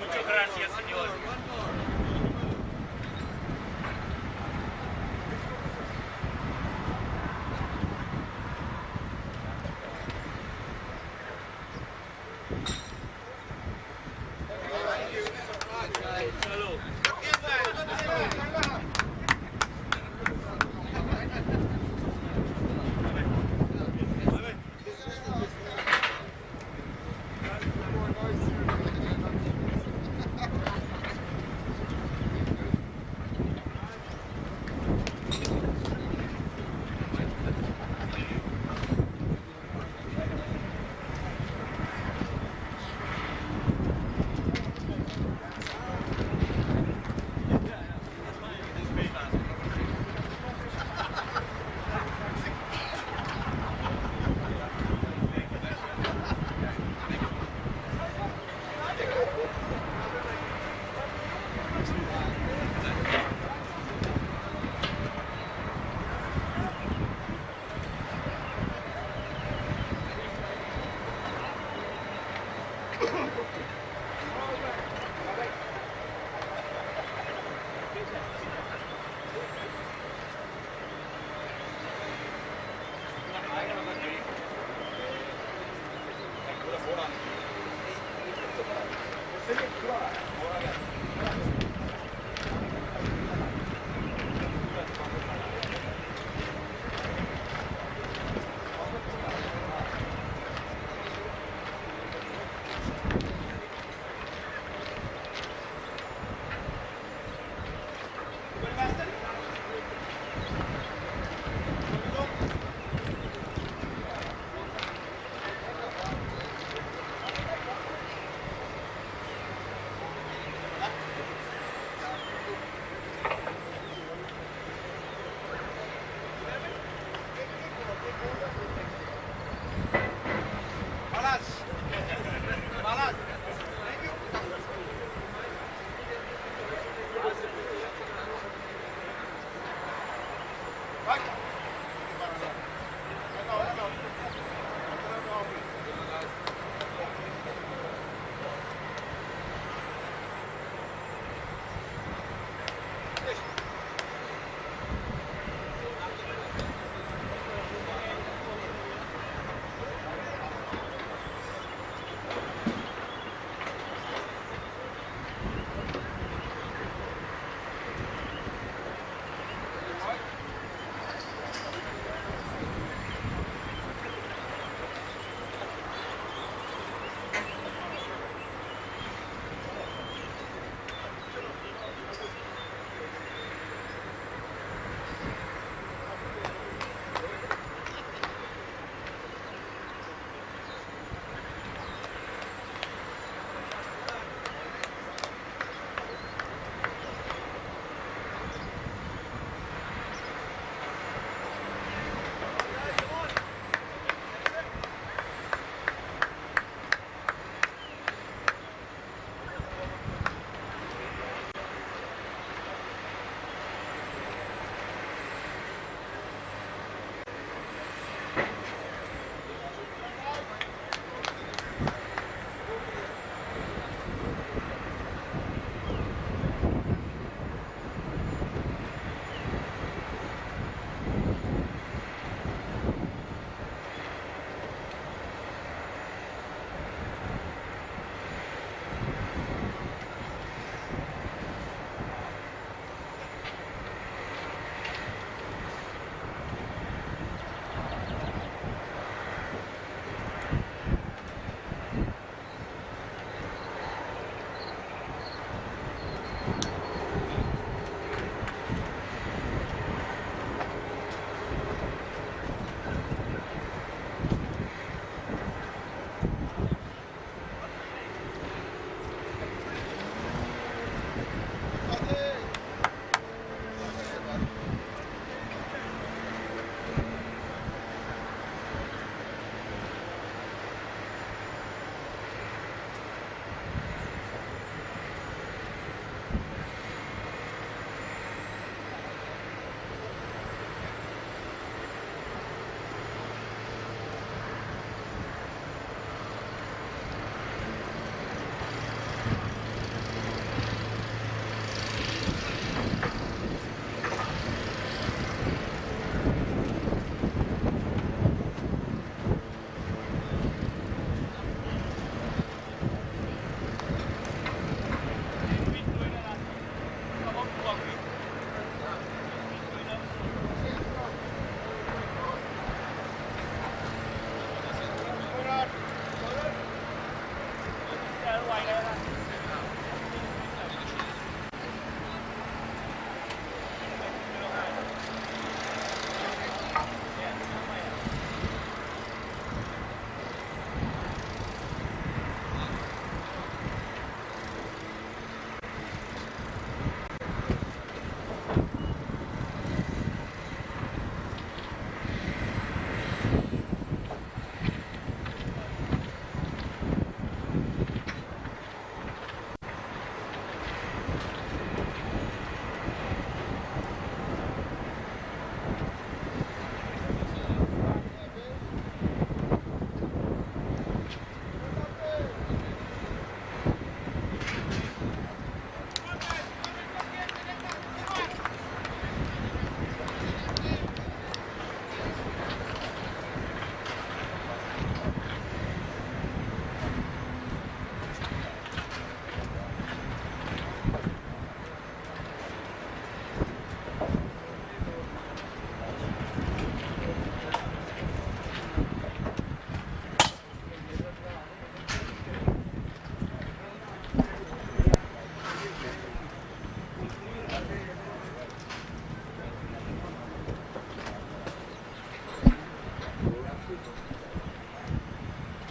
Muchas gracias, señor. Salud.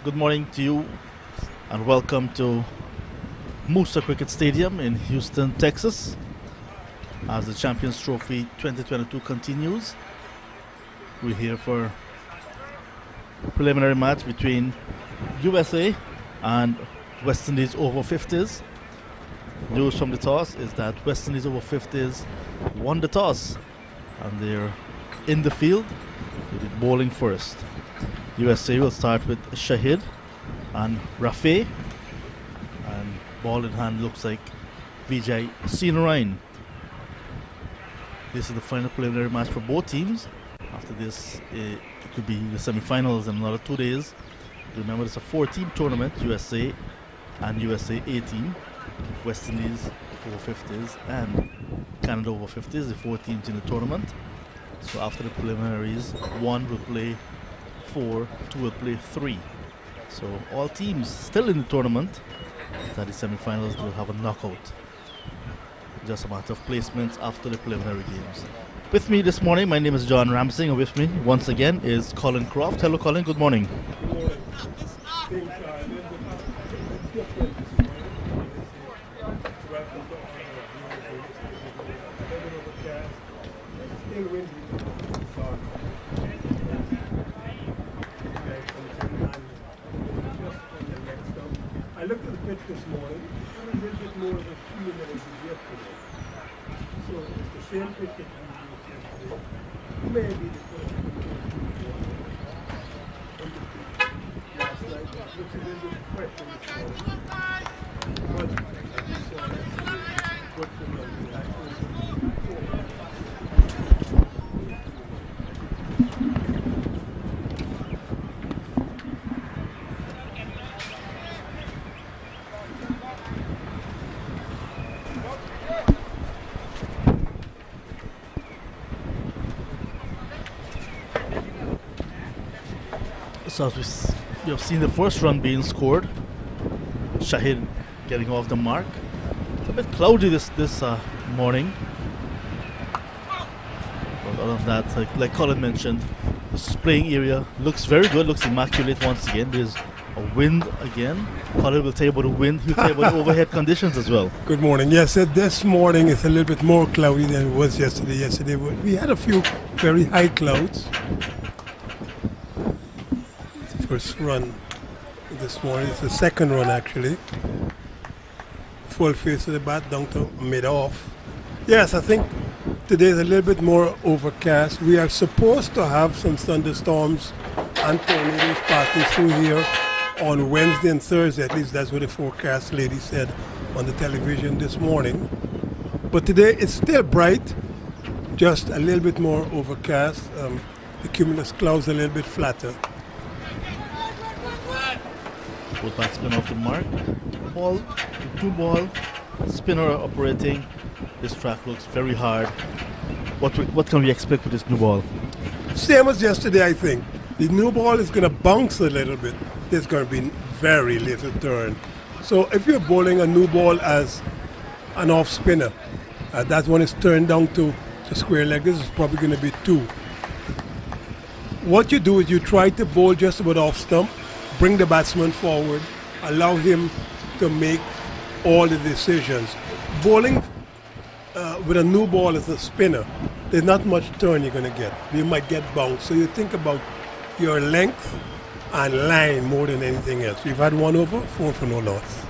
Good morning to you and welcome to MOOSA Cricket Stadium in Houston, Texas as the Champions Trophy 2022 continues. We're here for a preliminary match between USA and West Indies over 50s. News from the toss is that West Indies over 50s won the toss and they're in the field. They'll be bowling first. USA will start with Shahid and Rafe, and ball in hand looks like Vijay Sinarayan. This is the final preliminary match for both teams. After this, it could be the semi-finals in another 2 days. Remember, it's a 4-team tournament, USA and USA A-team, West Indies over 50s and Canada over 50s, the 4 teams in the tournament. So after the preliminaries, 1 will play 4, 2 will play 3. So all teams still in the tournament, that the semi-finals will have a knockout. Just a matter of placements after the preliminary games. With me this morning, my name is John Ramsing, and with me once again is Colin Croft. Hello Colin, good morning. Good morning. Things are a little bit different this morning. Still windy. I looked at the pitch this morning, and a little bit more of a feel than it was yesterday. So it's the same pitch that we used yesterday. Maybe the first last night it looks a little bit fresh in this morning. But as you saw yesterday, good for them. So as we have seen the first run being scored, Shahid getting off the mark. It's a bit cloudy this morning. But other than that, like Colin mentioned, the playing area looks very good, looks immaculate once again. There's a wind again. Colin will tell you about the wind, he'll tell you about the overhead conditions as well. Good morning. Yes, this morning is a little bit more cloudy than it was yesterday. Yesterday we had a few very high clouds. First run this morning. It's the second run actually. Full face of the bat down to mid-off. Yes, I think today is a little bit more overcast. We are supposed to have some thunderstorms and tornadoes passing through here on Wednesday and Thursday. At least that's what the forecast lady said on the television this morning. But today it's still bright, just a little bit more overcast. The cumulus clouds a little bit flatter. Both batsmen off the mark. Ball, 2 ball, spinner operating. This track looks very hard. What can we expect with this new ball? Same as yesterday, I think. The new ball is going to bounce a little bit. There's going to be very little turn. So if you're bowling a new ball as an off spinner, that one is turned down to square leg. This is probably going to be 2. What you do is you try to bowl just about off stump, bring the batsman forward, allow him to make all the decisions. Bowling with a new ball as a spinner, there's not much turn you're going to get. You might get bounced. So you think about your length and line more than anything else. We've had 1 over, 4 for no loss.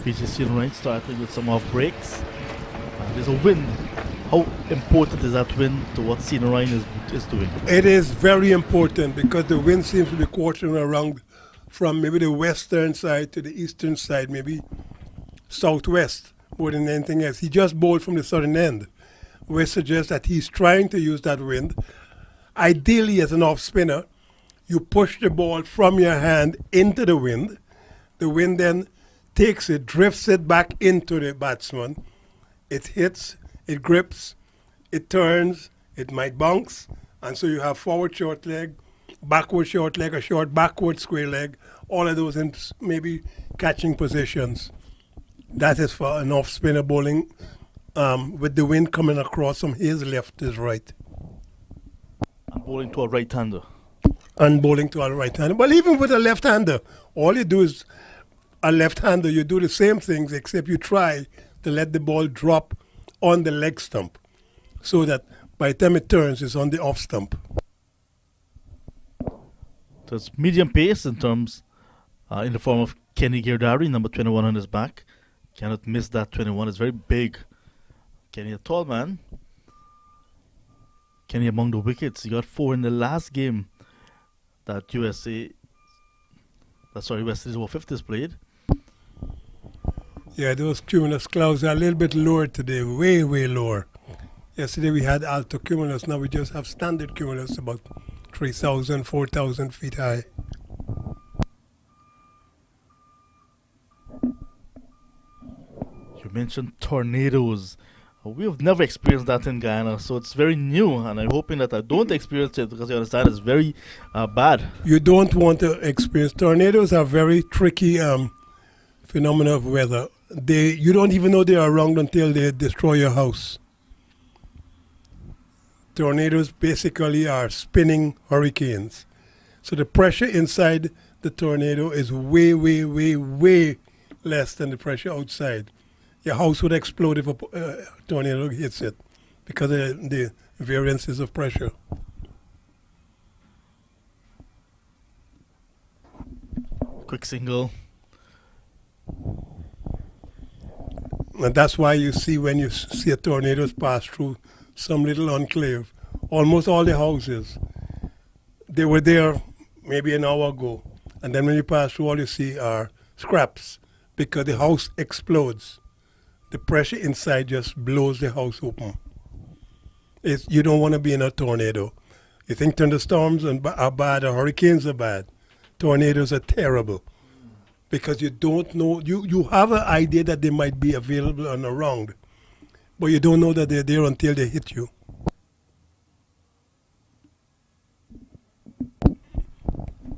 Vijay Sinarayan starting with some off breaks. There's a wind. How important is that wind to what Sinarayan is doing? It is very important because the wind seems to be quartering around from maybe the western side to the eastern side, maybe southwest more than anything else. He just bowled from the southern end, which suggests that he's trying to use that wind. Ideally, as an off spinner, you push the ball from your hand into the wind. The wind then takes it, drifts it back into the batsman. It hits, it grips, it turns, it might bounce, and so you have forward short leg, backward short leg, a short backward square leg, all of those in maybe catching positions. That is for an off spinner bowling with the wind coming across from his left, his right. And bowling to a right-hander. And bowling to a right-hander. Well, even with a left-hander, all you do is a left-hander, you do the same things except you try to let the ball drop on the leg stump so that by the time it turns, it's on the off stump. So it's medium pace in terms, in the form of Kenny Girdari, number 21 on his back. Cannot miss that 21. It's very big. Kenny, a tall man. Kenny among the wickets. He got 4 in the last game that West Indies over 50s played. Yeah, those cumulus clouds are a little bit lower today, way, way lower. Yesterday we had alto cumulus, now we just have standard cumulus, about 3,000, 4,000 feet high. You mentioned tornadoes. We have never experienced that in Guyana, so it's very new, and I'm hoping that I don't experience it because you understand it's very bad. You don't want to experience tornadoes. Are very tricky phenomena of weather. You don't even know they are around until they destroy your house. Tornadoes basically are spinning hurricanes. So the pressure inside the tornado is way, way, way, way less than the pressure outside. Your house would explode if a tornado hits it because of the variances of pressure. Quick single. And that's why you see when you see a tornado pass through some little enclave, almost all the houses, they were there maybe an hour ago. And then when you pass through, all you see are scraps because the house explodes. The pressure inside just blows the house open. You don't want to be in a tornado. You think thunderstorms are bad or hurricanes are bad. Tornadoes are terrible because you don't know. You have an idea that they might be available and around, but you don't know that they're there until they hit you.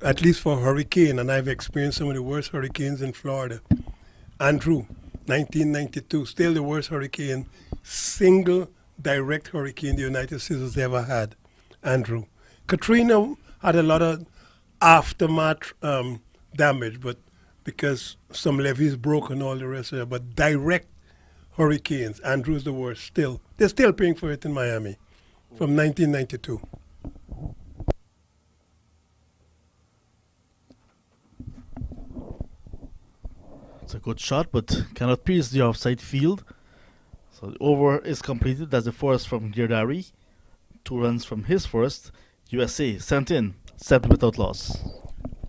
At least for a hurricane, and I've experienced some of the worst hurricanes in Florida. Andrew, 1992, still the worst hurricane, single direct hurricane the United States has ever had. Andrew. Katrina had a lot of aftermath damage, but because some levees broke and all the rest of it, but direct hurricanes, Andrew's the worst still. They're still paying for it in Miami from 1992. It's a good shot, but cannot pierce the offside field. So the over is completed. That's the first from Girdari. 2 runs from his first. USA sent in 7 without loss.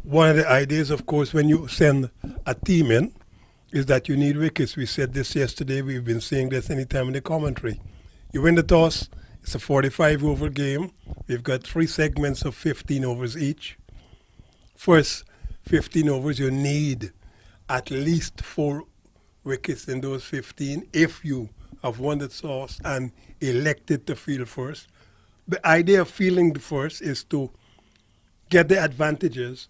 One of the ideas, of course, when you send a team in, is that you need wickets. We said this yesterday. We've been saying this anytime in the commentary. You win the toss. It's a 45-over game. We've got 3 segments of 15 overs each. First 15 overs, you need at least 4 wickets in those 15 if you have won the toss and elected to field first. The idea of fielding the first is to get the advantages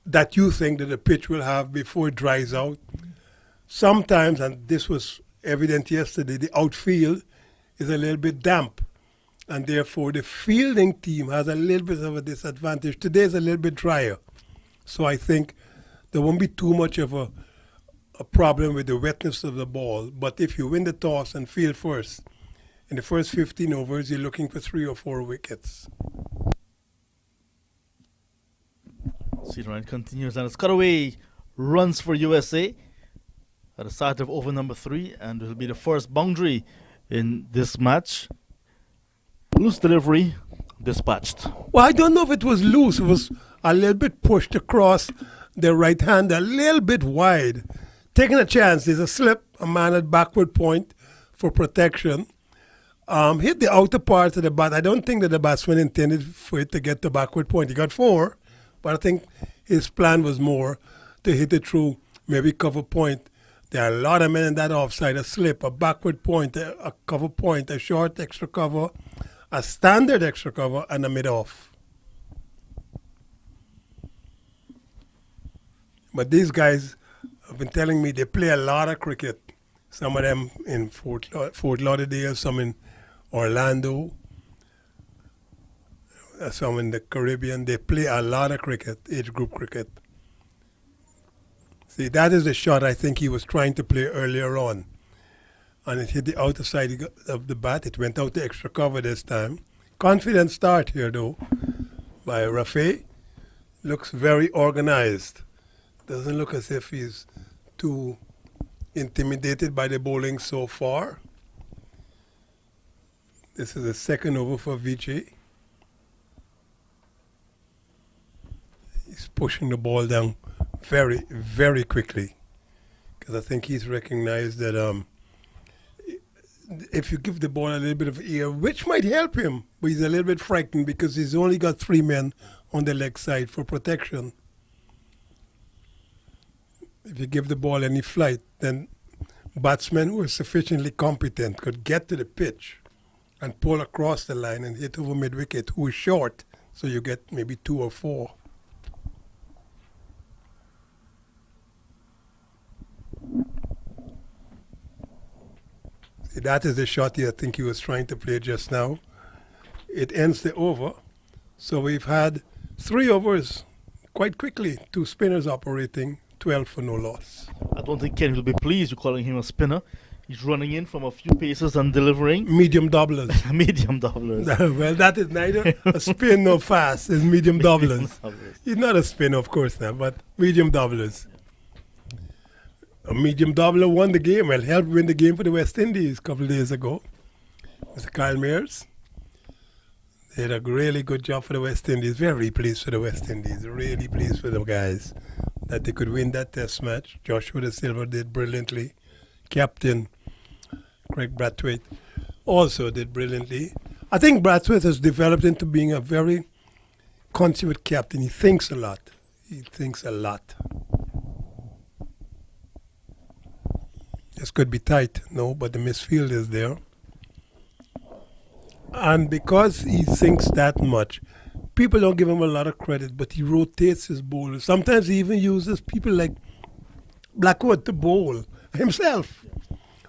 that you think that the pitch will have before it dries out. Sometimes, and this was evident yesterday, the outfield is a little bit damp, and therefore the fielding team has a little bit of a disadvantage. Today is a little bit drier, so I think there won't be too much of a problem with the wetness of the ball. But if you win the toss and field first, in the first 15 overs, you're looking for 3 or 4 wickets. See, Ryan continues, and it's cut away. Runs for USA at the start of over number 3, and it will be the first boundary in this match. Loose delivery, dispatched. Well, I don't know if it was loose. It was a little bit pushed across the right hand, a little bit wide. Taking a chance. There's a slip, a man at backward point for protection. Hit the outer part of the bat. I don't think that the batsman intended for it to get the backward point. He got 4, but I think his plan was more to hit it through maybe cover point. There are a lot of men in that offside. A slip, a backward point, a cover point, a short extra cover, a standard extra cover, and a mid-off. But these guys have been telling me they play a lot of cricket. Some of them in Fort Lauderdale, some in Orlando, some in the Caribbean. They play a lot of cricket, age group cricket. See, that is the shot I think he was trying to play earlier on. And it hit the outer side of the bat. It went out to extra cover this time. Confident start here, though, by Rafe. Looks very organized. Doesn't look as if he's too intimidated by the bowling so far. This is the second over for Vijay. He's pushing the ball down very, very quickly. Because I think he's recognized that if you give the ball a little bit of air, which might help him, but he's a little bit frightened because he's only got 3 men on the leg side for protection. If you give the ball any flight, then batsmen who are sufficiently competent could get to the pitch and pull across the line and hit over mid-wicket, who is short, so you get maybe 2 or 4. See, that is the shot I think he was trying to play just now. It ends the over. So we've had 3 overs quite quickly, 2 spinners operating, 12 for no loss. I don't think Ken will be pleased with calling him a spinner. He's running in from a few paces and delivering. Medium doublers. Medium doublers. Well, that is neither a spin nor fast. It's medium doublers. He's not a spinner, of course, now, but medium doublers. A medium doubler won the game. Well, helped win the game for the West Indies a couple of days ago. Mr. Kyle Mears. They did a really good job for the West Indies. Very pleased for the West Indies. Really pleased for the guys that they could win that test match. Joshua De Silva did brilliantly. Captain Craig Brathwaite also did brilliantly. I think Brathwaite has developed into being a very consummate captain. He thinks a lot. He thinks a lot. This could be tight, no, but the misfield is there. And because he thinks that much, people don't give him a lot of credit, but he rotates his bowlers. Sometimes he even uses people like Blackwood to bowl himself.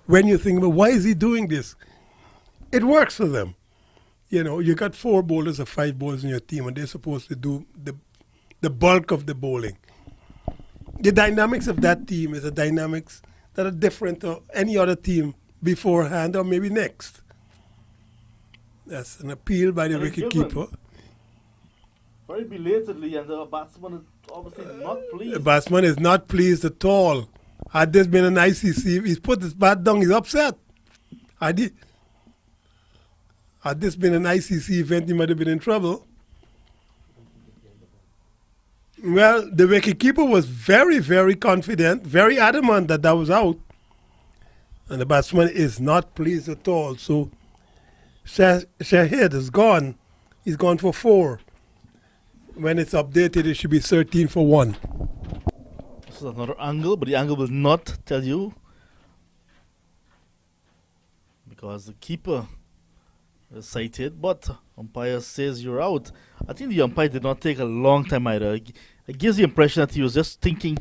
When you think about why is he doing this, it works for them. You know, you got 4 bowlers or 5 bowlers in your team, and they're supposed to do the bulk of the bowling. The dynamics of that team is the dynamics that are different to any other team beforehand or maybe next. That's an appeal by the wicketkeeper. Very belatedly, and the batsman is obviously not pleased. The batsman is not pleased at all. Had this been an ICC, he's put his bat down, he's upset. Had this been an ICC event, he might have been in trouble. Well, the wicketkeeper was very, very confident, very adamant that that was out. And the batsman is not pleased at all. So Shahid is gone. He's gone for 4. When it's updated, it should be 13 for 1. This is another angle, but the angle will not tell you. Because the keeper is sighted, but umpire says you're out. I think the umpire did not take a long time either. It gives the impression that he was just thinking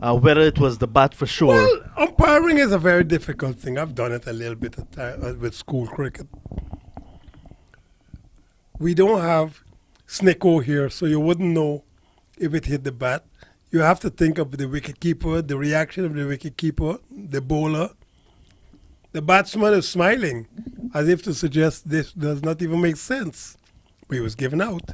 whether it was the bat for sure. Well, umpiring is a very difficult thing. I've done it a little bit of time with school cricket. We don't have Snicko here, so you wouldn't know if it hit the bat. You have to think of the wicketkeeper, the reaction of the wicketkeeper, the bowler. The batsman is smiling, as if to suggest this does not even make sense. But he was given out.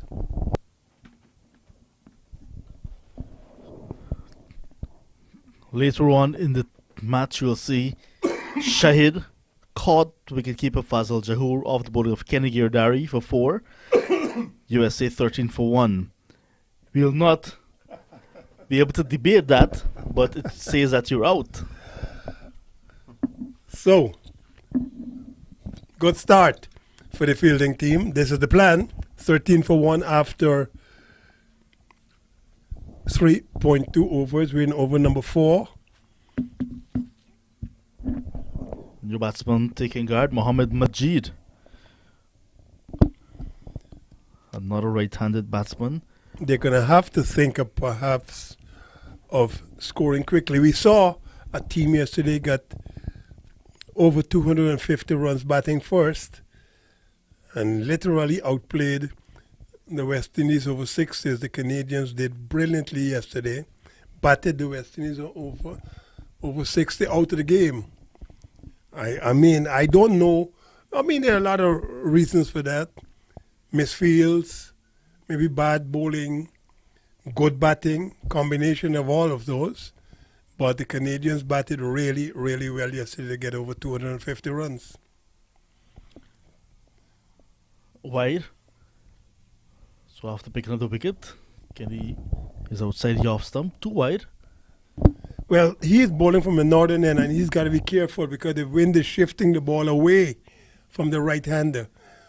Later on in the match, you'll see Shahid caught wicketkeeper Fazal Jahoor off the bowling of Kenny Girdari for 4. USA 13 for 1. We'll not be able to debate that, but it says that you're out. So, good start for the fielding team. This is the plan. 13 for 1 after 3.2 overs. We're in over number 4. New batsman taking guard, Mohammed Majid. Another right-handed batsman. They're going to have to think of perhaps of scoring quickly. We saw a team yesterday got over 250 runs batting first and literally outplayed the West Indies over 60s. The Canadians did brilliantly yesterday, batted the West Indies over 60 out of the game. I mean, I don't know. I mean, there are a lot of reasons for that. Misfields, maybe bad bowling, good batting, combination of all of those. But the Canadians batted really, really well yesterday to get over 250 runs. Wide. So after picking up the wicket, Kenny is outside the off stump, too wide. Well, he's bowling from the northern end, and he's got to be careful because the wind is shifting the ball away from the right-hander.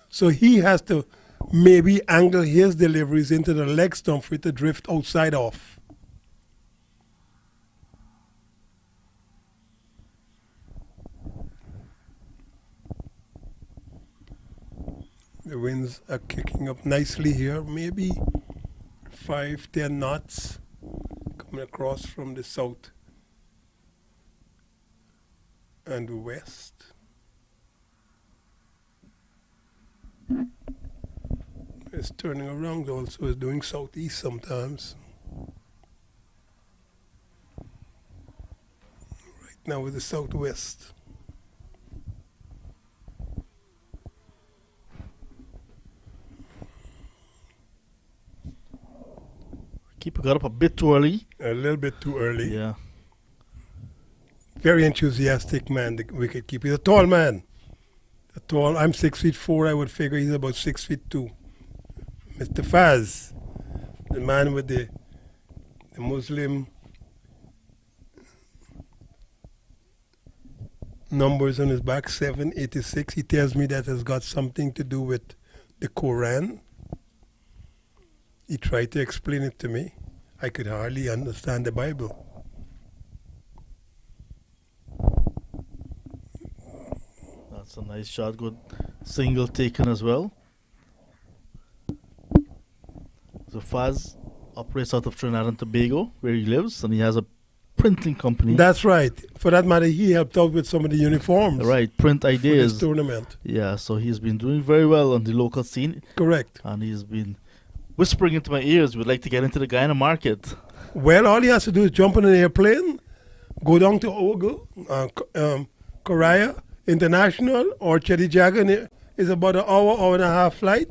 So he has to maybe angle his deliveries into the leg stump for it to drift outside off. The winds are kicking up nicely here, maybe 5-10 knots coming across from the south and west. It's turning around also, it's doing southeast sometimes. Right now with the southwest. Keeper got up a bit too early. A little bit too early. Yeah. Very enthusiastic man, the wicket keeper. He's a tall man. I'm 6'4". I would figure he's about 6'2". Mr. Faz, the man with the Muslim numbers on his back, 786. He tells me that has got something to do with the Quran. He tried to explain it to me. I could hardly understand the Bible. That's a nice shot. Good single taken as well. So Faz operates out of Trinidad and Tobago, where he lives, and he has a printing company. That's right. For that matter, he helped out with some of the uniforms. Right, print ideas. For this tournament. Yeah, so he's been doing very well on the local scene. Correct. And he's been whispering into my ears, we'd like to get into the Guyana market. Well, all he has to do is jump on an airplane, go down to Ogo, Korea International, or Chedijagan is about an hour and a half flight.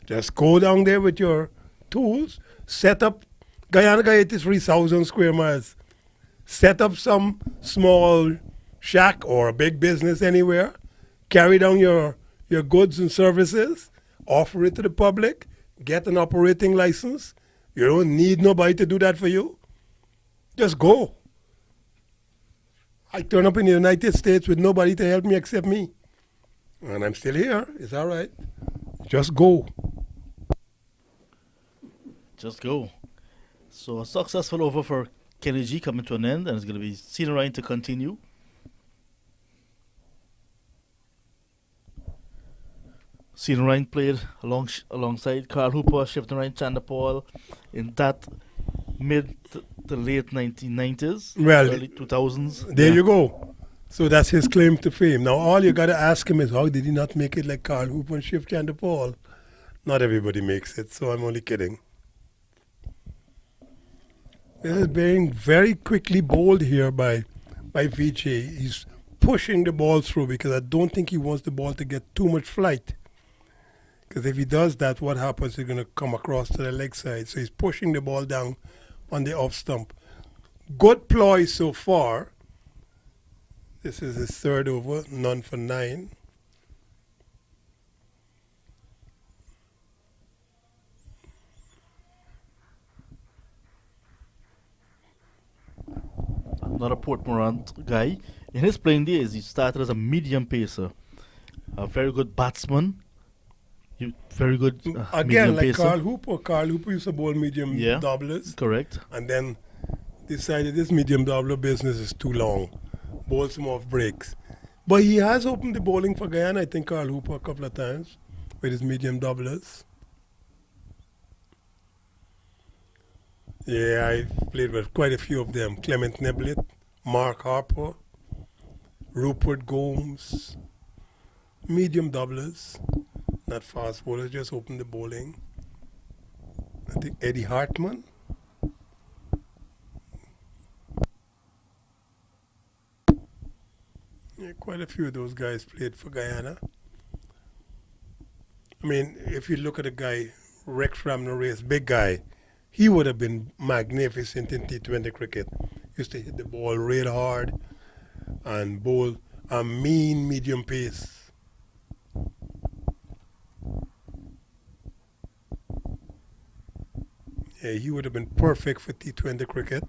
Just go down there with your tools, set up, Guyana got 83,000 square miles. Set up some small shack or a big business anywhere, carry down your goods and services, offer it to the public, get an operating license. You don't need nobody to do that for you. Just go. I turn up in the United States with nobody to help me except me. And I'm still here. It's all right. Just go. Just go. So a successful over for Kenny G coming to an end, and it's going to be Cena Ryan to continue. Cena Ryan played alongside Carl Hooper, Shifton Ryan, Chandapal in that mid to late 1990s, well, early 2000s. There you go. So that's his claim to fame. Now all you got to ask him is, how did he not make it like Carl Hooper and Shift Chandapal? Not everybody makes it, so I'm only kidding. This is being very quickly bowled here by Vijay. He's pushing the ball through because I don't think he wants the ball to get too much flight. Because if he does that, what happens? He's going to come across to the leg side. So he's pushing the ball down on the off stump. Good ploy so far. This is his third over, none for 9. Another Port Morant guy. In his playing days, he started as a medium pacer. A very good batsman. Very good again, medium like pacer. Carl Hooper. Carl Hooper used to bowl medium doublers. Correct. And then decided this medium doubler business is too long. Bowl some off breaks. But he has opened the bowling for Guyana, I think, Carl Hooper, a couple of times with his medium doublers. Yeah, I played with quite a few of them. Clement Neblett, Mark Harper, Rupert Gomes, medium doublers, not fast bowlers, just open the bowling. I think Eddie Hartman. Yeah, quite a few of those guys played for Guyana. I mean, if you look at a guy, Rex Ramnorez, big guy, he would have been magnificent in T20 cricket. Used to hit the ball real hard and bowl a mean medium pace. Yeah, he would have been perfect for T20 cricket.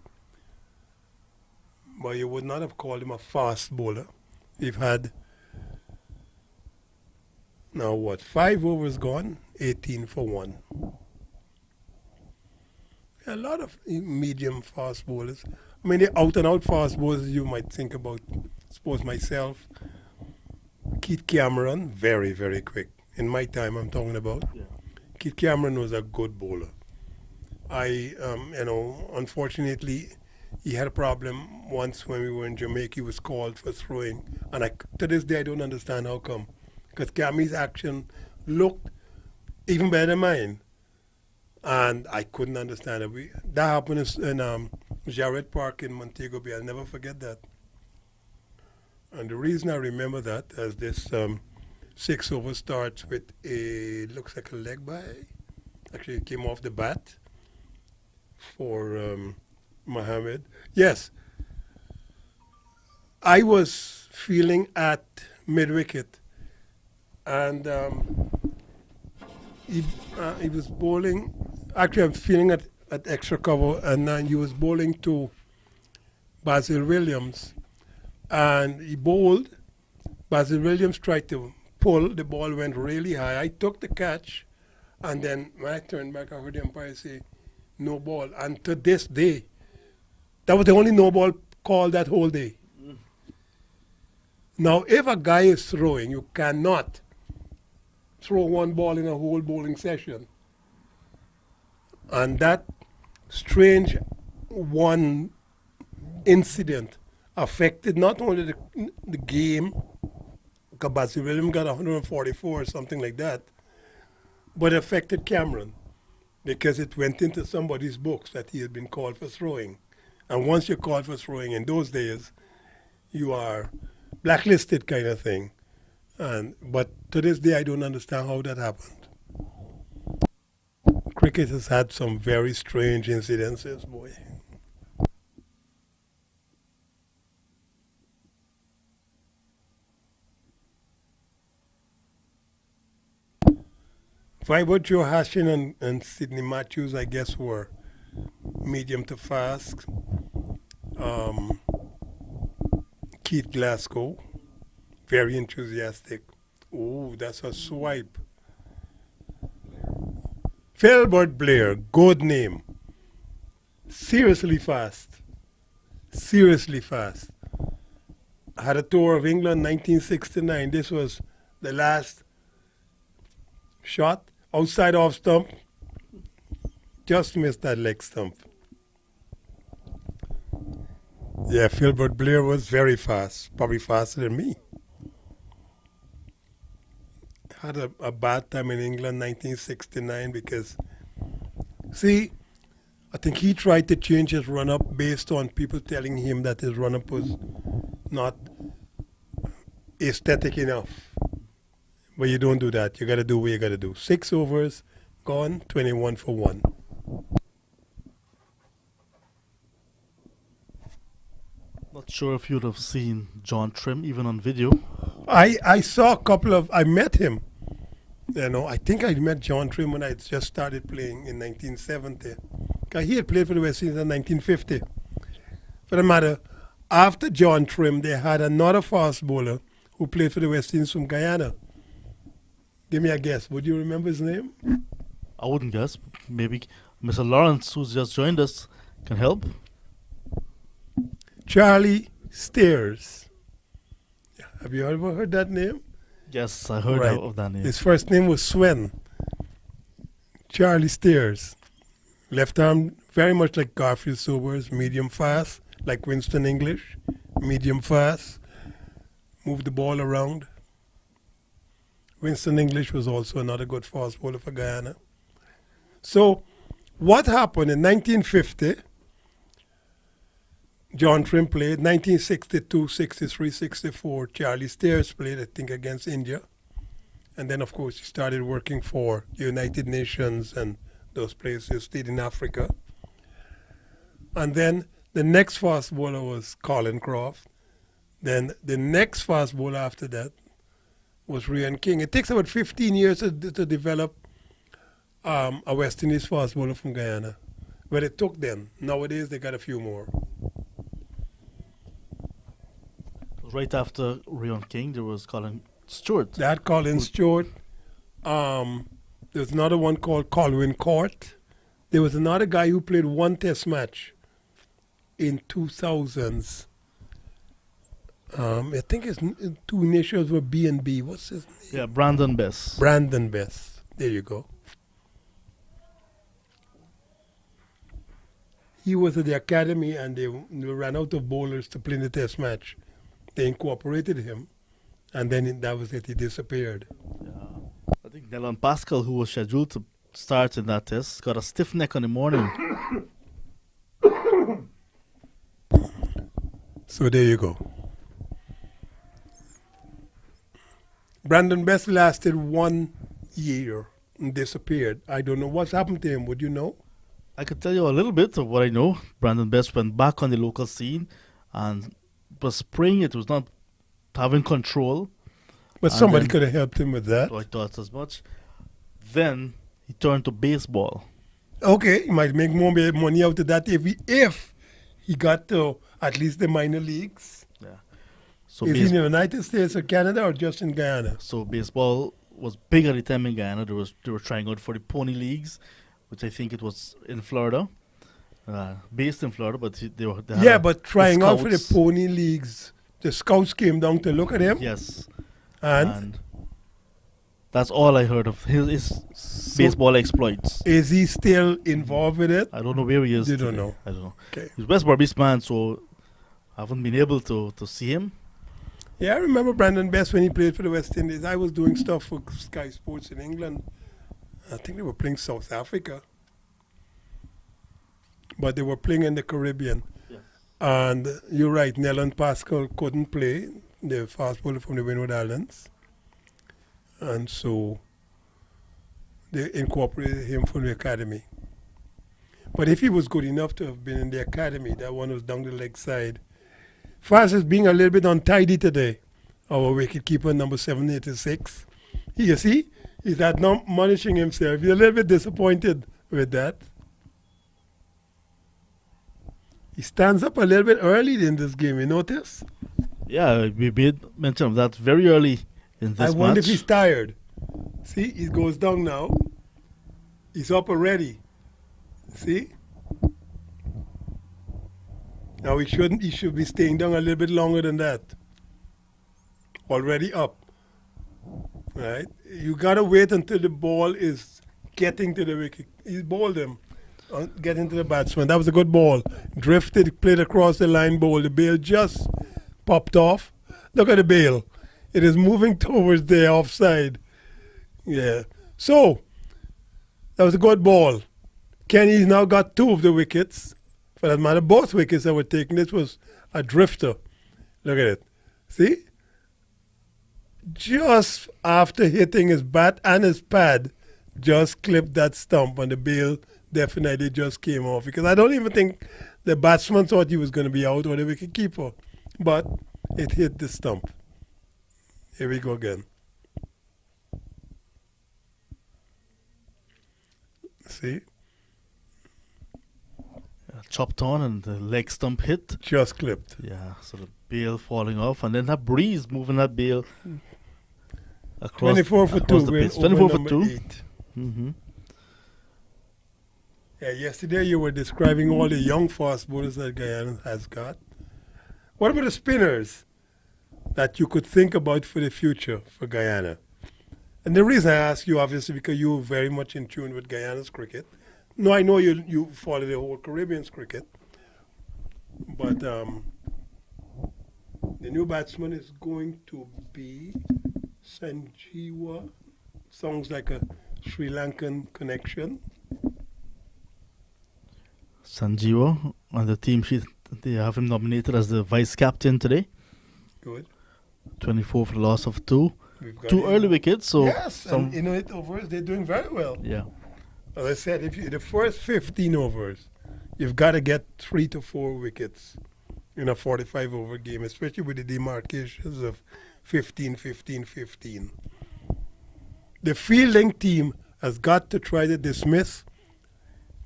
But you would not have called him a fast bowler. We've had, now what, 5 overs gone, 18 for 1. A lot of medium fast bowlers. I mean, the out and out fast bowlers you might think about, suppose myself, Keith Cameron, very, very quick. In my time, I'm talking about. Yeah. Keith Cameron was a good bowler. Unfortunately, he had a problem once when we were in Jamaica. He was called for throwing. And to this day, I don't understand how come. Because Cammy's action looked even better than mine. And I couldn't understand it. That happened in Jarrett Park in Montego Bay. I'll never forget that. And the reason I remember that is this 6 over starts with looks like a leg by. Actually, it came off the bat for Mohammed. Yes. I was feeling at mid-wicket, and he was bowling. Actually, I'm feeling at extra cover, and then he was bowling to Basil Williams, and he bowled. Basil Williams tried to pull. The ball went really high. I took the catch, and then when I turned back, I heard the umpire say, "No ball." And to this day, that was the only no ball call that whole day. Now, if a guy is throwing, you cannot throw one ball in a whole bowling session. And that strange one incident affected not only the game, because Basil Williams got 144 or something like that, but affected Cameron because it went into somebody's books that he had been called for throwing. And once you're called for throwing in those days, you are blacklisted kind of thing. But to this day, I don't understand how that happened. Cricket has had some very strange incidences, boy. Vibert Joe Hashin and Sidney Matthews, I guess, were medium to fast. Keith Glasgow, very enthusiastic. Oh, that's a swipe. Filbert Blair, good name. Seriously fast. Seriously fast. I had a tour of England 1969. This was the last shot. Outside off stump. Just missed that leg stump. Yeah, Filbert Blair was very fast. Probably faster than me. Had a bad time in England 1969 because, see, I think he tried to change his run-up based on people telling him that his run-up was not aesthetic enough. But you don't do that. You got to do what you got to do. 6 overs, gone, 21 for 1. Not sure if you'd have seen John Trim even on video. I saw a couple of, I met him. You know, I think I met John Trim when I just started playing in 1970. He had played for the West Indies in 1950. For the matter, after John Trim, they had another fast bowler who played for the West Indies from Guyana. Give me a guess. Would you remember his name? I wouldn't guess. Maybe Mr. Lawrence, who's just joined us, can help. Charlie Steers. Have you ever heard that name? Yes, I heard Right. of that name. His first name was Swen. Charlie Steers. Left arm, very much like Garfield Sobers, medium fast, like Winston English, medium fast. moved the ball around. Winston English was also another good fast bowler for Guyana. So what happened in 1950, John Trim played. 1962, 63, 64, Charlie Steers played, I think, against India. And then, of course, he started working for the United Nations and those places, stayed in Africa. And then the next fast bowler was Colin Croft. Then the next fast bowler after that was Rian King. It takes about 15 years to develop a West Indies fast bowler from Guyana. Well, it took them. Nowadays, they got a few more. Right after Rion King, there was Colin Stewart. They had Colin Stewart. There's another one called Colwyn Court. There was another guy who played one test match in 2000s. I think his two initials were B and B. What's his name? Yeah, Brandon Bess. Brandon Bess. There you go. He was at the academy and they ran out of bowlers to play in the test match. They incorporated him, and then that was it. He disappeared. Yeah. I think Nelon Pascal, who was scheduled to start in that test, got a stiff neck on the morning. So there you go. Brandon Best lasted 1 year and disappeared. I don't know what's happened to him. Would you know? I could tell you a little bit of what I know. Brandon Best went back on the local scene, and it was spring. It was not having control. But And somebody then- could have helped him with that. So I thought as much. Then he turned to baseball. Okay, he might make more money out of that if he got to at least the minor leagues. Yeah. So Is he in base- the United States or Canada or just in Guyana? So baseball was big at the time in Guyana. They were trying out for the Pony Leagues, which I think it was in Florida, based in Florida. But they had Yeah, a- but trying out for the scouts. pony leagues, the scouts came down to look at him. Yes, And that's all I heard of his so baseball exploits. is he still involved with it? I don't know where he is. You don't today. know. I don't know. Okay. He's West Barbies man, so I haven't been able to see him. Yeah, I remember Brandon Best when he played for the West Indies. I was doing stuff for Sky Sports in England. I think they were playing South Africa. But they were playing in the Caribbean. Yes. And you're right, Nelon Pascal couldn't play, the fast bowler from the Windward Islands. And so they incorporated him from the academy. But if he was good enough to have been in the academy, that one was down the leg side. Fast is being a little bit untidy today. Our wicketkeeper, number 786. You see, he's admonishing himself. He's a little bit disappointed with that. He stands up a little bit early in this game, you notice? Yeah, we made mention of that very early in this I wonder if match. he's tired. See, he goes down now. He's up already. See? Now he should be staying down a little bit longer than that. Already up. Right? You gotta wait until the ball is getting to the wicket. He bowled him. Getting to the batsman. That was a good ball. Drifted, played across the line, ball. The bail just popped off. Look at the bail. It is moving towards the offside. Yeah. So, that was a good ball. Kenny's now got 2 of the wickets. For that matter, both wickets that were taken. This was a drifter. Look at it. See? Just after hitting his bat and his pad, just clipped that stump, and the bail definitely just came off. Because I don't even think the batsman thought he was going to be out or the wicketkeeper. But it hit the stump. Here we go again. See? Chopped on and the leg stump hit. Just clipped. Yeah, so the bail falling off, and then that breeze moving that bail across 24 for 2 across the win pitch. over 24 for number 2. 8. Mm-hmm. Yeah, yesterday you were describing all the young fast bowlers that Guyana has got. What about the spinners that you could think about for the future for Guyana? And the reason I ask you, obviously, because you're very much in tune with Guyana's cricket. No, I know you follow the whole Caribbean's cricket. But The new batsman is going to be Sanjeewa. Sounds like a Sri Lankan connection. Sanjeewa on the team sheet, they have him nominated as the vice captain today. Good. 24 for the loss of 2. We've got 2 him. early wickets, so Yes, and in 8 overs, they're doing very well. yeah. As I said, if you, the first 15 overs, you've got to get 3 to 4 wickets in a 45-over game, especially with the demarcations of 15, 15, 15. The fielding team has got to try to dismiss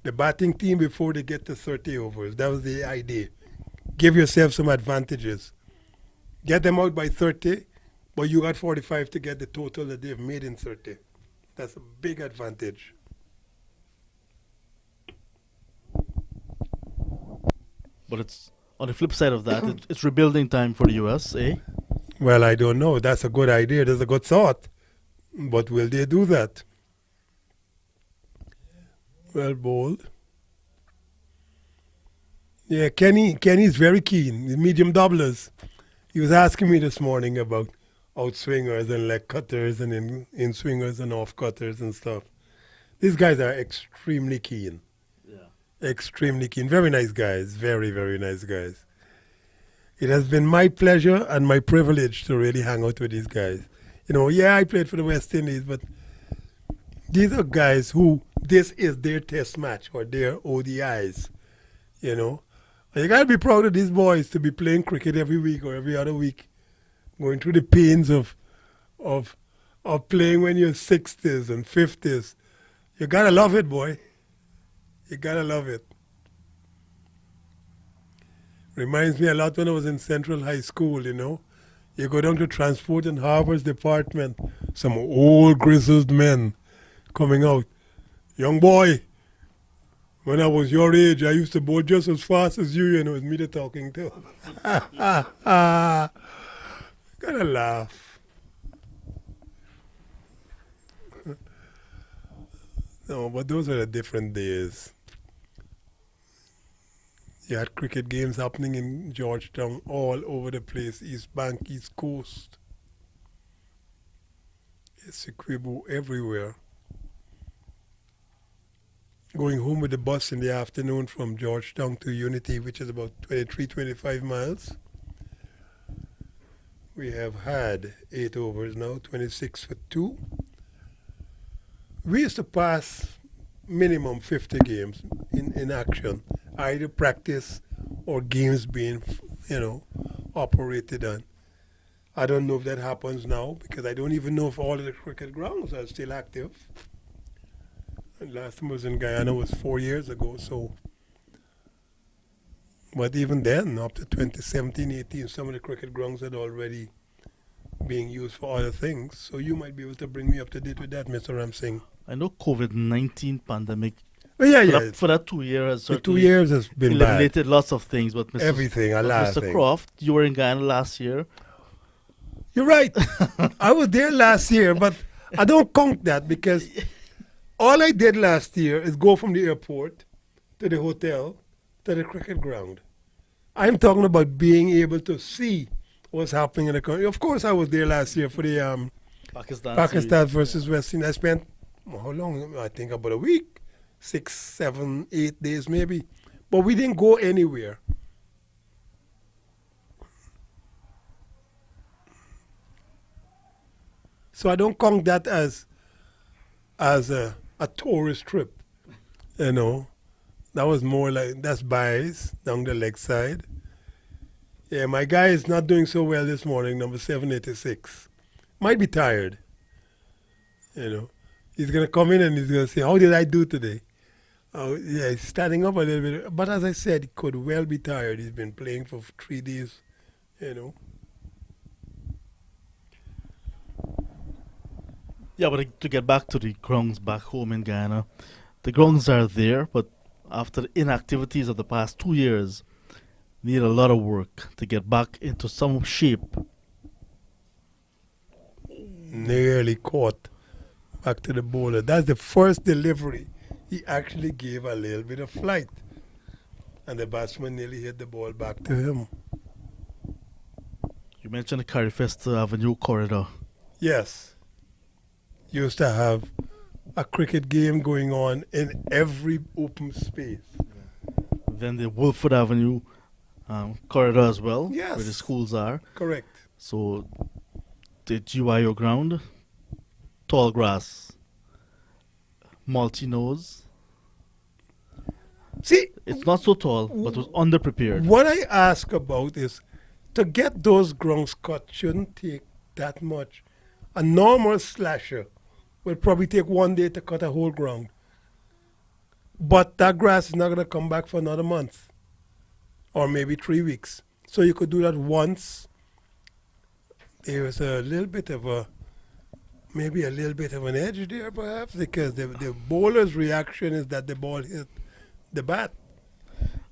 the batting team before they get to 30 overs. That was the idea. Give yourself some advantages. Get them out by 30, but you got 45 to get the total that they've made in 30. That's a big advantage. But it's on the flip side of that, it's rebuilding time for the US, eh? Well, I don't know. That's a good idea. That's a good thought. But will they do that? Well bowled. Yeah, Kenny's very keen. The medium doublers. He was asking me this morning about outswingers and leg cutters and in swingers and off cutters and stuff. These guys are extremely keen. Yeah. Extremely keen. Very nice guys. Very, very nice guys. It has been my pleasure and my privilege to really hang out with these guys. You know, yeah, I played for the West Indies, but these are guys who this is their test match or their ODIs, you know. And you got to be proud of these boys to be playing cricket every week or every other week, going through the pains of playing when you're 60s and 50s. You got to love it, boy. You got to love it. Reminds me a lot when I was in Central High School, you know. You go down to Transport and Harbors Department, some old grizzled men coming out. Young boy, when I was your age, I used to bowl just as fast as you know, it's me they're talking to. Gotta laugh. No, but those are the different days. You had cricket games happening in Georgetown all over the place, East Bank, East Coast. Essequibo, everywhere. Going home with the bus in the afternoon from Georgetown to Unity, which is about 23, 25 miles. We have had 8 overs now, 26 for 2. We used to pass minimum 50 games in action, either practice or games being, you know, operated on. I don't know if that happens now because I don't even know if all of the cricket grounds are still active. And last time I was in Guyana was 4 years ago, so. But even then, up to 2017, 18, some of the cricket grounds had already being used for other things. So you might be able to bring me up to date with that, Mr. Ramsingh. I know COVID-19 pandemic. Yeah. For that 2 years, the 2 years has been eliminated bad. lots of things, but Everything, a lot of Mr. things. Croft, you were in Guyana last year. You're right. I was there last year, but I don't count that because all I did last year is go from the airport to the hotel to the cricket ground. I'm talking about being able to see what's happening in the country. Of course, I was there last year for the Pakistan versus West Indies. I spent, how long? I think about a week, 6, 7, 8 days maybe. But we didn't go anywhere. So I don't count that as a tourist trip, you know. That was more like, that's Baez down the leg side. Yeah, my guy is not doing so well this morning, number 786. Might be tired, you know. He's going to come in and he's going to say, how did I do today? Oh, yeah, he's standing up a little bit. But as I said, he could well be tired. He's been playing for 3 days, you know. Yeah, but to get back to the grounds back home in Guyana, the grounds are there, but after the inactivities of the past 2 years, need a lot of work to get back into some shape. Nearly caught back to the bowler. That's the first delivery. He actually gave a little bit of flight. And the batsman nearly hit the ball back to him. You mentioned the Carifesta Avenue corridor. Yes. Used to have a cricket game going on in every open space. Then the Wolford Avenue corridor as well, Yes. where the schools are. Correct. So the GYO ground, tall grass, multi-nose. See, It's not so tall, but was underprepared. what I ask about is to get those grounds cut shouldn't take that much. A normal slasher will probably take 1 day to cut a whole ground. But that grass is not going to come back for another month or maybe 3 weeks. So you could do that once. There's a little bit of maybe a little bit of an edge there perhaps because the bowler's reaction is that the ball hit the bat.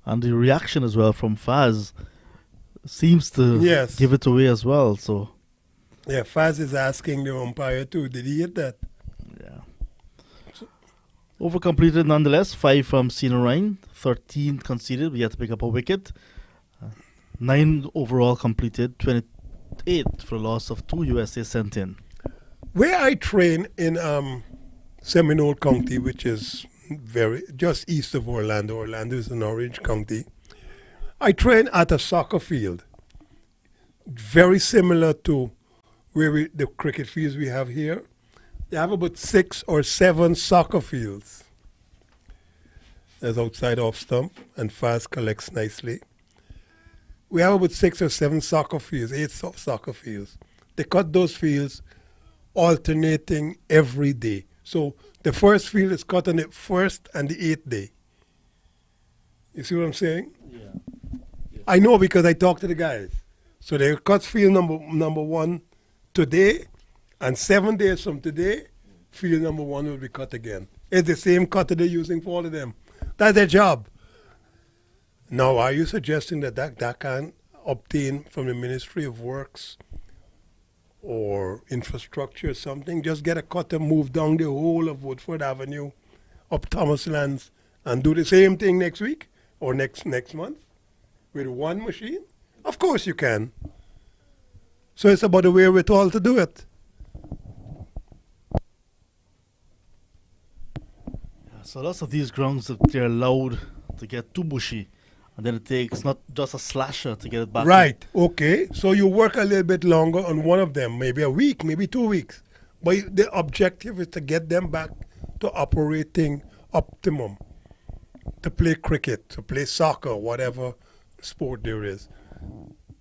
And the reaction as well from Faz seems to Yes. give it away as well. So, Yeah, Faz is asking the umpire too, did he hit that? yeah. Over completed nonetheless. 5 from Sino Ryan, 13 conceded. We had to pick up a wicket. 9 overall completed, 28 for a loss of 2 USA sent in. Where I train in Seminole County, which is just east of Orlando. Orlando is in Orange County. I train at a soccer field, very similar to where the cricket fields we have here. They have about 6 or 7 soccer fields. There's outside off stump, and Fast collects nicely. We have about 6 or 7 soccer fields, 8 soccer fields. They cut those fields alternating every day. So the first field is cut on the 1st and the 8th day. You see what I'm saying? Yeah. I know because I talked to the guys. So they cut field number 1 today, and 7 days from today, field number 1 will be cut again. It's the same cutter they're using for all of them. That's their job. Now, are you suggesting that can obtain from the Ministry of Works or infrastructure or something? Just get a cutter, move down the whole of Woodford Avenue, up Thomas Lands, and do the same thing next week or next month with one machine? Of course you can. So it's about the wherewithal to do it. So lots of these grounds, they're allowed to get too bushy. And then it takes not just a slasher to get it back. Right, okay. So you work a little bit longer on one of them, maybe a week, maybe 2 weeks. But the objective is to get them back to operating optimum, to play cricket, to play soccer, whatever sport there is.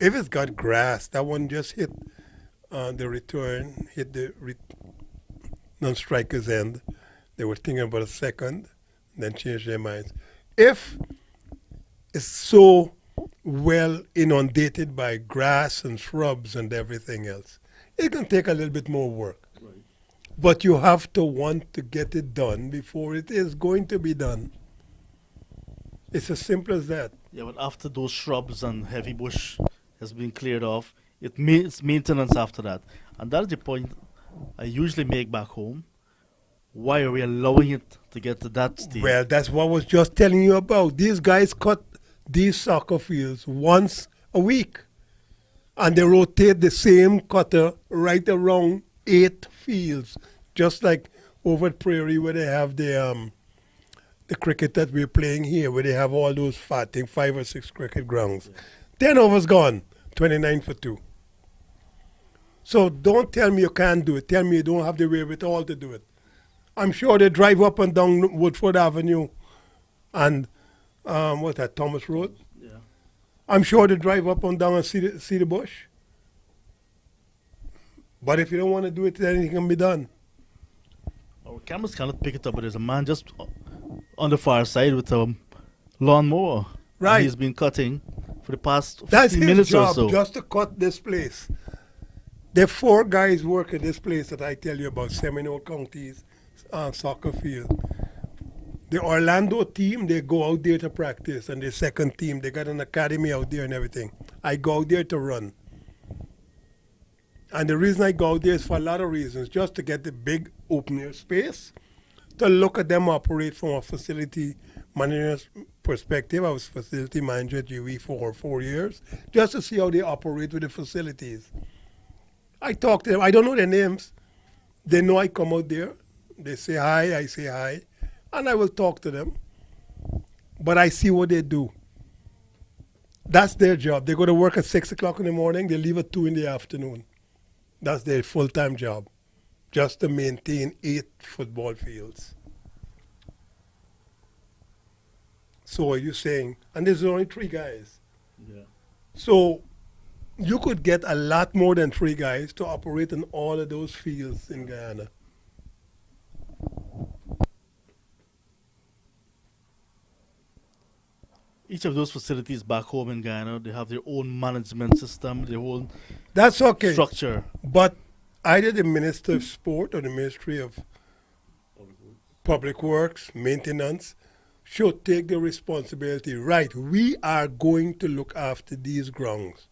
If it's got grass, that one just hit the return, hit the non-striker's end. They were thinking about a second, then changed their minds. If it's so well inundated by grass and shrubs and everything else, it can take a little bit more work. Right. But you have to want to get it done before it is going to be done. It's as simple as that. Yeah, but after those shrubs and heavy bush has been cleared off, it's maintenance after that. And that's the point I usually make back home. Why are we allowing it to get to that stage? Well, that's what I was just telling you about. These guys cut these soccer fields once a week. And they rotate the same cutter right around 8 fields. Just like over at Prairie where they have the cricket that we're playing here, where they have all those 5 or 6 cricket grounds. 10 overs gone, 29 for 2. So don't tell me you can't do it. Tell me you don't have the wherewithal to do it. I'm sure they drive up and down Woodford Avenue and what's that, Thomas Road? Yeah. I'm sure they drive up and down and see the bush. But if you don't want to do it, then anything can be done. Our cameras cannot pick it up, but there's a man just on the far side with a lawnmower. Right. And he's been cutting for the past 15 That's his minutes job, or so. just to cut this place. There are 4 guys work at this place that I tell you about, Seminole County's soccer field. The Orlando team, they go out there to practice, and the second team, they got an academy out there and everything. I go out there to run. And the reason I go out there is for a lot of reasons, just to get the big open air space, to look at them operate from a facility management perspective. I was facility manager at UE for 4 years, just to see how they operate with the facilities. I talk to them. I don't know their names. They know I come out there. They say hi, I say hi, and I will talk to them. But I see what they do. That's their job. They go to work at 6 o'clock in the morning. They leave at 2 in the afternoon. That's their full-time job, just to maintain 8 football fields. So are you saying, and there's only 3 guys. Yeah. So you could get a lot more than 3 guys to operate in all of those fields in Guyana. Each of those facilities back home in Guyana, they have their own management system, their own That's okay. structure. But either the Minister of Sport or the Ministry of Public Works, Maintenance, should take the responsibility. Right, we are going to look after these grounds.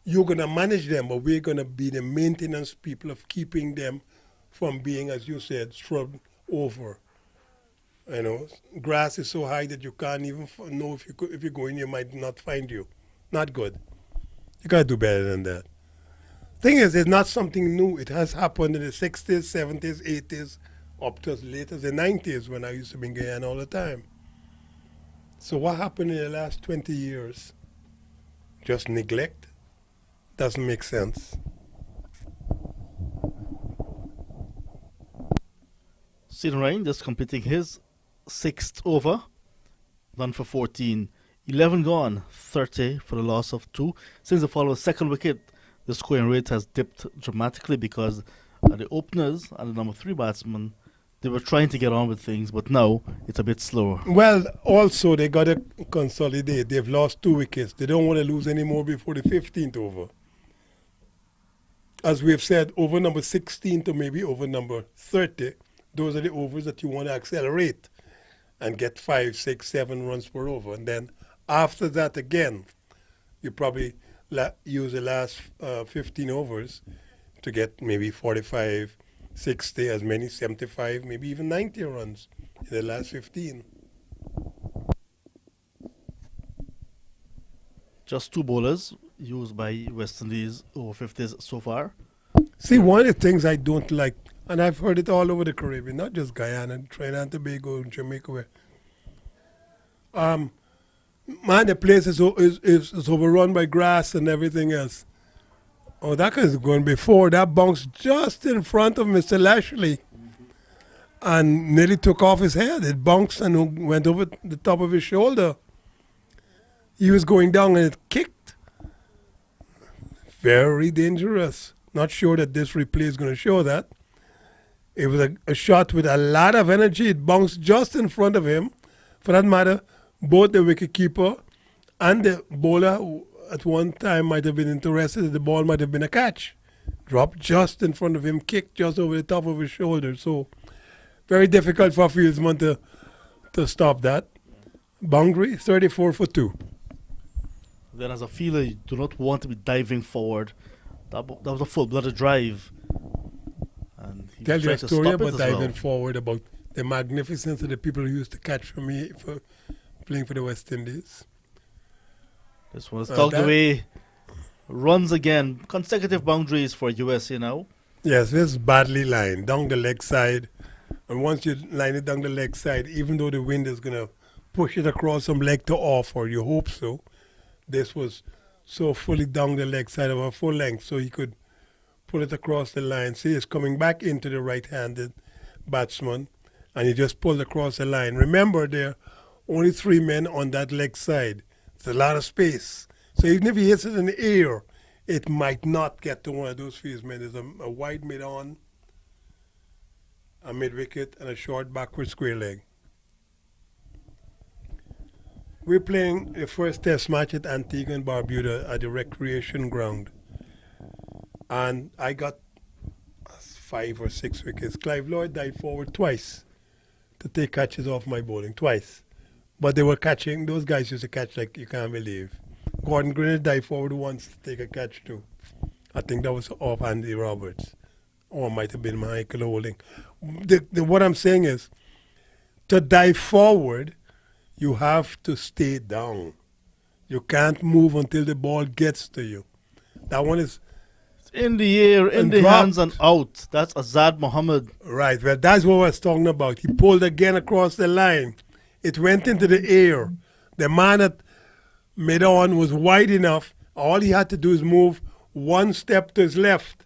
You're going to manage them, but we're going to be the maintenance people of keeping them from being, as you said, scrubbed over. You know, grass is so high that you can't even know if you go in, you might not find you. Not good. You got to do better than that. Thing is, it's not something new. It has happened in the 60s, 70s, 80s, up to as late as the 90s when I used to be in Guyana all the time. So what happened in the last 20 years? Just neglect? Doesn't make sense. Stephen Ryan just completing his 6th over, done for 14. 11 gone, 30 for the loss of 2. Since the fall of second wicket, the scoring rate has dipped dramatically because the openers and the number 3 batsman, they were trying to get on with things, but now it's a bit slower. Well, also they got to consolidate. They've lost 2 wickets. They don't want to lose any more before the 15th over. As we've said, over number 16 to maybe over number 30, those are the overs that you want to accelerate and get 5, 6, 7 runs per over. And then after that again, you probably use the last 15 overs to get maybe 45, 60, as many, 75, maybe even 90 runs in the last 15. Just 2 bowlers used by West Indies over 50s so far. See, one of the things I don't like, and I've heard it all over the Caribbean, not just Guyana, Trinidad and Tobago, Jamaica, where, man, the place is overrun by grass and everything else. Oh, that is going before. That bounced just in front of Mr. Lashley and nearly took off his head. It bounced and went over the top of his shoulder. He was going down and it kicked. Very dangerous. Not sure that this replay is going to show that. It was a shot with a lot of energy. It bounced just in front of him. For that matter, both the wicketkeeper and the bowler at one time might have been interested that the ball might have been a catch. Dropped just in front of him, kicked just over the top of his shoulder. So very difficult for a fieldsman to stop that. Boundary, 34 for 2. Then as a fielder, you do not want to be diving forward. That was a full-blooded drive. And he Tell you tried a to story stop it about as diving well. forward, about the magnificence of the people who used to catch for me for playing for the West Indies. This one is tugged that- away. Runs again. Consecutive boundaries for USA now. Yes, this is badly lined down the leg side. And once you line it down the leg side, even though the wind is going to push it across from leg to off, or you hope so, this was so fully down the leg side of a full length, so he could pull it across the line. See, it's coming back into the right-handed batsman, and he just pulled across the line. Remember, there are only 3 men on that leg side. It's a lot of space. So even if he hits it in the air, it might not get to one of those fieldsmen. There's a wide mid-on, a mid-wicket, and a short backward square leg. We're playing the first test match at Antigua and Barbuda at the recreation ground. And I got 5 or 6 wickets. Clive Lloyd dived forward twice to take catches off my bowling, twice. But they were catching, those guys used to catch like you can't believe. Gordon Grinnell dived forward once to take a catch too. I think that was off Andy Roberts. Or it might have been Michael Holding. What I'm saying is, to dive forward, you have to stay down. You can't move until the ball gets to you. That one is In the air, in And the hands, and dropped. out. That's Azad Mohammed. right. Well, that's what I was talking about. He pulled again across the line. It went into the air. The man at mid-on was wide enough. All he had to do is move one step to his left.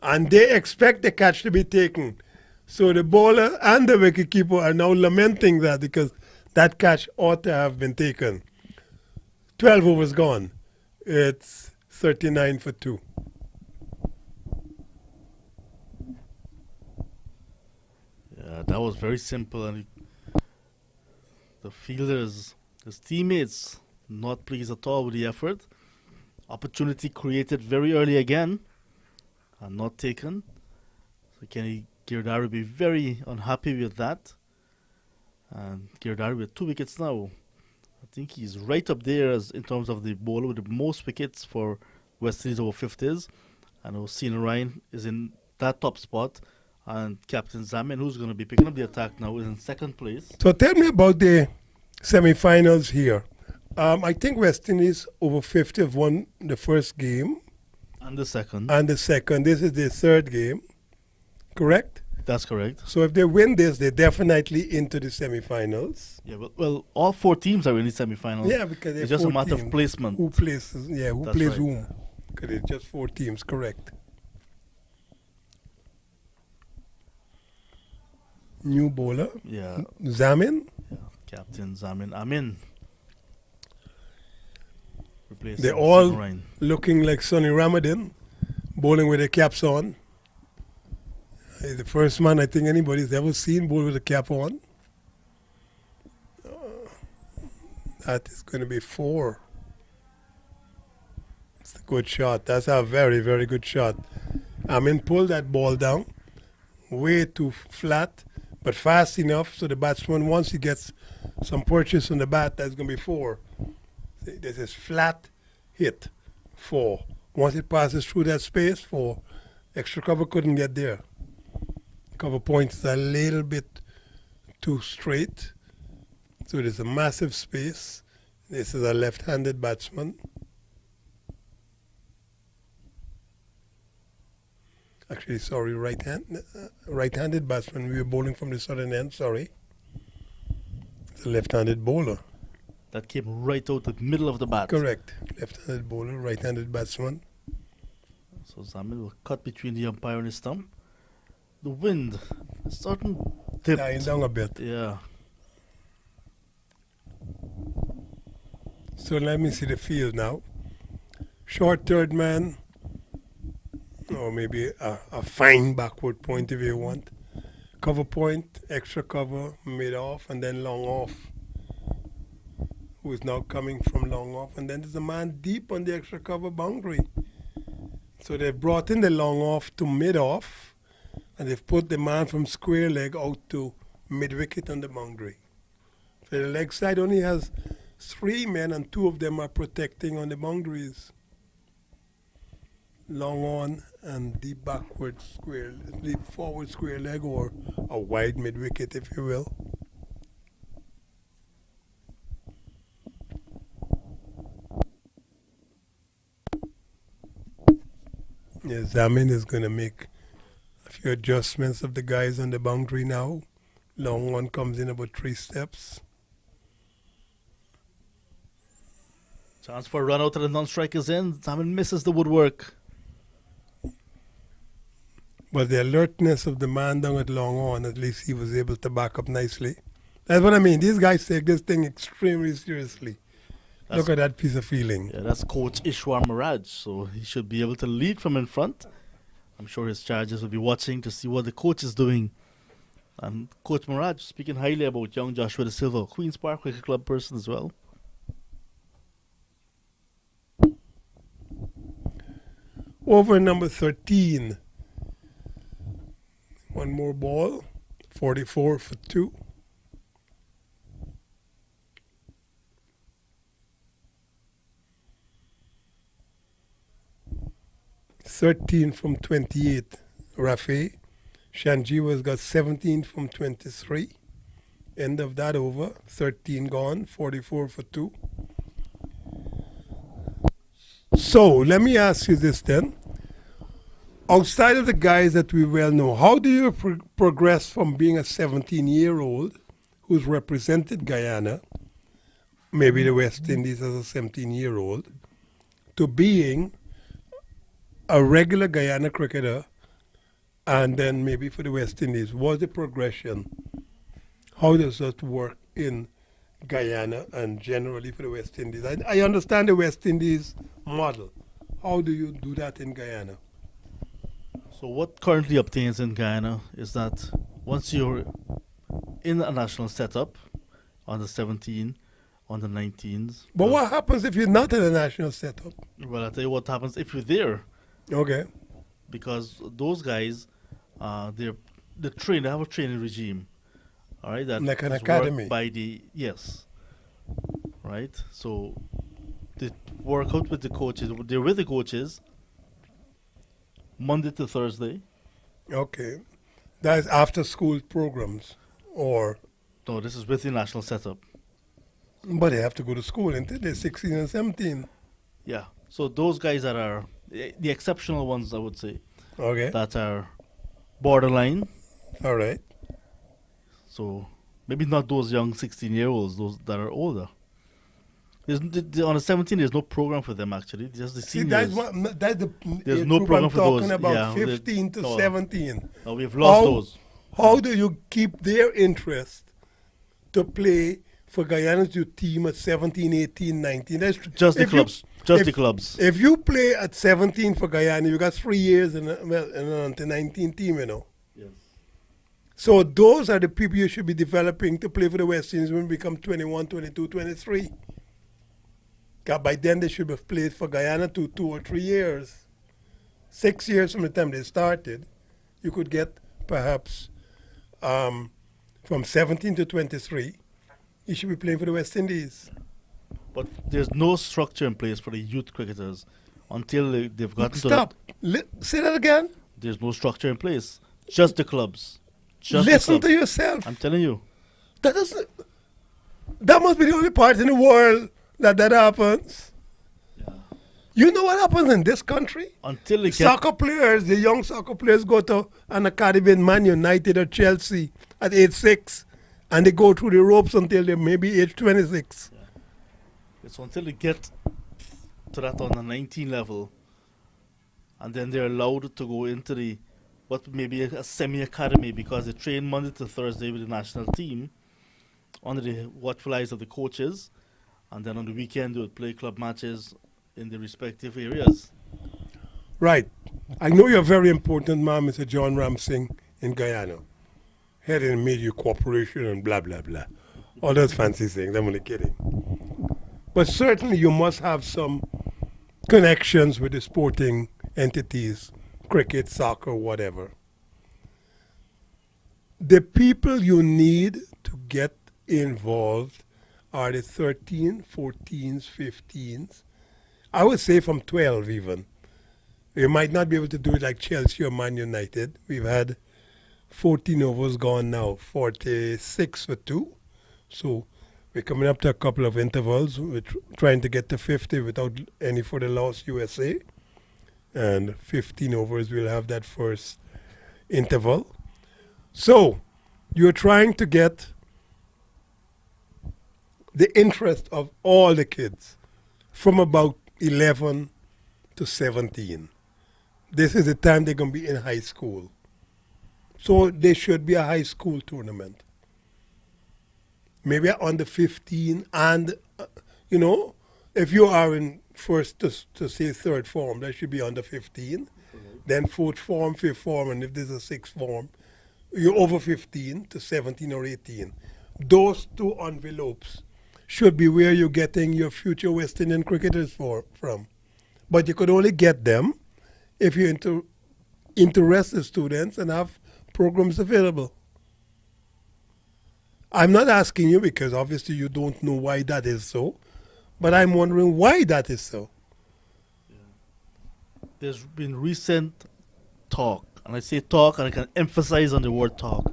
And they expect the catch to be taken. So the bowler and the wicketkeeper are now lamenting that because that catch ought to have been taken. 12 overs gone. It's 39 for 2. Yeah, that was very simple. And the fielders, his teammates, not pleased at all with the effort. Opportunity created very early again and not taken. So Kenny Girdari will be very unhappy with that. And Girdari with 2 wickets now. I think he's right up there as in terms of the bowler with the most wickets for West Indies over 50s. And Osina Ryan is in that top spot. And Captain Zamin, who's going to be picking up the attack now, is in second place. So tell me about the semi-finals here. I think West Indies over 50 have won the first game And the second. and the second. This is the third game, correct? That's correct. So if they win this, they're definitely into the semi-finals. Yeah, well, all 4 teams are in the semi-finals. Yeah, because It's just a matter of placement. Who places? Yeah, who That's plays right. whom? Because it's just 4 teams, correct? New bowler, Yeah, Zamin. Captain Zamin Amin. Replacing They're all Osina Ryan. looking like Sonny Ramadan, bowling with their caps on. He's the first man I think anybody's ever seen bowl with a cap on. That is going to be 4. It's a good shot. That's a very, very good shot. Amin pulled that ball down, way too flat, but fast enough so the batsman, once he gets some purchase on the bat, that's going to be 4. This is flat hit, 4. Once it passes through that space, 4. Extra cover couldn't get there. Cover point is a little bit too straight. So there's a massive space. This is a left-handed batsman. Actually, sorry, right-handed batsman. We were bowling from the southern end, sorry. It's a left-handed bowler. That came right out the middle of the bat. Correct. Left-handed bowler, right-handed batsman. So Zamin will cut between the umpire and his stump. The wind is starting dipped. Dying down a bit. Yeah. So let me see the field now. Short third man, or maybe a fine backward point if you want. Cover point, extra cover, mid off, and then long off. Who is now coming from long off. And then there's a man deep on the extra cover boundary. So they've brought in the long off to mid off, and they've put the man from square leg out to mid wicket on the boundary. So the leg side only has 3 men, and 2 of them are protecting on the boundaries. Long on and deep backward square, deep forward square leg, or a wide mid wicket, if you will. Yeah, Zamin is going to make a few adjustments of the guys on the boundary now. Long one comes in about 3 steps. Chance for a run out of the non-strikers in. Zamin misses the woodwork. But the alertness of the man down at long on, at least he was able to back up nicely. That's what I mean. These guys take this thing extremely seriously. That's- Look at that piece of feeling. Yeah, that's Coach Ishwar Miraj, so he should be able to lead from in front. I'm sure his charges will be watching to see what the coach is doing. And Coach Miraj speaking highly about young Joshua De Silva, Queen's Park Cricket Club person as well. Over number 13. One more ball. 44 for 2. "13 from 28, Rafi. Shanjiwa's got 17 from 23. End of that over. 13 gone, 44 for 2. So let me ask you this then. Outside of the guys that we well know, how do you progress from being a 17-year-old who's represented Guyana, maybe the West Indies as a 17-year-old, to being a regular Guyana cricketer and then maybe for the West Indies? What's the progression? How does that work in Guyana and generally for the West Indies? I understand the West Indies model. How do you do that in Guyana? So what currently obtains in Guyana is that once you're in a national setup on the 17, on the 19s. But what happens if you're not in a national setup? Well, I'll tell you what happens if you're there. Okay. Because those guys, they have a training regime. All right, that like an is academy. worked by the right. So they work out with the coaches. They're with the coaches Monday to Thursday. Okay, that's after school programs, or No, this is with the national setup. but they have to go to school until they're 16 and 17. Yeah. So those guys that are the exceptional ones, I would say, Okay, that are borderline. all right. So maybe not those young 16-year-olds, those that are older. On the 17, there's no program for them actually. Just the See, seniors. that's the There's age no group program I'm for talking those. about, Yeah, 15 to no. 17. No, we've lost those. How do you keep their interest to play for Guyana's your team at 17, 18, 19? That's Just the if clubs. if- The clubs. If you play at 17 for Guyana, you got 3 years in an under 19 team, you know. Yes. So those are the people you should be developing to play for the West Indies when you become 21, 22, 23. 'Cause by then they should have played for Guyana 2 or 3 years. 6 years from the time they started, you could get perhaps from 17 to 23, you should be playing for the West Indies. But there's no structure in place for the youth cricketers until they've gotten to Stop. Say that again. There's no structure in place. Just the clubs. Just Listen the to clubs. yourself. I'm telling you. That must be the only part in the world that happens. You know what happens in this country? Until they get Soccer players, the young soccer players go to an academy in Man United or Chelsea at age 6 and they go through the ropes until they're maybe age 26. it's until they get to that on the 19 level, and then they're allowed to go into the what maybe a semi-academy because they train Monday to Thursday with the national team under the watchful eyes of the coaches, and then on the weekend they would play club matches in the respective areas. Right. I know you're very important, man, Mr. John Ramsing in Guyana. Head in Media Corporation and blah, blah, blah. All those fancy things. I'm only kidding. But certainly you must have some connections with the sporting entities, cricket, soccer, whatever. The people you need to get involved are the 13, 14s, 15s. I would say from 12 even. You might not be able to do it like Chelsea or Man United. We've had 14 overs gone now, 46 for 2. So we're coming up to a couple of intervals. We're trying to get to 50 without any further loss USA. And 15 overs, we'll have that first interval. So you're trying to get the interest of all the kids from about 11 to 17. This is the time they're going to be in high school. So there should be a high school tournament. Maybe under 15 and, if you are in first to say third form, that should be under 15. Then fourth form, fifth form, and if there's a sixth form, you're over 15 to 17 or 18. Those two envelopes should be where you're getting your future West Indian cricketers from. But you could only get them if you interest the students and have programs available. I'm not asking you because obviously you don't know why that is so, but I'm wondering why that is so. There's been recent talk, and I say talk and I can emphasize on the word talk,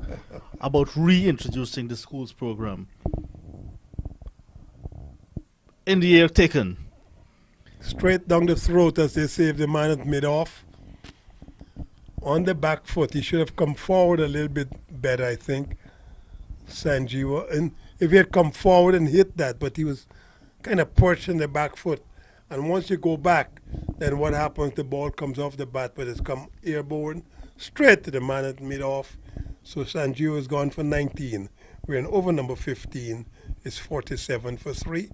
about reintroducing the schools program. In the air, taken. Straight down the throat, as they say, if the man had mid off. On the back foot, he should have come forward a little bit better, I think, Sanjeev. And if he had come forward and hit that, but he was kind of perched in the back foot. And once you go back, then what happens? The ball comes off the bat, but it's come airborne straight to the man at mid off. So Sanjeev has gone for 19. We're in over number 15. It's 47 for 3.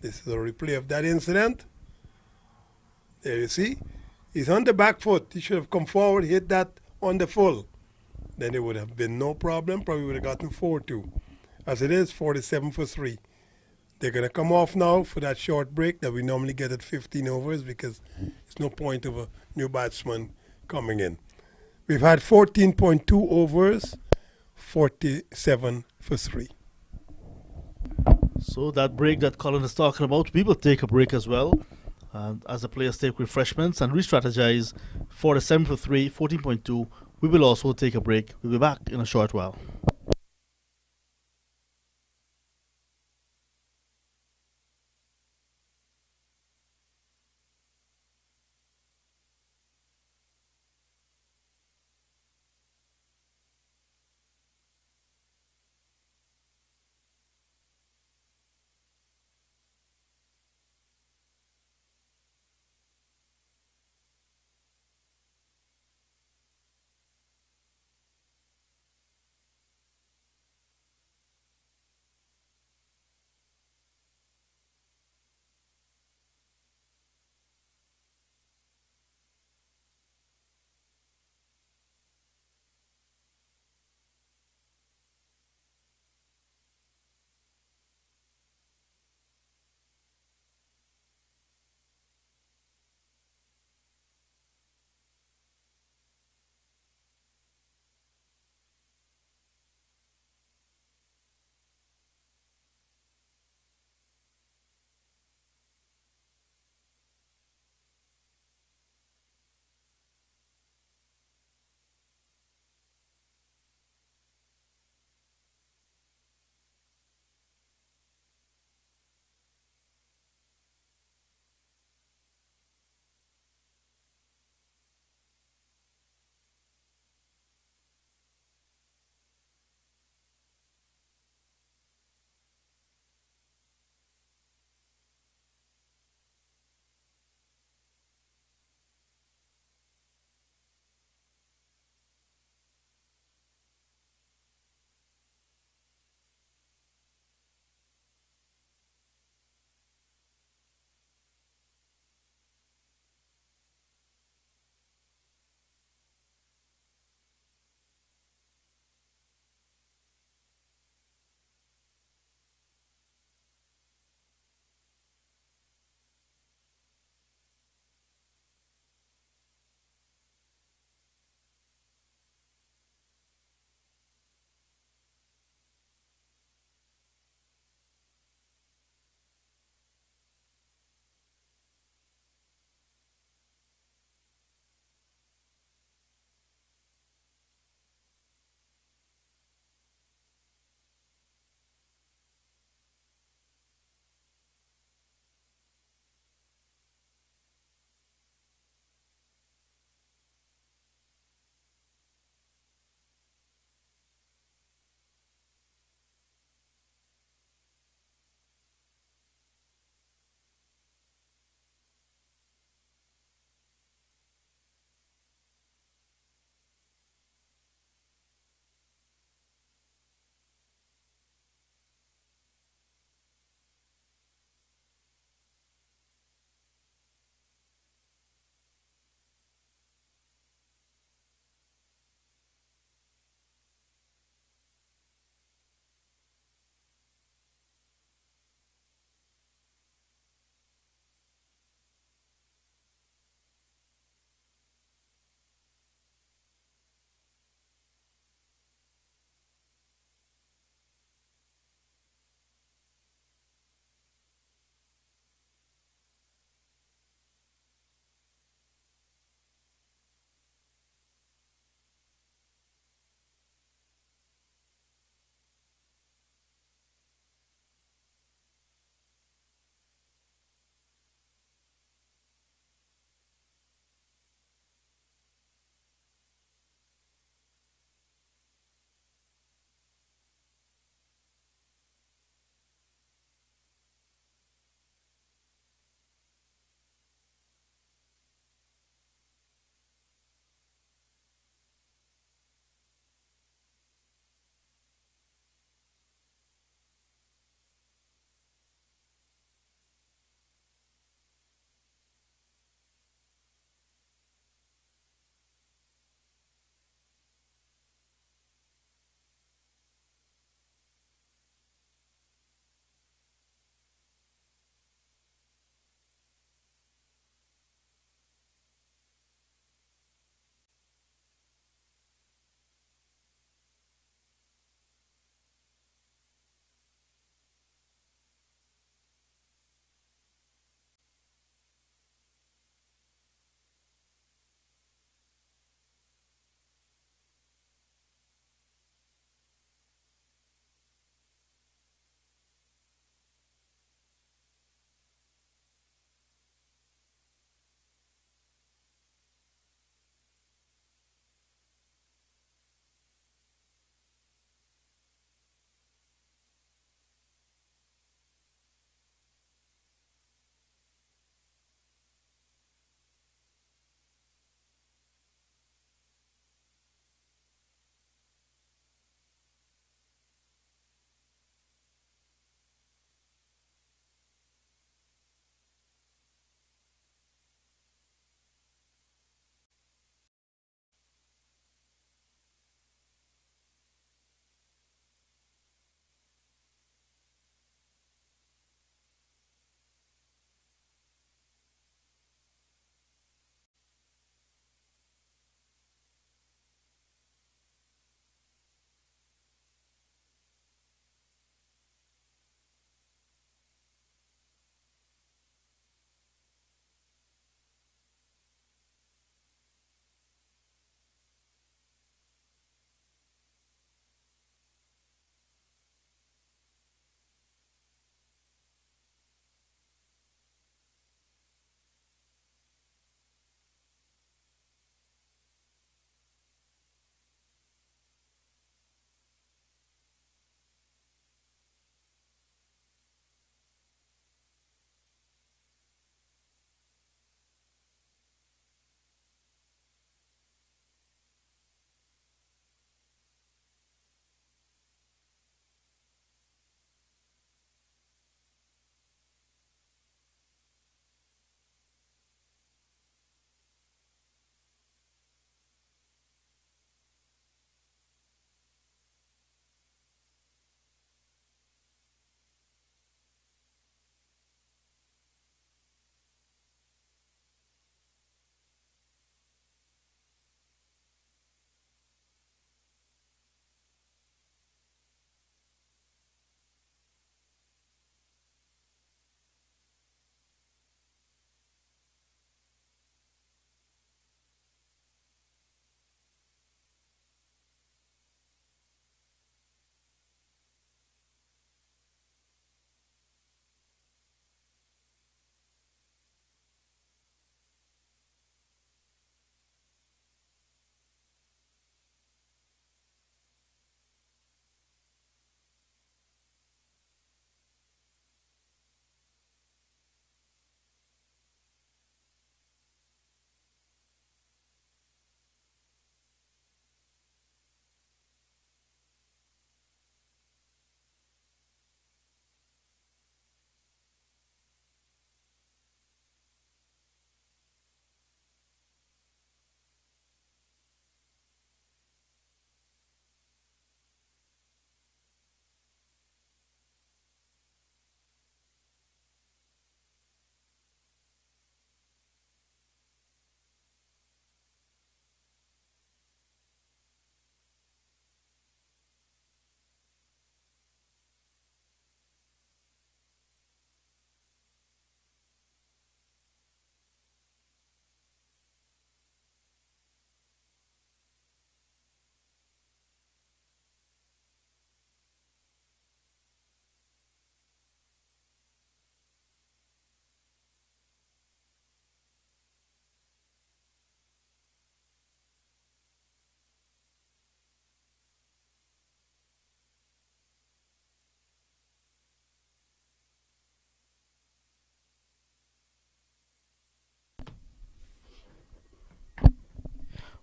This is a replay of that incident. There you see. He's on the back foot. He should have come forward, hit that on the full. Then it would have been no problem. Probably would have gotten 4-2. As it is, 47 for 3. They're going to come off now for that short break that we normally get at 15 overs because there's no point of a new batsman coming in. We've had 14.2 overs, 47 for 3. So that break that Colin is talking about, we will take a break as well. And as the players take refreshments and re-strategize, 47 for 3, 14.2, we will also take a break. We'll be back in a short while.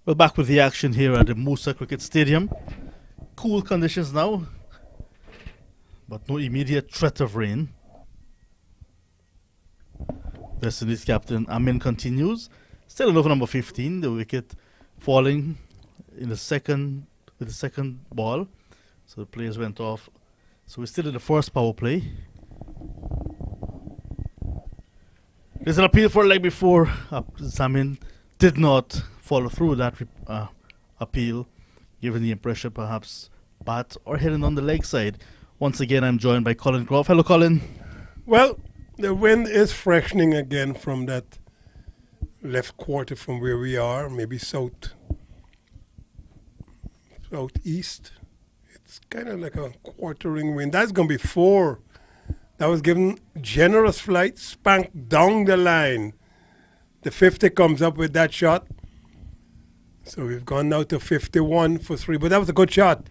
We're back with the action here at the MOOSA Cricket Stadium. Cool conditions now, but no immediate threat of rain. West Indies captain Amin continues. Still in over number 15, the wicket falling in the second with the second ball. So the players went off. So we're still in the first power play. There's an appeal for a leg before. Amin did not follow through that appeal, giving the impression perhaps bat or hitting on the leg side. Once again, I'm joined by Colin Croft. Hello, Colin. Well, the wind is freshening again from that left quarter from where we are, maybe southeast. It's kind of like a quartering wind. That's going to be 4. That was given generous flight, spanked down the line. The 50 comes up with that shot. So we've gone now to 51 for 3. But that was a good shot.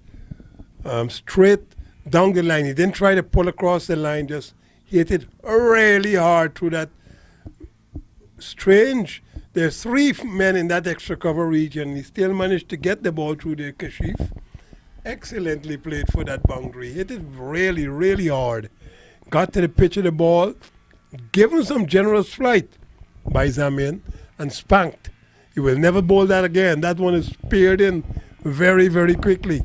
Straight down the line. He didn't try to pull across the line, just hit it really hard through that. Strange. There's 3 men in that extra cover region. He still managed to get the ball through the kashif. Excellently played for that boundary. Hit it really, really hard. Got to the pitch of the ball. Given some generous flight by Zamin and spanked. He will never bowl that again. That one is speared in very, very quickly.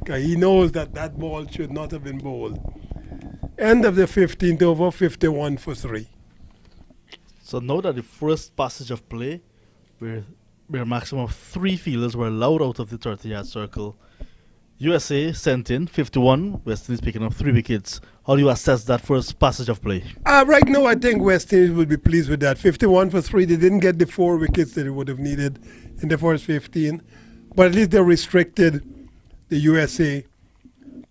He knows that that ball should not have been bowled. End of the 15th over, 51 for 3. So now that the first passage of play, where a maximum of 3 fielders were allowed out of the 30-yard circle, USA sent in 51, West Indies picking up 3 wickets. How do you assess that first passage of play? Right now, I think West Indies will be pleased with that. 51 for 3. They didn't get the 4 wickets that they would have needed in the first 15. But at least they restricted the USA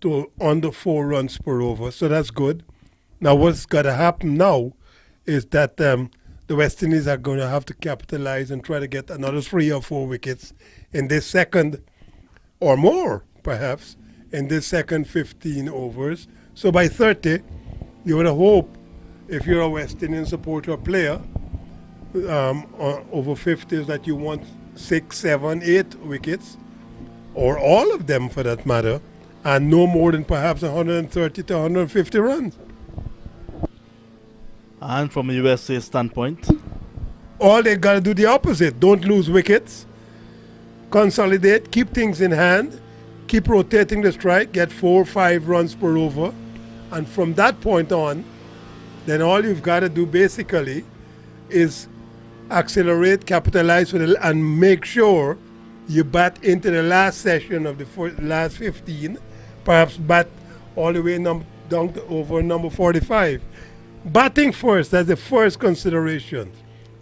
to under 4 runs per over. So that's good. Now, what's got to happen now is that the West Indies are going to have to capitalize and try to get another 3 or 4 wickets in this second, or more, perhaps, in this second 15 overs. So by 30, you would hope, if you're a West Indian supporter or player, over 50s, that you want 6, 7, 8 wickets, or all of them for that matter, and no more than perhaps 130 to 150 runs. And from a USA standpoint? All they got to do the opposite. Don't lose wickets. Consolidate, keep things in hand, keep rotating the strike, get 4 or 5 runs per over. And from that point on, then all you've got to do basically is accelerate, capitalize with it, and make sure you bat into the last session of the last 15, perhaps bat all the way down to over number 45. Batting first, that's the first consideration.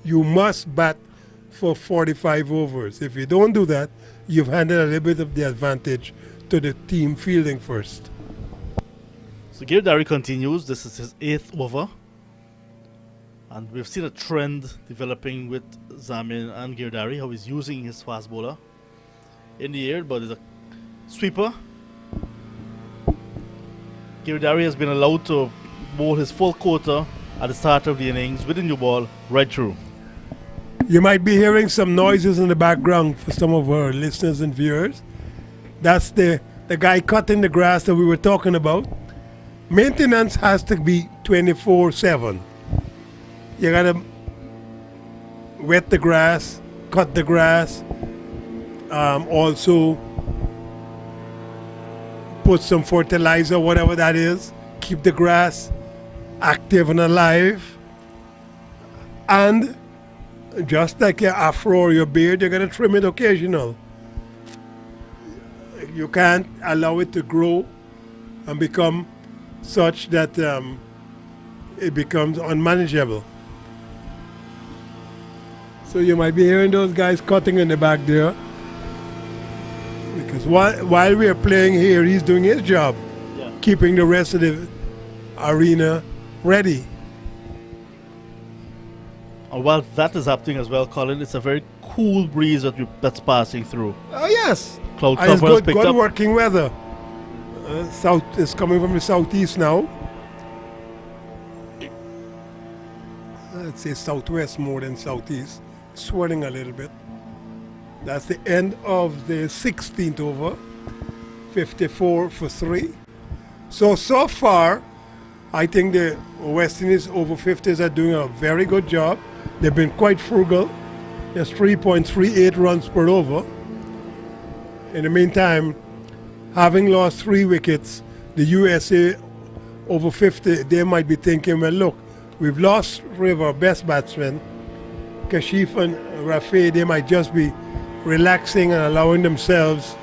You must bat for 45 overs. If you don't do that, you've handed a little bit of the advantage to the team fielding first. So Girdari continues. This is his 8th over. And we've seen a trend developing with Zamin and Girdari, how he's using his fast bowler in the air, but it's a sweeper. Girdari has been allowed to bowl his full quota at the start of the innings with a new ball right through. You might be hearing some noises in the background for some of our listeners and viewers. That's the guy cutting the grass that we were talking about. Maintenance has to be 24/7. You gotta wet the grass, cut the grass, also put some fertilizer, whatever that is, keep the grass active and alive. And just like your afro or your beard, you're gonna trim it occasional. You can't allow it to grow and become such that it becomes unmanageable. So you might be hearing those guys cutting in the back there. Because while we are playing here, he's doing his job, keeping the rest of the arena ready. And while that is happening as well, Colin, it's a very cool breeze that's passing through. Oh, yes. Cloud And it's cover has good, picked good up. working weather. South is coming from the southeast now. I'd say southwest more than southeast. Swirling a little bit. That's the end of the 16th over. 54 for 3. So far, I think the West Indies over 50s are doing a very good job. They've been quite frugal. Just 3.38 runs per over. In the meantime, having lost 3 wickets, the USA over 50, they might be thinking, well, look, we've lost 3 of our best batsmen. Kashif and Rafi, they might just be relaxing and allowing themselves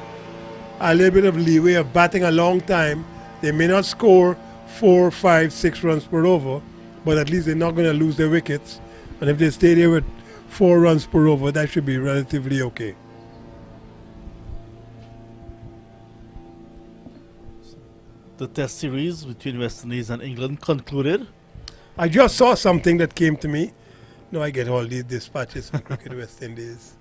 a little bit of leeway of batting a long time. They may not score 4, 5, 6 runs per over, but at least they're not going to lose their wickets. And if they stay there with 4 runs per over, that should be relatively okay. The test series between West Indies and England concluded. I just saw something that came to me. No, I get all these dispatches from Cricket West Indies.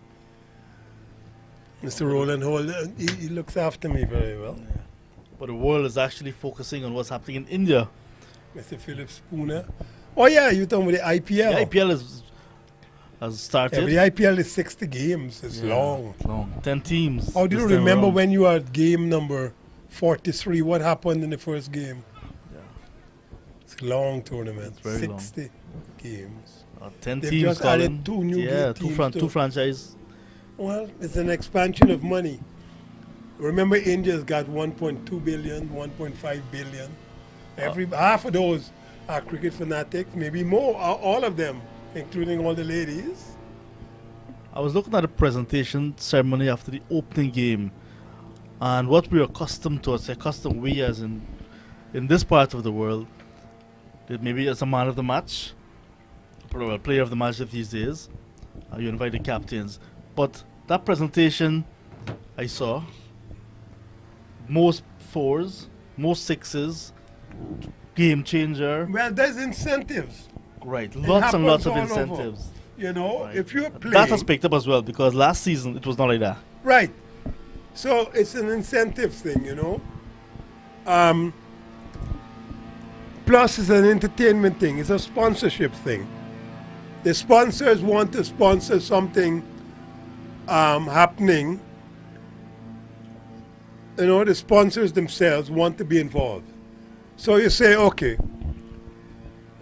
Mr. Roland Holt, he looks after me very well. Yeah. But the world is actually focusing on what's happening in India. Mr. Philip Spooner. Oh yeah, you're talking about the IPL. The IPL has started. Yeah, but the IPL is 60 games. It's long. It's long. 10 teams. How do you remember when you were at game number 43? What happened in the first game? Yeah. It's a long tournament. It's very 60 games. 10 They've teams. just added 2 new teams. Two franchise. Well, it's an expansion of money. Remember, India's got 1.2 billion, 1.5 billion. Half of those are cricket fanatics, maybe more, all of them, including all the ladies. I was looking at the presentation ceremony after the opening game, and what we're accustomed to, we as in this part of the world, that maybe as a man of the match, a player of the match these days, you invite the captains. But that presentation I saw, most 4s, most 6s, game changer. Well, there's incentives. Right, lots and lots of all incentives. over. You know, Right. if you're playing... That has picked up as well, because last season it was not like that. Right. So it's an incentive thing, you know. Plus it's an entertainment thing. It's a sponsorship thing. The sponsors want to sponsor something happening. You know, the sponsors themselves want to be involved. So you say, okay,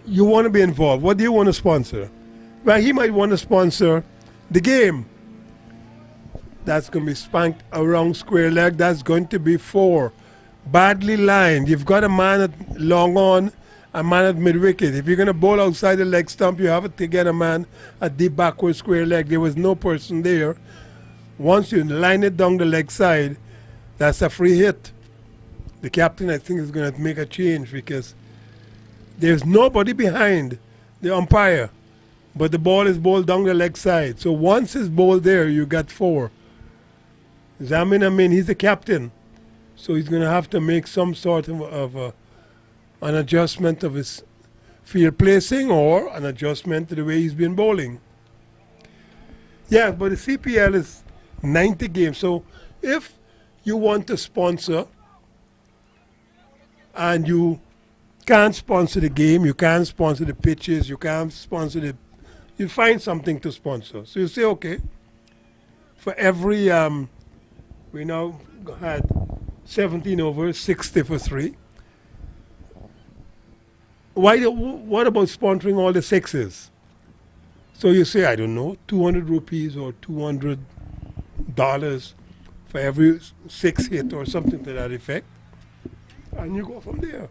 you want to be involved. What do you want to sponsor? Well, he might want to sponsor the game. That's going to be spanked around square leg. That's going to be 4. Badly lined. You've got a man at long on, a man at mid wicket. If you're going to bowl outside the leg stump, you have to get a man at deep backward square leg. There was no person there. Once you line it down the leg side, that's a free hit. The captain, I think, is going to make a change because there's nobody behind the umpire, but the ball is bowled down the leg side. So once it's bowled there, you got 4. Zamin Amin, he's the captain, so he's going to have to make some sort of an adjustment of his field placing or an adjustment to the way he's been bowling. Yeah, but the CPL is 90 games. So if you want to sponsor and you can't sponsor the game, you can't sponsor the pitches, you can't sponsor the... You find something to sponsor. So you say, okay, for every... we now had 17 overs, 60 for 3. What about sponsoring all the 6s? So you say, I don't know, 200 rupees or $200 for every 6 hit or something to that effect. And you go from there.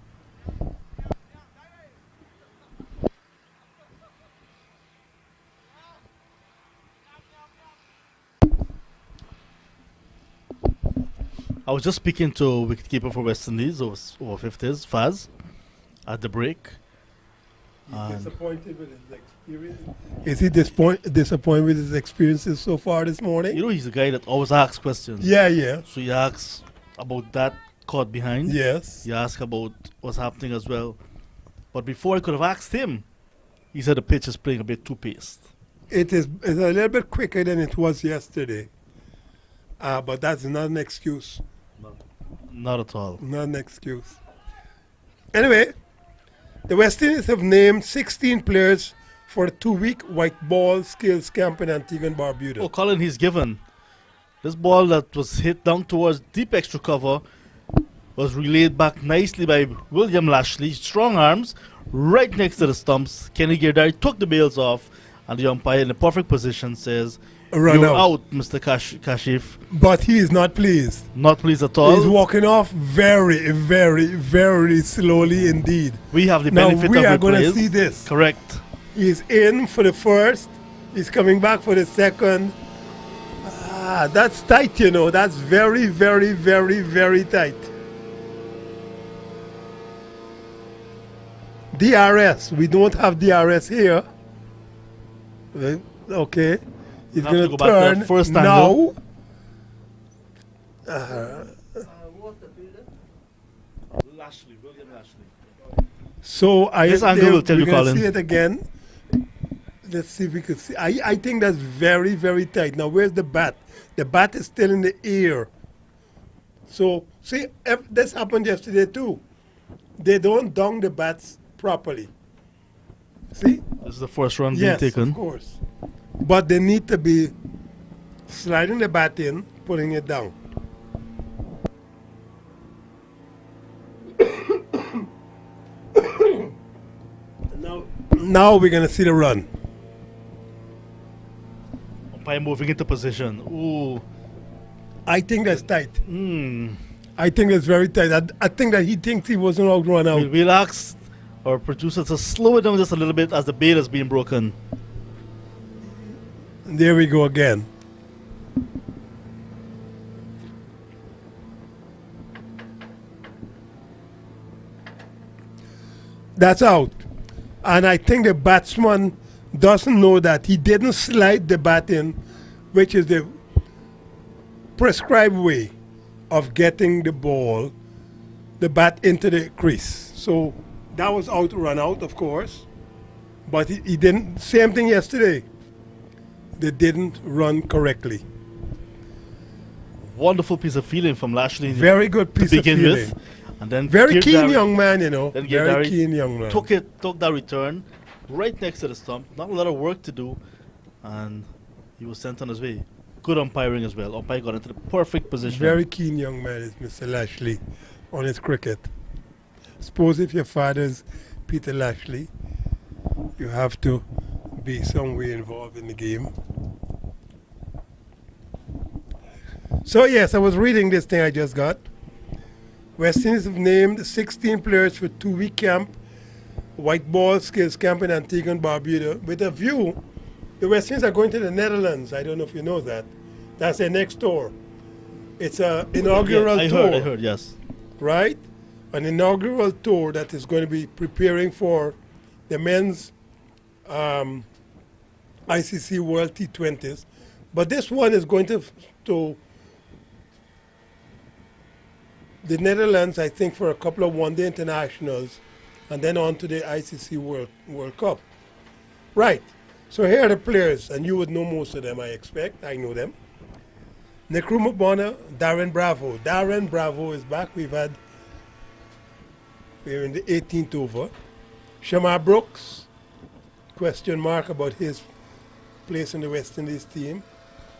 I was just speaking to wicketkeeper for West Indies over 50s, Faz, at the break. He's disappointed with his experience. Is he disappointed with his experiences so far this morning? You know, he's the guy that always asks questions. Yeah. So he asks about that caught behind. Yes. He asks about what's happening as well. But before I could have asked him, he said the pitch is playing a bit too paced. It's a little bit quicker than it was yesterday. But that's not an excuse. Not at all. Not an excuse. Anyway, the West Indies have named 16 players for a 2-week white ball skills camp in Antigua and Barbuda. Oh, Colin, he's given This ball that was hit down towards deep extra cover was relayed back nicely by William Lashley. Strong arms, right next to the stumps. Kenny Girdari took the bails off, and the umpire in the perfect position says, Run "You're out." out, Mr. Kashif." But he is not pleased. Not pleased at all. He's walking off very, very, very slowly indeed. We have the Now benefit we of are going to replays. see this. Correct. He's in for the first. He's coming back for the second. That's tight, you know. That's very, very, very, very tight. DRS. We don't have DRS here. Okay. He's Have to going go to back to that turn first now. angle. Lashley, William Lashley. So This angle will tell you, we're gonna Colin. see it again. Let's see if we can see. I think that's very, very tight. Now, where's the bat? The bat is still in the air. So, see, this happened yesterday too. They don't dong the bats properly. See? This is the first run being Yes, taken. of course. But they need to be sliding the bat in, putting it down. Now we're going to see the run. Umpire moving into position. Ooh. I think that's tight. Hmm. I think it's very tight. I think that he thinks he wasn't out run out. We'll ask our producer to slow it down just a little bit as the bail is being broken. There we go again. That's out. And I think the batsman doesn't know that he didn't slide the bat in, which is the prescribed way of getting the ball, the bat into the crease. So that was out, run out, of course. But he didn't, same thing yesterday. They didn't run correctly. Wonderful piece of feeling from Lashley Very good to piece of begin feeling. with. And then Very keen Girdari- young man, you know. Then Very Girdari keen young man. took that return right next to the stump. Not a lot of work to do, and he was sent on his way. Good umpiring as well. Umpire got into the perfect position. Very keen young man is Mr. Lashley on his cricket. Suppose if your father's Peter Lashley, you have to be some way involved in the game. So yes, I was reading this thing I just got. West Indies have named 16 players for 2-week camp, white ball skills camp in Antigua and Barbuda. With a view, the West Indies are going to the Netherlands. I don't know if you know that. That's their next tour. It's an inaugural I tour. heard, yes. Right? An inaugural tour that is going to be preparing for the men's ICC World T20s. But this one is going to the Netherlands, I think, for a couple of one-day internationals, and then on to the ICC World Cup. Right. So here are the players, and you would know most of them, I expect. I know them. Nkrumah Bonner, Darren Bravo. Darren Bravo is back. We're in the 18th over. Shamar Brooks, question mark about his place in the West Indies team.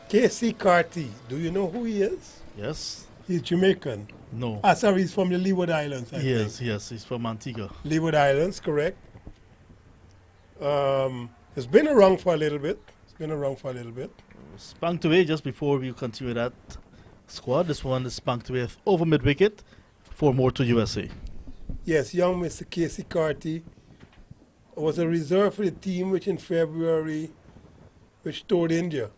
K.C. Carty, do you know who he is? Yes. He's Jamaican. No. Sorry, he's from the Leeward Islands, I think. Yes, he's from Antigua. Leeward Islands, correct. It's been around for a little bit. Spanked away just before we continue that squad. This one is spanked away over mid-wicket. 4 more to USA. Yes, young Mr. K.C. Carty was a reserve for the team which in February, which toured India.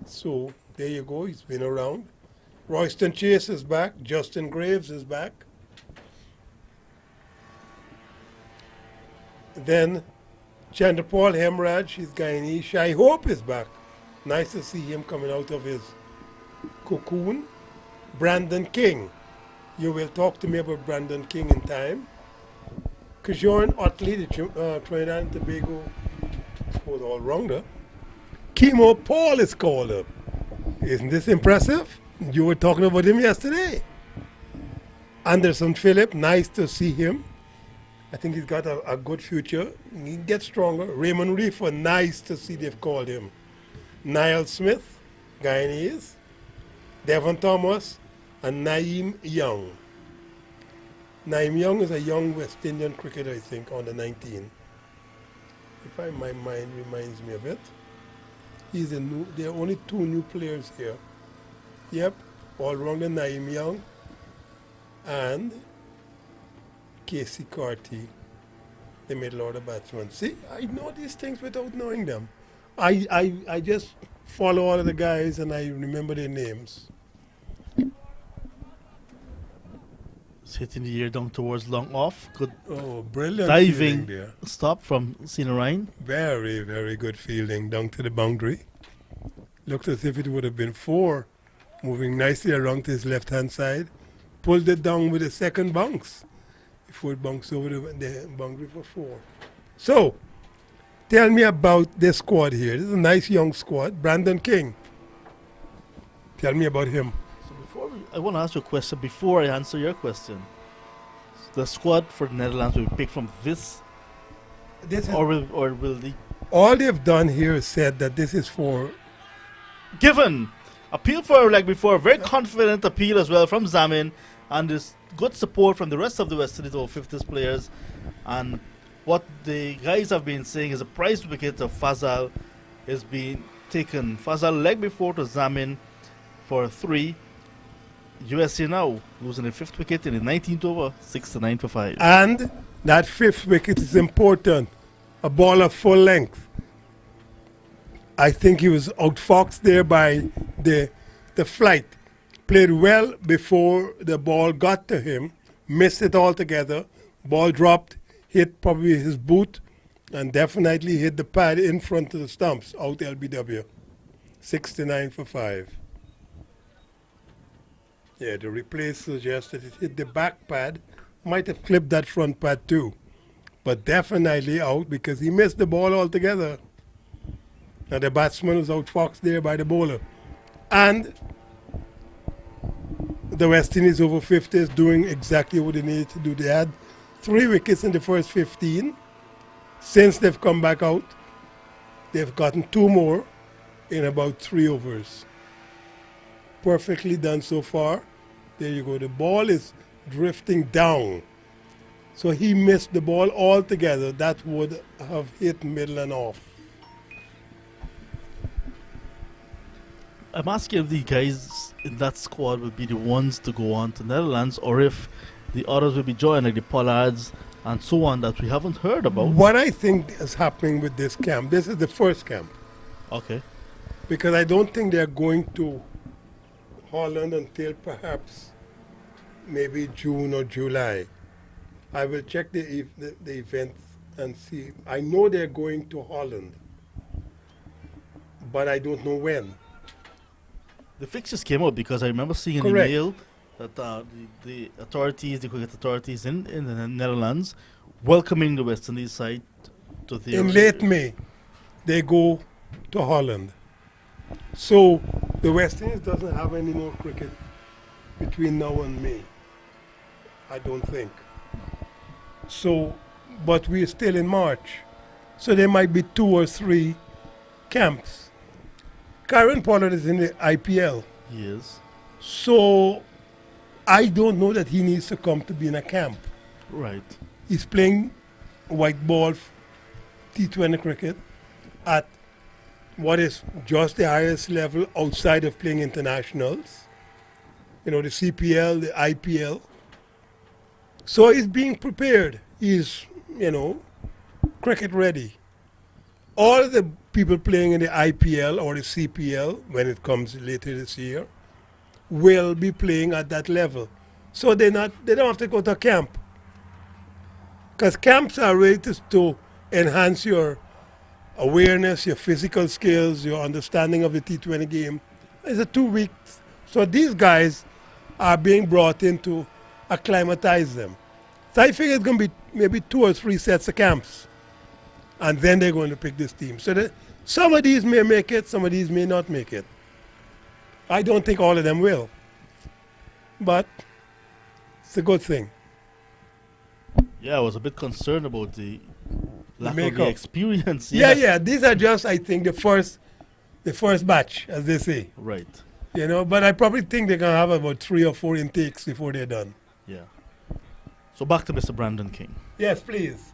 So there you go, he's been around. Royston Chase is back. Justin Graves is back. Then Chandrapal Hemraj, he's Guyanese. Shai Hope is back. Nice to see him coming out of his cocoon. Brandon King. You will talk to me about Brandon King in time. Kajorn Otley, the Trinidad and Tobago all-rounder. Kimo Paul is called up. Isn't this impressive? You were talking about him yesterday. Anderson Phillip, nice to see him. I think he's got a good future. He gets stronger. Raymond Reefer, nice to see they've called him. Niall Smith, Guyanese. Devon Thomas, and Naeem Young. Naeem Young is a young West Indian cricketer, I think, under 19. If my mind reminds me of it. There are only 2 new players here. Yep, all-rounder Naeem Young and Casey Carty, the middle order batsman. See, I know these things without knowing them. I just follow all of the guys and I remember their names. It's hitting the air down towards long off. Good Brilliant diving there. stop from Cena Ryan. Very, very good fielding down to the boundary. Looked as if it would have been 4. Moving nicely around to his left-hand side. Pulled it down with a second bounce before it bounced over the boundary for 4. So, tell me about this squad here. This is a nice young squad. Brandon King. Tell me about him. So I want to ask you a question before I answer your question. The squad for the Netherlands will be picked from this, or will the all they've done here is said that this is for given appeal for like before, very confident appeal as well from Zamin, and there's good support from the rest of the West Indies over 50s players. And what the guys have been saying is a prize wicket of Fazal is being taken. Fazal leg before to Zamin for 3. USA now losing the 5th wicket in the 19th over, 6-9 for 5. And that 5th wicket is important. A ball of full length. I think he was outfoxed there by the flight. Played well before the ball got to him. Missed it altogether. Ball dropped, hit probably his boot, and definitely hit the pad in front of the stumps. Out LBW. 6-9 for 5. Yeah, the replay suggests that it hit the back pad. Might have clipped that front pad too. But definitely out because he missed the ball altogether. Now the batsman was outfoxed there by the bowler. And the West Indies over 50s doing exactly what they needed to do. They had 3 wickets in the first 15. Since they've come back out, they've gotten 2 more in about 3 overs. Perfectly done so far. There you go. The ball is drifting down. So he missed the ball altogether. That would have hit middle and off. I'm asking if the guys in that squad will be the ones to go on to Netherlands, or if the others will be joined, like the Pollards and so on, that we haven't heard about. What I think is happening with this camp, this is the first camp. Okay. Because I don't think they're going to Holland until perhaps maybe June or July. I will check the events and see. I know they're going to Holland, but I don't know when. The fixtures came out because I remember seeing an Correct. email that the authorities, the cricket authorities in the Netherlands, welcoming the West Indies side to their... In late May, they go to Holland. So the West Indies doesn't have any more cricket between now and May. I don't think. So, but we're still in March. So there might be 2 or 3 camps. Karen Pollard is in the IPL. Yes. So I don't know that he needs to come to be in a camp. Right. He's playing white ball T20 cricket at what is just the highest level outside of playing internationals. You know, the CPL, the IPL. So he's being prepared. He's, cricket ready. All the people playing in the IPL or the CPL, when it comes later this year, will be playing at that level. So they don't have to go to camp. Because camps are rated to enhance your awareness, your physical skills, your understanding of the T20 game. It's a 2 weeks. So these guys are being brought in to acclimatize them. So I figure it's going to be maybe 2 or 3 sets of camps. And then they're going to pick this team. So some of these may make it, some of these may not make it. I don't think all of them will. But it's a good thing. Yeah, I was a bit concerned about the lack of makeup. the experience. Yeah. These are just, I think, the first batch, as they say. Right. You know, but I probably think they're going to have about 3 or 4 intakes before they're done. Yeah. So back to Mr. Brandon King. Yes, please.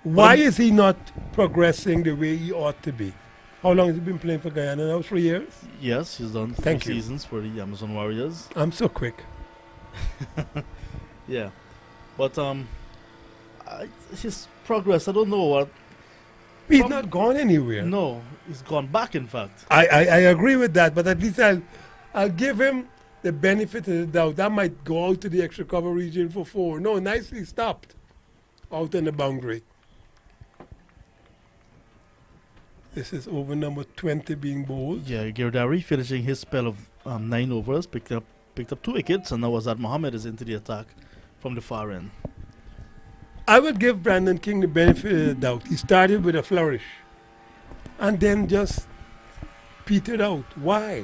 Why is he not progressing the way he ought to be? How long has he been playing for Guyana now? 3 years? Yes, he's done 3 Thank you. seasons for the Amazon Warriors. I'm so quick. Yeah. But his progress, I don't know what. He's not gone anywhere. No, he's gone back, in fact. I agree with that, but at least I'll give him the benefit of the doubt. That might go out to the extra cover region for 4. No, nicely stopped out in the boundary. This is over number 20 being bowled. Yeah, Girdari finishing his spell of 9 overs, picked up 2 wickets, and now Azad Mohammed is into the attack from the far end. I would give Brandon King the benefit of the doubt. He started with a flourish and then just petered out. Why?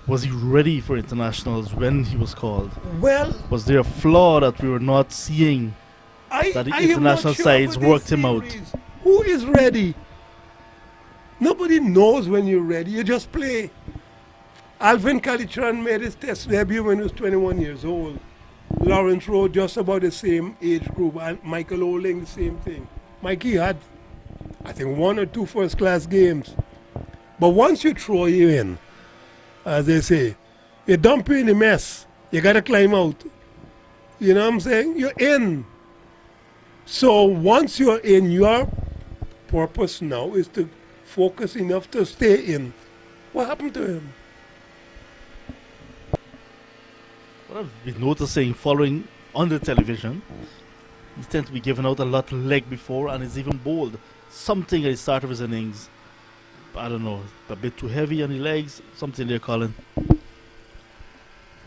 Was he ready for internationals when he was called? Well, Was there a flaw that we were not seeing? I That the am not international sure sides about this worked him out. series. Who is ready? Nobody knows when you're ready. You just play. Alvin Kalitran made his test debut when he was 21 years old. Lawrence Rowe, just about the same age group. And Michael Oling, the same thing. Mikey had, I think, 1 or 2 first-class games. But once you throw you in, as they say, you dump you in the mess. You got to climb out. You know what I'm saying? You're in. So once you're in, your purpose now is to focus enough to stay in. What happened to him? What I've been noticing following on the television, he tends to be giving out a lot of leg before, and he's even bowled something at the start of his innings. I don't know, a bit too heavy on the legs, something they're calling.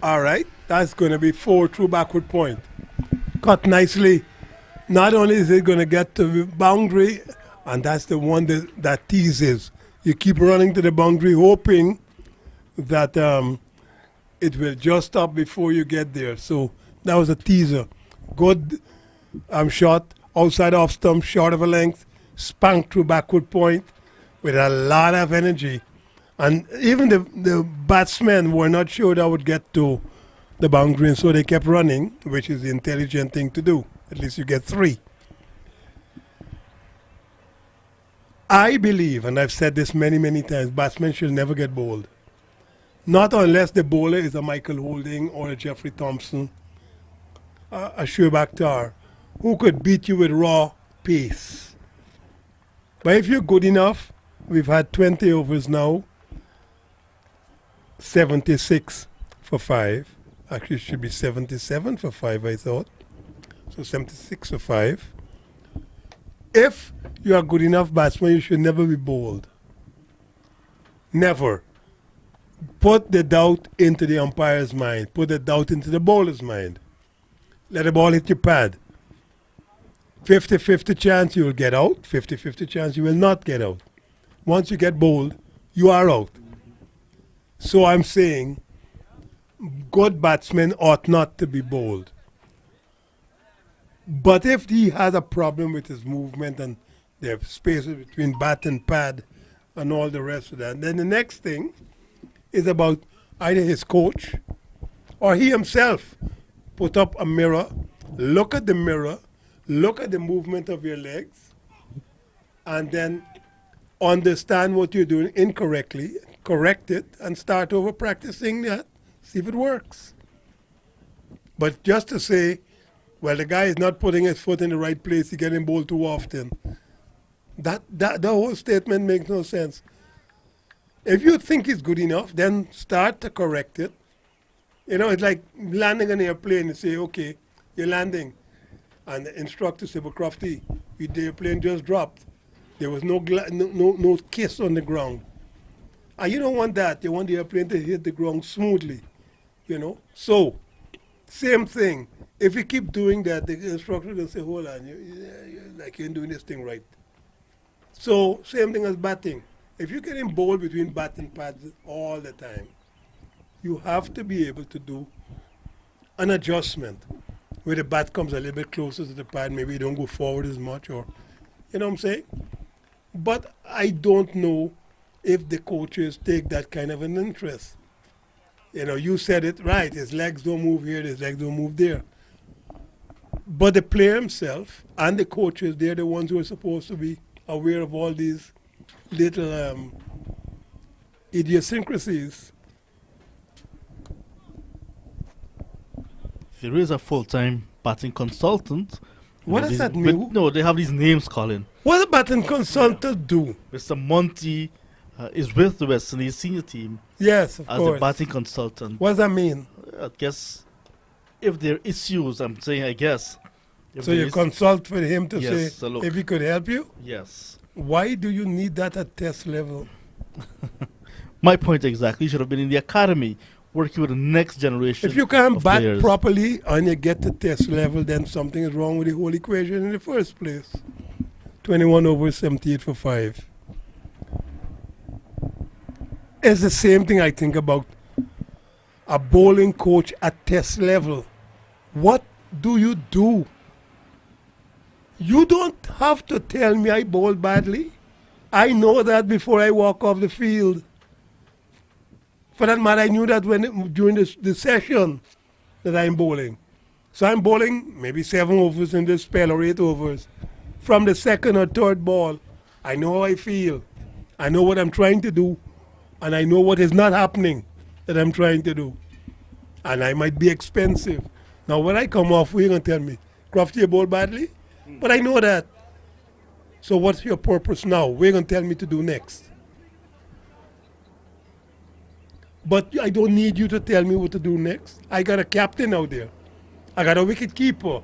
All right, that's going to be 4 through backward point. Cut nicely. Not only is it going to get to the boundary, and that's the one that teases. You keep running to the boundary hoping that it will just stop before you get there. So that was a teaser. Good shot, outside off stump, short of a length, spanked through backward point with a lot of energy. And even the batsmen were not sure that would get to the boundary, and so they kept running, which is the intelligent thing to do. At least you get 3. I believe, and I've said this many, many times, batsmen should never get bowled. Not unless the bowler is a Michael Holding or a Jeffrey Thompson, a Shoaib Akhtar, who could beat you with raw pace. But if you're good enough, we've had 20 overs now, 76 for 5. Actually, it should be 77 for 5, I thought. So 76 for 5. If you are good enough batsman, you should never be bowled. Never. Put the doubt into the umpire's mind. Put the doubt into the bowler's mind. Let the ball hit your pad. 50-50 chance you will get out. 50-50 chance you will not get out. Once you get bowled, you are out. So I'm saying good batsmen ought not to be bowled. But if he has a problem with his movement and the spaces between bat and pad and all the rest of that, then the next thing is about either his coach or he himself. Put up a mirror, look at the mirror, look at the movement of your legs, and then understand what you're doing incorrectly, correct it, and start over practicing that, see if it works. But just to say, well, the guy is not putting his foot in the right place, he's getting bowled too often, the whole statement makes no sense. If you think it's good enough, then start to correct it. You know, it's like landing an airplane and say, okay, you're landing. And the instructor said, but Crofty, the airplane just dropped. There was no kiss on the ground. And you don't want that. You want the airplane to hit the ground smoothly, you know. So, same thing. If you keep doing that, the instructor will say, hold on, you're doing this thing right. So, same thing as batting. If you're getting bowled between bat and pads all the time, you have to be able to do an adjustment where the bat comes a little bit closer to the pad. Maybe you don't go forward as much, or, you know what I'm saying? But I don't know if the coaches take that kind of an interest. You know, you said it right. His legs don't move here, his legs don't move there. But the player himself and the coaches, they're the ones who are supposed to be aware of all these little idiosyncrasies. There is a full-time batting consultant. What does that mean? No, they have these names, Colin. What does a batting consultant do? Mr. Monty is with the West Indies senior team Yes, of as course. a batting consultant. What does that mean? I guess if there are issues, I'm saying I guess. If So there you is- consult with him to Yes, say so look. if he could help you? Yes. Why do you need that at test level? My point exactly. You should have been in the academy working with the next generation. If you can't of bat players. properly and you get to test level, then something is wrong with the whole equation in the first place. 21 over 78 for 5. It's the same thing I think about a bowling coach at test level. What do you do? You don't have to tell me I bowled badly. I know that before I walk off the field. For that matter, I knew that during the session that I'm bowling. So I'm bowling maybe 7 overs in this spell or 8 overs. From the second or third ball, I know how I feel. I know what I'm trying to do. And I know what is not happening that I'm trying to do. And I might be expensive. Now, when I come off, you're going to tell me, Crofty, you bowled badly? But I know that. So what's your purpose now? What are you going to tell me to do next? But I don't need you to tell me what to do next. I got a captain out there. I got a wicket keeper.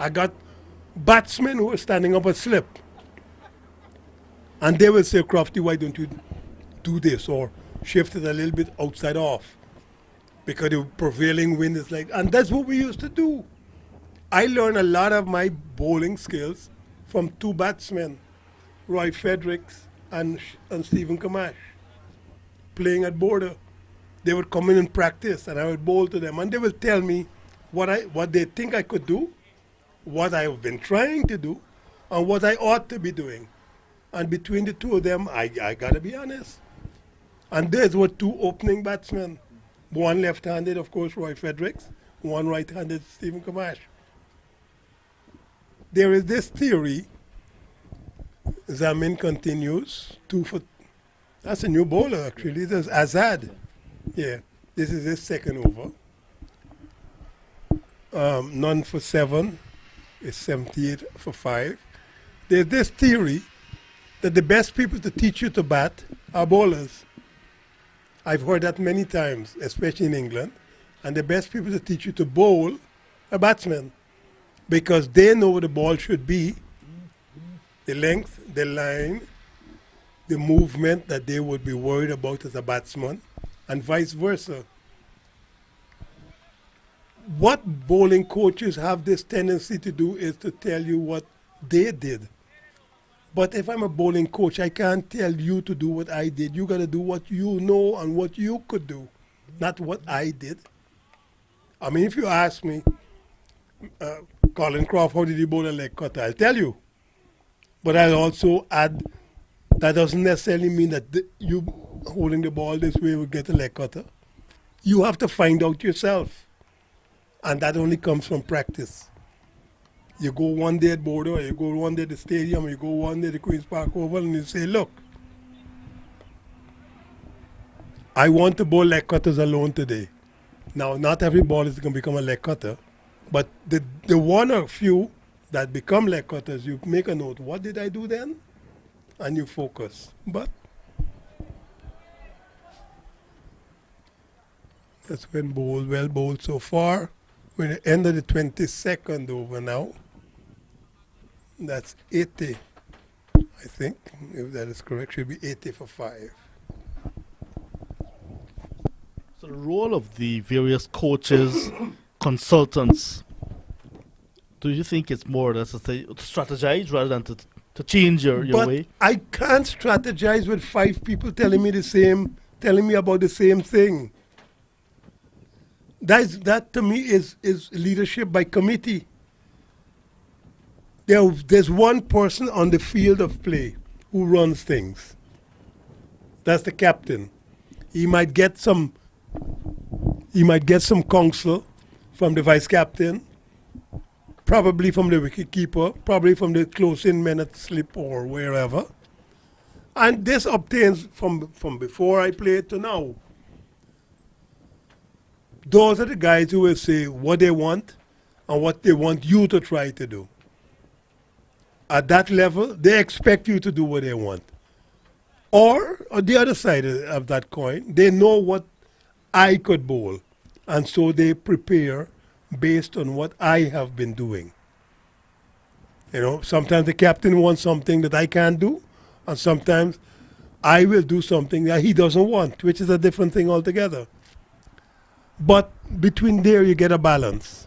I got batsmen who are standing up a slip. And they will say, Crofty, why don't you do this or shift it a little bit outside off? Because the prevailing wind is like, and that's what we used to do. I learned a lot of my bowling skills from 2 batsmen, Roy Fredericks and Stephen Kamash, playing at border. They would come in and practice, and I would bowl to them, and they would tell me what they think I could do, what I have been trying to do, and what I ought to be doing. And between the two of them, I got to be honest. And those were 2 opening batsmen. One left-handed, of course, Roy Fredericks. One right-handed, Stephen Kamash. There is this theory, Zamin continues, 2 for, that's a new bowler actually, this is Azad. Yeah, this is his second over. None for 7 is 78 for 5. There's this theory that the best people to teach you to bat are bowlers. I've heard that many times, especially in England. And the best people to teach you to bowl are batsmen, because they know where the ball should be, the length, the line, the movement that they would be worried about as a batsman, and vice versa. What bowling coaches have this tendency to do is to tell you what they did. But if I'm a bowling coach, I can't tell you to do what I did. You got to do what you know and what you could do, not what I did. I mean, if you ask me, Colin Croft, how did you bowl a leg cutter? I'll tell you. But I'll also add, that doesn't necessarily mean that you holding the ball this way will get a leg cutter. You have to find out yourself. And that only comes from practice. You go one day at Bordeaux, or you go one day at the stadium, or you go one day at the Queen's Park Oval, and you say, look, I want to bowl leg cutters alone today. Now, not every ball is going to become a leg cutter, but the one or few that become leg cutters, you make a note, what did I do then? And you focus. But that's when bowled, well bowled so far. We're at the end of the 22nd over now. That's 80, I think, if that is correct. Should be 80 for 5. So the role of the various coaches, consultants, do you think it's more, let's say, to strategize rather than to change your But way? I can't strategize with 5 people telling me about the same thing. That to me is leadership by committee. There's one person on the field of play who runs things. That's the captain. He might get some counsel from the vice captain, probably from the wicket keeper, probably from the close-in men at slip or wherever. And this obtains from before I played to now. Those are the guys who will say what they want and what they want you to try to do. At that level, they expect you to do what they want. Or, on the other side of that coin, they know what I could bowl. And so they prepare based on what I have been doing. You know, sometimes the captain wants something that I can't do, and sometimes I will do something that he doesn't want, which is a different thing altogether. But between there, you get a balance.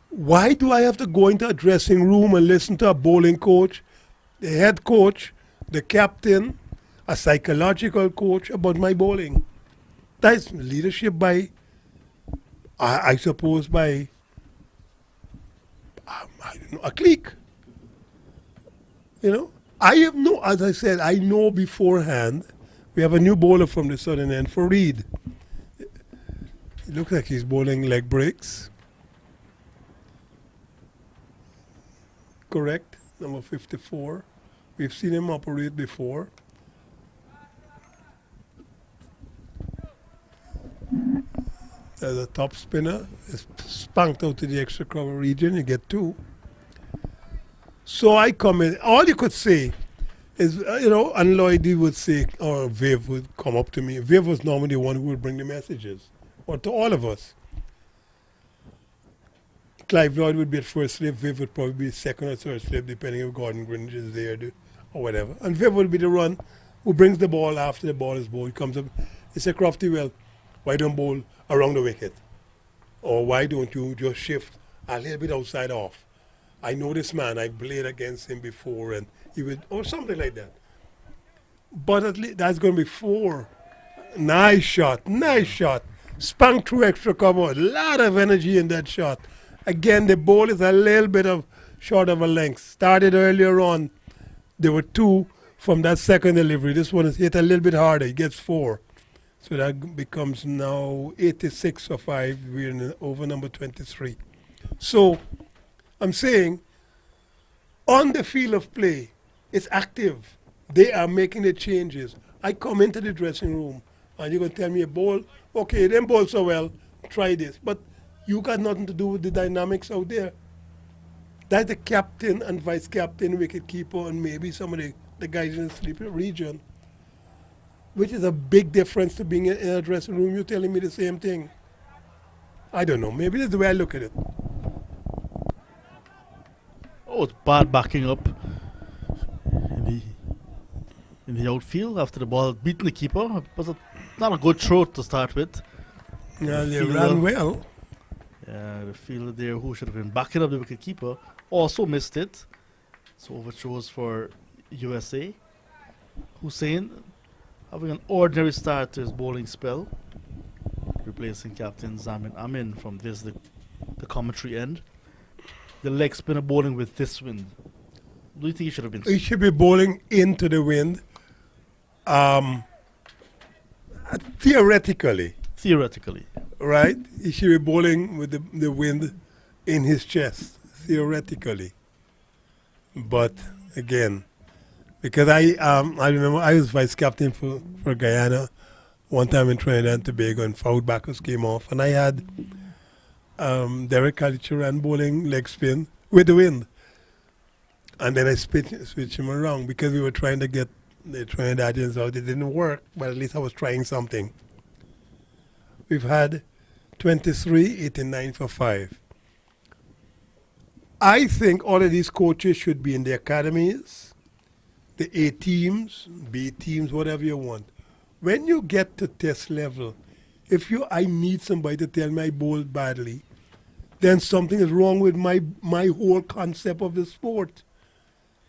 Why do I have to go into a dressing room and listen to a bowling coach, the head coach, the captain, a psychological coach about my bowling? That's leadership by, I suppose, by I don't know, a clique. You know, I have no, as I said, I know beforehand. We have a new bowler from the southern end, Fareed. It looks like he's bowling leg breaks. Correct, number 54. We've seen him operate before. There's a top spinner. It's spanked out to the extra cover region. You get 2. So I come in. All you could say is, you know, and Lloydie would say, or Viv would come up to me. Viv was normally the one who would bring the messages, or to all of us. Clive Lloyd would be at first slip. Viv would probably be second or third slip, depending if Gordon Greenwich is there or whatever. And Viv would be the one who brings the ball after the ball is bowled. He comes up. He said, Crofty, well, why don't bowl around the wicket? Or why don't you just shift a little bit outside off? I know this man. I played against him before, and he would, or something like that. But at least that's going to be 4. Nice shot. Nice shot. Spanked through extra cover. A lot of energy in that shot. Again, the ball is a little bit of short of a length. Started earlier on. There were 2 from that second delivery. This one is hit a little bit harder. He gets 4. So that becomes now 86 or 5. We're in over number 23. So I'm saying on the field of play, it's active. They are making the changes. I come into the dressing room and you're going to tell me a ball. Okay, them bowl so well. Try this. But you got nothing to do with the dynamics out there. That's the captain and vice captain, wicket keeper, and maybe some of the guys in the sleeper region, which is a big difference to being in a dressing room. You're telling me the same thing. I don't know. Maybe that's the way I look at it. Oh, it's bad backing up in the outfield after the ball had beaten the keeper. It was not a good throw to start with. Yeah, they ran well. Yeah, the fielder there who should have been backing up the wicket keeper also missed it. So overthrows for USA. Hussein having an ordinary start to his bowling spell, replacing Captain Zamin Amin from the commentary end. The leg spinner bowling with this wind. Do you think he should have been? He should be bowling into the wind. Theoretically. Right? He should be bowling with the wind in his chest, theoretically. But again, because I remember I was vice captain for Guyana one time in Trinidad and Tobago, and Fowd Bacchus came off, and I had Derek Kalicharan bowling leg spin with the wind. And then I switched him around because we were trying to get the Trinidadians out. It didn't work, but at least I was trying something. We've had 23, 89 for 5. I think all of these coaches should be in the academies, the A teams, B teams, whatever you want. When you get to test level, I need somebody to tell me I bowled badly, then something is wrong with my whole concept of the sport.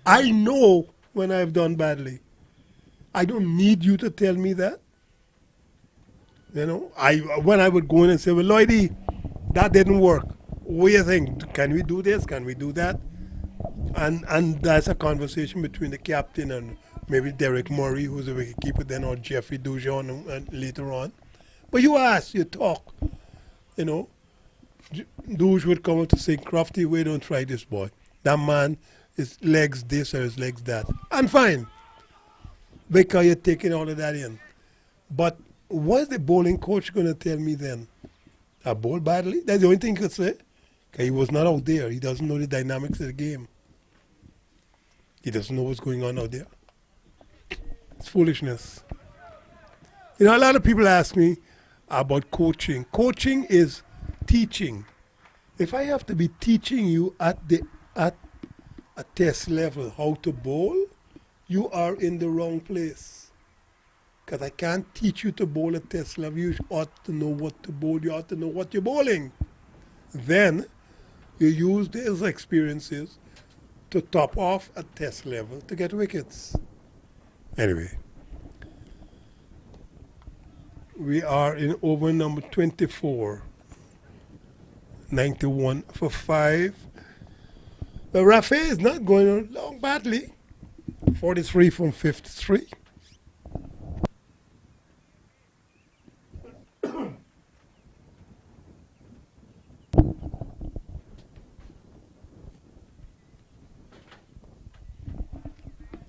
I know when I've done badly. I don't need you to tell me that. You know, when I would go in and say, well, Lloydie, that didn't work. What do you think? Can we do this? Can we do that? And that's a conversation between the captain and maybe Derek Murray, who's a wicketkeeper, then or Jeffrey Dujon later on. But you ask, you talk, you know. Duge would come up to say, Crofty, we don't try this boy. That man, his legs this or his legs that. And fine, because you're taking all of that in. But what's the bowling coach going to tell me then? I bowl badly? That's the only thing he could say. Because he was not out there. He doesn't know the dynamics of the game. He doesn't know what's going on out there. It's foolishness. You know, a lot of people ask me about coaching. Coaching is teaching. If I have to be teaching you at a test level how to bowl, you are in the wrong place. Because I can't teach you to bowl at test level. You ought to know what to bowl. You ought to know what you're bowling. Then you use those experiences to top off at test level to get wickets. Anyway, we are in over number 24. 91 for 5. The Rafa is not going along badly. 43 from 53.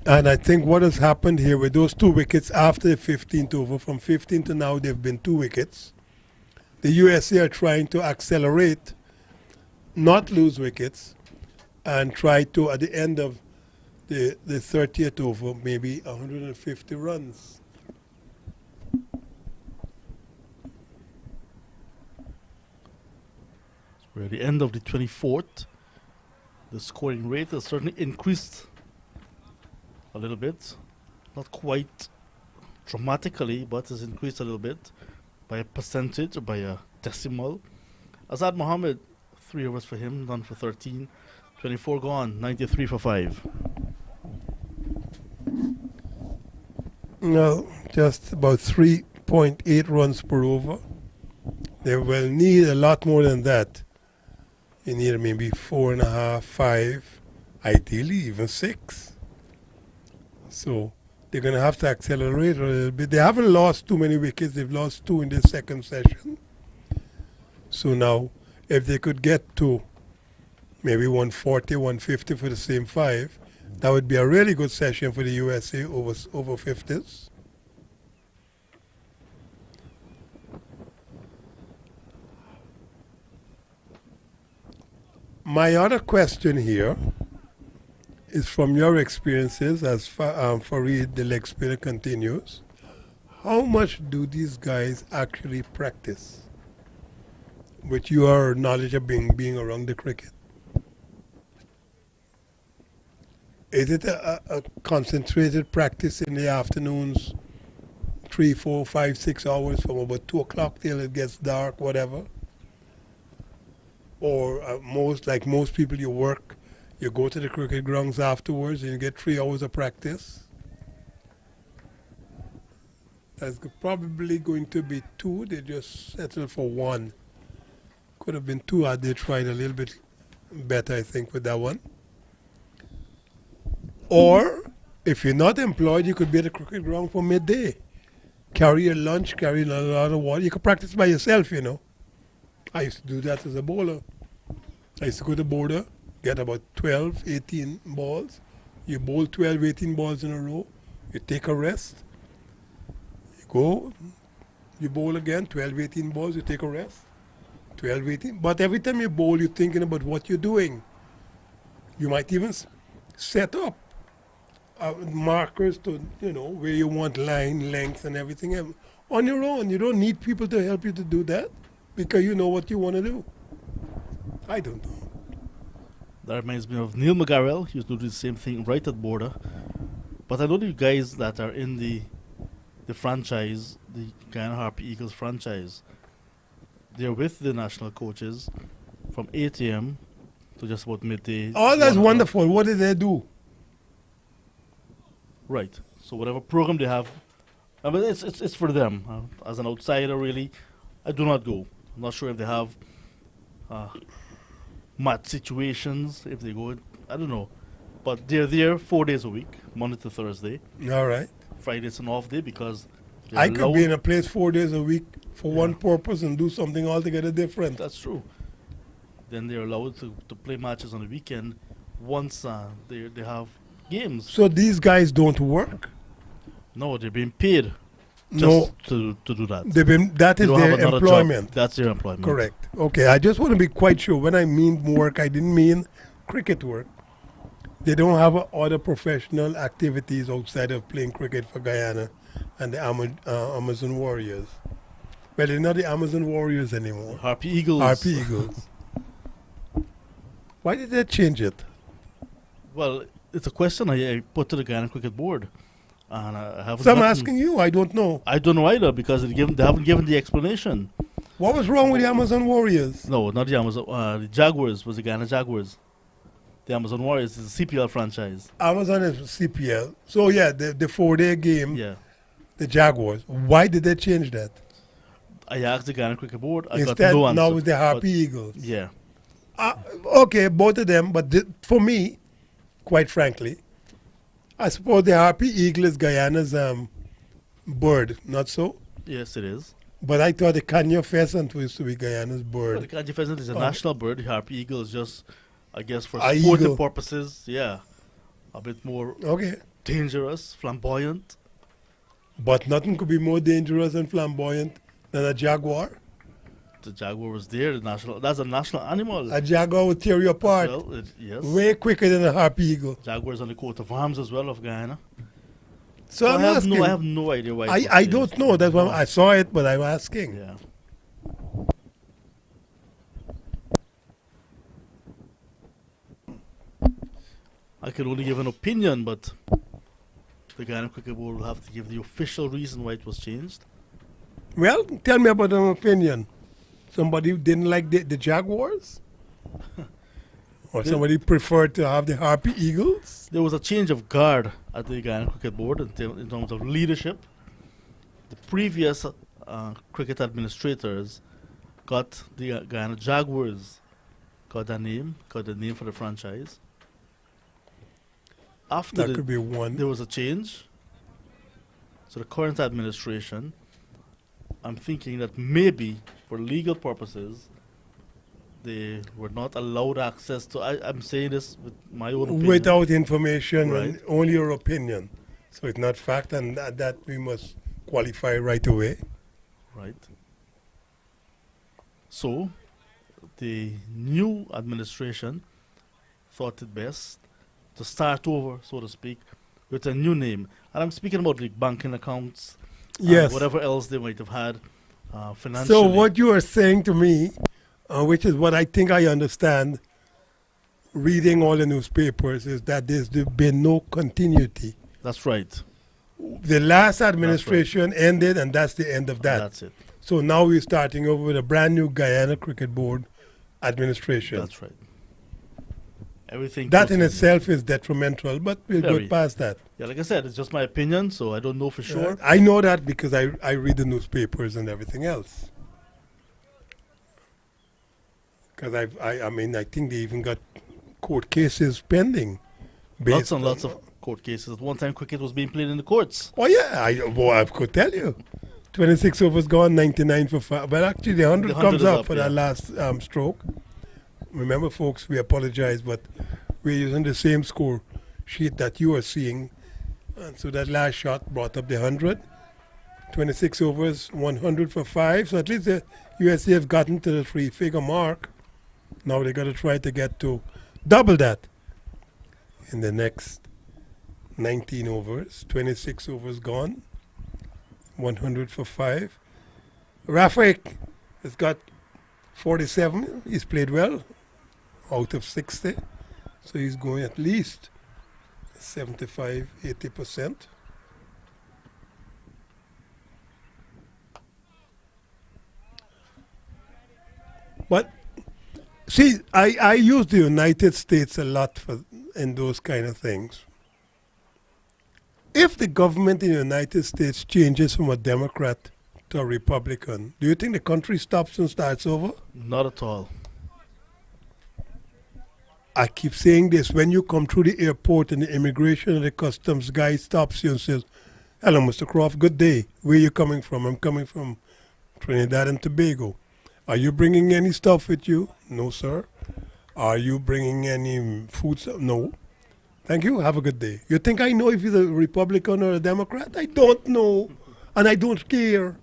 And I think what has happened here with those 2 wickets after the 15th over, from 15 to now, there have been 2 wickets. The USA are trying to accelerate, not lose wickets, and try to, at the end of the 30th over, maybe 150 runs. We're at the end of the 24th. The scoring rate has certainly increased a little bit. Not quite dramatically, but has increased a little bit by a percentage, by a decimal. Azad Mohammed, 3 overs for him, none for 13. 24 gone, 93 for 5. No, just about 3.8 runs per over. They will need a lot more than that. You need maybe 4.5, 5, ideally even 6. So they're going to have to accelerate a little bit. They haven't lost too many wickets. They've lost 2 in this second session. So now, if they could get to maybe 140, 150 for the same 5, that would be a really good session for the USA over 50s. My other question here is from your experiences as Fareed, the leg spinner, continues. How much do these guys actually practice with your knowledge of being around the cricket? Is it a concentrated practice in the afternoons, 3, 4, 5, 6 hours from about 2 o'clock till it gets dark, whatever? Or most people, you work, you go to the cricket grounds afterwards and you get 3 hours of practice? That's probably going to be 2. They just settled for 1. Could have been 2 had they tried a little bit better, I think, with that one. Or, if you're not employed, you could be at the cricket ground for midday. Carry your lunch, carry a lot of water. You could practice by yourself, you know. I used to do that as a bowler. I used to go to border, get about 12, 18 balls. You bowl 12, 18 balls in a row. You take a rest. You go, you bowl again, 12, 18 balls, you take a rest. 12, 18. But every time you bowl, you're thinking about what you're doing. You might even set up markers to, where you want line, length, and everything. On your own, you don't need people to help you to do that because you know what you want to do. I don't know. That reminds me of Neil McGarrell. He used to do the same thing right at border. But I know the guys that are in the franchise, the Guyana Harpy Eagles franchise, they're with the national coaches from 8 a.m. to just about midday. Oh, that's wonderful. What did they do? Right. So whatever program they have, I mean, it's for them. As an outsider, really, I do not go. I'm not sure if they have match situations if they go. I don't know, but they're there 4 days a week, Monday to Thursday. All right. Friday's an off day because they're I could be in allowed- a place 4 days a week for Yeah. one purpose and do something altogether different. That's true. Then they're allowed to play matches on the weekend once they have games. So these guys don't work? No, they're being paid just No, to do that. that They is don't have their another employment. job. That's their employment. Correct. Okay, I just want to be quite sure. When I mean work, I didn't mean cricket work. They don't have other professional activities outside of playing cricket for Guyana and the Amazon Warriors. Well, they're not the Amazon Warriors anymore. Harpy Eagles. RP Eagles. Why did they change it? Well, it's a question I put to the Guyana Cricket Board, and I haven't. So I'm gotten- asking you. I don't know. I don't know either because they haven't given the explanation. What was wrong with the Amazon Warriors? No, not the Amazon. The Jaguars was the Guyana Jaguars. The Amazon Warriors is a CPL franchise. Amazon is CPL. So yeah, the 4-day game, Yeah. the Jaguars. Why did they change that? I asked the Guyana Cricket Board. I Instead, got no answer. now it's the but- Harpy Eagles. Yeah. Okay, both of them, but for me, quite frankly, I suppose the Harpy Eagle is Guyana's bird, not so? Yes, it is. But I thought the Kenya pheasant was to be Guyana's Well, the bird. Kaji pheasant is a Oh. national bird. The Harpy Eagle is just, I guess, for A sporting eagle. purposes. Yeah. A bit more Okay. dangerous, flamboyant. But nothing could be more dangerous and flamboyant than a jaguar. The jaguar was there. That's a national animal. A jaguar would tear you apart Well, yes. way quicker than a Harpy Eagle. Jaguars on the coat of arms as well of Guyana. So I'm I have asking. I have no idea why. it was I changed. don't know. That's why I saw it, but I'm asking. Yeah. I can only give an opinion, but the Guyana Cricket Board will have to give the official reason why it was changed. Well, tell me about an opinion. Somebody who didn't like the Jaguars? Or somebody preferred to have the Harpy Eagles? There was a change of guard at the Guyana Cricket Board in terms of leadership. The previous cricket administrators got the Guyana Jaguars, got the name for the franchise. After That could be one. there was a change. So the current administration, I'm thinking that maybe for legal purposes, they were not allowed access to. I'm saying this with my own opinion. Without information, Right. and only your opinion. So it's not fact, and that we must qualify right away. Right. So, the new administration thought it best to start over, so to speak, with a new name. And I'm speaking about like banking accounts, Yes. whatever else they might have had financially. So what you are saying to me, which is what I think I understand, reading all the newspapers, is that there's been no continuity. That's right. The last administration ended, and that's the end of that. That's it. So now we're starting over with a brand new Guyana Cricket Board administration. That's right. Everything. That in continues. itself is detrimental, but we'll Very. go past that. Yeah, like I said, it's just my opinion, so I don't know for sure. I know that because I read the newspapers and everything else. Because I mean, I think they even got court cases pending. Lots based and on- lots of court cases. At one time, cricket was being played in the courts. Oh yeah, I could tell you. 26 overs gone, 99 for 5. But actually, the 100 The 100 comes is up up, for yeah. that last stroke. Remember, folks, we apologize, but we're using the same score sheet that you are seeing. And so that last shot brought up the 100. 26 overs, 100 for 5. So at least the USA have gotten to the 3-figure mark. Now they got to try to get to double that in the next 19 overs. 26 overs gone. 100 for 5. Rafiq has got 47. He's played well out of 60. So he's going at least 75, 80%. But see, I use the United States a lot in those kind of things. If the government in the United States changes from a Democrat to a Republican, do you think the country stops and starts over? Not at all. I keep saying this, when you come through the airport and the immigration and the customs guy stops you and says, hello, Mr. Croft, good day. Where are you coming from? I'm coming from Trinidad and Tobago. Are you bringing any stuff with you? No, sir. Are you bringing any food? No. Thank you. Have a good day. You think I know if he's a Republican or a Democrat? I don't know. And I don't care.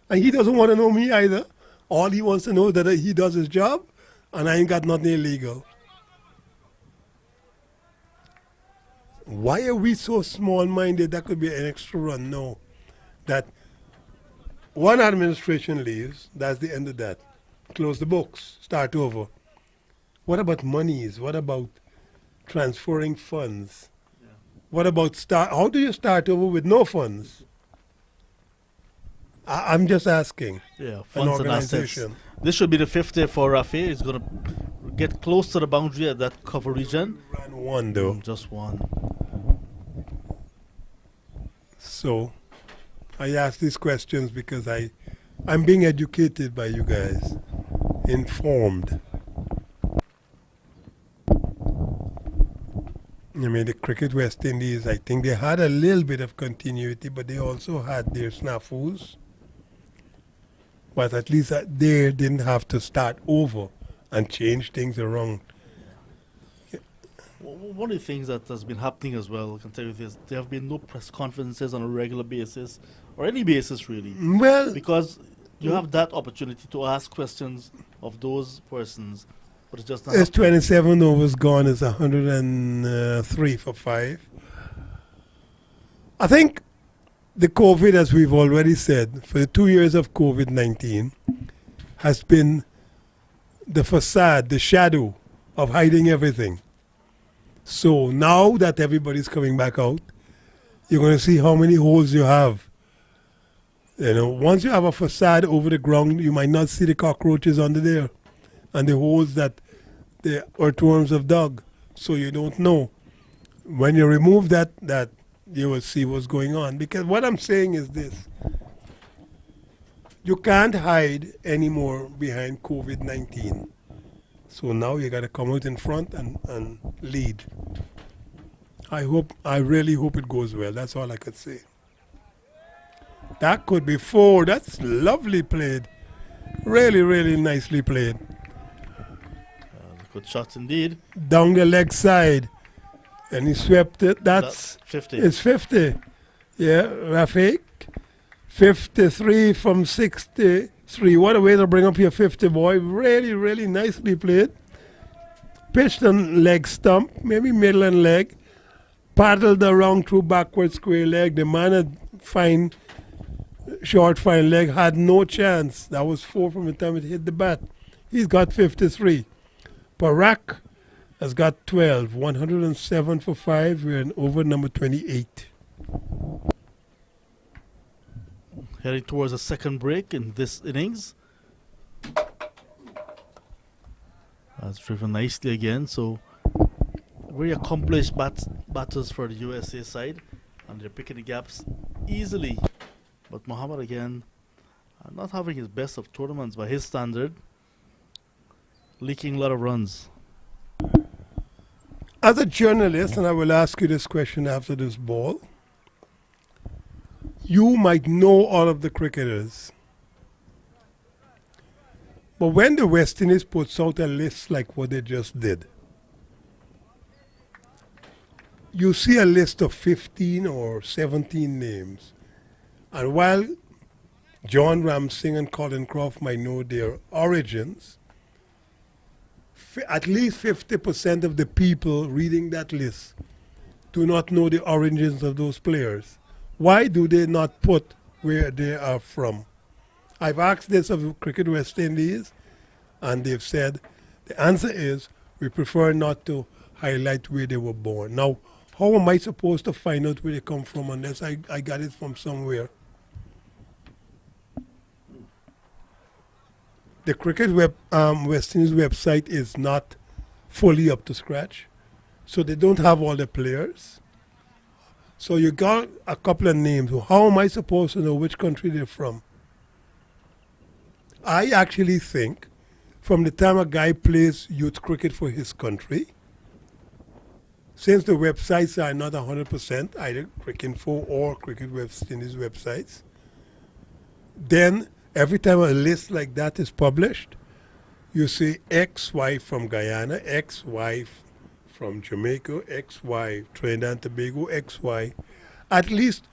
And he doesn't want to know me either. All he wants to know is that he does his job and I ain't got nothing illegal. Why are we so small-minded? That could be an extra run. No. That one administration leaves, that's the end of that. Close the books, start over. What about monies? What about transferring funds? Yeah. What about how do you start over with no funds? I'm just asking. Yeah, funds and assets. This should be the 50 for Rafi. He's going to get close to the boundary at that cover region. Ran one though. Just one. So I ask these questions because I'm being educated by you guys, informed. I mean, the Cricket West Indies, I think they had a little bit of continuity, but they also had their snafus. But at least they didn't have to start over and change things around. One of the things that has been happening as well, I can tell you this, there have been no press conferences on a regular basis, or any basis really. Well, because you have that opportunity to ask questions of those persons, but it's just not. It's 27 overs gone, it's 103 for 5. I think the COVID, as we've already said, for the 2 years of COVID-19, has been the facade, the shadow of hiding everything. So now that everybody's coming back out, you're going to see how many holes you have. You know, once you have a facade over the ground, you might not see the cockroaches under there and the holes that the earthworms have dug. So you don't know. When you remove that you will see what's going on. Because what I'm saying is this. You can't hide anymore behind COVID-19. So now you got to come out in front and lead. I really hope it goes well. That's all I could say. That could be 4. That's lovely played. Really, really nicely played. Good shot indeed. Down the leg side. And he swept it. That's 50. It's 50. Yeah, Rafiq. 53 from 63. What a way to bring up your 50, boy. Really, really nicely played. Pitched on leg stump, maybe middle and leg. Paddled around through backward square leg. The man had short fine leg, had no chance. That was 4 from the time it hit the bat. He's got 53. Parak has got 12. 107 for 5. We're in over number 28. Heading towards a second break in this innings. That's driven nicely again. So very accomplished batters for the USA side, and they're picking the gaps easily. But Muhammad again, not having his best of tournaments by his standard, leaking a lot of runs. As a journalist, and I will ask you this question after this ball, you might know all of the cricketers. But when the West Indies puts out a list like what they just did, you see a list of 15 or 17 names. And while John Ramsing and Colin Croft might know their origins, at least 50% of the people reading that list do not know the origins of those players. Why do they not put where they are from? I've asked this of Cricket West Indies, and they've said the answer is we prefer not to highlight where they were born. Now, how am I supposed to find out where they come from unless I got it from somewhere? The Cricket West Indies website is not fully up to scratch, so they don't have all the players. So you got a couple of names. How am I supposed to know which country they're from? I actually think from the time a guy plays youth cricket for his country, since the websites are not 100%, either Cricinfo or Cricket West Indies websites, then every time a list like that is published, you see XY from Guyana, XY from Jamaica, XY Trinidad and Tobago, XY. At least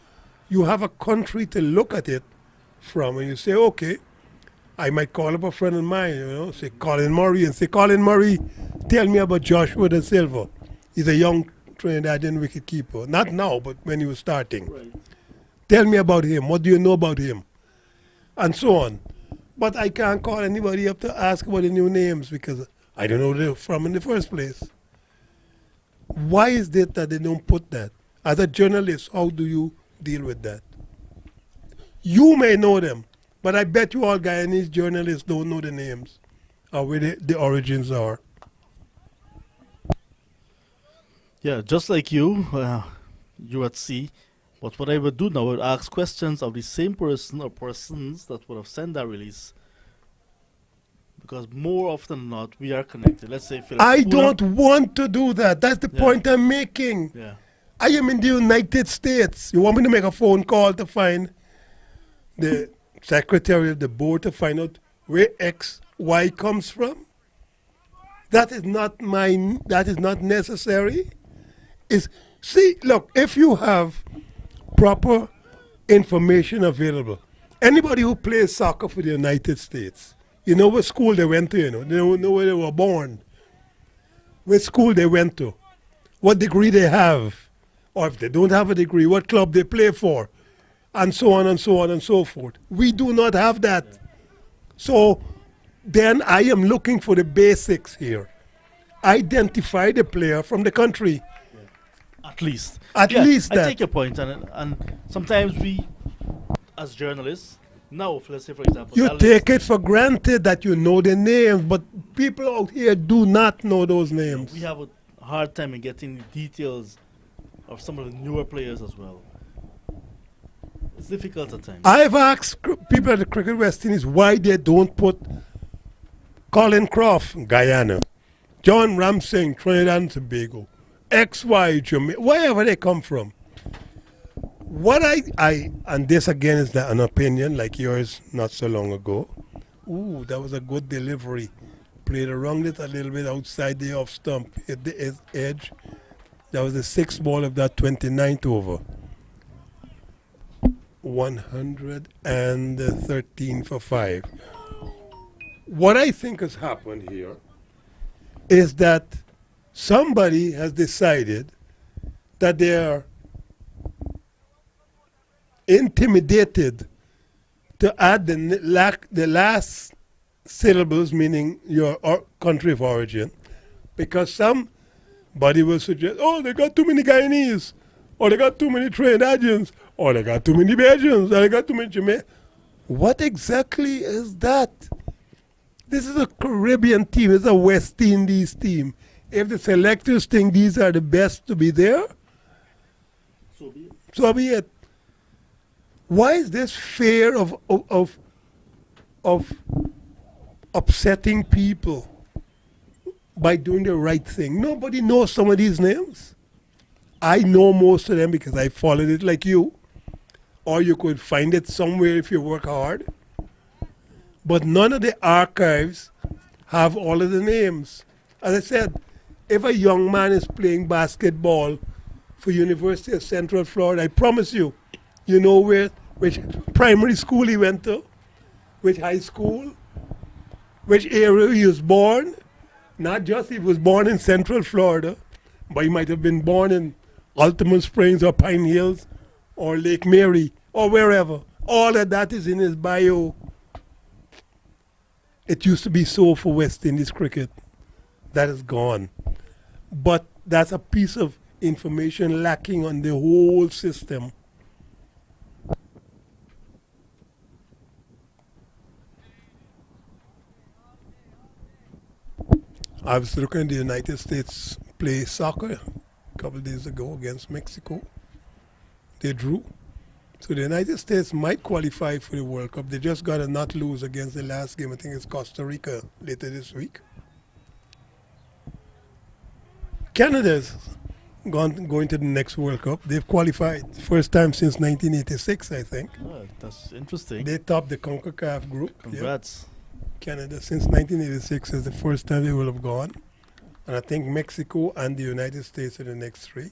you have a country to look at it from, and you say, okay, I might call up a friend of mine, say Colin Murray, and say, Colin Murray, tell me about Joshua Da Silva. He's a young Trinidadian wicketkeeper. Not now, but when he was starting. Right. Tell me about him. What do you know about him? And so on. But I can't call anybody up to ask about the new names because I don't know where they're from in the first place. Why is it that they don't put that? As a journalist, how do you deal with that? You may know them, but I bet you all Guyanese journalists don't know the names or where the origins are. Yeah, just like you, you at sea. But what I would do now, I would ask questions of the same person or persons that would have sent that release. Because more often than not, we are connected. Let's say Philip I Spooner. don't want to do that. That's the point I'm making. Yeah. I am in the United States. You want me to make a phone call to find the secretary of the board to find out where X, Y comes from? That is not mine. That is not necessary. See, look, if you have proper information available, anybody who plays soccer for the United States, you know what school they went to, they know where they were born, what school they went to, what degree they have, or if they don't have a degree, what club they play for, and so on and so on and so forth. We do not have that. So then I am looking for the basics here. Identify the player from the country. At least. At least I that. take your point, and sometimes we, as journalists, now, let's say for example, You that take list, it for granted that you know the names, but people out here do not know those names. we have a hard time in getting the details of some of the newer players as well. It's difficult at times. I've asked people at the Cricket West Indies why they don't put Colin Croft, Guyana, John Ramsing, Trinidad and Tobago, XY, Jamaica, wherever they come from. What I and this again is an opinion like yours not so long ago. Ooh, that was a good delivery. Played around it a little bit outside the off stump, hit the edge. That was the sixth ball of that 29th over. 113 for 5. What I think has happened here is that somebody has decided that they are intimidated to add the last syllables, meaning your country of origin, because somebody will suggest, oh, they got too many Guyanese, or they got too many Trinidadians, or they got too many Belgians, or they got too many Jamaicans. What exactly is that? This is a Caribbean team. It's a West Indies team. If the selectors think these are the best to be there, So be it. so be it. Why is this fear of upsetting people by doing the right thing? Nobody knows some of these names. I know most of them because I followed it like you. Or you could find it somewhere if you work hard. But none of the archives have all of the names. As I said, if a young man is playing basketball for University of Central Florida, I promise you, you know which primary school he went to, which high school, which area he was born. Not just he was born in Central Florida, but he might have been born in Altamont Springs or Pine Hills or Lake Mary or wherever. All of that is in his bio. It used to be so for West Indies cricket. That is gone. But that's a piece of information lacking on the whole system. I was looking at the United States play soccer a couple of days ago against Mexico. They drew. So the United States might qualify for the World Cup. They just got to not lose against the last game. I think it's Costa Rica later this week. Canada's going to the next World Cup. They've qualified. First time since 1986, I think. Oh, that's interesting. They topped the CONCACAF group. Yeah. Congrats. Canada since 1986 is the first time they will have gone. And I think Mexico and the United States are the next three.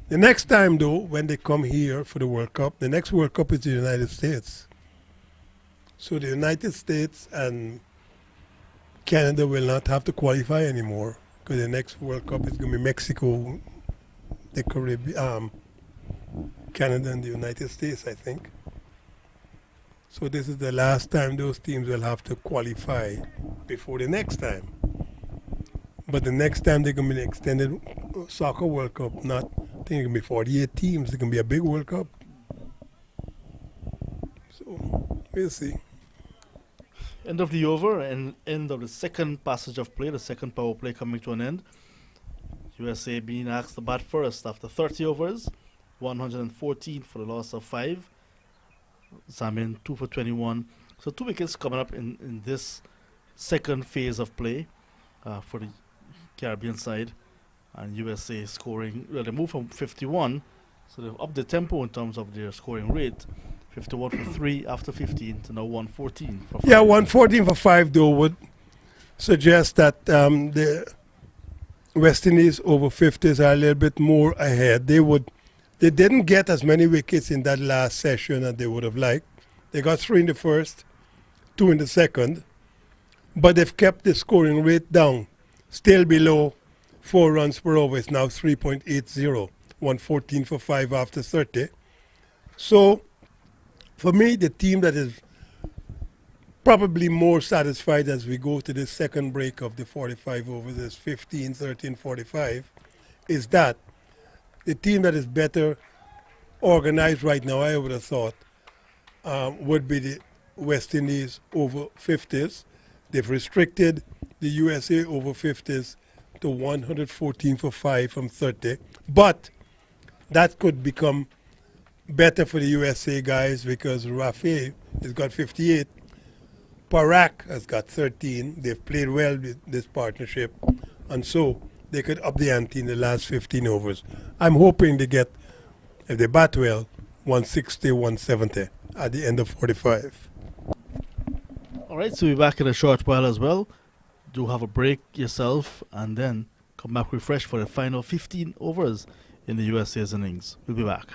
The next time, though, when they come here for the World Cup, the next World Cup is the United States. So the United States and Canada will not have to qualify anymore because the next World Cup is going to be Mexico, the Caribbean, Canada, and the United States, I think. So this is the last time those teams will have to qualify before the next time. But the next time they're going to be an extended soccer World Cup, not, I think it's going to be 48 teams. It's going to be a big World Cup. So we'll see. End of the over and end of the second passage of play, the second power play coming to an end. USA being asked to bat first after 30 overs, 114 for the loss of 5. Zambian 2 for 21. So 2 wickets coming up in this second phase of play for the Caribbean side. And USA scoring, well, they moved from 51, so they've upped the tempo in terms of their scoring rate. 51 for 3 after 15 to now 114 for 5. Yeah, 114 for 5 though would suggest that the West Indies over 50s are a little bit more ahead. They didn't get as many wickets in that last session as they would have liked. They got 3 in the first, 2 in the second, but they've kept the scoring rate down, still below 4 runs per over. It's now 3.80, 114 for 5 after 30. So for me, the team that is probably more satisfied as we go to the second break of the 45 overs, is 15, 13, 45, is that the team that is better organized right now, I would have thought, would be the West Indies over 50s. They've restricted the USA over 50s to 114 for 5 from 30. But that could become better for the USA guys because Rafe has got 58. Parak has got 13. They've played well with this partnership. And so they could up the ante in the last 15 overs. I'm hoping they get, if they bat well, 160, 170 at the end of 45. All right, so we'll be back in a short while as well. Do have a break yourself and then come back refreshed for the final 15 overs in the USA's innings. We'll be back.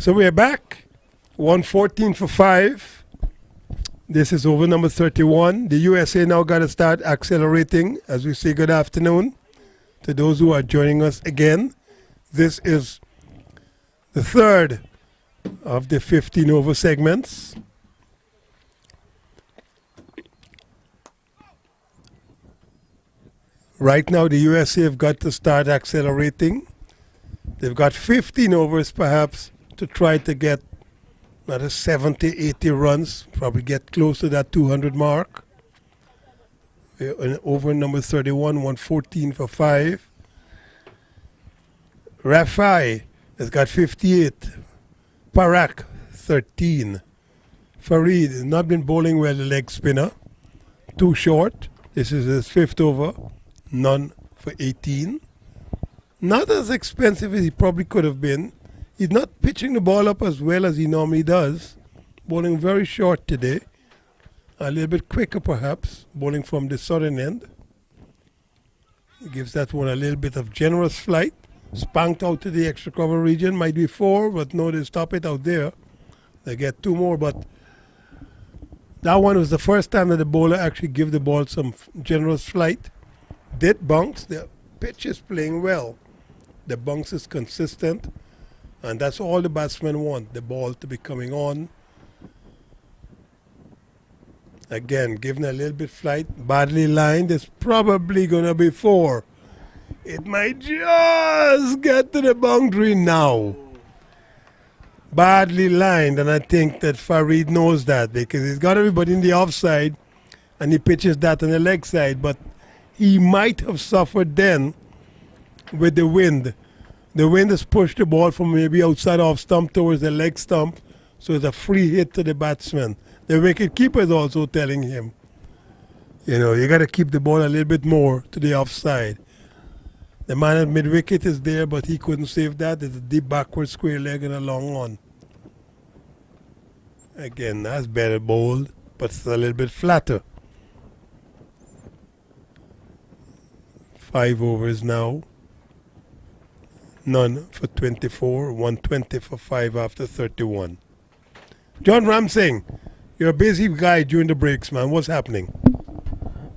So we're back. 114 for 5. This is over number 31. The USA now got to start accelerating as we say good afternoon to those who are joining us again. This is the third of the 15 over segments. Right now, the USA have got to start accelerating. They've got 15 overs perhaps to try to get another 70, 80 runs, probably get close to that 200 mark. We're over number 31, 114 for 5. Rafai has got 58. Parak, 13. Farid has not been bowling well, the leg spinner. Too short. This is his 5th over. None for 18. Not as expensive as he probably could have been. He's not pitching the ball up as well as he normally does. Bowling very short today. A little bit quicker perhaps. Bowling from the southern end. He gives that one a little bit of generous flight. Spanked out to the extra cover region. Might be 4, but no, they stop it out there. They get 2 more, but that one was the first time that the bowler actually gave the ball some generous flight. Did bounce. The pitch is playing well. The bounce is consistent. And that's all the batsmen want, the ball to be coming on. Again, giving a little bit flight. Badly lined. It's probably going to be 4. It might just get to the boundary now. Badly lined. And I think that Farid knows that because he's got everybody in the offside and he pitches that on the leg side. But he might have suffered then with the wind. The wind has pushed the ball from maybe outside off stump towards the leg stump, so it's a free hit to the batsman. The wicket keeper is also telling him, you got to keep the ball a little bit more to the offside. The man at mid-wicket is there, but he couldn't save that. It's a deep backward square leg and a long one. Again, that's better bowled, but it's a little bit flatter. 5 overs now. None for 24. 120 for 5 after 31. John Ramsing, you're a busy guy during the breaks, man. What's happening?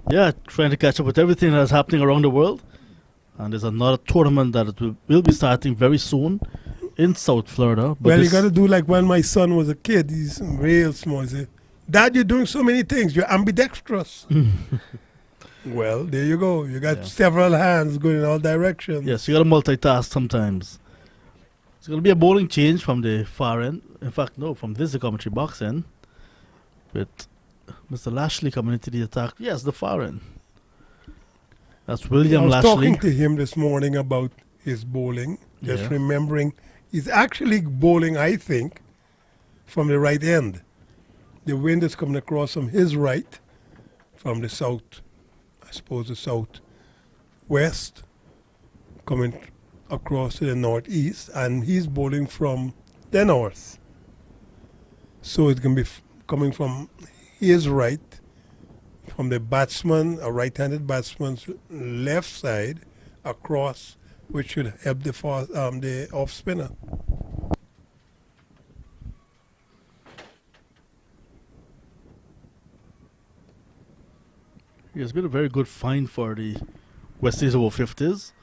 Yeah, trying to catch up with everything that's happening around the world. And there's another tournament that will be starting very soon in South Florida. But well, you got to do like when my son was a kid. He's real small. He said, Dad, you're doing so many things. You're ambidextrous. Well, there you go. You got several hands going in all directions. Yes, you got to multitask sometimes. It's going to be a bowling change from the far end. In fact, no, from this the commentary box end. With Mr. Lashley coming into the attack. Yes, the far end. That's William Lashley. I was talking to him this morning about his bowling. Just remembering, he's actually bowling, I think, from the right end. The wind is coming across from his right, from the south. I suppose the southwest, coming across to the northeast, and he's bowling from the north. So it's going to be coming from his right, from the batsman, a right-handed batsman's left side, across, which should help the off spinner. It's been a very good find for the West Indies over 50s.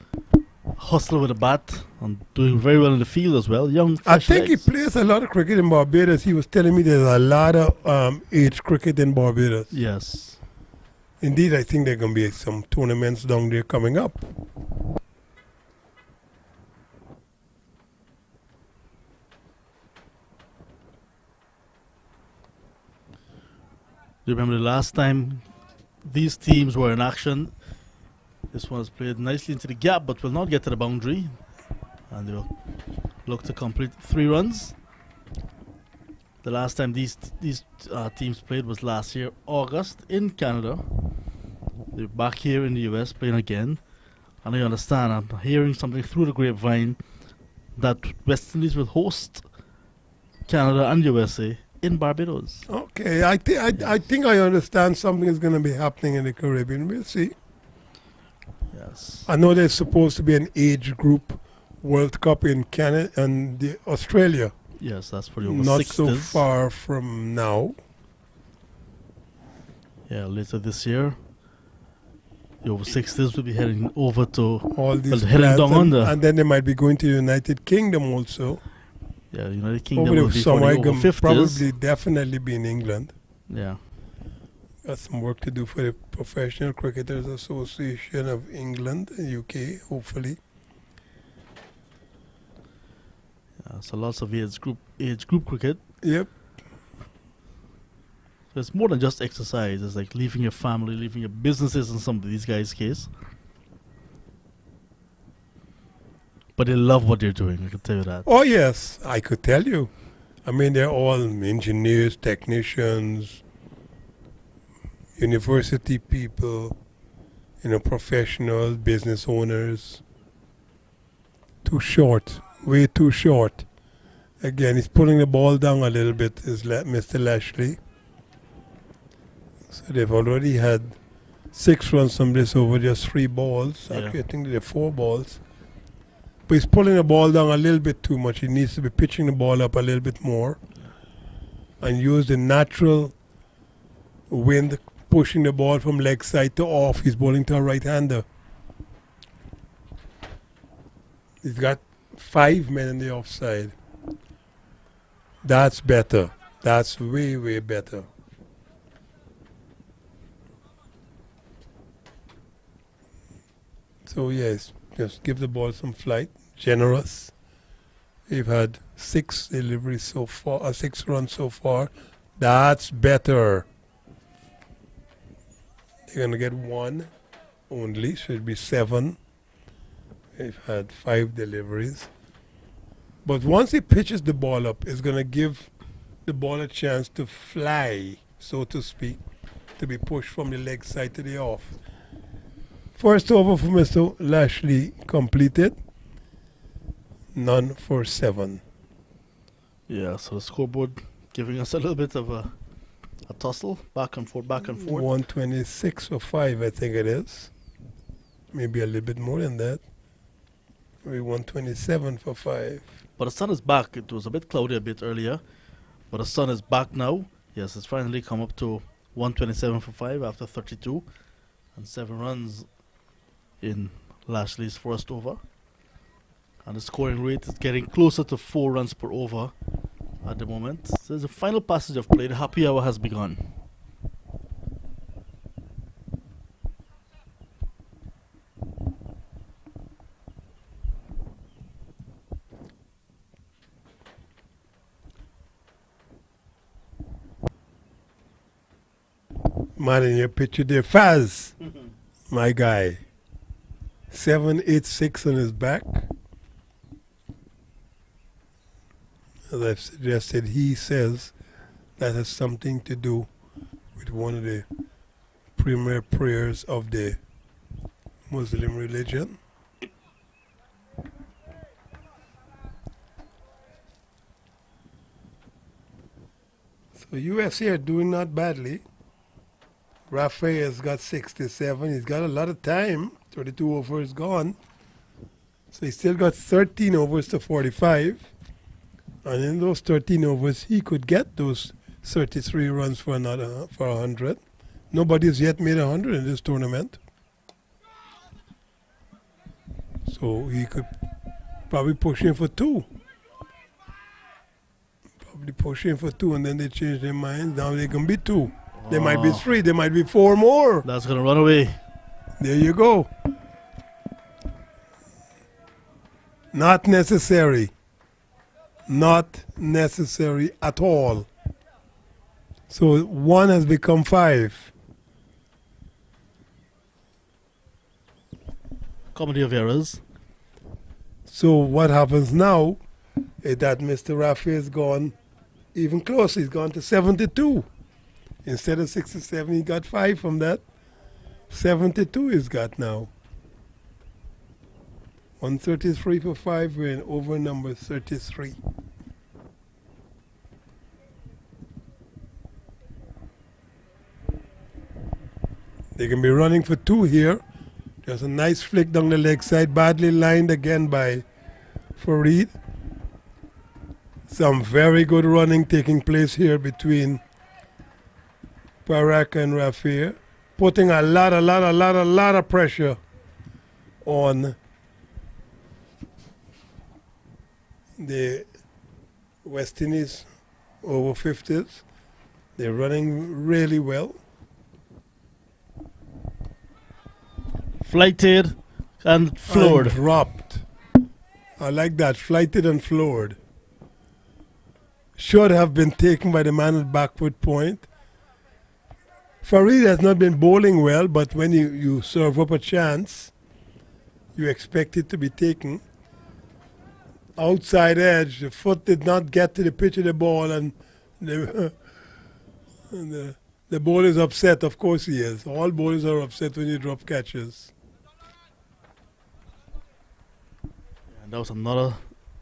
Hustler with a bat and doing very well in the field as well. Young, I think he plays a lot of cricket in Barbados. He was telling me there's a lot of age cricket in Barbados. Yes. Indeed, I think there are going to be some tournaments down there coming up. Do you remember the last time these teams were in action? This one was played nicely into the gap, but will not get to the boundary. And they will look to complete 3 runs. The last time these teams played was last year, August, in Canada. They're back here in the US playing again. And I understand, I'm hearing something through the grapevine that West Indies will host Canada and USA in Barbados. Okay, I think I understand something is going to be happening in the Caribbean. We'll see. Yes. I know there's supposed to be an age group World Cup in Canada and Australia. Yes, that's for the over not 60s. so far from now. Yeah, later this year. The over 60s will be heading over to All these heading plans, down under. and then they might be going to the United Kingdom also. Yeah, the United Kingdom Over will the be for summer, the over 50s. probably definitely be in England. Yeah. Got some work to do for the Professional Cricketers Association of England and UK, hopefully. So lots of age group cricket. Yep. So it's more than just exercise. It's like leaving your family, leaving your businesses in some of these guys' case. But they love what they're doing, I can tell you that. Oh, yes, I could tell you. I mean, they're all engineers, technicians, university people, professional business owners. Too short, way too short. Again, he's pulling the ball down a little bit, is Mr. Lashley. So they've already had 6 runs from this over just 3 balls. Yeah. Actually, I think they're 4 balls. But he's pulling the ball down a little bit too much. He needs to be pitching the ball up a little bit more and use the natural wind pushing the ball from leg side to off. He's bowling to a right-hander. He's got 5 men in the offside. That's better. That's way, way better. So yes, just give the ball some flight. Generous. We've had 6 deliveries so far, 6 runs so far. That's better. They're going to get 1 only, should be 7. We've had 5 deliveries. But once he pitches the ball up, it's going to give the ball a chance to fly, so to speak, to be pushed from the leg side to the off. First over for Mr. Lashley completed. None for 7. Yeah, so the scoreboard giving us a little bit of a tussle, back and forth, back and forth. 126 for 5, I think it is. Maybe a little bit more than that. Maybe 127 for 5. But the sun is back. It was a bit cloudy a bit earlier, but the sun is back now. Yes, it's finally come up to 127 for 5 after 32 and 7 runs in Lashley's first over. And the scoring rate is getting closer to 4 runs per over at the moment. So there's a final passage of play. The happy hour has begun. Man in your picture there, Faz, my guy. 786 on his back. As I've suggested, he says that has something to do with one of the premier prayers of the Muslim religion. So US here doing not badly. Rafael has got 67. He's got a lot of time. 32 overs gone. So he's still got 13 overs to 45. And in those 13 overs, he could get those 33 runs for 100. Nobody's yet made 100 in this tournament. So he could probably push in for 2. Probably push in for 2, and then they change their minds. Now they can be 2. There might be 3. There might be 4 more. That's going to run away. There you go. Not necessary. Not necessary at all. So 1 has become 5. Comedy of errors. So what happens now is that Mr. Rafi has gone even closer. He's gone to 72. Instead of 67, he got 5 from that. 72 he's got now. 133 for 5. We're in over number 33. They can be running for 2 here. Just a nice flick down the leg side. Badly lined again by Fareed. Some very good running taking place here between Paraka and Rafia, putting a lot of pressure on the West Indies over 50s. They're running really well. Flighted and floored. And dropped. I like that. Flighted and floored. Should have been taken by the man at backward point. Farid has not been bowling well, but when you serve up a chance, you expect it to be taken. Outside edge, the foot did not get to the pitch of the ball, and the bowler is upset. Of course he is. All bowlers are upset when you drop catches. And that was another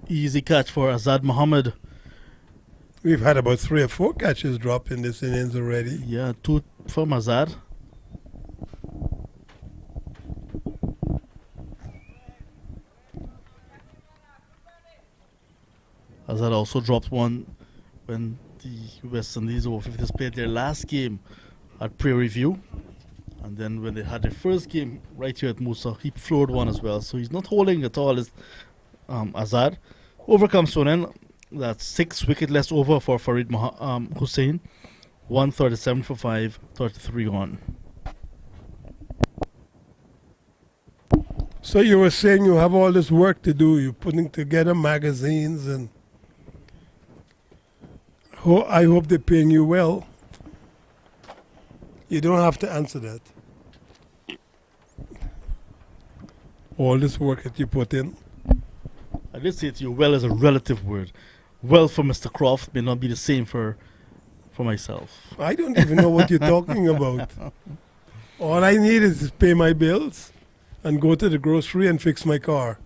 easy catch for Azad Muhammad. We've had about 3 or 4 catches dropped in this innings already. Yeah, 2 from Azad. Azad also dropped one when the West Indies over 50s played their last game at Prairie View. And then when they had their first game right here at MOOSA, he floored one as well. So he's not holding at all, is Azad. Over comes to an end. That's 6 wicket less over for Farid Hussain. 137 for 5, 33 on. So you were saying you have all this work to do. You're putting together magazines, and I hope they're paying you well. You don't have to answer that. All this work that you put in. I did say to you, well is a relative word. Well for Mr. Croft may not be the same for myself. I don't even know what you're talking about. All I need is to pay my bills and go to the grocery and fix my car.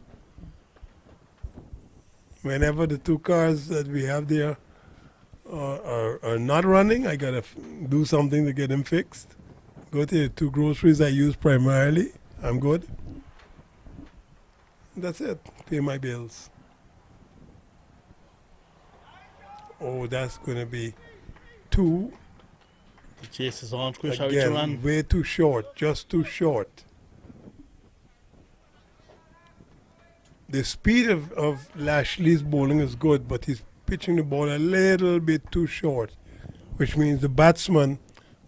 Whenever the 2 cars that we have there are not running, I gotta do something to get them fixed. Go to the 2 groceries I use primarily. I'm good. That's it. Pay my bills. Oh, that's gonna be 2. The chase is on. Quick, Again, way too short. Just too short. The speed of Lashley's bowling is good, but he's pitching the ball a little bit too short, which means the batsman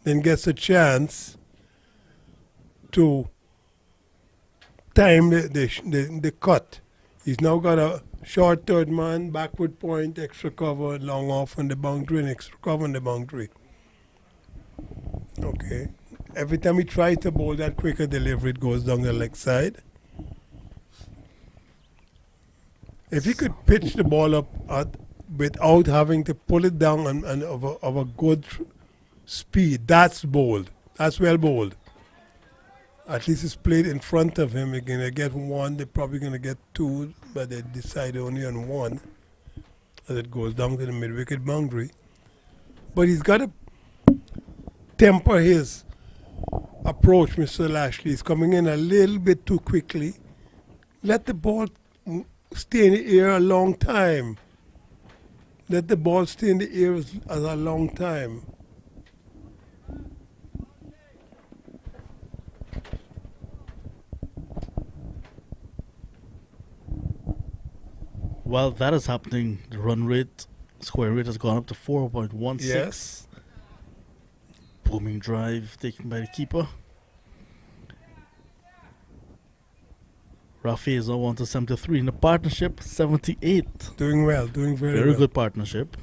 then gets a chance to time the cut. He's now got a short third man, backward point, extra cover, long off on the boundary, and extra cover on the boundary. Okay. Every time he tries to bowl that quicker delivery, it goes down the leg side. If he could pitch the ball up without having to pull it down and of a good speed, that's bold. That's well bowled. At least it's played in front of him. They're going to get 1. They're probably going to get 2, but they decide only on 1 as it goes down to the mid-wicket boundary. But he's got to temper his approach, Mr. Lashley. He's coming in a little bit too quickly. Let the ball stay in the air a long time. Let the ball stay in the air as a long time. While that is happening, the run rate, square rate has gone up to 4.16. Yes. Booming drive taken by the keeper. Rafi is now on to 73 in the partnership, 78. Doing well, doing very well. Very good partnership.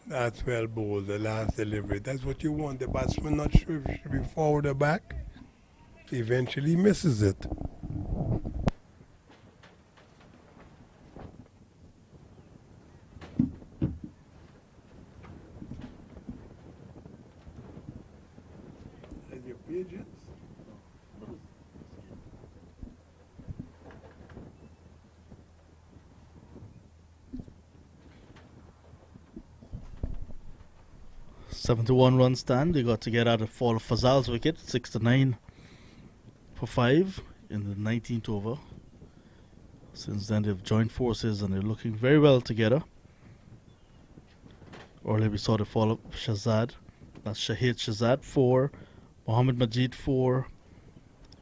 That's well bowled, the last delivery. That's what you want. The batsman not sure if it should be forward or back. He eventually misses it. And your pigeons? 71 run stand. They got to get out of fall of Fazal's wicket, 6-9. for 5 in the 19th over. Since then, they've joined forces and they're looking very well together. Earlier, we saw the fall of Shahzad. That's Shahid Shahzad 4, Mohammad Majid 4,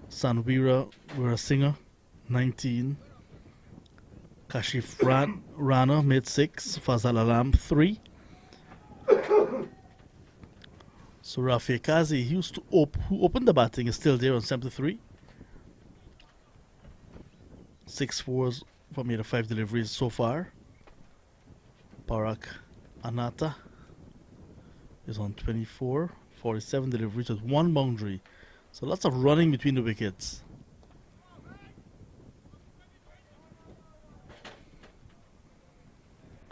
Sanwira Weerasinghe 19, Kashif Rana made 6, Fazal Alam 3. So Rafi Kazi, who opened the batting, is still there on 73. 6 fours from 8 of 5 deliveries so far. Parak Anata is on 24, 47 deliveries with 1 boundary. So lots of running between the wickets.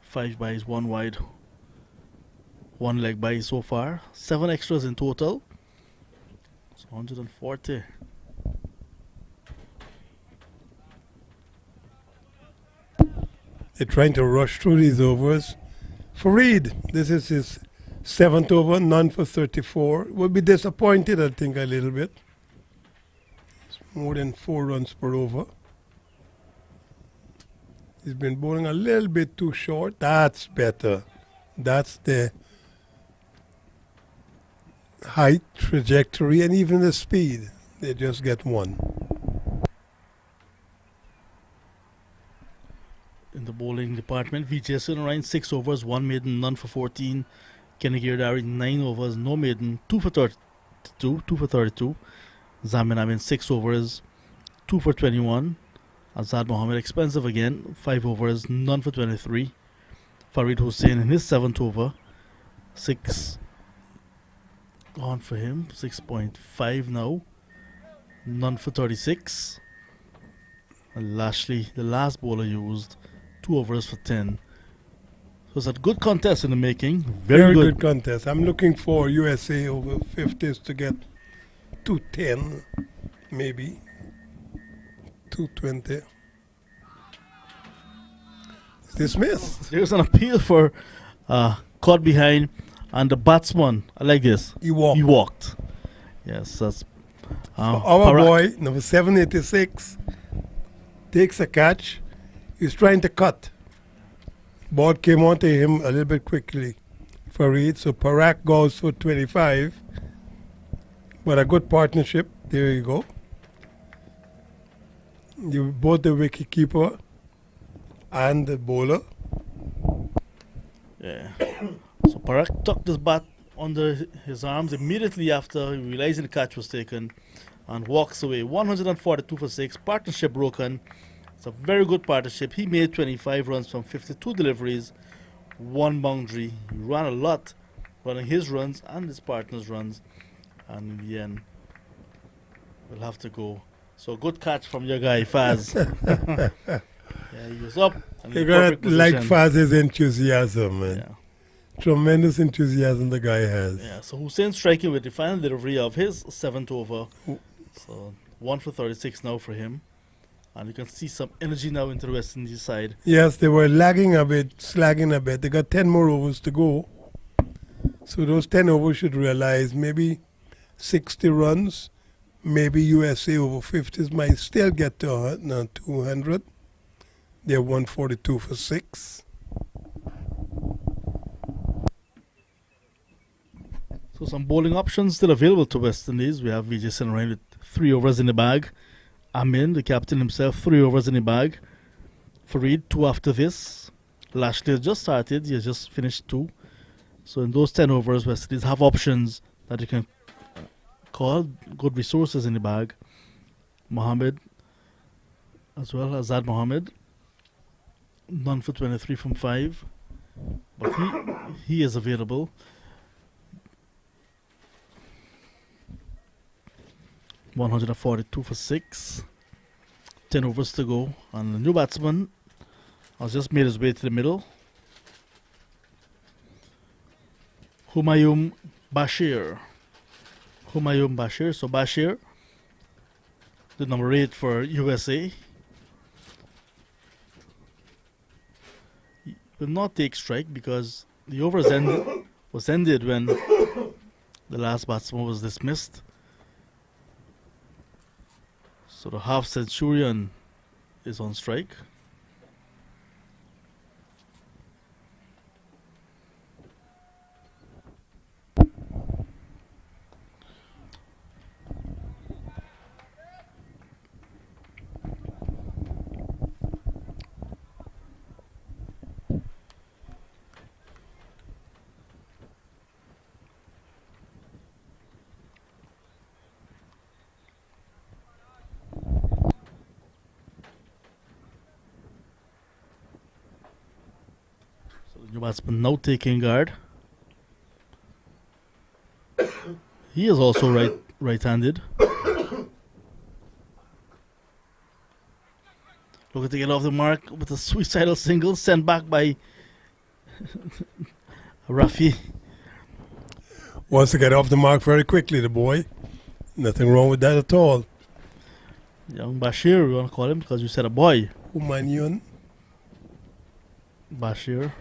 Five byes, 1 wide, 1 leg by so far. 7 extras in total. So 140. They're trying to rush through these overs. Farid, this is his 7th over, none for 34. Will be disappointed, I think, a little bit. It's more than 4 runs per over. He's been bowling a little bit too short. That's better. That's the height, trajectory, and even the speed. They just get 1. In the bowling department, Vijay Sunarayan 6 overs, 1 maiden, none for 14. Kenny Girdari 9 overs, no maiden, 2 for 32. Zamin Amin 6 overs, 2 for 21. Azad Mohammed expensive again, 5 overs, none for 23. Farid Hussain in his 7th over, 6 gone for him, 6.5 now, none for 36. And Lashley, the last bowler used, 2 overs for 10. So it's a good contest in the making. Very good contest. I'm looking for USA over 50s to get 210, maybe 220. Dismissed. There's an appeal for caught behind, and the batsman, I like this. He walked. Yes, that's our boy, number 786, takes a catch. He's trying to cut. Ball came onto him a little bit quickly. Farid, so Parak goes for 25. But a good partnership. There you go. You both the wicket keeper and the bowler. Yeah. So Parak tucked his bat under his arms immediately after realizing the catch was taken and walks away. 142 for 6. Partnership broken. It's a very good partnership. He made 25 runs from 52 deliveries, 1 boundary. He ran a lot, running his runs and his partner's runs. And in the end, we'll have to go. So good catch from your guy, Faz. Yeah, he was up. You gotta like Faz's enthusiasm, man. Yeah. Tremendous enthusiasm the guy has. Yeah, so Hussein striking with the final delivery of his 7th over. So 1 for 36 now for him. And you can see some energy now into the West Indies side. Yes, they were lagging a bit, slagging a bit. They got 10 more overs to go. So those 10 overs should realize maybe 60 runs. Maybe USA over 50s might still get to 200. They're 142 for 6. So some bowling options still available to West Indies. We have Vijay Sunarayan with 3 overs in the bag. Amin, the captain himself, 3 overs in the bag. Farid, 2 after this. Lashley has just started. He has just finished 2. So in those 10 overs, West Indies have options that you can call. Good resources in the bag. Mohammed, as well as Azad Mohammed. None for 23 from 5. But he is available. $142 for 6. 10 overs to go. And the new batsman has just made his way to the middle. Humayun Bashir. So Bashir, the number 8 for USA. He will not take strike because the over was ended when the last batsman was dismissed. So the half centurion is on strike. New batsman now taking guard. He is also right-handed. Looking to get off the mark with a suicidal single sent back by Rafi. Wants to get off the mark very quickly, the boy. Nothing wrong with that at all. Young Bashir, you want to call him because you said a boy. Humayun. Bashir.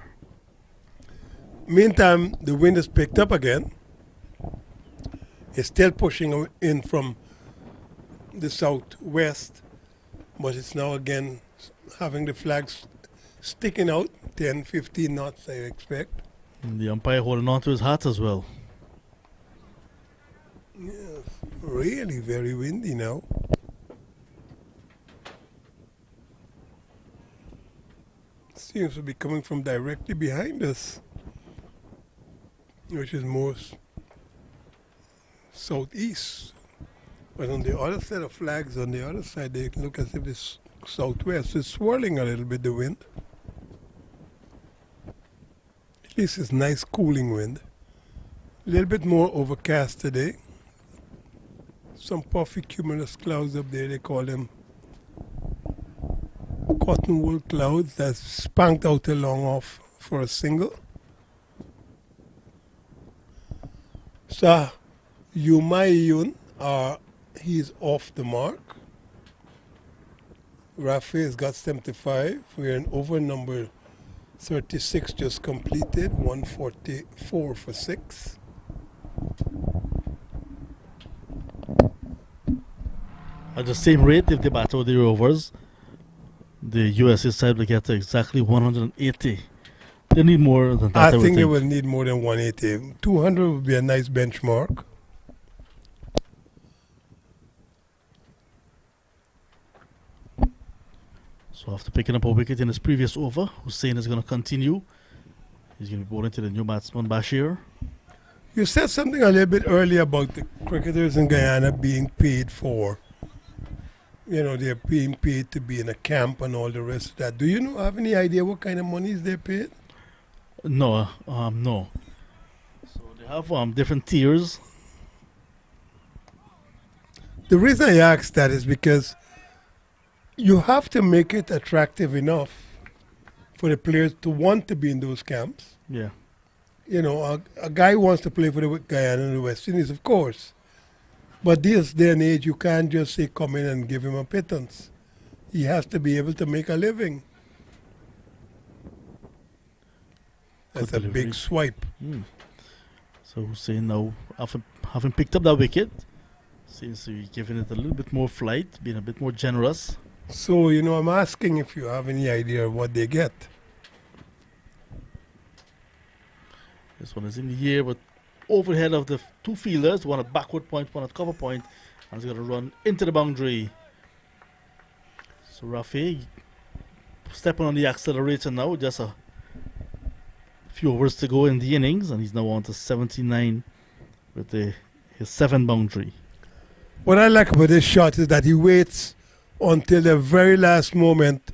Meantime, the wind has picked up again. It's still pushing in from the southwest, but it's now again having the flags sticking out, 10, 15 knots, I expect. And the umpire holding on to his hat as well. Yes, really very windy now. Seems to be coming from directly behind us, which is more southeast. But on the other set of flags, on the other side, they look as if it's southwest. It's swirling a little bit, the wind. At least it's nice cooling wind. A little bit more overcast today. Some puffy cumulus clouds up there, they call them cotton wool clouds that's spanked out along off for a single. So Humayun, he's off the mark. Rafi has got 75. We're in over number 36 just completed, 144 for 6. At the same rate, if they bat out the overs, the USA side will get to exactly 180. They need more than that. I think they will need more than 180. 200 would be a nice benchmark. So after picking up a wicket in his previous over, Hussein is going to continue. He's going to be bowling to the new batsman, Bashir. You said something a little bit earlier about the cricketers in Guyana being paid for. You know, they're being paid to be in a camp and all the rest of that. Do you have any idea what kind of monies they're paid? No, no. So they have different tiers. The reason I ask that is because you have to make it attractive enough for the players to want to be in those camps. Yeah. You know, a guy wants to play for the Guyana and the West Indies, of course. But this day and age, you can't just say come in and give him a pittance. He has to be able to make a living. That's a big swipe. So Hussein now, having picked up that wicket, seems to be giving it a little bit more flight, being a bit more generous. So, you know, I'm asking if you have any idea of what they get. This one is in the air, but overhead of the two fielders, one at backward point, one at cover point, and he's going to run into the boundary. So Rafi stepping on the accelerator now, just a few overs to go in the innings, and he's now on to 79 with his 7 boundary. What I like about this shot is that he waits until the very last moment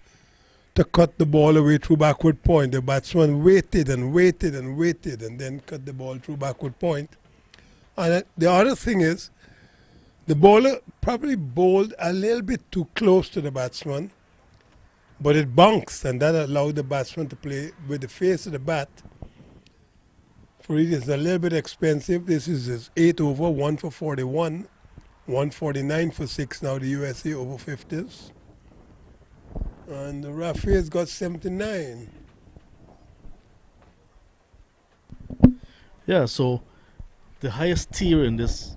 to cut the ball away through backward point. The batsman waited and waited and waited and then cut the ball through backward point. And the other thing is, the bowler probably bowled a little bit too close to the batsman, but it bounced, and that allowed the batsman to play with the face of the bat. For it is a little bit expensive. This is his 8 over, 1 for 41, 149 for 6 now, the USA over 50s. And the Rafi has got 79. Yeah, so the highest tier in this,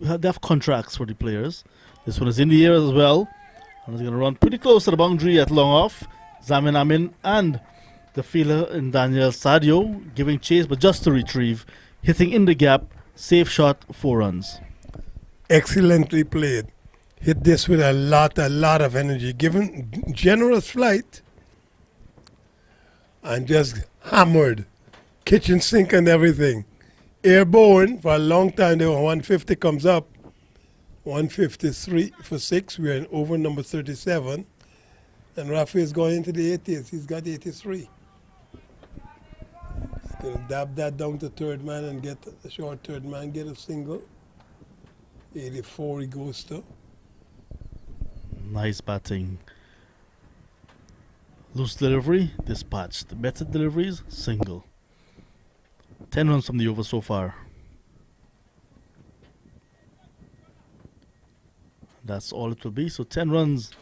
they have contracts for the players. This one is in the air as well. And it's going to run pretty close to the boundary at long off. Zamin Amin and the fielder in Daniel Sadio giving chase, but just to retrieve. Hitting in the gap. Safe shot, 4 runs. Excellently played. Hit this with a lot of energy. Given generous flight. And just hammered. Kitchen sink and everything. Airborne for a long time. There were 150 comes up. 153 for 6. We're in over number 37. And Rafi is going into the 80s. He's got 83. He's going to dab that down to third man and get a short third man, get a single. 84 he goes to. Nice batting. Loose delivery, dispatched. Better deliveries, single. 10 runs from the over so far. That's all it will be. So 10 runs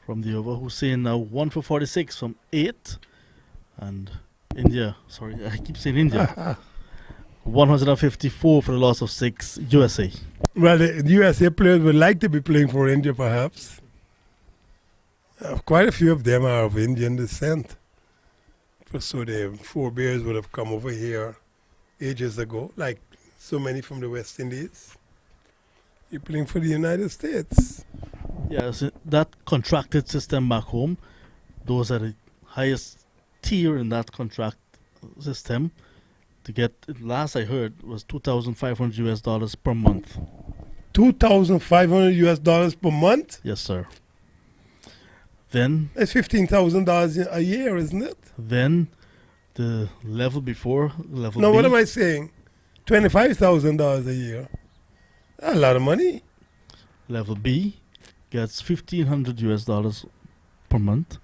from the over. Hussein now 1 for 46 from 8. And India, sorry, I keep saying India. 154 for the loss of 6, USA. Well, the USA players would like to be playing for India, perhaps. Quite a few of them are of Indian descent. So the forebears would have come over here ages ago, like so many from the West Indies. You're playing for the United States. Yes, that contracted system back home, those are the highest tier in that contract system. To get, last I heard, was $2,500 US per month. $2,500 US per month? Yes, sir. Then that's $15,000 a year, isn't it? Then the level before, level No, B. what am I saying? $25,000 a year. That's a lot of money. Level B gets $1,500 US per month.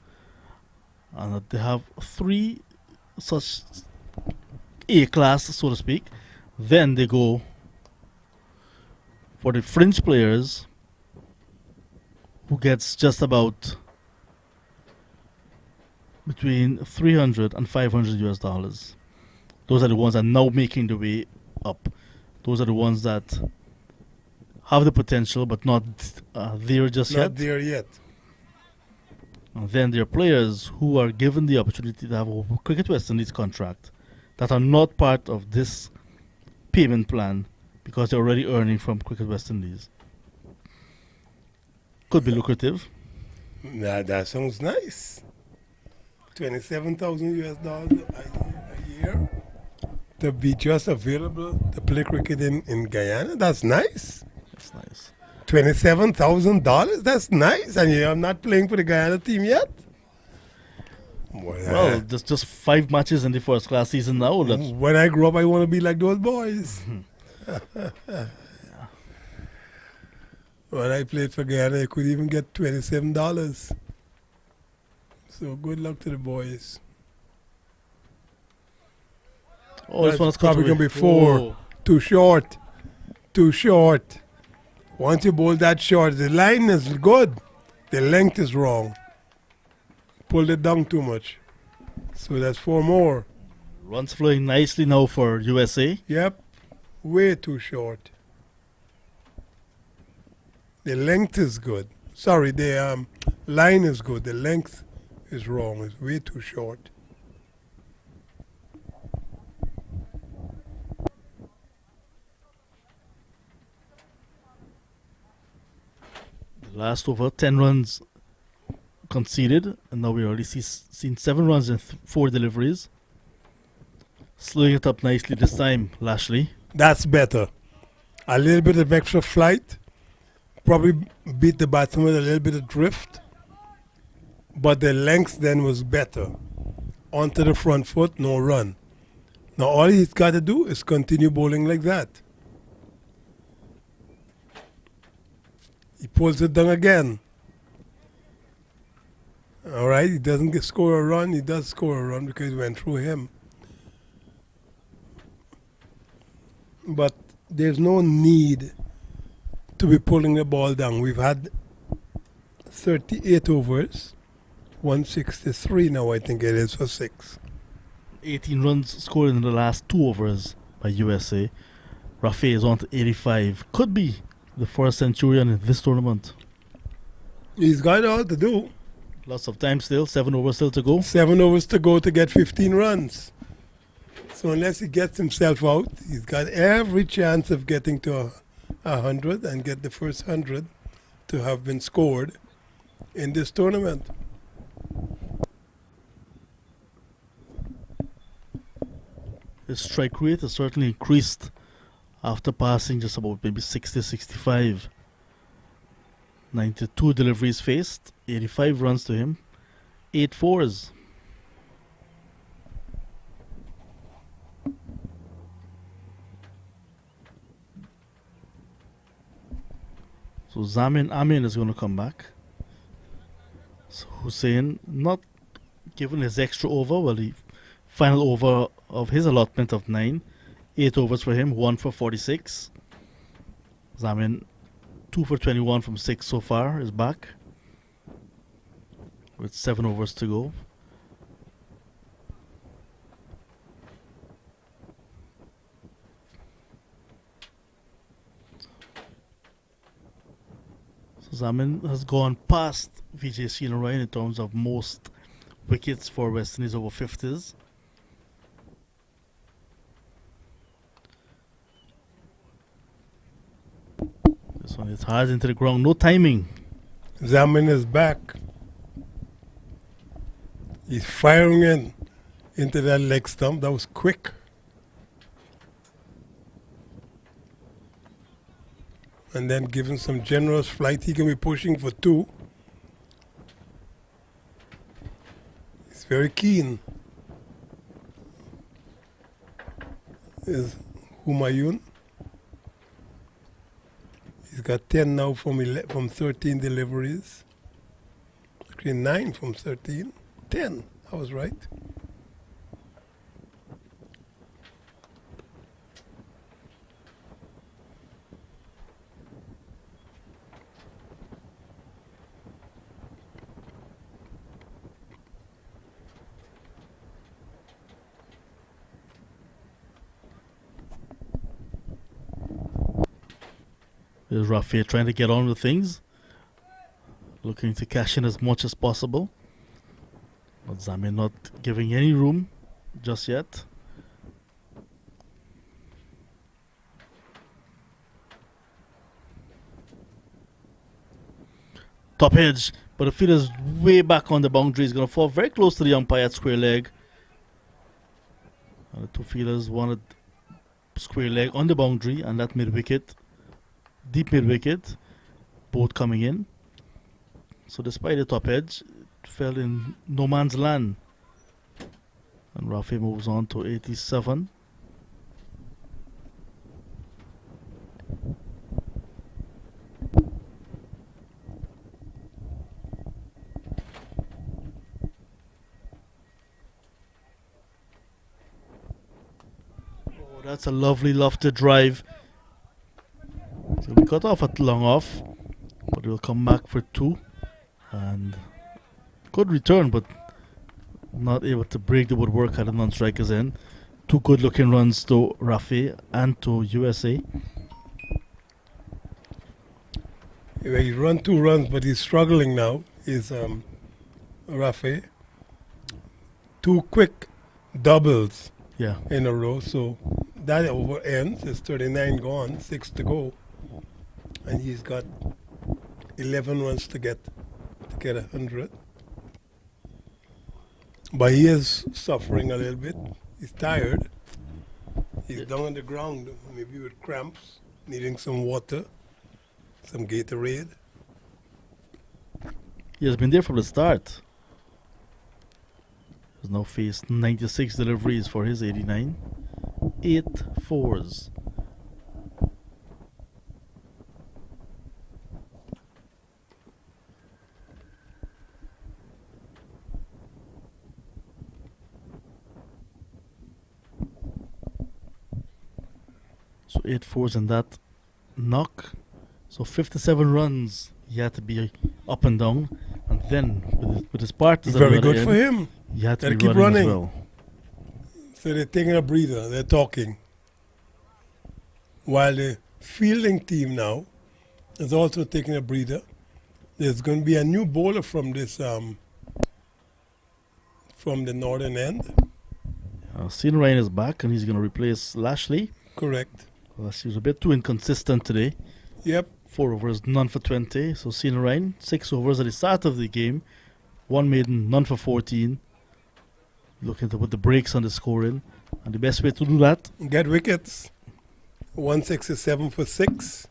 And they have 3 such A class, so to speak. Then they go for the fringe players, who gets just about between $300 and $500 US. Those are the ones that are now making the way up. Those are the ones that have the potential but not there just yet. Not there yet. And then there are players who are given the opportunity to have a Cricket West Indies contract that are not part of this payment plan because they're already earning from Cricket West Indies. Could be lucrative. That sounds nice. $27,000 US a year to be just available to play cricket in Guyana. That's nice. That's nice. $27,000. That's nice. And I'm not playing for the Guyana team yet. Well, there's just 5 matches in the first class season now. When I grow up, I want to be like those boys. When I played for Guyana, I could even get $27. So good luck to the boys. Oh, this one's probably going to be 4. Oh. Too short. Too short. Once you bowl that short, the line is good. The length is wrong. Pulled it down too much. So that's 4 more. Runs flowing nicely now for USA. Yep. Way too short. The length is good. Sorry, the line is good. The length is wrong. It's way too short. Last over, 10 runs conceded, and now we already seen 7 runs and 4 deliveries. Slowing it up nicely this time, Lashley. That's better. A little bit of extra flight. Probably beat the batsman with a little bit of drift. But the length then was better. Onto the front foot, no run. Now all he's got to do is continue bowling like that. He pulls it down again. All right, he doesn't score a run. He does score a run because it went through him. But there's no need to be pulling the ball down. We've had 38 overs, 163 now I think it is for 6. 18 runs scored in the last 2 overs by USA. Rafi is on to 85. Could be the first centurion in this tournament. He's got all to do. Lots of time still, 7 overs still to go. 7 overs to go to get 15 runs. So unless he gets himself out, he's got every chance of getting to 100 and get the first 100 to have been scored in this tournament. His strike rate has certainly increased after passing just about maybe 60-65. 92 deliveries faced, 85 runs to him, 8 fours. So Zamin Amin is going to come back. So Hussein not given his extra over, well, the final over of his allotment of 9. 8 overs for him, 1 for 46. Zamin 2 for 21 from 6 so far is back with 7 overs to go. So Zamin has gone past Vijay Srinaran in terms of most wickets for West Indies over 50s. This one is hard into the ground, no timing. Zamin is back. He's firing into that leg stump. That was quick. And then given some generous flight, he can be pushing for 2. He's very keen. Is Humayun. He's got 10 now from 13 deliveries. Actually 9 from 13. 10, I was right. There's Rafi trying to get on with things, looking to cash in as much as possible. But Zamin not giving any room just yet. Top edge, but the field is way back on the boundary. He's going to fall very close to the umpire at square leg. And the two fielders wanted square leg on the boundary and that mid wicket. Deep mid wicket, both coming in. So despite the top edge, it fell in no man's land. And Rafi moves on to 87. Oh, that's a lovely lofted drive. So we cut off at long off, but we'll come back for 2. And good return, but not able to break the woodwork at the non-strikers end. 2 good looking runs to Rafi and to USA. Yeah, he run 2 runs, but he's struggling now. Is Rafi. 2 quick doubles in a row, so that over ends. It's 39 gone, 6 to go. And he's got 11 runs to get 100. But he is suffering a little bit. He's tired. He's down on the ground, maybe with cramps, needing some water, some Gatorade. He has been there from the start. He's now faced 96 deliveries for his 89. 8 fours. So 8 fours in that knock. So 57 runs. He had to be up and down. And then with his partners, very good for him. He had to Gotta be keep running as running. well. So they're taking a breather. They're talking. While the fielding team now is also taking a breather. There's going to be a new bowler from this from the northern end. Sean Ryan is back, and he's going to replace Lashley. Correct. Lashley was a bit too inconsistent today. Yep. 4 overs, none for 20. So Sean Ryan, 6 overs at the start of the game. 1 maiden, none for 14. Looking to put the brakes on the scoring. And the best way to do that, Get wickets. 167 for 6.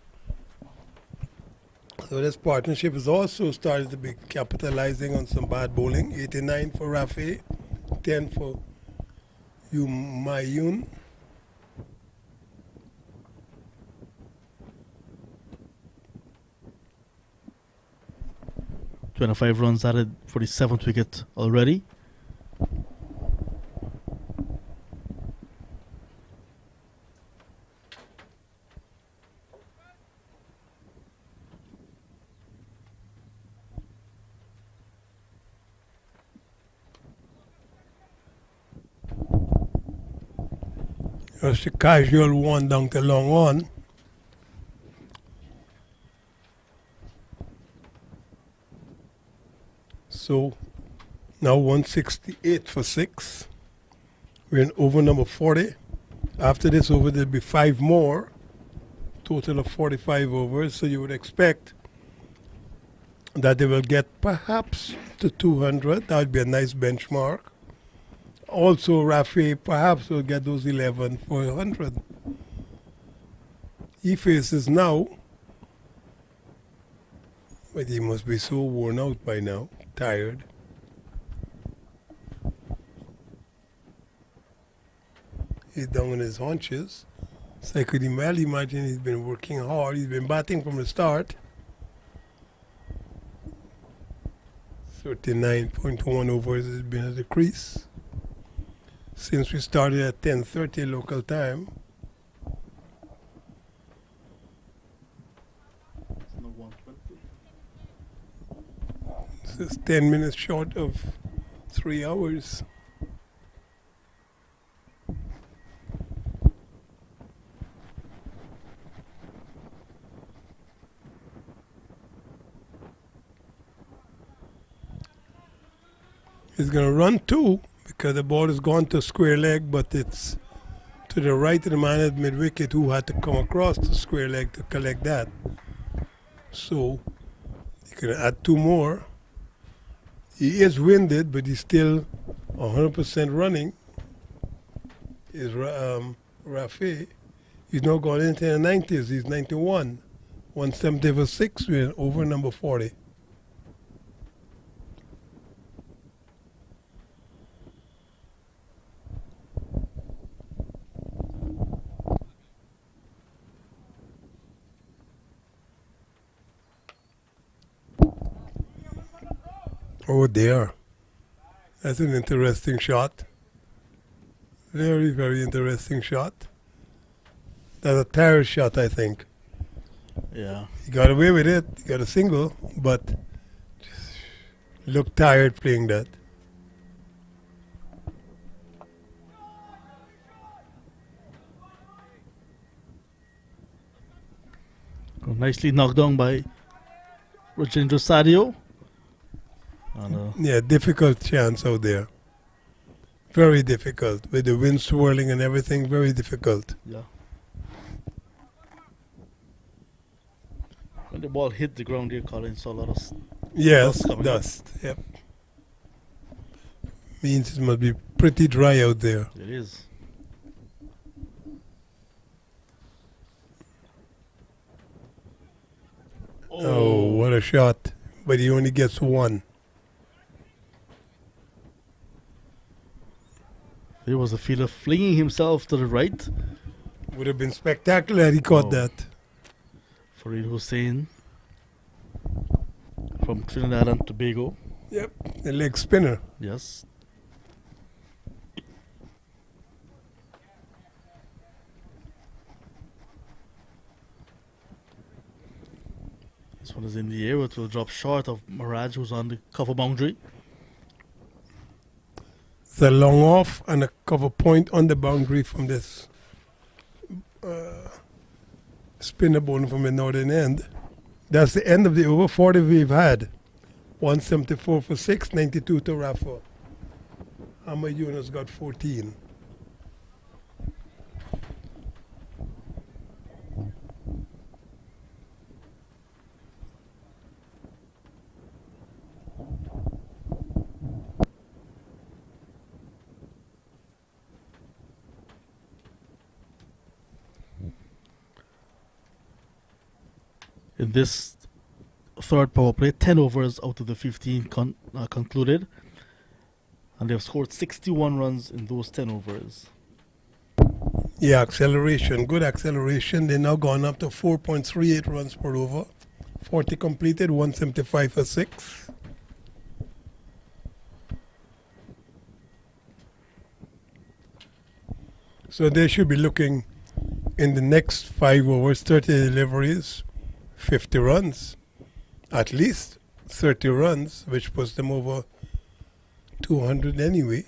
So this partnership has also started to be capitalizing on some bad bowling. 89 for Rafi, 10 for Humayun. .25 runs added for the 7th wicket already. Just a casual one down to long on. So now 168 for 6. We're in over number 40. After this over, there'll be 5 more. Total of 45 overs. So you would expect that they will get perhaps to 200. That would be a nice benchmark. Also, Rafi perhaps will get those 11 for 100. He faces now, but he must be so worn out by now, tired. He's down on his haunches. So I could imagine he's been working hard. He's been batting from the start. 39.1 overs has been at the crease since we started at 10:30 local time. So it's 10 minutes short of 3 hours. He's going to run 2 because the ball has gone to square leg, but it's to the right of the man at mid-wicket who had to come across the square leg to collect that. So you can add 2 more. He is winded, but he's still 100% running. Is Rafi. He's now gone into the 90s. He's 91. 170 for 6. We're over number 40. Oh, there. That's an interesting shot. Very, very interesting shot. That's a tired shot, I think. Yeah. He got away with it. He got a single, but just looked tired playing that. Nicely knocked down by Rajendra Sadio. Yeah, difficult chance out there. Very difficult. With the wind swirling and everything, very difficult. Yeah. When the ball hit the ground here, Colin saw a lot of Yes, dust coming dust. Yep. Means it must be pretty dry out there. It is. Oh, what a shot. But he only gets 1. There was a fielder flinging himself to the right. Would have been spectacular had he caught Oh. that. Farid Hussain from Trinidad and Tobago. Yep, the leg spinner. Yes. This one is in the air. It will drop short of Mirage, who's on the cover boundary. The long off and a cover point on the boundary from this spinner bowling from the northern end. That's the end of the over 40 we've had. 174 for 6, 92 to Rafa. Hammer Yunus got 14. In this third power play, 10 overs out of the 15 concluded, and they've scored 61 runs in those 10 overs. Yeah, acceleration, good acceleration. They're now gone up to 4.38 runs per over. 40 completed, 175 for 6. So they should be looking in the next 5 overs, 30 deliveries, 50 runs, at least 30 runs, which puts them over 200 anyway.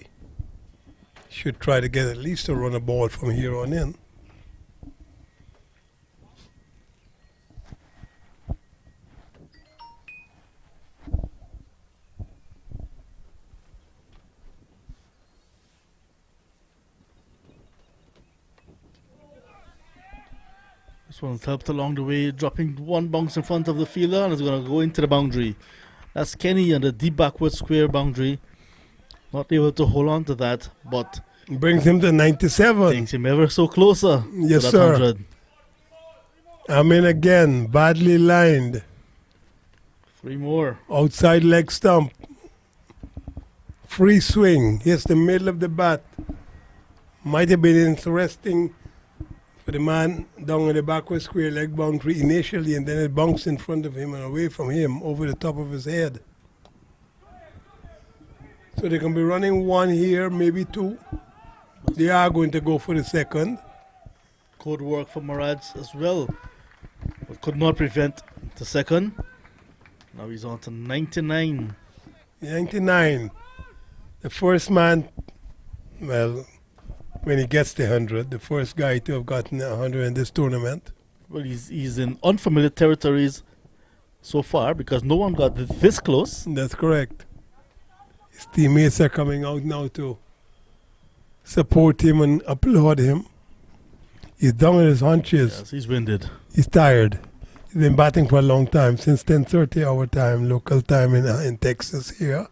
Should try to get at least a run a ball from here on in. This one's helped along the way, dropping one bounce in front of the fielder, and it's going to go into the boundary. That's Kenny on the deep backward square boundary. Not able to hold on to that, but brings him to 97. brings him ever so closer Yes, to that sir. 100. I mean, again, badly lined. 3 more. Outside leg stump. Free swing. Hits the middle of the bat. Might have been interesting for the man down in the backward square leg boundary initially, and then it bounced in front of him and away from him over the top of his head. So they can be running 1 here, maybe 2. They are going to go for the second. Good work for Maraj as well, but could not prevent the second. Now he's on to 99. 99. The first man, well, when he gets the 100, the first guy to have gotten 100 in this tournament. Well, he's in unfamiliar territories so far because no one got this close. That's correct. His teammates are coming out now to support him and applaud him. He's down on his haunches. Yes, he's winded. He's tired. He's been batting for a long time, since 10:30 our time, local time in Texas here.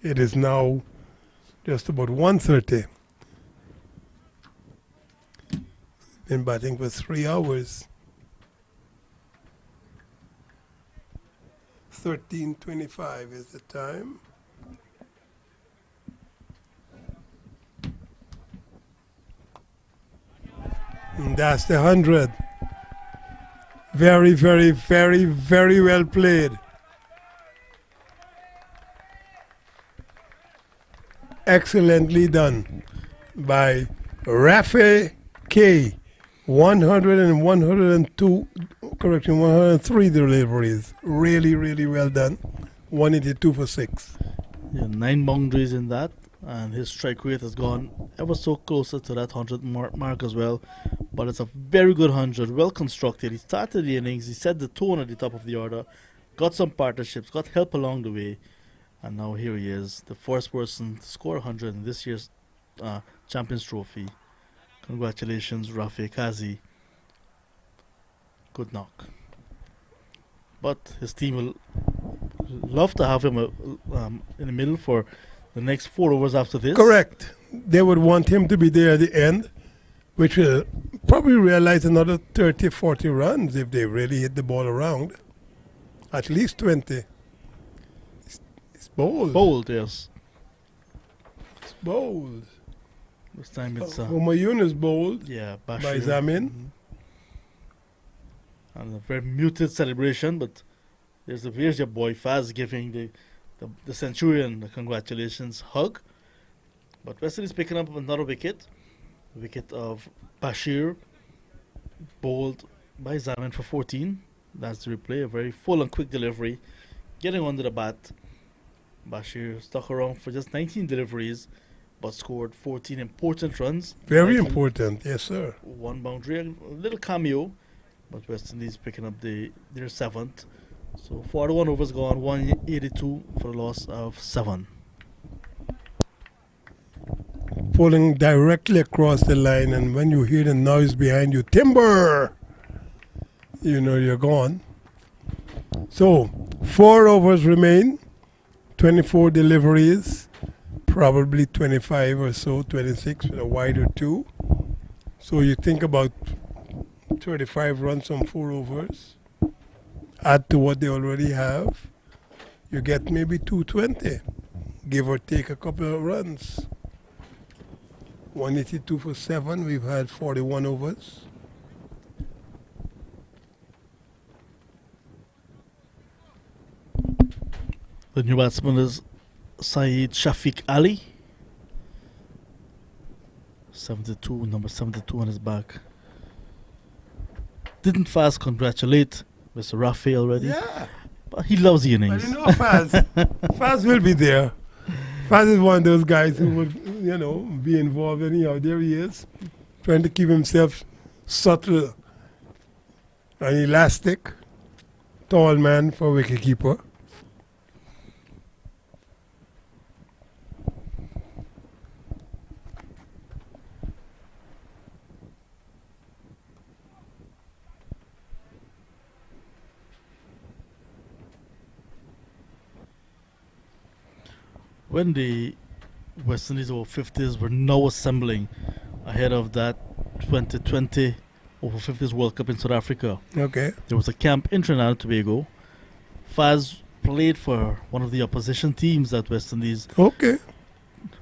It is now just about 1:30. Been batting for 3 hours. 13:25 is the time. And that's the 100. Very, very, very, very well played. Excellently done by Rafe K. 100 and 102, correction, 103 deliveries. Really, really well done. 182 for 6. Yeah, 9 boundaries in that, and his strike rate has gone ever so closer to that 100 mark as well. But it's a very good 100, well constructed. He started the innings, he set the tone at the top of the order, got some partnerships, got help along the way, and now here he is, the first person to score 100 in this year's Champions Trophy. Congratulations, Rafi Kazi. Good knock. But his team will love to have him in the middle for the next 4 overs after this. Correct. They would want him to be there at the end, which will probably realize another 30, 40 runs if they really hit the ball around. At least 20. It's bold. Bold, yes. It's bold. This time it's Humayun is bold yeah, by Bashir. Zamin. And a very muted celebration, but here's your boy Faz giving the Centurion the congratulations hug. But West Indies picking up another wicket. The wicket of Bashir, bowled by Zamin for 14. That's the replay, a very full and quick delivery. Getting under the bat. Bashir stuck around for just 19 deliveries, but scored 14 important runs. Very 19 important, yes sir. 1 boundary, a little cameo but West Indies picking up their 7th. So 41 overs gone, 182 for a loss of 7. Pulling directly across the line, and when you hear the noise behind you, timber, you know you're gone. So 4 overs remain, 24 deliveries, probably 25 or so, 26 with a wide or 2. So you think about 35 runs on 4 overs, add to what they already have, you get maybe 220, give or take a couple of runs. 182 for 7, we've had 41 overs. The new batsman is Saeed Shafiq Ali. 72, number 72 on his back. Didn't Faz congratulate Mr. Rafi already? Yeah, But he loves the but innings. you know Faz, Faz will be there. Faz is one of those guys who would, be involved anyhow. There he is, trying to keep himself subtle and elastic. Tall man for wicketkeeper. When the West Indies over 50s were now assembling ahead of that 2020 over 50s World Cup in South Africa, Okay. there was a camp in Trinidad and Tobago. Faz played for one of the opposition teams that West Indies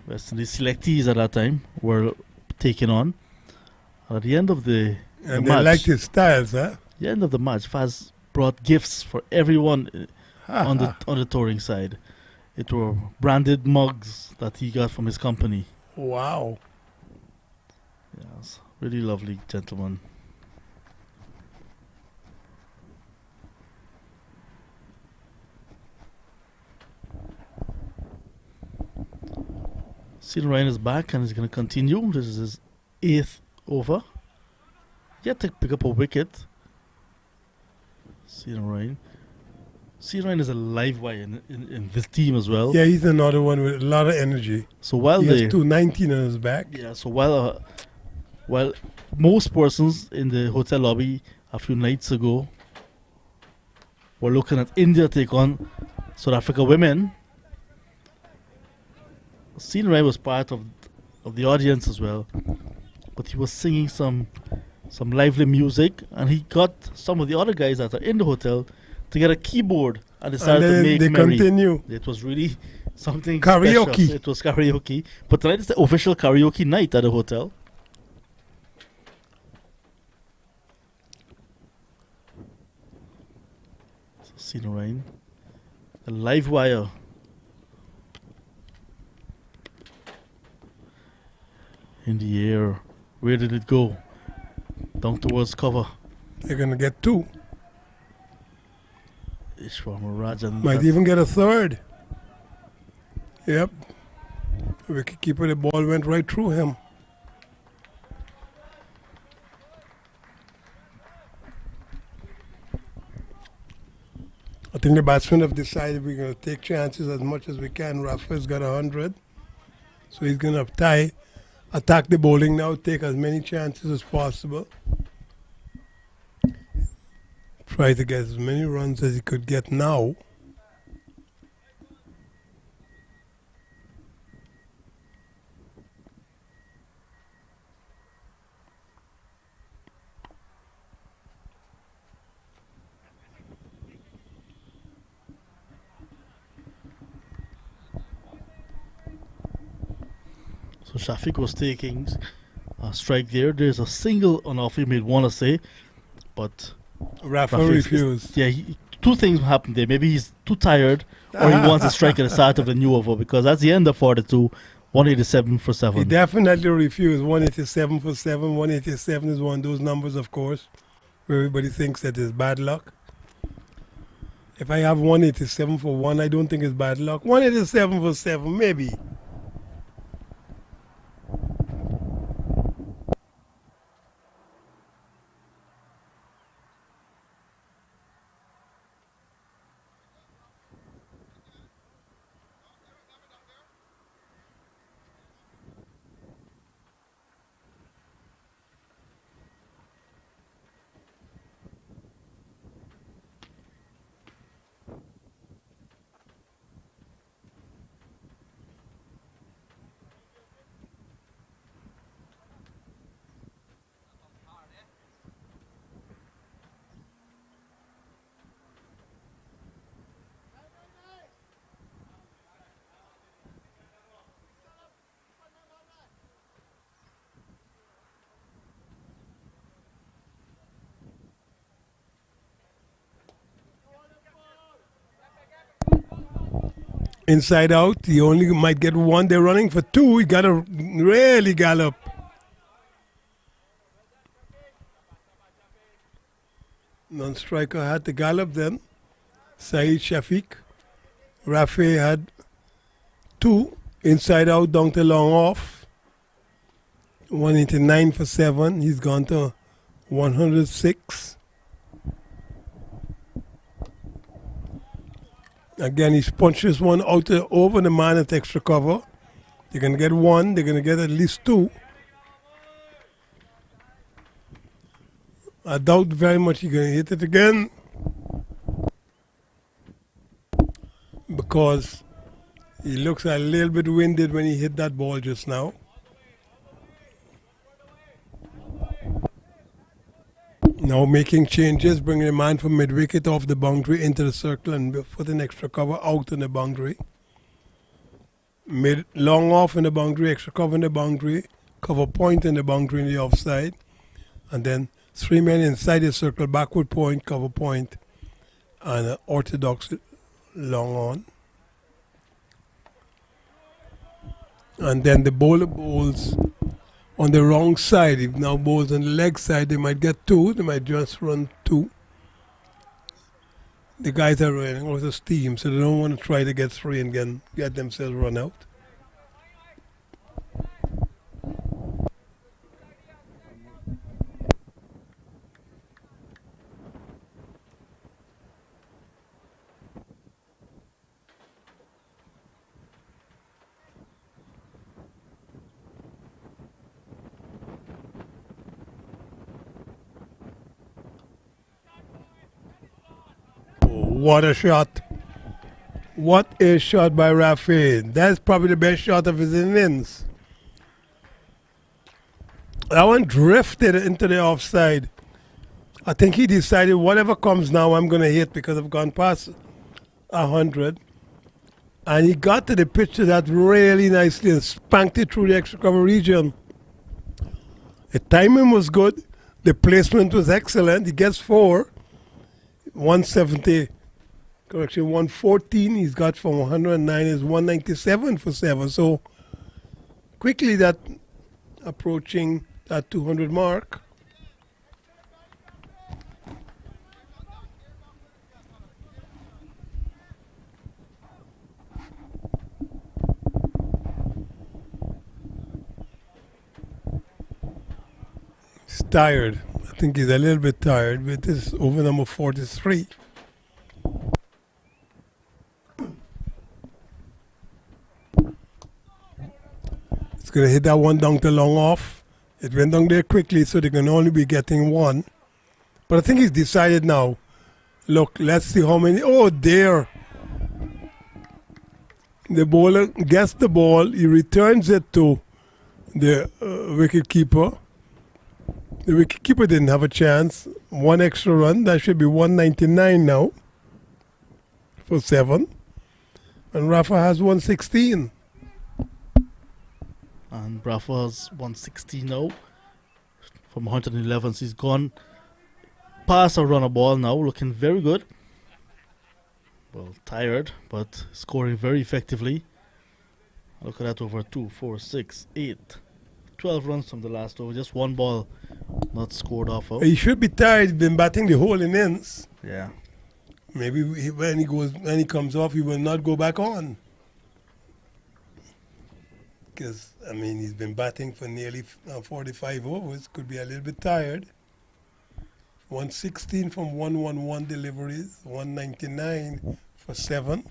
selectees at that time were taking on. And at the end of the And match, they liked his styles, huh? the end of the match, Faz brought gifts for everyone on the touring side. It were branded mugs that he got from his company. Wow. Yes, really lovely gentleman. Stephen Ryan is back and he's going to continue. This is his 8th over. Yet to pick up a wicket. Stephen Ryan. Stephen Ryan is a live wire in this team as well. Yeah, he's another one with a lot of energy. So while He they has 219 on his back. Yeah, so while most persons in the hotel lobby a few nights ago were looking at India take on South Africa women, Stephen Ryan was part of the audience as well. But he was singing some lively music, and he got some of the other guys that are in the hotel to get a keyboard and decided to make they merry. continue. It was really something Karaoke. special. It was karaoke. But tonight is the official karaoke night at the hotel. So, Stephen Ryan. The live wire. In the air. Where did it go? Down towards cover. They're going to get 2. Ishwar Rajan. Might even get a 3rd. Yep. Wicketkeeper, the ball went right through him. I think the batsmen have decided we're going to take chances as much as we can. Rafa's got 100. So he's going to attack the bowling now, take as many chances as possible. Try to get as many runs as he could get now. So Shafiq was taking a strike there. There's a single on off he made one say, but Rafa Rafi refused. Yeah, two things happened there. Maybe he's too tired, or he wants to strike at the start of the new over, because that's the end of 42, 187 for 7. He definitely refused. 187 for 7. 187 is one of those numbers, of course, where everybody thinks that is bad luck. If I have 187 for 1, I don't think it's bad luck. 187 for 7, maybe. inside out. He only might get one. They're running for two. He got to really gallop. Non-striker had to gallop then. Saeed Shafiq. Rafi had two. Inside out down to long off. 189 for 7. He's gone to 106. Again, he punches one out over the man at extra cover. They're going to get one. They're going to get at least two. I doubt very much he's going to hit it again. Because he looks a little bit winded when he hit that ball just now. Now making changes, bringing a man from mid-wicket off the boundary into the circle and putting extra cover out in the boundary. Long off in the boundary, extra cover in the boundary, cover point in the boundary in the offside. And then 3 men inside the circle, backward point, cover point, and an orthodox long on. And then the bowler bowls on the wrong side. If now bowls on the leg side, they might get two. They might just run two. The guys are running out of steam, so they don't want to try to get three and get themselves run out. What a shot. What a shot by Rafi. That's probably the best shot of his innings. That one drifted into the offside. I think he decided whatever comes now I'm going to hit because I've gone past 100. And he got to the pitch to that really nicely and spanked it through the extra cover region. The timing was good. The placement was excellent. He gets 4. 170. Correction, 114 he's got from 109 is 197 for 7. So quickly that approaching that 200 mark. He's tired. I think he's a little bit tired with this over number 43. Going to hit that one down to long off. It went down there quickly, so they can only be getting one. But I think he's decided now. Look, let's see how many. Oh, there. The bowler gets the ball. He returns it to the wicket keeper. The wicket keeper didn't have a chance. One extra run. That should be 199 now for 7. And Rafa has 116. And Rafa has 160 now from 111. He's gone past a runner ball now, looking very good. Well, tired, but scoring very effectively. Look at that, over 2, 4, 6, 8, 12 runs from the last over. Just one ball not scored off of. He should be tired. He's been batting the whole innings. Yeah. Maybe when he comes off, he will not go back on. Because, I mean, he's been batting for nearly 45 overs. Could be a little bit tired. 116 from 111 deliveries. 199 for 7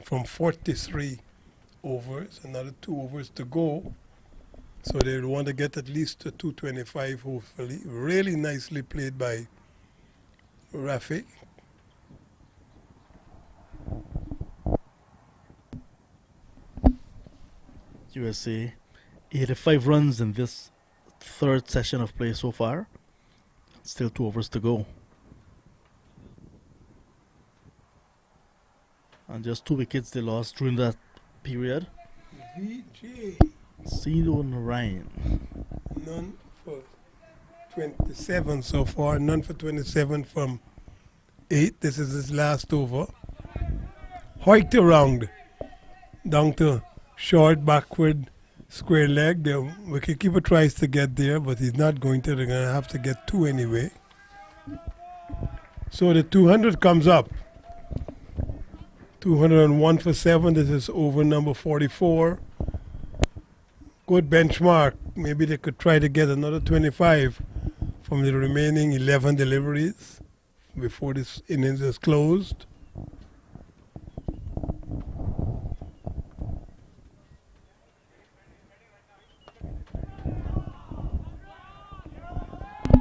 from 43 overs. Another 2 overs to go. So they want to get at least to 225, hopefully. Really nicely played by Rafi. USA 85 runs in this third session of play so far. Still 2 overs to go. And just 2 wickets they lost during that period. VJ. Cino and Ryan. None for 27 so far. None for 27 from 8. This is his last over. Hoiked around. down to short backward square leg. The wicketkeeper tries to get there, but he's not going to. They're going to have to get two anyway. So the 200 comes up. 201 for 7. This is over number 44. Good benchmark. Maybe they could try to get another 25 from the remaining 11 deliveries before this innings is closed.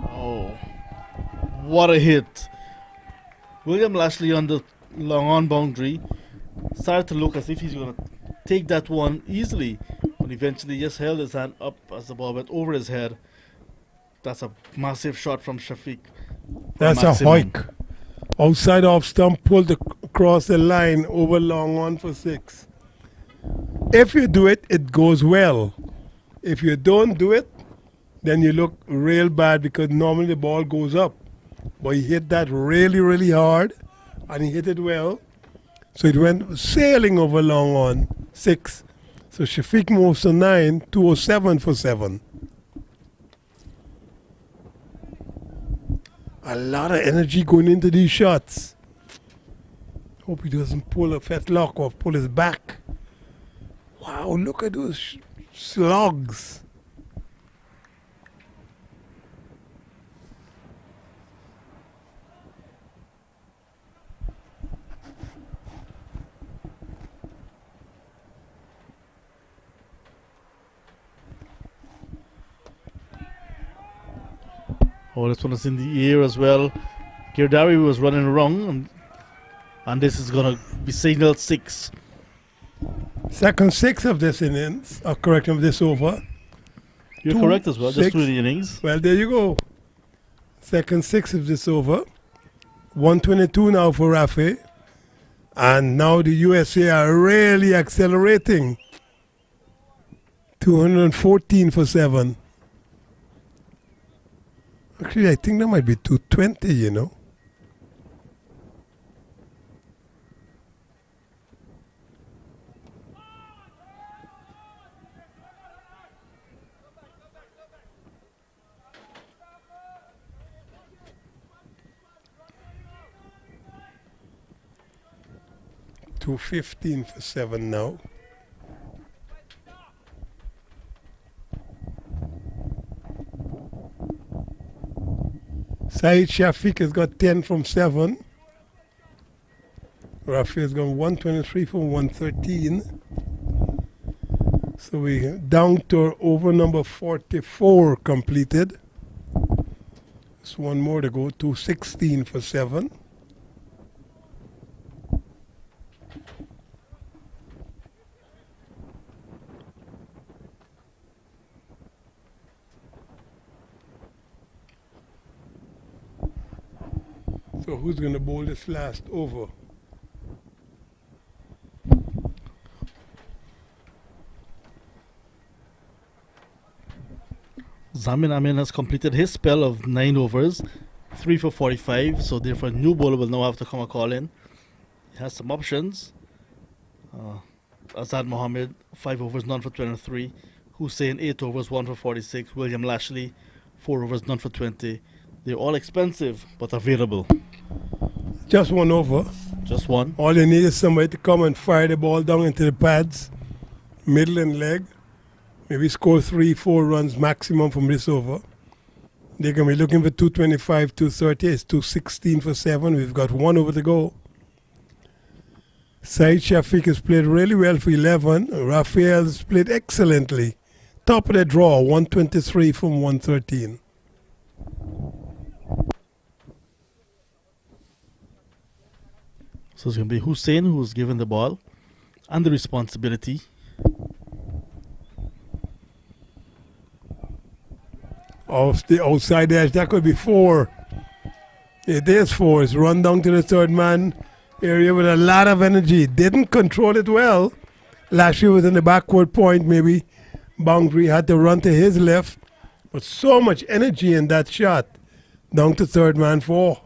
Oh, what a hit. William Lashley on the long on boundary started to look as if he's going to take that one easily, but eventually just held his hand up as the ball went over his head. That's a massive shot from Shafiq. That's a hoik. Outside off stump, pulled across the line over long on for 6. If you do it, it goes well. If you don't do it, then you look real bad because normally the ball goes up. But he hit that really, really hard, and he hit it well. So it went sailing over long on 6. So Shafiq moves to 9, 207 for 7. A lot of energy going into these shots. Hope he doesn't pull a fetlock or pull his back. Wow, look at those slugs. Oh, this one is in the air as well. Girdari was running wrong, and this is going to be signaled 6. Second 6 of this innings, or correct, of this over. You're correct as well, just 2 innings. Well, there you go. Second 6 of this over. 122 now for Rafi. And now the USA are really accelerating. 214 for 7. Actually, I think that might be 220, you know. $215 for 7 now. Saeed Shafiq has got 10 from 7. Rafi has got 123 from 113. So we down to over number 44 completed. Just one more to go, 216 for 7. So who's going to bowl this last over? Zamin Amin has completed his spell of 9 overs, 3 for 45, so therefore a new bowler will now have to come a call in. He has some options. Azad Mohammed, 5 overs, none for 23. Hussein, 8 overs, 1 for 46. William Lashley, 4 overs, none for 20. They're all expensive, but available. Just one over. Just one. All you need is somebody to come and fire the ball down into the pads, middle and leg. Maybe score 3-4 runs maximum from this over. They're going to be looking for 225, 230. It's 216 for 7. We've got 1 over to go. Saeed Shafiq has played really well for 11. Raphael has played excellently. Top of the draw, 123 from 113. So it's going to be Hussein who's given the ball and the responsibility. Off the outside edge, that could be 4. It is 4. It's run down to the third man area with a lot of energy. Didn't control it well. Lashley was in the backward point, maybe. Boundary had to run to his left. But so much energy in that shot. Down to third man 4.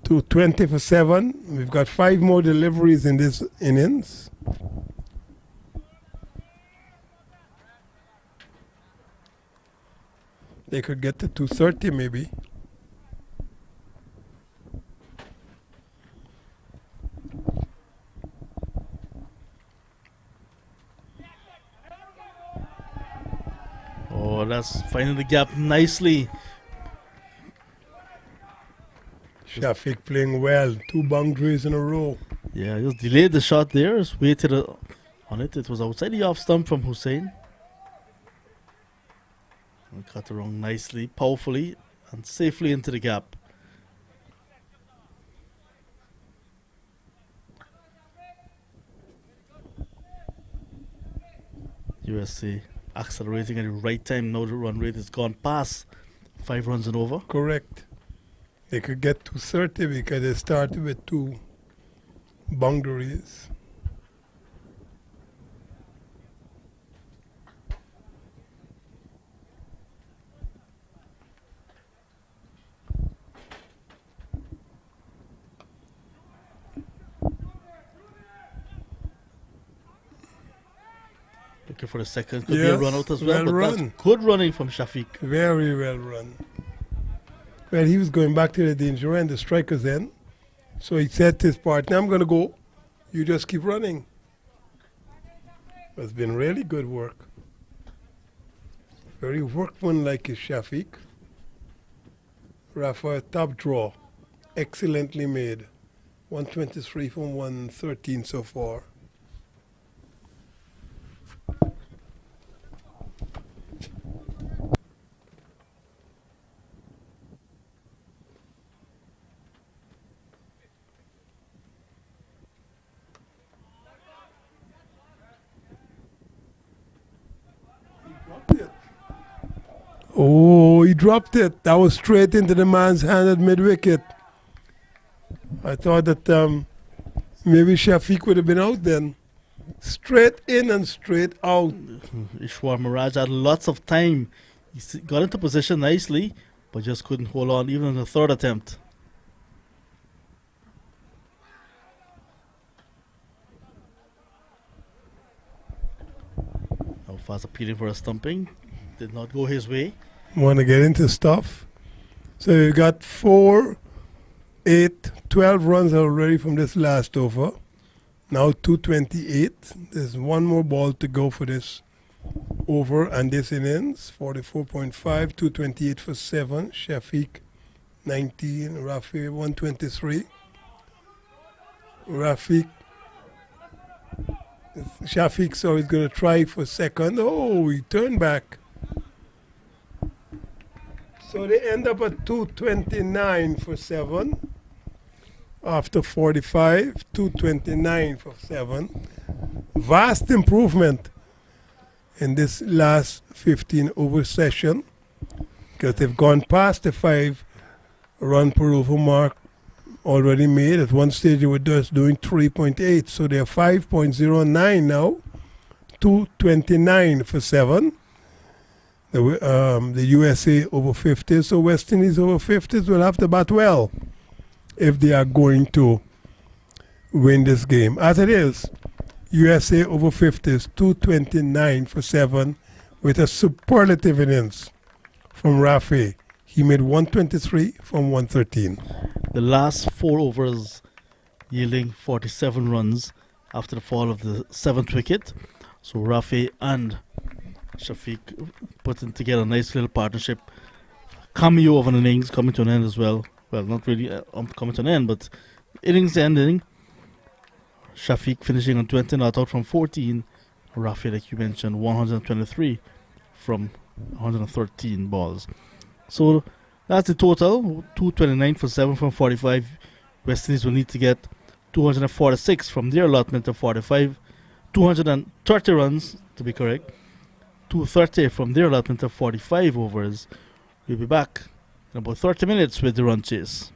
to 20 for 7. We've got 5 more deliveries in this innings. They could get to 230 maybe. Oh, that's finding the gap nicely. Shafiq playing well. 2 boundaries in a row. Yeah, just delayed the shot there. Just waited on it. It was outside the off stump from Hussein. And cut around nicely, powerfully, and safely into the gap. USA accelerating at the right time. Now the run rate has gone past 5 runs and over. Correct. They could get to 30 because they started with 2 boundaries. Looking for the second. Could be a run out as well. Well But run. that's good running from Shafiq. Very well run. Well, he was going back to the danger end, the striker's end. So he said to his partner, I'm going to go. You just keep running. It's been really good work. Very workmanlike is Shafiq. Rafa, top draw. Excellently made. 123 from 113 so far. Oh, he dropped it. That was straight into the man's hand at mid-wicket. I thought that maybe Shafiq would have been out then. Straight in and straight out. Ishwar Miraj had lots of time. He got into position nicely, but just couldn't hold on even on the third attempt. Now fast appealing for a stumping. Did not go his way. Want to get into stuff. So we've got 4, 8, 12 runs already from this last over. Now 228. There's one more ball to go for this over and this innings. 44.5, 228 for 7. Shafiq 19, Rafi 123. Shafiq, so he's going to try for second. Oh, he turned back. So they end up at 229 for 7. After 45, 229 for 7. Vast improvement in this last 15 over session because they've gone past the 5 run per over mark already made. At one stage they were just doing 3.8, so they're 5.09 now. 229 for 7. The USA over 50s, so West Indies over 50s will have to bat well if they are going to win this game. As it is, USA over 50s, 229 for 7 with a superlative innings from Rafi. He made 123 from 113. The last 4 overs yielding 47 runs after the fall of the 7th wicket. So Rafi and Shafiq putting together a nice little partnership. Cameo of an innings coming to an end as well. Well, not really coming to an end, but innings ending. Shafiq finishing on 20 not out from 14. Rafi, like you mentioned, 123 from 113 balls. So that's the total. 229 for 7 from 45. West Indies will need to get 246 from their allotment of 45. 230 runs, to be correct. 230 from their allotment of 45 overs. We'll be back in about 30 minutes with the run chase.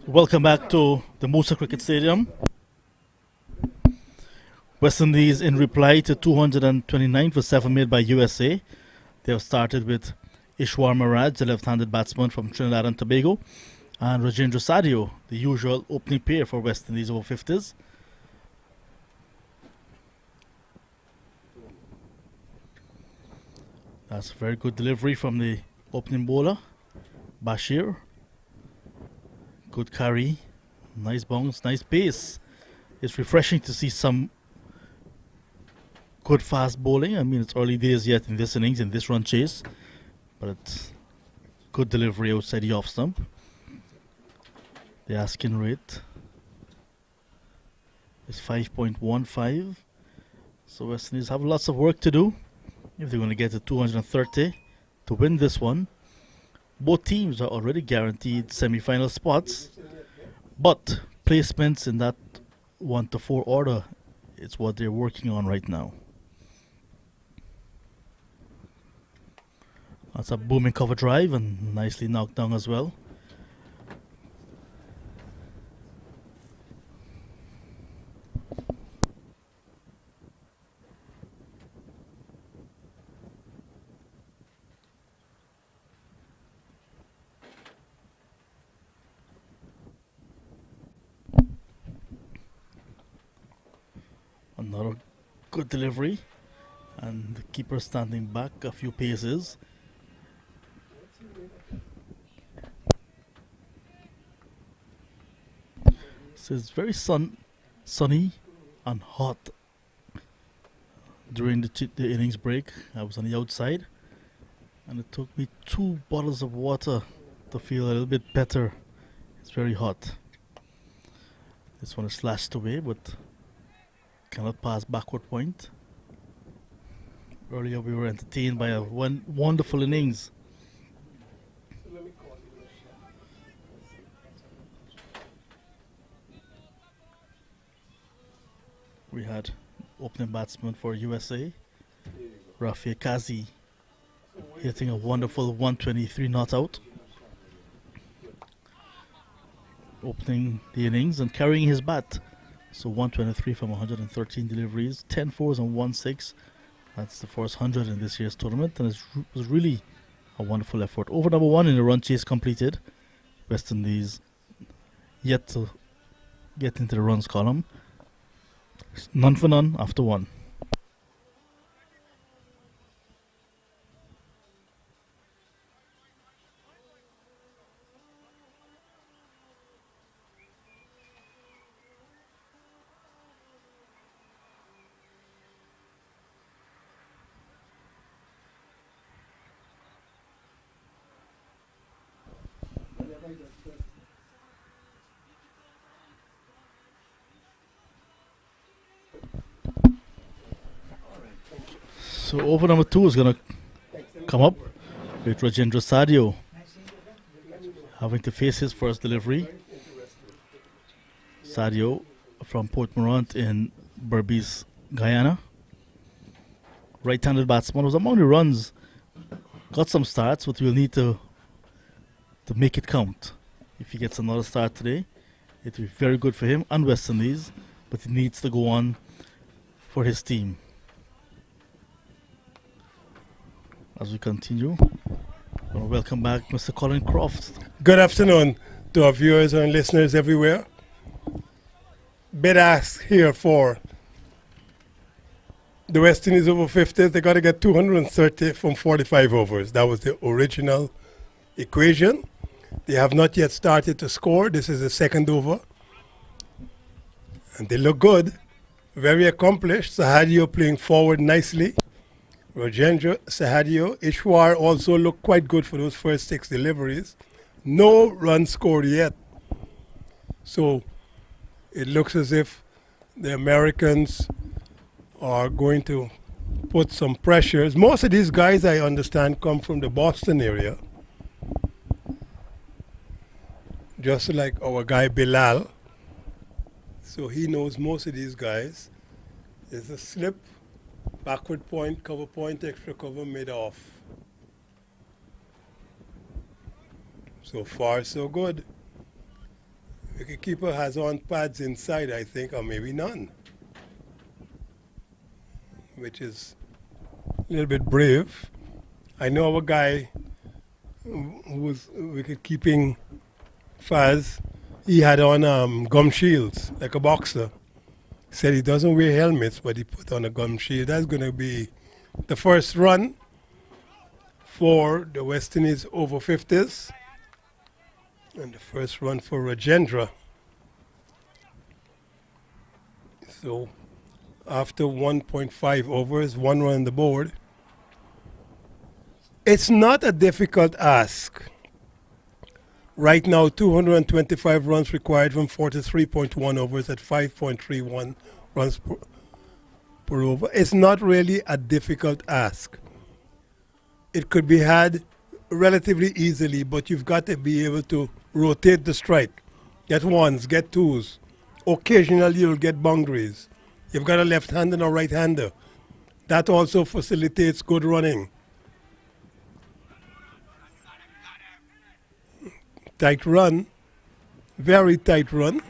Welcome back to the MOOSA Cricket Stadium. West Indies in reply to 229 for 7 made by USA. They have started with Ishwar Maraj, the left-handed batsman from Trinidad and Tobago, and Rajendra Sadio, the usual opening pair for West Indies over 50s. That's a very good delivery from the opening bowler, Bashir. Good carry, nice bounce, nice pace. It's refreshing to see some good fast bowling. I mean, it's early days yet in this innings, in this run chase, but it's good delivery outside the off stump. The asking rate is 5.15. So West Indies have lots of work to do if they're going to get to 230 to win this one. Both teams are already guaranteed semi-final spots, but placements in that 1 to 4 order is what they're working on right now. That's a booming cover drive and nicely knocked down as well. Another good delivery, and the keeper standing back a few paces. So it's very sunny and hot during the innings break. I was on the outside, and it took me 2 bottles of water to feel a little bit better. It's very hot. This one is slashed away, but cannot pass backward point. Earlier we were entertained by a wonderful innings. We had opening batsman for USA, Rafi Kazi, hitting a wonderful 123 not out. Opening the innings and carrying his bat. So 123 from 113 deliveries, 10 fours and 1 6. That's the first 100 in this year's tournament, and it was really a wonderful effort. Over number 1 in the run chase completed. West Indies yet to get into the runs column. None for none after 1. So over number 2 is going to come up with Rajendra Sadio having to face his first delivery. Sadio from Port Morant in Berbice, Guyana. Right-handed batsman, was among the runs. Got some starts, but we'll need to make it count. If he gets another start today, it will be very good for him and West Indies, but he needs to go on for his team. As we continue, welcome back Mr. Colin Croft. Good afternoon to our viewers and listeners everywhere. Bid ask here for the West Indies over 50s. They got to get 230 from 45 overs. That was the original equation. They have not yet started to score. This is the second over. And they look good. Very accomplished. Sahadio playing forward nicely. Rajendra Sahadio. Ishwar also looked quite good for those first 6 deliveries. No run scored yet. So it looks as if the Americans are going to put some pressures. Most of these guys, I understand, come from the Boston area. Just like our guy Bilal. So he knows most of these guys. There's a slip, backward point, cover point, extra cover mid off. So far, so good. Wicketkeeper has on pads inside, I think, or maybe none, which is a little bit brave. I know a guy who was wicket keeping Faz. He had on gum shields like a boxer. Said he doesn't wear helmets, but he put on a gum shield. That's going to be the first run for the West Indies over 50s. And the first run for Rajendra. So after 1.5 overs, 1 run on the board. It's not a difficult ask. Right now, 225 runs required from 43.1 overs at 5.31 runs per over. It's not really a difficult ask. It could be had relatively easily, but you've got to be able to rotate the strike. Get ones, get twos. Occasionally, you'll get boundaries. You've got a left-hander and a right-hander. That also facilitates good running. Tight run, very tight run.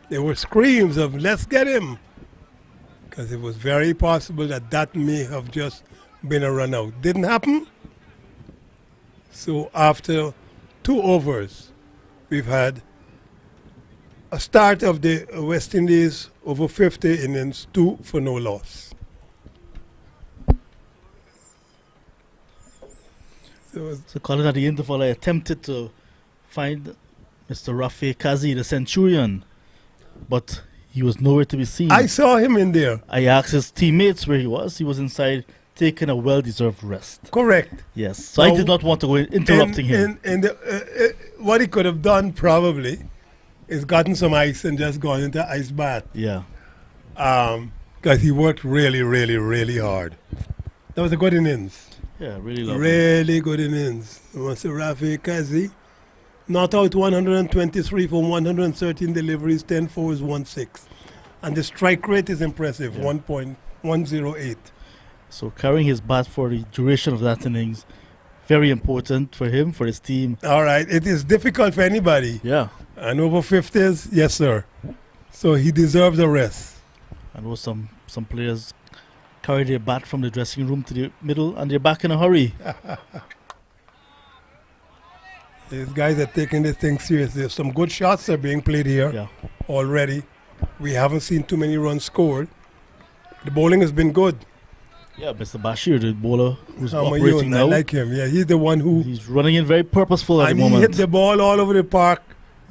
There were screams of, let's get him. Because it was very possible that that may have just been a run out. Didn't happen. So after 2 overs, we've had a start of the West Indies over 50 innings, 2 for no loss. So calling at the interval, I attempted to find Mr. Rafi Kazi, the Centurion, but he was nowhere to be seen. I saw him in there. I asked his teammates where he was. He was inside taking a well-deserved rest. Correct. Yes. So I did not want to go interrupting him. What he could have done probably is gotten some ice and just gone into ice bath. Yeah. Because he worked really, really, really hard. That was a good innings. Yeah, really lovely. Really good innings. Mr. Rafi Kazi. Not out 123 from 113 deliveries, 10 fours, 1-6. And the strike rate is impressive, 1.108. So carrying his bat for the duration of that innings, very important for him, for his team. All right, it is difficult for anybody. Yeah. And over 50s, yes, sir. So he deserves a rest. I know some players carry their bat from the dressing room to the middle and they're back in a hurry. These guys are taking this thing seriously. Some good shots are being played here already. We haven't seen too many runs scored. The bowling has been good. Yeah, Mr. Bashir, the bowler who's operating now. I like him. Yeah, he's the one who... He's running in very purposeful at the moment. And he hit the ball all over the park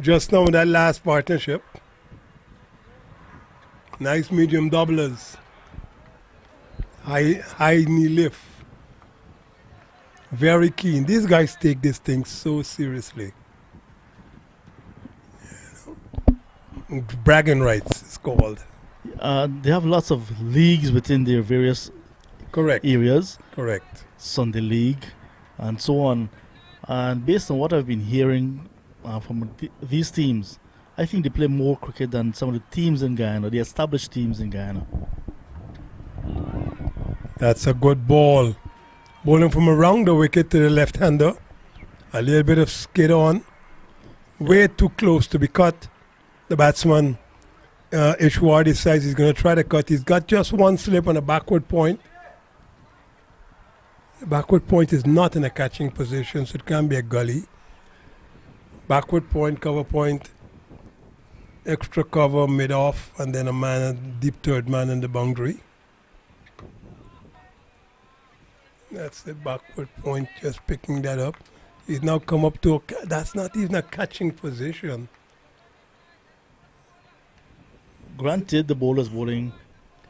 just now in that last partnership. Nice medium doublers. High knee lift. Very keen. These guys take this thing so seriously. Bragging rights, it's called. They have lots of leagues within their various areas. Correct. Sunday League and so on. And based on what I've been hearing from these teams, I think they play more cricket than some of the teams in Guyana, the established teams in Guyana. That's a good ball. Bowling from around the wicket to the left-hander. A little bit of skid on. Way too close to be cut. The batsman, Ishwar, decides he's going to try to cut. He's got just one slip on a backward point. The backward point is not in a catching position, so it can be a gully. Backward point, cover point, extra cover, mid-off, and then a deep third man in the boundary. That's the backward point, just picking that up. He's now come up to that's not even a catching position. Granted, the bowler's bowling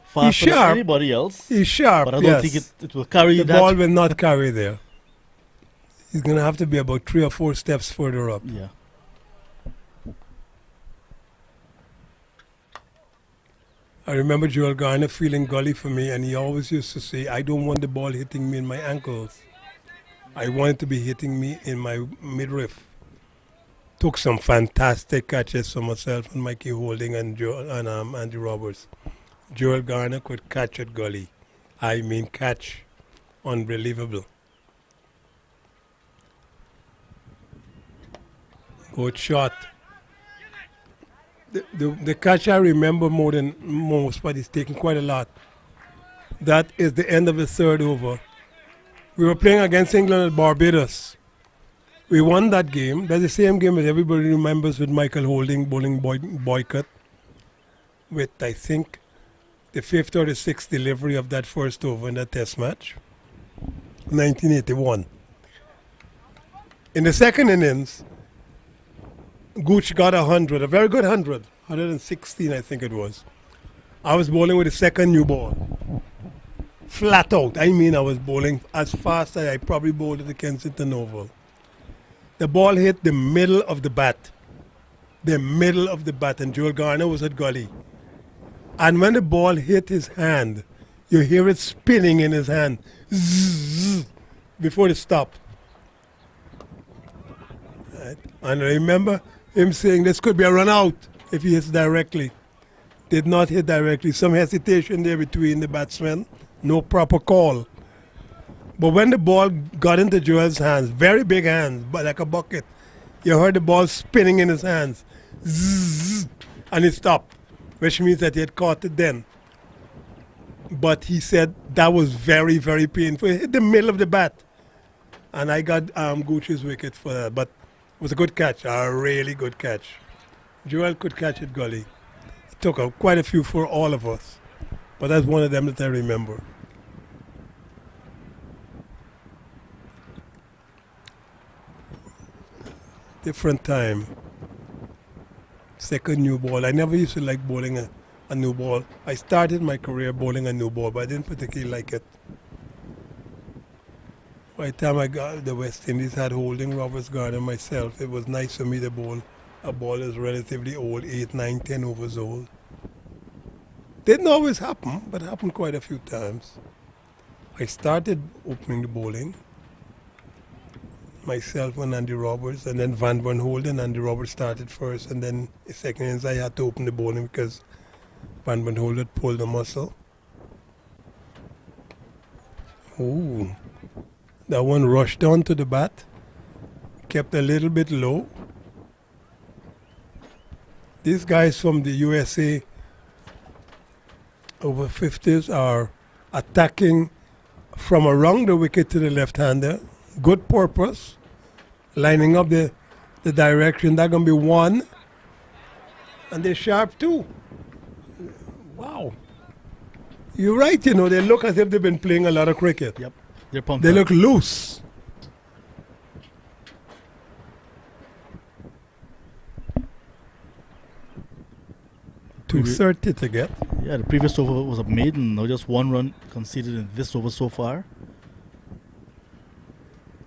faster than anybody else. He's sharp, but I don't think it will carry the ball will not carry there. He's going to have to be about 3 or 4 steps further up. Yeah. I remember Joel Garner feeling gully for me, and he always used to say, I don't want the ball hitting me in my ankles. I want it to be hitting me in my midriff. Took some fantastic catches for myself and Mikey Holding and Andy Roberts. Joel Garner could catch at gully. I mean catch. Unbelievable. Good shot. The catch I remember more than most, but it's taken quite a lot. That is the end of the third over. We were playing against England at Barbados. We won that game. That's the same game that everybody remembers with Michael Holding bowling boycott. With, I think, the fifth or the sixth delivery of that first over in that test match. 1981. In the second innings, Gooch got 100, a very good 100. 116, I think it was. I was bowling with the second new ball. Flat out. I mean, I was bowling as fast as I probably bowled at the Kensington Oval. The ball hit the middle of the bat. The middle of the bat, and Joel Garner was at gully. And when the ball hit his hand, you hear it spinning in his hand. Zzz, before it stopped. Right. And I remember him saying this could be a run out if he hits directly. Did not hit directly. Some hesitation there between the batsmen. No proper call. But when the ball got into Joel's hands, very big hands, but like a bucket, you heard the ball spinning in his hands. Zzz, and it stopped, which means that he had caught it then. But he said that was very, very painful. It hit the middle of the bat. And I got Gooch's wicket for that. But it was a good catch, a really good catch. Joel could catch it gully. It took quite a few for all of us. But that's one of them that I remember. Different time. Second new ball. I never used to like bowling a new ball. I started my career bowling a new ball, but I didn't particularly like it. By the time I got the West Indies, had Holding, Roberts, Gardner, myself, it was nice for me to bowl a ball that's relatively old, 8, 9, 10 overs old. Didn't always happen, but happened quite a few times. I started opening the bowling, myself and Andy Roberts, and then Van Holden. Andy Roberts started first, and then the second innings I had to open the bowling because Van Holden pulled the muscle. Ooh, that one rushed onto the bat, kept a little bit low. These guys from the USA over 50s are attacking from around the wicket to the left-hander. Good purpose, lining up the direction. That's going to be one, and they're sharp too. Wow. You're right, they look as if they've been playing a lot of cricket. Yep, they're pumped. They up. look loose. .230 to get. Yeah, the previous over was a maiden. Now just one run conceded in this over so far.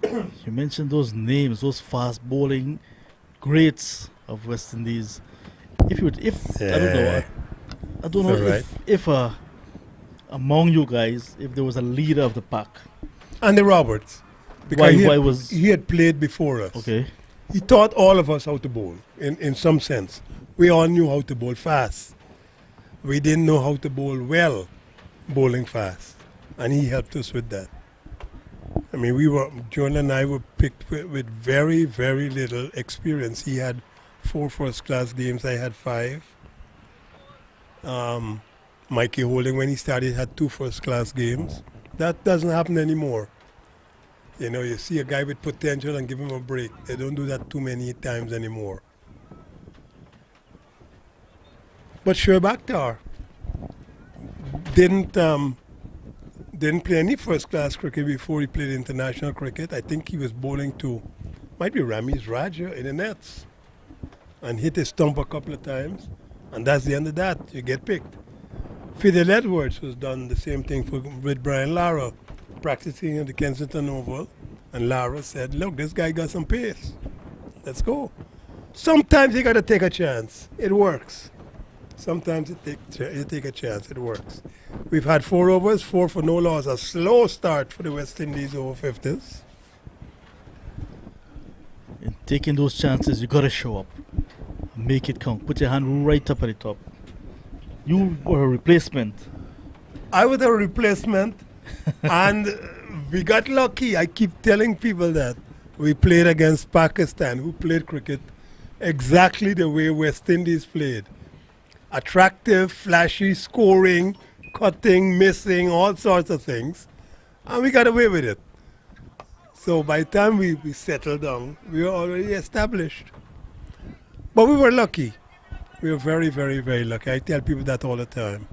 You mentioned those names, those fast bowling greats of West Indies. I don't know right. if among you guys, if there was a leader of the pack. Andy Roberts. Because why he had played before us. Okay. He taught all of us how to bowl, in some sense. We all knew how to bowl fast. We didn't know how to bowl well, bowling fast. And he helped us with that. I mean, Joel and I were picked with very, very little experience. He had 4 first-class games. I had 5. Mikey Holding, when he started, had 2 first-class games. That doesn't happen anymore. You see a guy with potential and give him a break. They don't do that too many times anymore. But Shoaib Akhtar didn't play any first-class cricket before he played international cricket. I think he was bowling to, might be Ramiz Raja in the nets, and hit his stump a couple of times, and that's the end of that. You get picked. Fidel Edwards was done the same thing with Brian Lara, practicing at the Kensington Oval, and Lara said, look, this guy got some pace. Let's go. Sometimes you got to take a chance. It works. Sometimes you take a chance. It works. We've had 4 overs, 4 for no loss. A slow start for the West Indies over 50s. In taking those chances, you got to show up. Make it count. Put your hand right up at the top. You were a replacement. I was a replacement, and we got lucky. I keep telling people that. We played against Pakistan, who played cricket exactly the way West Indies played. attractive, flashy, scoring, cutting, missing, all sorts of things. And we got away with it. So by the time we settled down, we were already established. But we were lucky. We were very, very, very lucky. I tell people that all the time.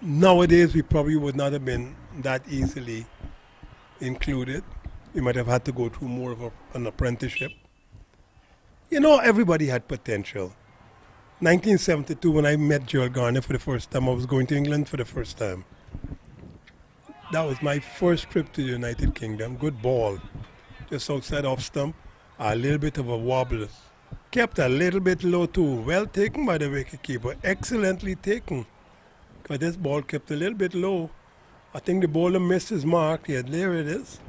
Nowadays, we probably would not have been that easily included. We might have had to go through more of an apprenticeship. You know, everybody had potential. 1972, when I met Joel Garner for the first time, I was going to England for the first time. That was my first trip to the United Kingdom. Good ball. Just outside off stump. A little bit of a wobble. Kept a little bit low too. Well taken by the wicketkeeper. Excellently taken. Because this ball kept a little bit low. I think the bowler missed his mark. Yeah, there it is.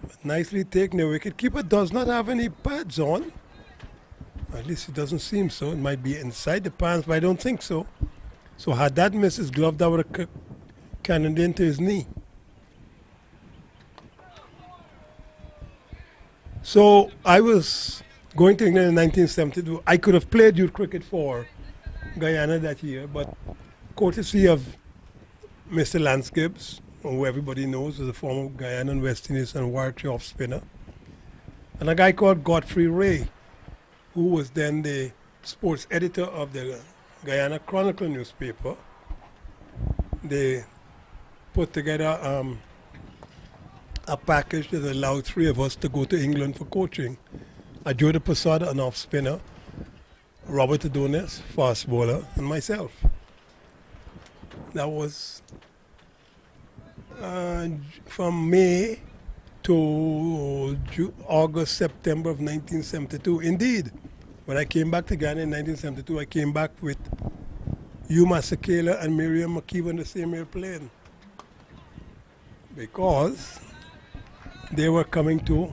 But nicely taken. The wicketkeeper does not have any pads on. At least it doesn't seem so. It might be inside the pants, but I don't think so. So had that missed his glove, that would have cannoned into his knee. So I was going to England in 1972. I could have played youth cricket for Guyana that year, but courtesy of Mr. Lance Gibbs, who everybody knows is a former Guyanan West Indies and Warwickshire off spinner, and a guy called Godfrey Ray, who was then the sports editor of the Guyana Chronicle newspaper. They put together a package that allowed three of us to go to England for coaching. Ajoda Posada, an off spinner, Robert Adonis, fast bowler, and myself. That was from May to August, September of 1972. Indeed, when I came back to Ghana in 1972, I came back with Yuma Sekela and Miriam McKeever on the same airplane. Because they were coming to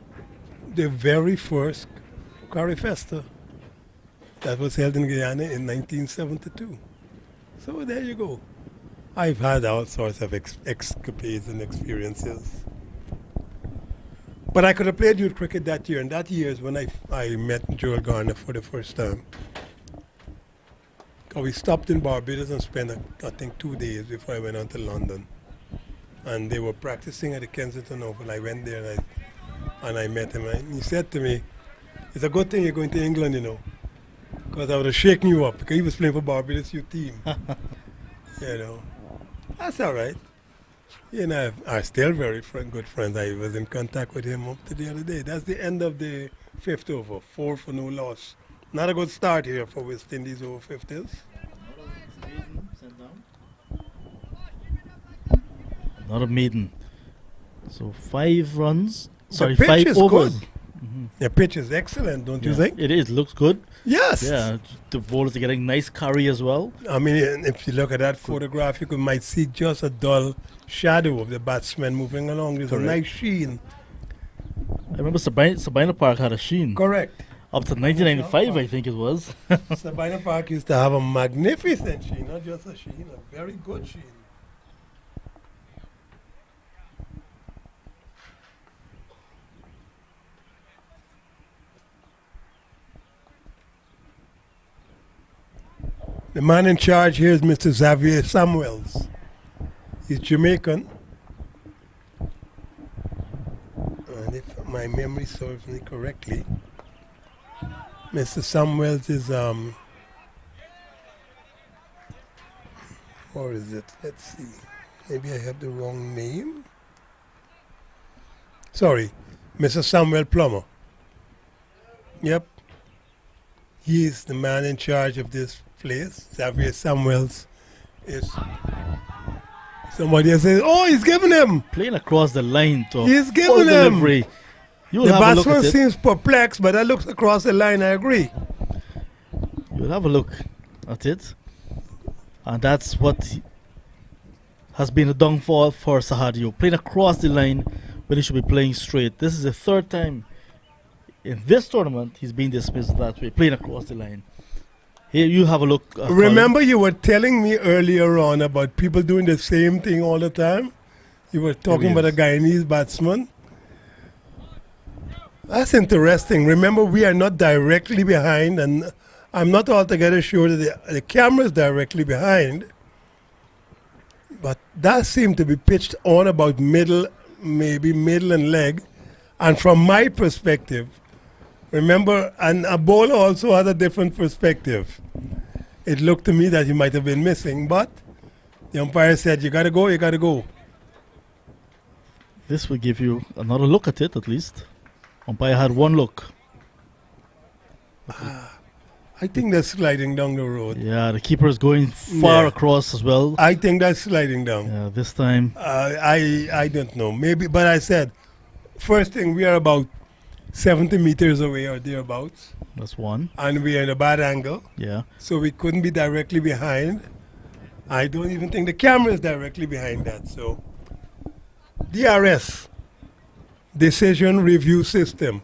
the very first Curry Festa that was held in Guyana in 1972. So there you go. I've had all sorts of escapades and experiences. But I could have played youth cricket that year, and that year is when I met Joel Garner for the first time. We stopped in Barbados and spent, I think, 2 days before I went on to London. And they were practicing at the Kensington Oval. I went there and I met him. And he said to me, "It's a good thing you're going to England, you know, because I would have shaken you up," because he was playing for Barbados youth team. You know, that's all right. You know, I'm still very good friends. I was in contact with him up to the other day. That's the end of the fifth over, 4 for no loss. Not a good start here for West Indies over 50s. Not a maiden. So 5 runs. Sorry, the pitch 5 is overs. good. The pitch is excellent, don't you think? It is. Looks good. Yes. Yeah, the bowlers are getting nice curry as well. I mean, if you look at that photograph, you might see just a dull shadow of the batsman moving along. There's Correct. a nice sheen. I remember Sabina Park had a sheen. Correct. Up to 1995, I think it was. Sabina Park used to have a magnificent sheen, not just a sheen, a very good sheen. The man in charge here is Mr. Xavier Samuels. He's Jamaican. And if my memory serves me correctly, Mr. Samuels is, or is it? Let's see. Maybe I have the wrong name. Sorry, Mr. Samuel Plummer. Yep. He is the man in charge of this place. Xavier Samuels is somebody else says, "Oh, he's giving him." Playing across the line to He's giving full him. delivery. You'll The have a look at batsman it. seems perplexed, but that looks across the line. I agree. You'll have a look at it. And that's what has been a downfall for Sahadio. Playing across the line when he should be playing straight. This is the 3rd time in this tournament he's been dismissed that way, playing across the line. Here, you have a look. Remember, you were telling me earlier on about people doing the same thing all the time? You were talking about a Guyanese batsman. That's interesting. Remember, we are not directly behind I'm not altogether sure that the camera is directly behind, but that seemed to be pitched on about middle, maybe middle and leg. And from my perspective, remember, and a bowler also has a different perspective. It looked to me that he might have been missing, but the umpire said, you got to go, you got to go. This will give you another look at it, at least. Umpire had one look. I think that's sliding down the road. Yeah, the keeper is going far across as well. I think that's sliding down. Yeah, this time. I don't know. Maybe, but I said, first thing, we are about 70 meters away or thereabouts. That's one. And we are in a bad angle. Yeah. So we couldn't be directly behind. I don't even think the camera is directly behind that. So, DRS, Decision Review System.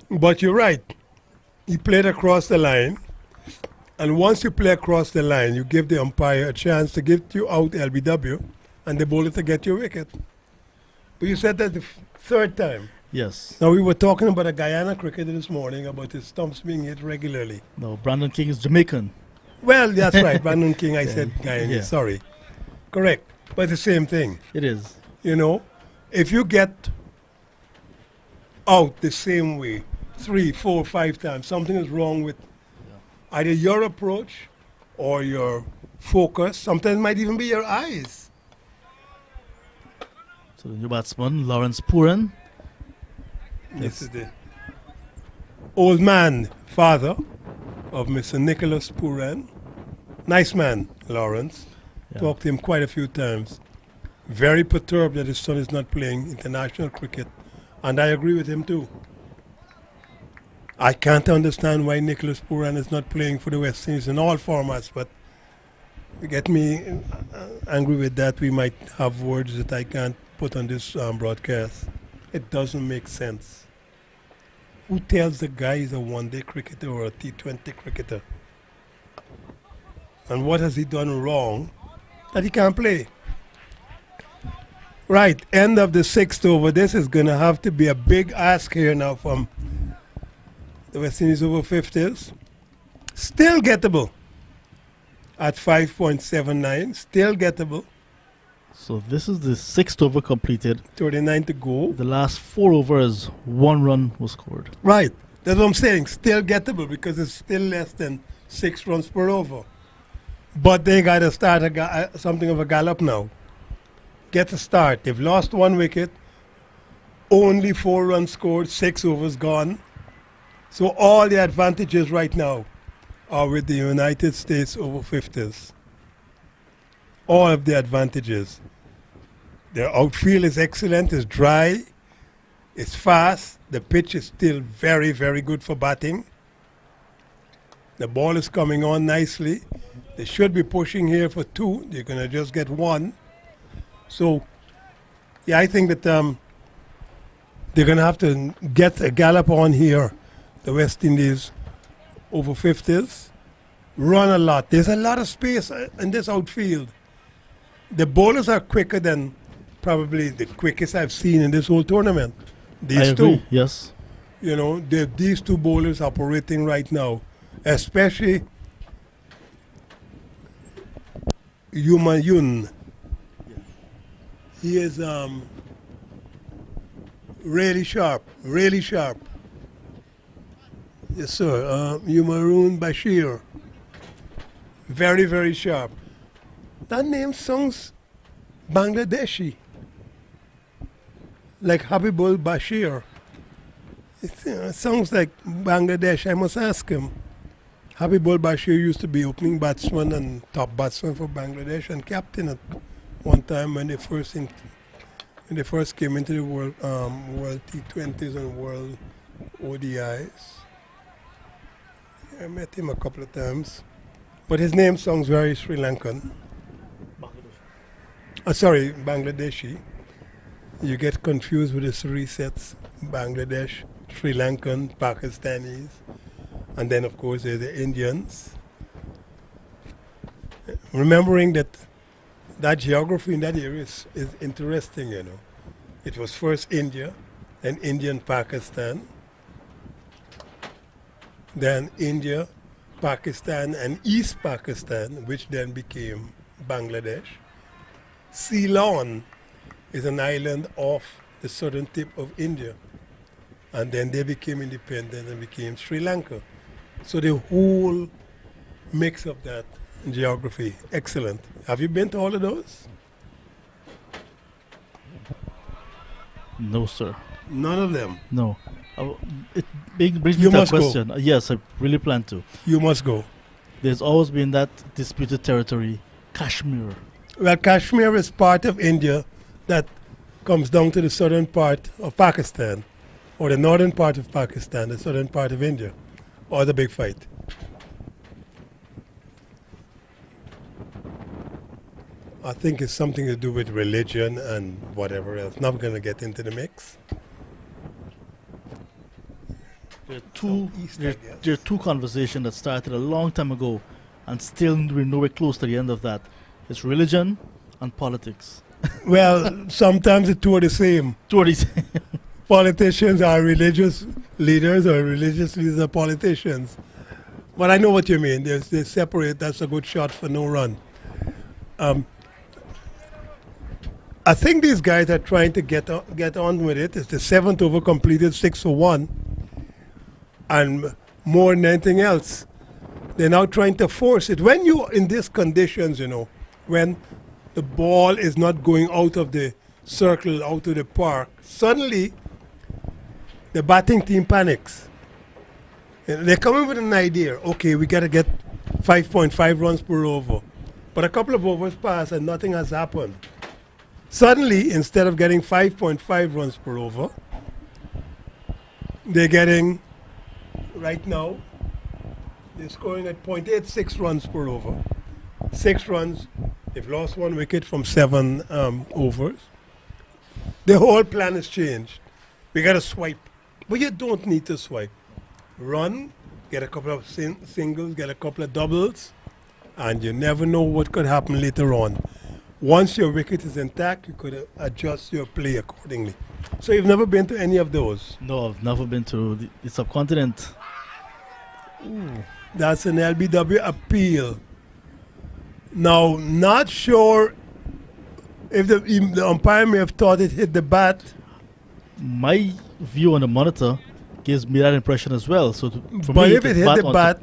But you're right. He played across the line. And once you play across the line, you give the umpire a chance to get you out LBW and the bowler to get your wicket. But you said that the third time. Yes. Now, we were talking about a Guyana cricketer this morning about his stumps being hit regularly. No, Brandon King is Jamaican. Well, that's right. Brandon King, I said Guyana. Yeah. Sorry. Correct. But the same thing. It is. You know, if you get out the same way 3, 4, 5 times, something is wrong with either your approach or your focus. Sometimes it might even be your eyes. So the new batsman, Lawrence Puran. This is the old man, father of Mr. Nicholas Puran. Nice man, Lawrence. Yeah. Talked to him quite a few times. Very perturbed that his son is not playing international cricket. And I agree with him too. I can't understand why Nicholas Puran is not playing for the West Indies in all formats, but you get me angry with that. We might have words that I can't put on this broadcast. It doesn't make sense. Who tells the guy he's a one-day cricketer or a T20 cricketer? And what has he done wrong that he can't play? Right, end of the 6th over. This is going to have to be a big ask here now from the West Indies over 50s. Still gettable at 5.79. Still gettable. So this is the 6th over completed. 39 to go. The last 4 overs, 1 run was scored. Right. That's what I'm saying. Still gettable because it's still less than 6 runs per over. But they got to start something of a gallop now. Get a start. They've lost 1 wicket. Only 4 runs scored. 6 overs gone. So all the advantages right now are with the United States over 50s. All of the advantages. Their outfield is excellent, it's dry, it's fast, the pitch is still very, very good for batting. The ball is coming on nicely. They should be pushing here for 2. They're going to just get 1. So, yeah, I think that they're going to have to get a gallop on here, the West Indies over 50s. Run a lot. There's a lot of space in this outfield. The bowlers are quicker than probably the quickest I've seen in this whole tournament. These I agree, two. yes. You know, these 2 bowlers operating right now, especially Yuma Yun. He is really sharp, really sharp. Yes, sir. Umaroon Bashir. Very, very sharp. That name sounds Bangladeshi. Like Habibul Bashir. It sounds like Bangladesh. I must ask him. Habibul Bashir used to be opening batsman and top batsman for Bangladesh and captain at one time when they first came into the world T20s and world ODIs. I met him a couple of times, but his name sounds very Sri Lankan. Sorry, Bangladeshi. You get confused with the 3 sets: Bangladesh, Sri Lankan, Pakistanis, and then of course there's the Indians. Remembering that geography in that area is interesting, you know. It was first India, then India and Pakistan, then India, Pakistan, and East Pakistan, which then became Bangladesh. Ceylon is an island off the southern tip of India. And then they became independent and became Sri Lanka. So the whole mix of that geography, excellent. Have you been to all of those? No, sir. None of them. No. It brings me You to a must go. question. Yes, I really plan to. You must go. There's always been that disputed territory, Kashmir. Well, Kashmir is part of India that comes down to the southern part of Pakistan, or the northern part of Pakistan, the southern part of India, or the big fight. I think it's something to do with religion and whatever else. Not going to get into the mix. There are two, Southeast, I there, guess. there are two conversations that started a long time ago, and still we're nowhere close to the end of that. It's religion and politics. Well, sometimes the two are the same. Two of these. Politicians are religious leaders, or religious leaders are politicians. But I know what you mean. They separate. That's a good shot for no run. I think these guys are trying to get on with it. It's the seventh over completed, 6 for 1. And more than anything else, they're now trying to force it. When you're in these conditions, when the ball is not going out of the circle, out of the park, suddenly the batting team panics. And they come in with an idea. Okay, we got to get 5.5 runs per over. But a couple of overs pass and nothing has happened. Suddenly, instead of getting 5.5 runs per over, they're getting, right now, they're scoring at 0.86 runs per over. 6 runs, they've lost 1 wicket from 7 overs. The whole plan has changed. We got to swipe. But you don't need to swipe. Run, get a couple of singles, get a couple of doubles, and you never know what could happen later on. Once your wicket is intact, you could adjust your play accordingly. So you've never been to any of those? No, I've never been to the subcontinent. That's an LBW appeal. Now, not sure if the umpire may have thought it hit the bat. My view on the monitor gives me that impression as well. So for But me, if it hit the bat,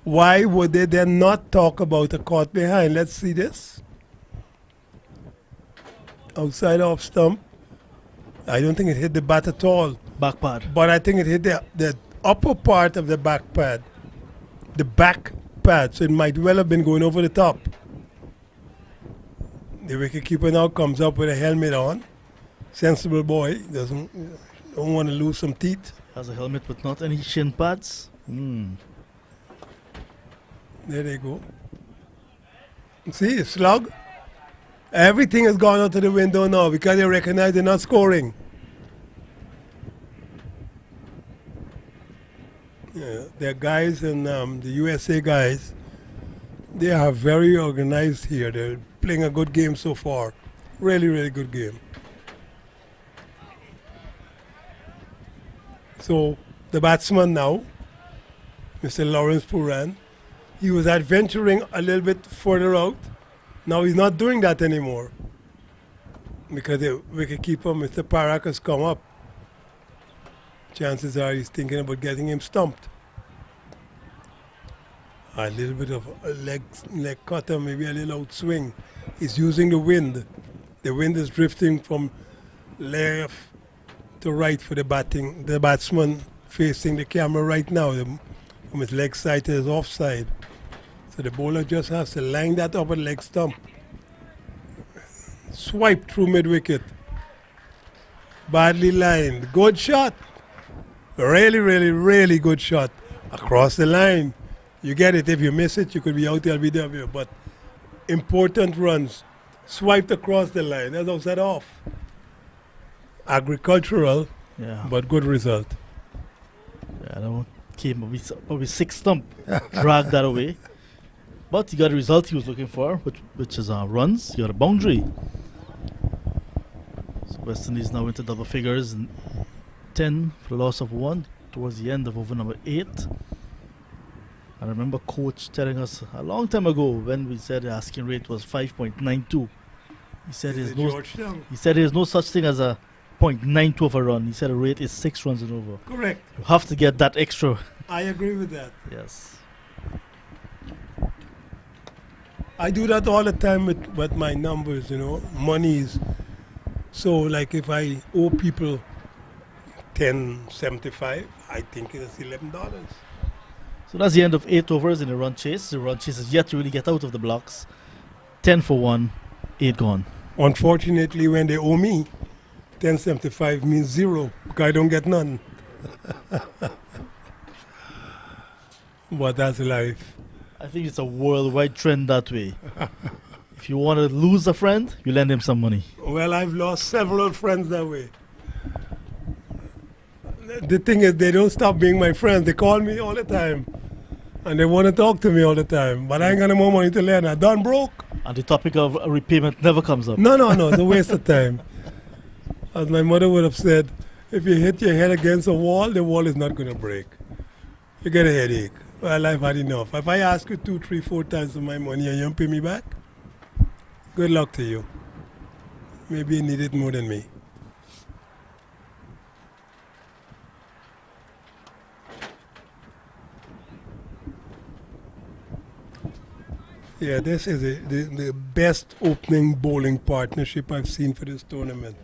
why would they then not talk about a caught behind? Let's see this. Outside off stump. I don't think it hit the bat at all. back pad. But I think it hit the upper part of the back pad. The back pad. So it might well have been going over the top. The wicketkeeper now comes up with a helmet on. Sensible boy. Don't want to lose some teeth. Has a helmet but not any shin pads. There they go. See, slug. Everything has gone out of the window now because they recognize they're not scoring. Yeah, the guys and the USA guys, they are very organized here. They're playing a good game so far. Really, really good game. So the batsman now, Mr. Lawrence Puran, he was adventuring a little bit further out. Now he's not doing that anymore because the wicketkeeper, Mr. Parak, has come up. Chances are he's thinking about getting him stumped. A little bit of a leg cutter, maybe a little outswing. He's using the wind. The wind is drifting from left to right for the batsman facing the camera right now. From his leg side to his offside. So the bowler just has to line that upper leg stump. Swipe through mid-wicket. Badly lined. Good shot. Really, really, really good shot. Across the line. You get it. If you miss it, you could be out LBW. But important runs. Swiped across the line. That's outside off. Agricultural, Yeah. but good result. Yeah, that one came probably 6 stump. Dragged that away. But he got the result he was looking for, which is runs. He got a boundary. So West Indies now into double figures. And 10 for the loss of 1 towards the end of over number 8. I remember coach telling us a long time ago when we said the asking rate was 5.92. He said Is there's it no Georgetown? he said there's no such thing as a .92 of a run. He said a rate is 6 runs and over. Correct. You have to get that extra. I agree with that. Yes. I do that all the time with my numbers, you know, monies. So like if I owe people 10.75, I think it's $11. So that's the end of 8 overs in the run chase. The run chase is yet to really get out of the blocks. 10 for 1, 8 gone. Unfortunately, when they owe me, 10.75 means zero, because I don't get none. But that's life. I think it's a worldwide trend that way. If you want to lose a friend, you lend him some money. Well, I've lost several friends that way. The thing is, they don't stop being my friends. They call me all the time. And they want to talk to me all the time. But I ain't got no more money to lend. I'm done broke. And the topic of repayment never comes up. No, it's a waste of time. As my mother would have said, if you hit your head against a wall, the wall is not going to break. You get a headache. Well, I've had enough. If I ask you 2, 3, 4 times of my money and you don't pay me back, good luck to you. Maybe you need it more than me. Yeah, this is the best opening bowling partnership I've seen for this tournament.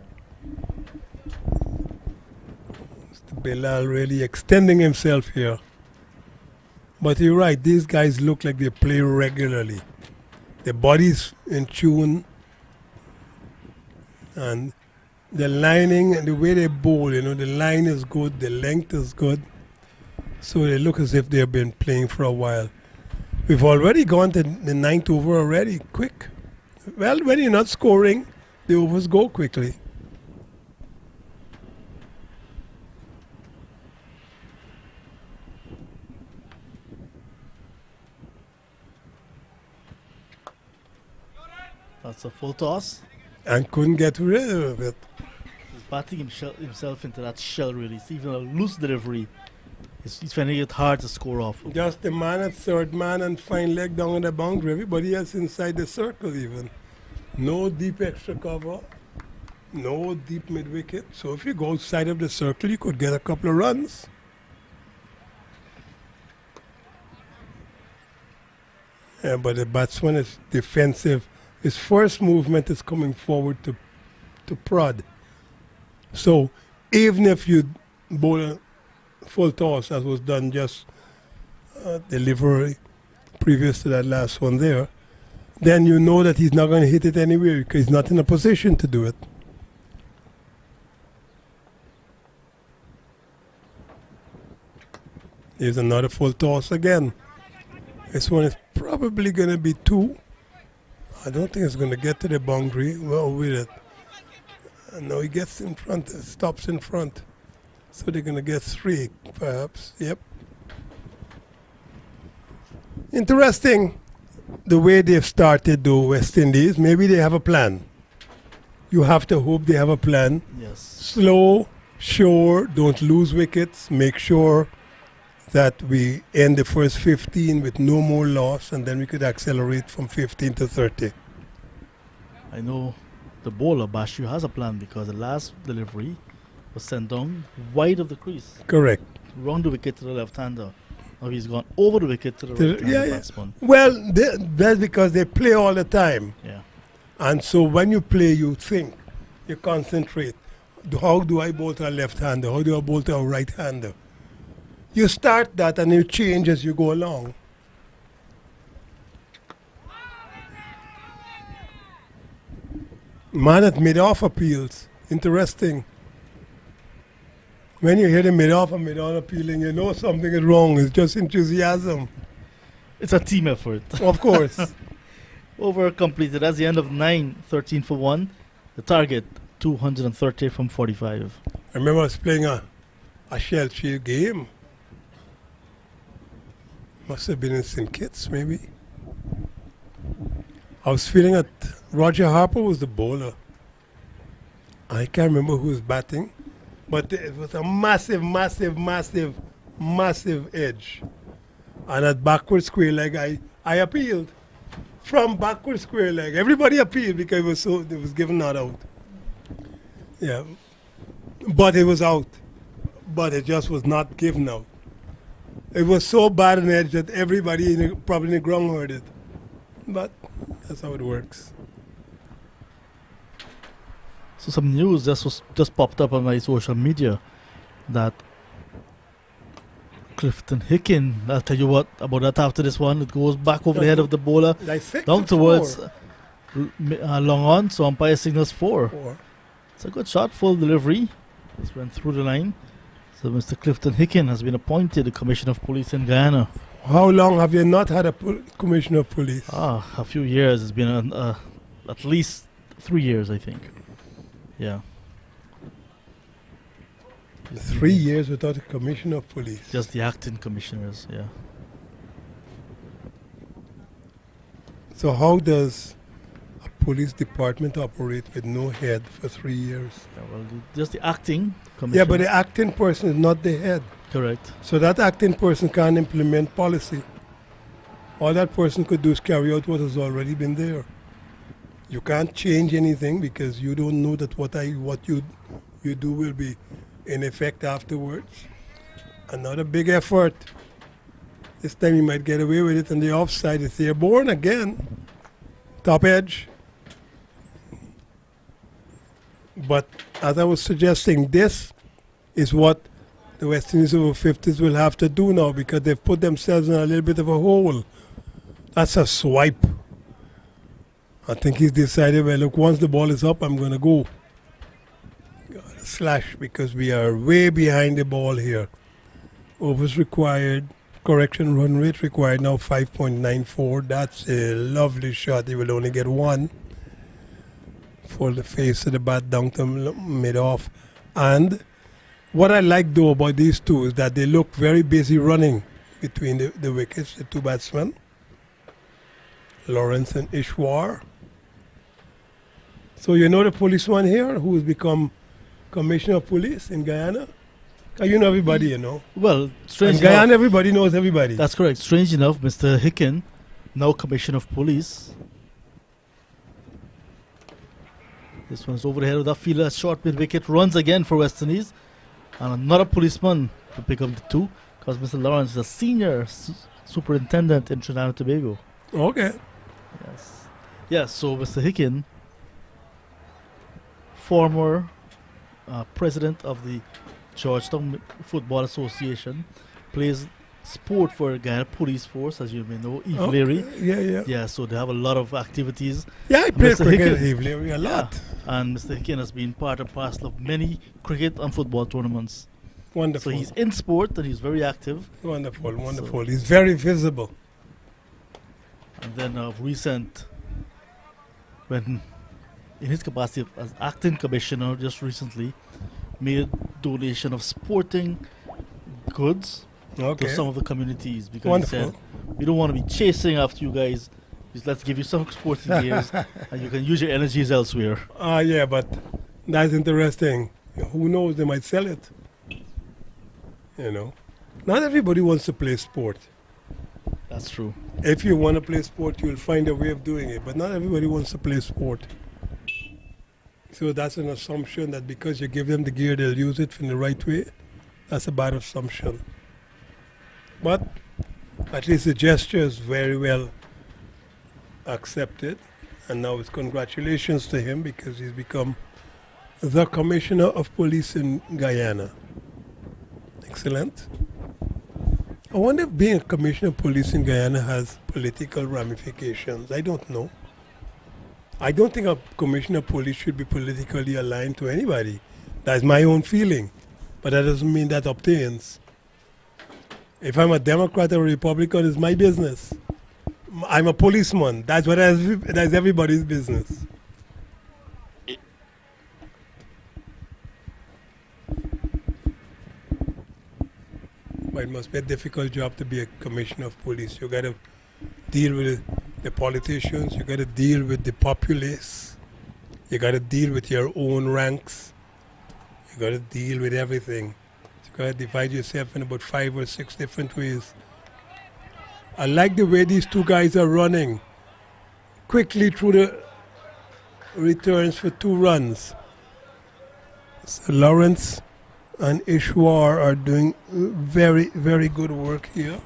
Mr. Bilal really extending himself here. But you're right, these guys look like they play regularly. Their body's in tune. And the lining and the way they bowl, you know, the line is good, the length is good. So they look as if they've been playing for a while. We've already gone to the 9th over already, quick. Well, when you're not scoring, the overs go quickly. That's a full toss. And couldn't get rid of it. He's batting himself into that shell, really. It's even a loose delivery. He's finding it hard to score off. Just the man at third man and fine leg down on the boundary. Everybody else inside the circle even. No deep extra cover. No deep mid wicket. So if you go outside of the circle, you could get a couple of runs. Yeah, but the batsman is defensive. His first movement is coming forward to prod. So even if you bowl a full toss, as was done just delivery previous to that last one there, then you know that he's not going to hit it anywhere because he's not in a position to do it. Here's another full toss again. This one is probably going to be 2. I don't think it's going to get to the boundary. Well, with it. No, he gets in front, stops in front. So they're going to get 3, perhaps. Yep. Interesting the way they've started, though, West Indies. Maybe they have a plan. You have to hope they have a plan. Yes. Slow, sure, don't lose wickets. Make sure that we end the first 15 with no more loss, and then we could accelerate from 15 to 30. I know the bowler, Bashu, has a plan because the last delivery was sent down wide of the crease. Correct. Round the wicket to the left-hander. Now he's gone over the wicket to the right-hander batsman. Well, that's because they play all the time. Yeah. And so when you play, you think, you concentrate. How do I bowl to a left-hander? How do I bowl to a right-hander? You start that and you change as you go along. Man at mid-off appeals. Interesting. When you hear the mid-off and mid-on appealing, you know something is wrong. It's just enthusiasm. It's a team effort. Of course. Over completed. That's the end of 9, 13 for 1. The target, 230 from 45. I remember I was playing a shell shield game. Must have been in St. Kitts, maybe. I was feeling that Roger Harper was the bowler. I can't remember who was batting, but it was a massive, massive, massive, massive edge. And at backward square leg, I appealed. From backward square leg. Everybody appealed because it was given not out. Yeah. But it was out. But it just was not given out. It was so bad an edge that everybody probably in the ground heard it. But that's how it works. So some news just popped up on my social media that Clifton Hicken, I'll tell you what about that after this one. It goes back over the head of the bowler, Like 6 down or towards 4? long on, so umpire signals 4. 4. It's a good shot, full delivery. Just went through the line. So Mr. Clifton Hicken has been appointed the Commissioner of Police in Guyana. How long have you not had a commissioner of police? A few years. It's been at least 3 years, I think. Yeah. 3 years without a commissioner of police. Just the acting commissioners, yeah. So how does a police department operate with no head for 3 years? Yeah, well, just the acting commissioner. Yeah, but the acting person is not the head. Correct. So that acting person can't implement policy. All that person could do is carry out what has already been there. You can't change anything because you don't know that what you do will be in effect afterwards. Another big effort. This time you might get away with it on the offside. It's airborne again. Top edge. But as I was suggesting, this is what the West Indies over 50s will have to do now because they've put themselves in a little bit of a hole. That's a swipe. I think he's decided, well, look, once the ball is up, I'm going to go. Slash because we are way behind the ball here. Overs required, correction run rate required now 5.94. That's a lovely shot. He will only get 1 for the face of the bat down to mid-off. And what I like though about these two is that they look very busy running between the wickets, the two batsmen, Lawrence and Ishwar. So you know the policeman here who has become Commissioner of Police in Guyana? You know everybody, you know. Well, strange In Guyana, enough, everybody knows everybody. that's correct. Strange enough, Mr. Hicken, now Commissioner of Police. This one's over the head of that fielder, short mid wicket, runs again for West Indies. And another policeman to pick up the 2 because Mr. Lawrence is a senior superintendent in Trinidad and Tobago. Okay. Yes. Yes, so Mr. Hicken, former president of the Georgetown Football Association, plays sport for Guyana Police Force, as you may know, Eve Leary. Yeah. Yeah, so they have a lot of activities. Yeah, I played Mr. cricket Hicken- at Eve Leary a lot. And Mr. Hicken has been part and parcel of many cricket and football tournaments. Wonderful. So he's in sport and he's very active. Wonderful, wonderful. He's very visible. And then of recent, when in his capacity as acting commissioner just recently, made donation of sporting goods Okay. to some of the communities because Wonderful. he said, we don't want to be chasing after you guys. Just let's give you some sporting gears and you can use your energies elsewhere. Yeah, but that's interesting. Who knows? They might sell it. You know, not everybody wants to play sport. That's true. If you want to play sport, you'll find a way of doing it. But not everybody wants to play sport. So that's an assumption that because you give them the gear, they'll use it in the right way. That's a bad assumption. But at least the gesture is very well accepted. And now it's congratulations to him because he's become the Commissioner of Police in Guyana. Excellent. I wonder if being a Commissioner of Police in Guyana has political ramifications. I don't know. I don't think a Commissioner of Police should be politically aligned to anybody. That's my own feeling. But that doesn't mean that obtains. If I'm a Democrat or a Republican, it's my business. I'm a policeman. That's everybody's business. But it must be a difficult job to be a commissioner of police. You got to deal with the politicians. You got to deal with the populace. You got to deal with your own ranks. You got to deal with everything. You got to divide yourself in about 5 or 6 different ways. I like the way these two guys are running quickly through the returns for 2 runs. So Lawrence and Ishwar are doing very, very good work here.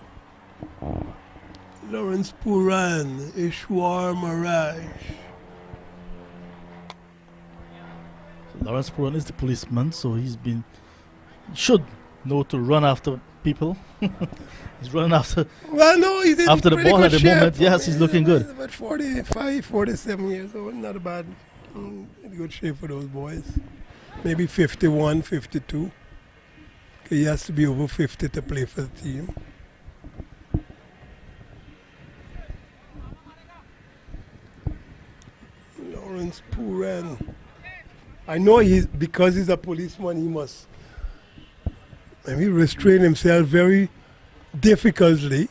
Lawrence Puran, Ishwar Maraj. So Lawrence Puran is the policeman, so he should know to run after people. He's running after. Well, no, he's in after the pretty ball good at the shape. moment. Yes, he's looking good. About 45, 47 years old. Not a bad. In good shape for those boys. Maybe 51, 52. He has to be over 50 to play for the team. Lawrence Puran. I know because he's a policeman, he must maybe restrain himself very difficultly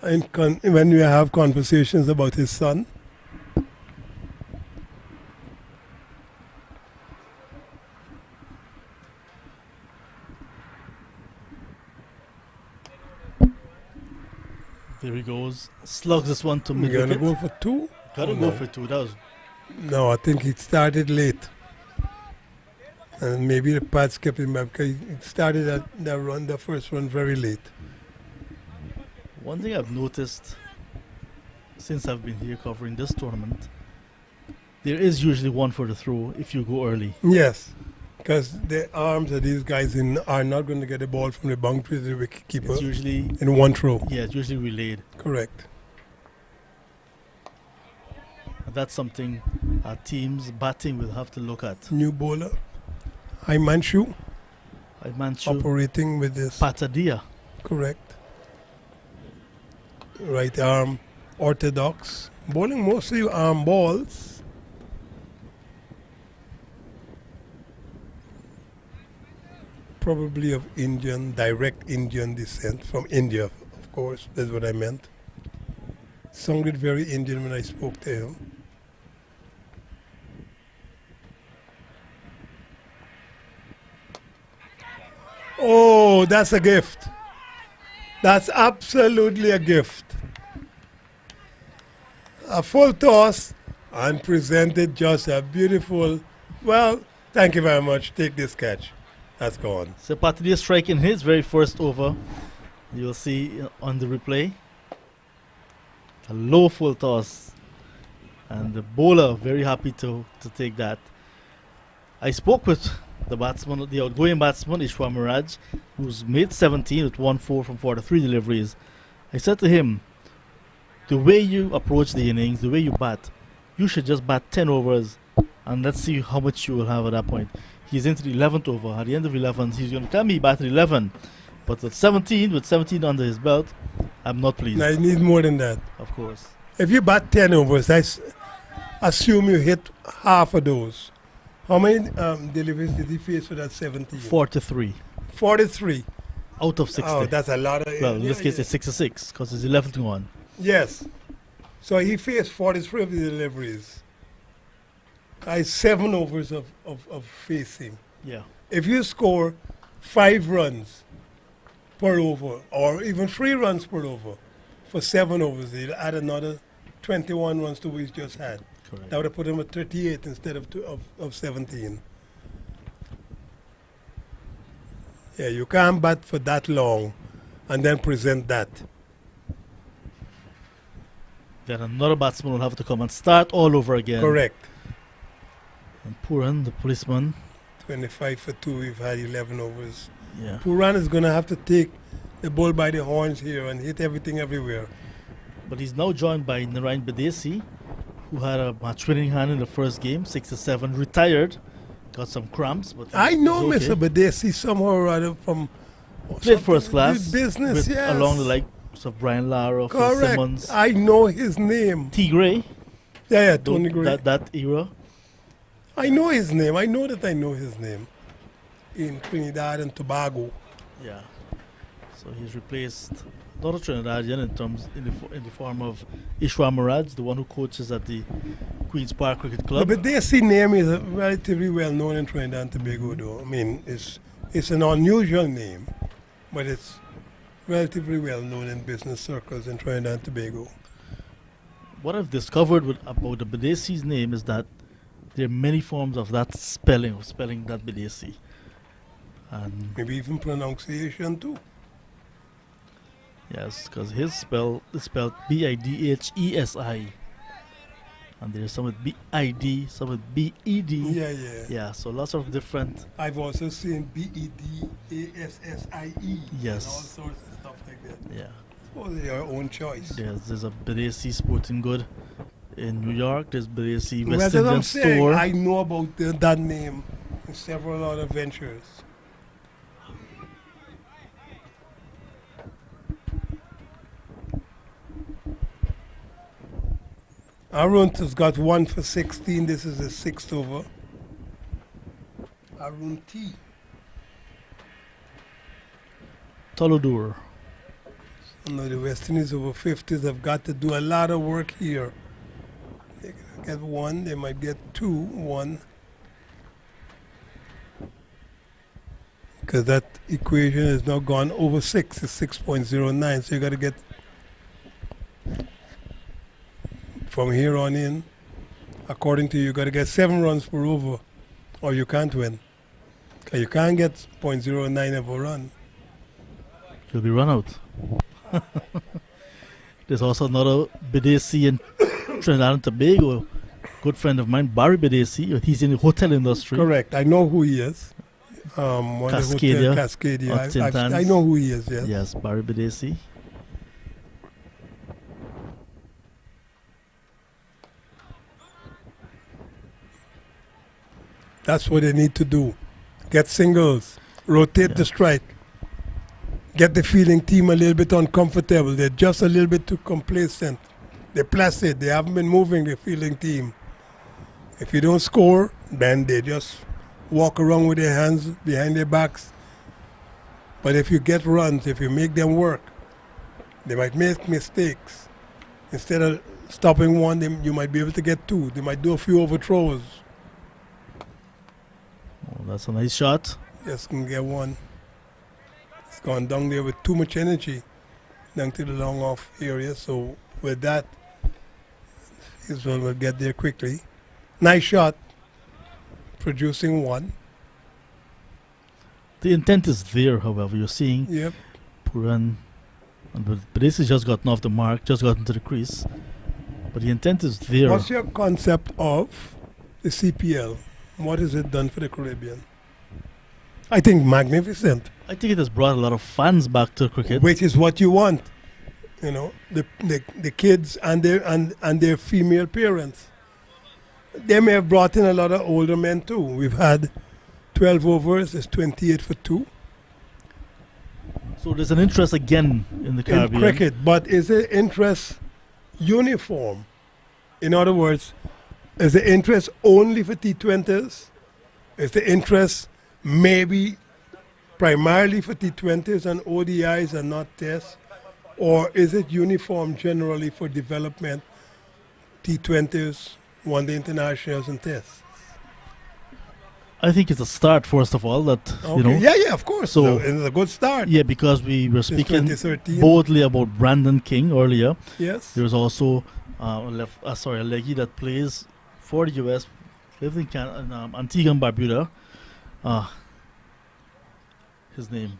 and when we have conversations about his son. There he goes. Slugs this one to mid You're wicket. going to go for 2? Gotta go for 2. That was No, I think he started late. And maybe the pads kept him back because he started the first run very late. one thing I've noticed since I've been here covering this tournament. There is usually one for the throw if you go early. Yes, because the arms of these guys are not going to get the ball from the boundary to the wicket keeper It's usually in one throw. it's usually relayed. Correct. And that's something our teams batting will have to look at. New bowler, Himanshu, Manchu operating with this. Patadia. Correct. Right arm, orthodox. Bowling mostly arm balls. Probably of direct Indian descent from India, of course. That's what I meant. Sounded very Indian when I spoke to him. Oh, that's a gift. That's absolutely a gift. A full toss and presented just a beautiful, well, thank you very much. Take this catch. That's gone. So Patadia striking his very first over. You'll see on the replay. A low full toss. And the bowler very happy to take that. I spoke with the batsman, the outgoing batsman, Ishwar Miraj, who's made 17 with 1-4 from 43 deliveries. I said to him, the way you approach the innings, the way you bat, you should just bat 10 overs and let's see how much you will have at that point. He's into the 11th over. At the end of 11, he's going to tell me he batted 11. But with 17 under his belt, I'm not pleased. Now, you need more than that. Of course. If you bat 10 overs, I assume you hit half of those. How many deliveries did he face for that 17? 43 43. out of 60. Oh, that's a lot of... Well, in this case, it's 66 because it's 11th one. Yes. So he faced 43 of the deliveries. 7 overs of facing. Yeah. If you score 5 runs per over, or even 3 runs per over, for 7 overs, he'll add another 21 runs to what he's just had. Correct. That would have put him at 38 instead of 17. Yeah, you can't bat for that long and then present that. Then another batsman will have to come and start all over again. Correct. And Puran, the policeman. 25 for 2, we've had 11 overs. Yeah. Puran is going to have to take the bull by the horns here and hit everything everywhere. But he's now joined by Narayan Bidesi, who had a match-winning hand in the first game, 6-7, retired, got some cramps. But I know he's okay. Mr. Badesi somehow or other from... Played first class. Business, with, yes. Along the likes of Brian Lara, Phil Correct. Simmons. I know his name. T. Gray. Yeah, Tony Gray. That era. I know his name. I know that I know his name. In Trinidad and Tobago. Yeah. So he's replaced another Trinidadian in the form of Ishwar Miraj, the one who coaches at the Queen's Park Cricket Club. The Badesi name is relatively well known in Trinidad and Tobago, though. I mean, it's an unusual name, but it's relatively well known in business circles in Trinidad and Tobago. What I've discovered about the Bidesi's name is that there are many forms of that spelling, that Bidesi. And Maybe even pronunciation too. yes, because his spell is spelled Bidhesi. And there's some with BID, some with BED. Yeah. Yeah, so lots of different. I've also seen BEDASSIE. Yes. And all sorts of stuff like that. Yeah. Oh, your own choice. There's a Bidesi Sporting Good in New York. There's Bidesi Well, West that's what I'm Indian saying. Store. I know about that name in several other ventures. Arun has got 1 for 16. This is the 6th over. Arun T. Tolodur. No, the West Indies over 50s have got to do a lot of work here. They get 1, they might get 2, 1. Because that equation has now gone over 6, it's 6.09, so you got to get from here on in, according to you got to get 7 runs per over, or you can't win. 'Cause you can't get 0.09 of a run. He'll be run out. There's also another Bidesi in Trinidad and Tobago. Good friend of mine, Barry Bidesi. He's in the hotel industry. Correct. I know who he is. One of the Cascadia, hotel, Cascadia. of St. Anne's. I know who he is. Yes. Yes, Barry Bidesi. That's what they need to do. Get singles. Rotate the strike. Get the fielding team a little bit uncomfortable. They're just a little bit too complacent. They're placid. They haven't been moving the fielding team. If you don't score, then they just walk around with their hands behind their backs. But if you get runs, if you make them work, they might make mistakes. Instead of stopping 1, you might be able to get 2. They might do a few overthrows. Oh, that's a nice shot. Just can get 1. It's gone down there with too much energy down to the long off area. So with that, Israel will get there quickly. Nice shot, producing 1. The intent is there, however. You're seeing Yep. Puran, but this has just gotten off the mark, just got into the crease. But the intent is there. What's your concept of the CPL? What has it done for the Caribbean? I think magnificent, I think it has brought a lot of fans back to cricket. which is what you want. You know, the kids and their female parents. They may have brought in a lot of older men too. We've had 12 overs, it's 28 for 2 So there's an interest again in the in Caribbean. cricket. But is the interest uniform? In other words, is the interest only for T20s? Is the interest maybe primarily for T20s and ODIs and not tests? Or is it uniform generally for development, T20s, one-day internationals and tests? I think it's a start, first of all, that, Okay. you know. Yeah, of course. So- It's a good start. Yeah, because we were Since speaking 2013. boldly about Brandon King earlier. Yes. There's also a leggy that plays for the US, lives in Antigua and Barbuda. His name,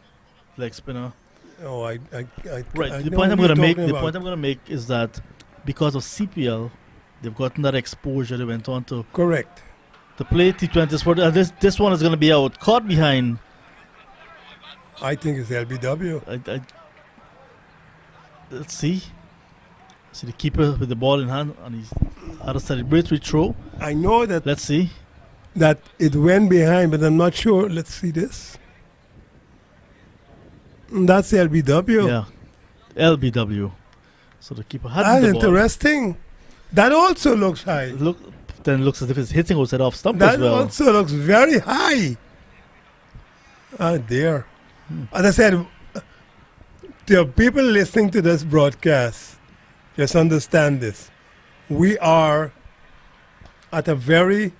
leg spinner. Oh, I Right. I The know point I'm who going to you're make. talking The about. point I'm going to make is that because of CPL, they've gotten that exposure. They went on to Correct. play T20s for this one is going to be out, caught behind. I think it's LBW. Let's see. See the keeper with the ball in hand, and he's had a celebratory throw. I know that Let's see. it went behind, but I'm not sure. Let's see this. That's LBW. Yeah, LBW. So the keeper had That's the ball. interesting. That also looks high. Then looks as if it's hitting outside off stump That as well. also looks very high. Oh dear. As I said, the people listening to this broadcast, just understand this. We are at a very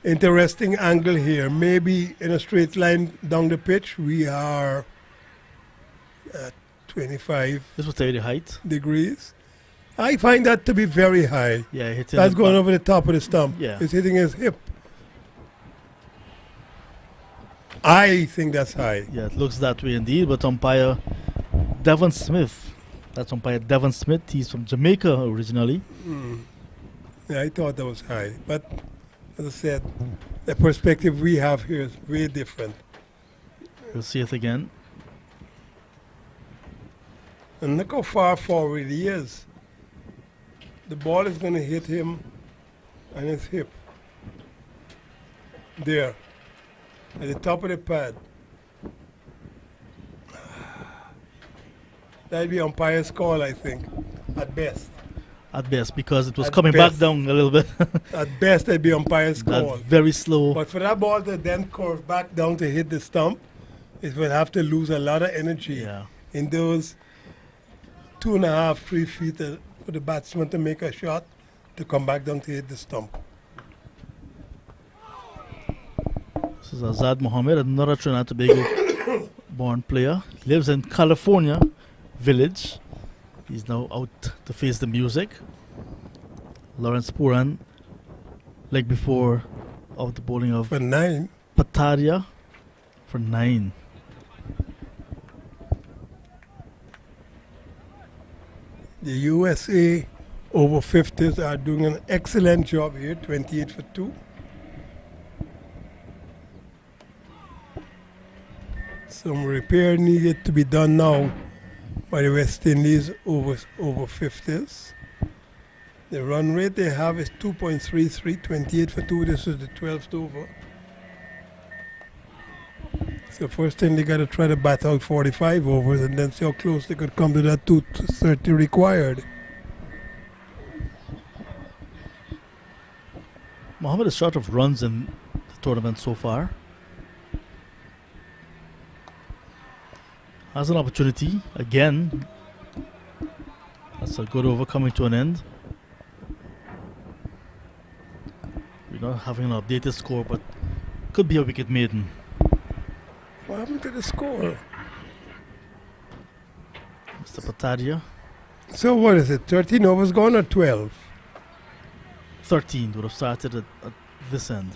interesting angle here. Maybe in a straight line down the pitch, we are 25 This was the height. degrees. I find that to be very high. Yeah, hitting That's the going back. over the top of the stump. Yeah. It's hitting his hip. I think that's high. Yeah, it looks that way indeed. But umpire Devon Smith, that's umpire Devon Smith. He's from Jamaica originally. Yeah, I thought that was high. But as I said, the perspective we have here is way different. We'll see it again. And look how far forward he is. The ball is going to hit him on his hip. There. At the top of the pad. That'd be umpire's call, I think. At best. At best, because it was At coming back best. down a little bit. At best, that'd be umpire's call. That very slow. But for that ball to then curve back down to hit the stump, it will have to lose a lot of energy Yeah. in those 2.5, 3 feet for the batsman to make a shot to come back down to hit the stump. This is Azad Mohammed, another Trinidad and Tobago born player. Lives in California Village. He's now out to face the music. Lawrence Puran, leg before of the bowling of For 9, Pataria for 9. the USA over 50s are doing an excellent job here, 28 for 2. Some repair needed to be done now by the West Indies over 50s. The run rate they have is 2.33, 28 for 2. This is the 12th over. So first thing they got to try to bat out 45 overs and then see how close they could come to that 230 required. Mohammed is short of runs in the tournament so far. Has an opportunity again. That's a good over coming to an end. We're not having an updated score, but could be a wicket maiden. What happened to the score? Mr. Pataria, So what is it, 13 overs gone or 12? 13 would have started at this end.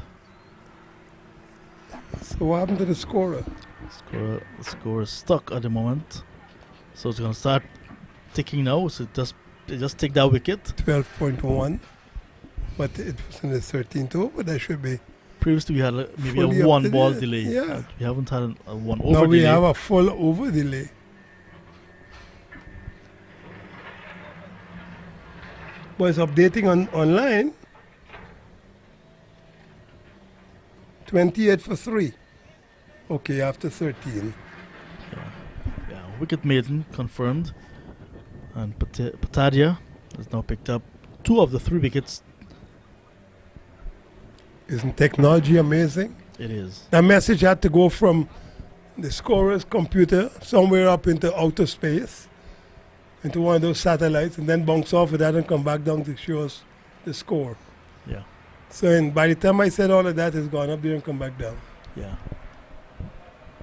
So what happened to the scorer? Score is stuck at the moment. So it's going to start ticking now. So they just take that wicket. 12.1. But it was in the 13th over. That should be. Previously we had maybe Fully a up one to ball date, delay. yeah. We haven't had a one over Now we delay. have a full over delay. But it's updating online. 28 for 3. Okay, after 13. Yeah, wicket maiden confirmed. And Pataria has now picked up 2 of the 3 wickets. Isn't technology amazing? It is. That message had to go from the scorer's computer somewhere up into outer space, into one of those satellites, and then bounce off of that and come back down to show us the score. Yeah, So by the time I said all of that, it's gone up there and come back down. yeah.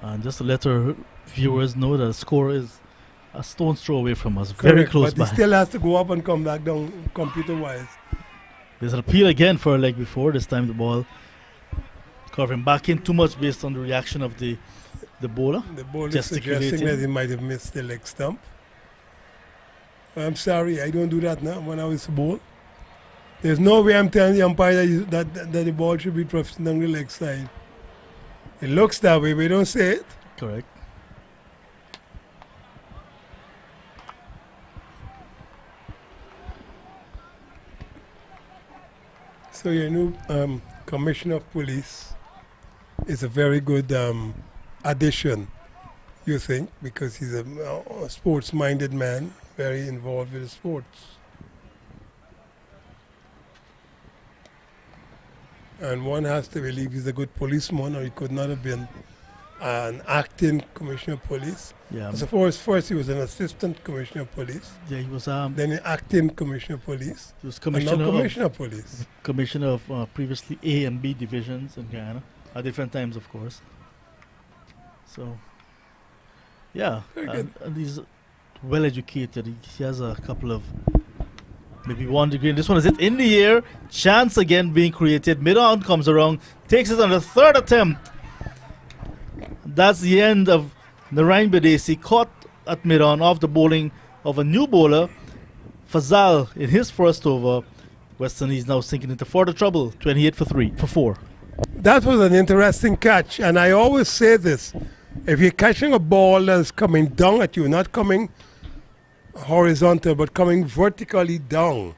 And just to let our viewers know that the score is a stone's throw away from us, very Correct, close but by. it still has to go up and come back down computer-wise. There's an appeal again for a leg before. This time the ball curving back in too much based on the reaction of the bowler. The ball is Gesticulating. suggesting that he might have missed the leg stump. I'm sorry, I don't do that now when I was a bowl. There's no way I'm telling the umpire that the ball should be drifting down the leg side. It looks that way, but we don't say it. Correct. So your new commissioner of police is a very good addition, you think, because he's a sports-minded man, very involved with the sports. And one has to believe he's a good policeman, or he could not have been an acting commissioner of police. Yeah. I suppose first he was an assistant commissioner of police, Yeah, he was then an acting commissioner of police, and now commissioner commissioner of police. of previously A and B divisions in Guyana at different times, of course. So, yeah, Very good. and he's well educated. He has a couple of maybe 1 degree. This one is it in the air. Chance again being created. Mid-on comes around, takes it on the third attempt. That's the end of Narayan Badesi, caught at mid-on off the bowling of a new bowler, Fazal, in his first over. West Indies now sinking into further trouble, 28 for 4. That was an interesting catch, and I always say this: if you're catching a ball that's coming down at you, not coming horizontal but coming vertically down,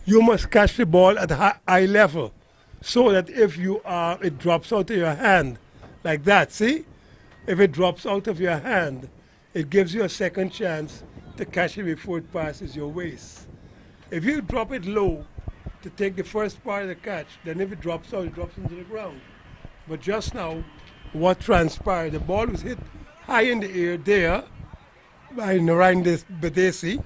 you must catch the ball at a high level, so that if you it drops out of your hand like that. See, if it drops out of your hand, it gives you a second chance to catch it before it passes your waist. If you drop it low to take the first part of the catch, then if it drops out, it drops into the ground. But just now, what transpired, the ball was hit high in the air there by Narayan Badesi.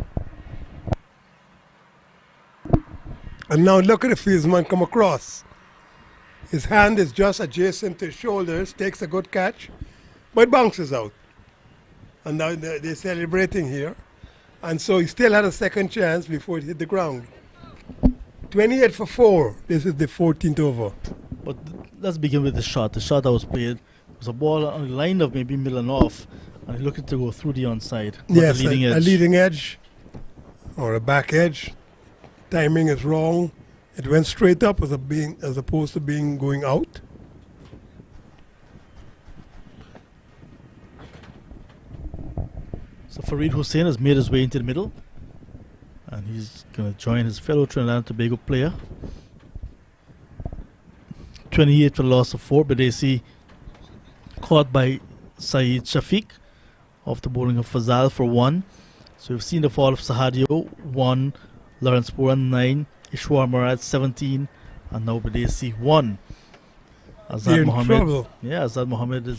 And now look at the fieldsman come across. His hand is just adjacent to his shoulders, takes a good catch, but bounces out. And now they're celebrating here. And so he still had a second chance before it hit the ground. 28 for 4. This is the 14th over. But let's begin with the shot. The shot that was played was a ball on the line of maybe middle and off, and he looking to go through the onside. Yes, the leading edge. a leading edge or a back edge. Timing is wrong. It went straight up as opposed to going out. So Farid Hussain has made his way into the middle, and he's going to join his fellow Trinidad and Tobago player. 28 for the loss of 4. Badesi caught by Saeed Shafiq off the bowling of Fazal for 1. So we've seen the fall of Sahadio 1, Lawrence Puran 9, Ishwar Murad 17, and now Badesi 1. Azad Mohammed, Azad Mohammed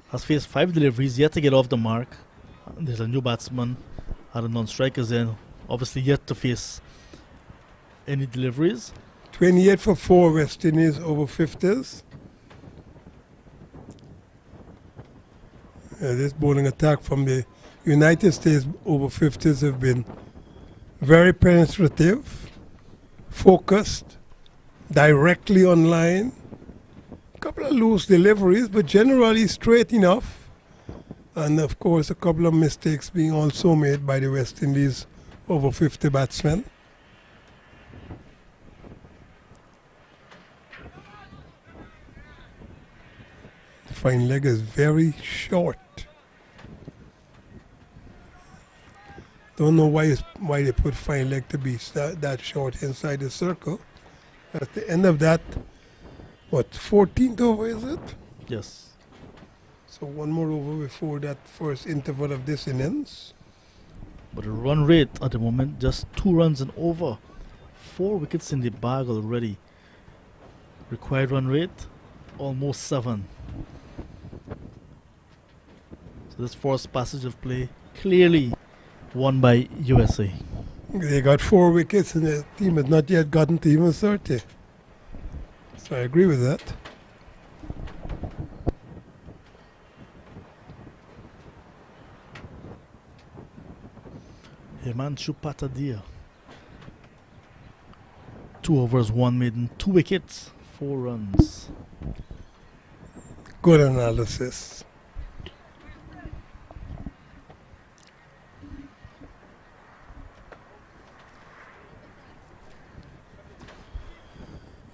has faced 5 deliveries, yet to get off the mark. There's a new batsman at a non-strikers in, obviously yet to face any deliveries. 28 for 4 West Indies over 50s. This bowling attack from the United States over 50s have been very penetrative, focused, directly on line. A couple of loose deliveries, but generally straight enough. And of course, a couple of mistakes being also made by the West Indies over 50 batsmen. The fine leg is very short. Don't know why they put fine leg to be that short inside the circle. At the end of that, what, 14th over is it? Yes. So one more over before that first interval of this innings. But the run rate at the moment, just 2 runs and over. 4 wickets in the bag already. Required run rate, almost 7. So this first passage of play, clearly won by USA. They got 4 wickets and the team has not yet gotten to even 30. So I agree with that. Himanshu Patadia. 2 overs, 1 maiden, 2 wickets, 4 runs. Good analysis.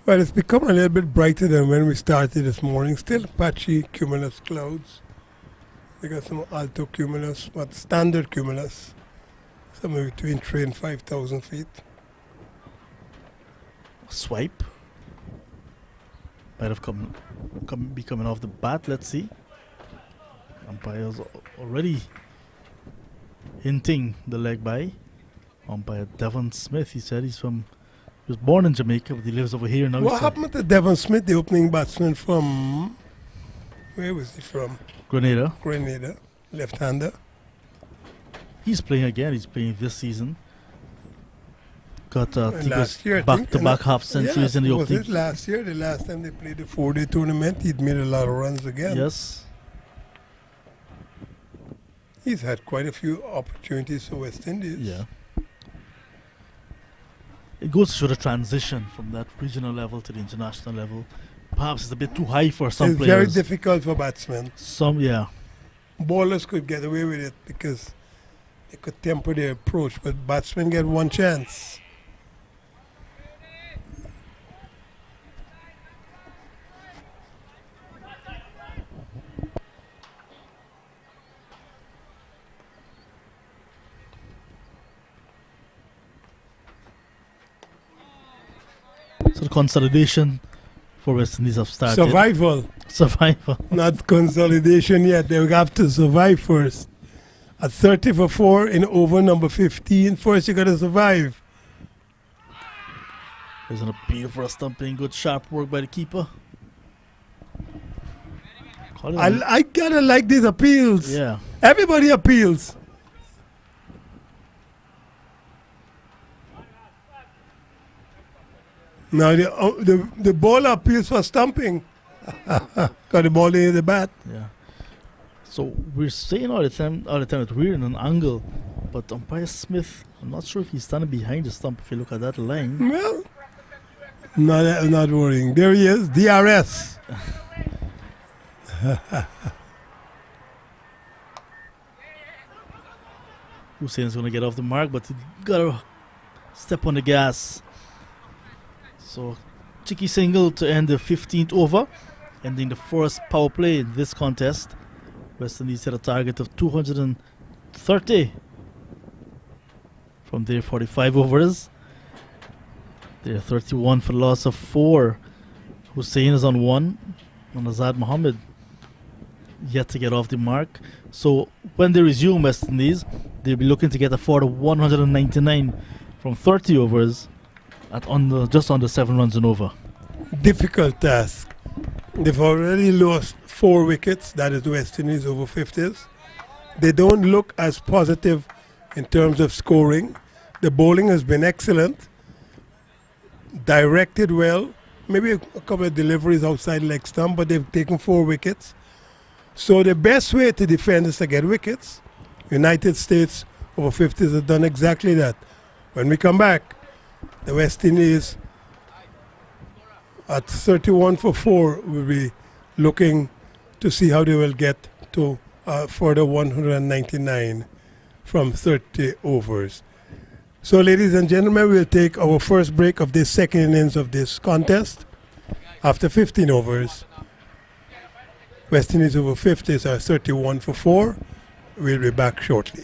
Well, it's become a little bit brighter than when we started this morning. Still patchy cumulus clouds. We got some alto cumulus, but standard cumulus. Somewhere between 3 and 5,000 feet. Swipe. Might have be coming off the bat. Let's see. Umpires already hinting the leg by. Umpire Devon Smith. He said he was born in Jamaica, but he lives over here now. What happened to Devon Smith, the opening batsman from, where was he from? Grenada. Left-hander. He's playing again. He's playing this season. Got last year, back-to-back half centuries in the opening. Was it last year? The last time they played the 4-day tournament, he'd made a lot of runs again. Yes. He's had quite a few opportunities for West Indies. Yeah. It goes to show the transition from that regional level to the international level. Perhaps it's a bit too high for some It's players. very difficult for batsmen. Some, yeah. Bowlers could get away with it because they could temper their approach, but batsmen get one chance. So the consolidation for West Indies have started. Survival, not consolidation yet. They will have to survive first. At 30 for 4 in over number 15, first you got to survive. There's an appeal for a stumping. Good sharp work by the keeper. I gotta like these appeals. Yeah. Everybody appeals. Now the bowler appeals for stumping. Got the ball in the bat. Yeah. So we're saying all the time that we're in an angle, but umpire Smith, I'm not sure if he's standing behind the stump. If you look at that line, Well, not worrying. There he is, DRS. Hussein's going to get off the mark, but he got to step on the gas. So cheeky single to end the 15th over, ending the first power play in this contest. West Indies set a target of 230 from their 45 overs. They're 31 for the loss of 4. Hussein is on 1, and Azad Mohammed yet to get off the mark. So when they resume West Indies, they'll be looking to get a fort of 199 from 30 overs at just under 7 runs and over. Difficult task. They've already lost 4 wickets, that is West Indies over 50s. They don't look as positive in terms of scoring. The bowling has been excellent, directed well, maybe a couple of deliveries outside leg stump, but they've taken 4 wickets. So the best way to defend is to get wickets. United States over 50s have done exactly that. When we come back, the West Indies at 31 for 4 will be looking to see how they will get to further 199 from 30 overs. So ladies and gentlemen, we'll take our first break of this second innings of this contest. After 15 overs, West Indies over 50s are 31 for 4. We'll be back shortly.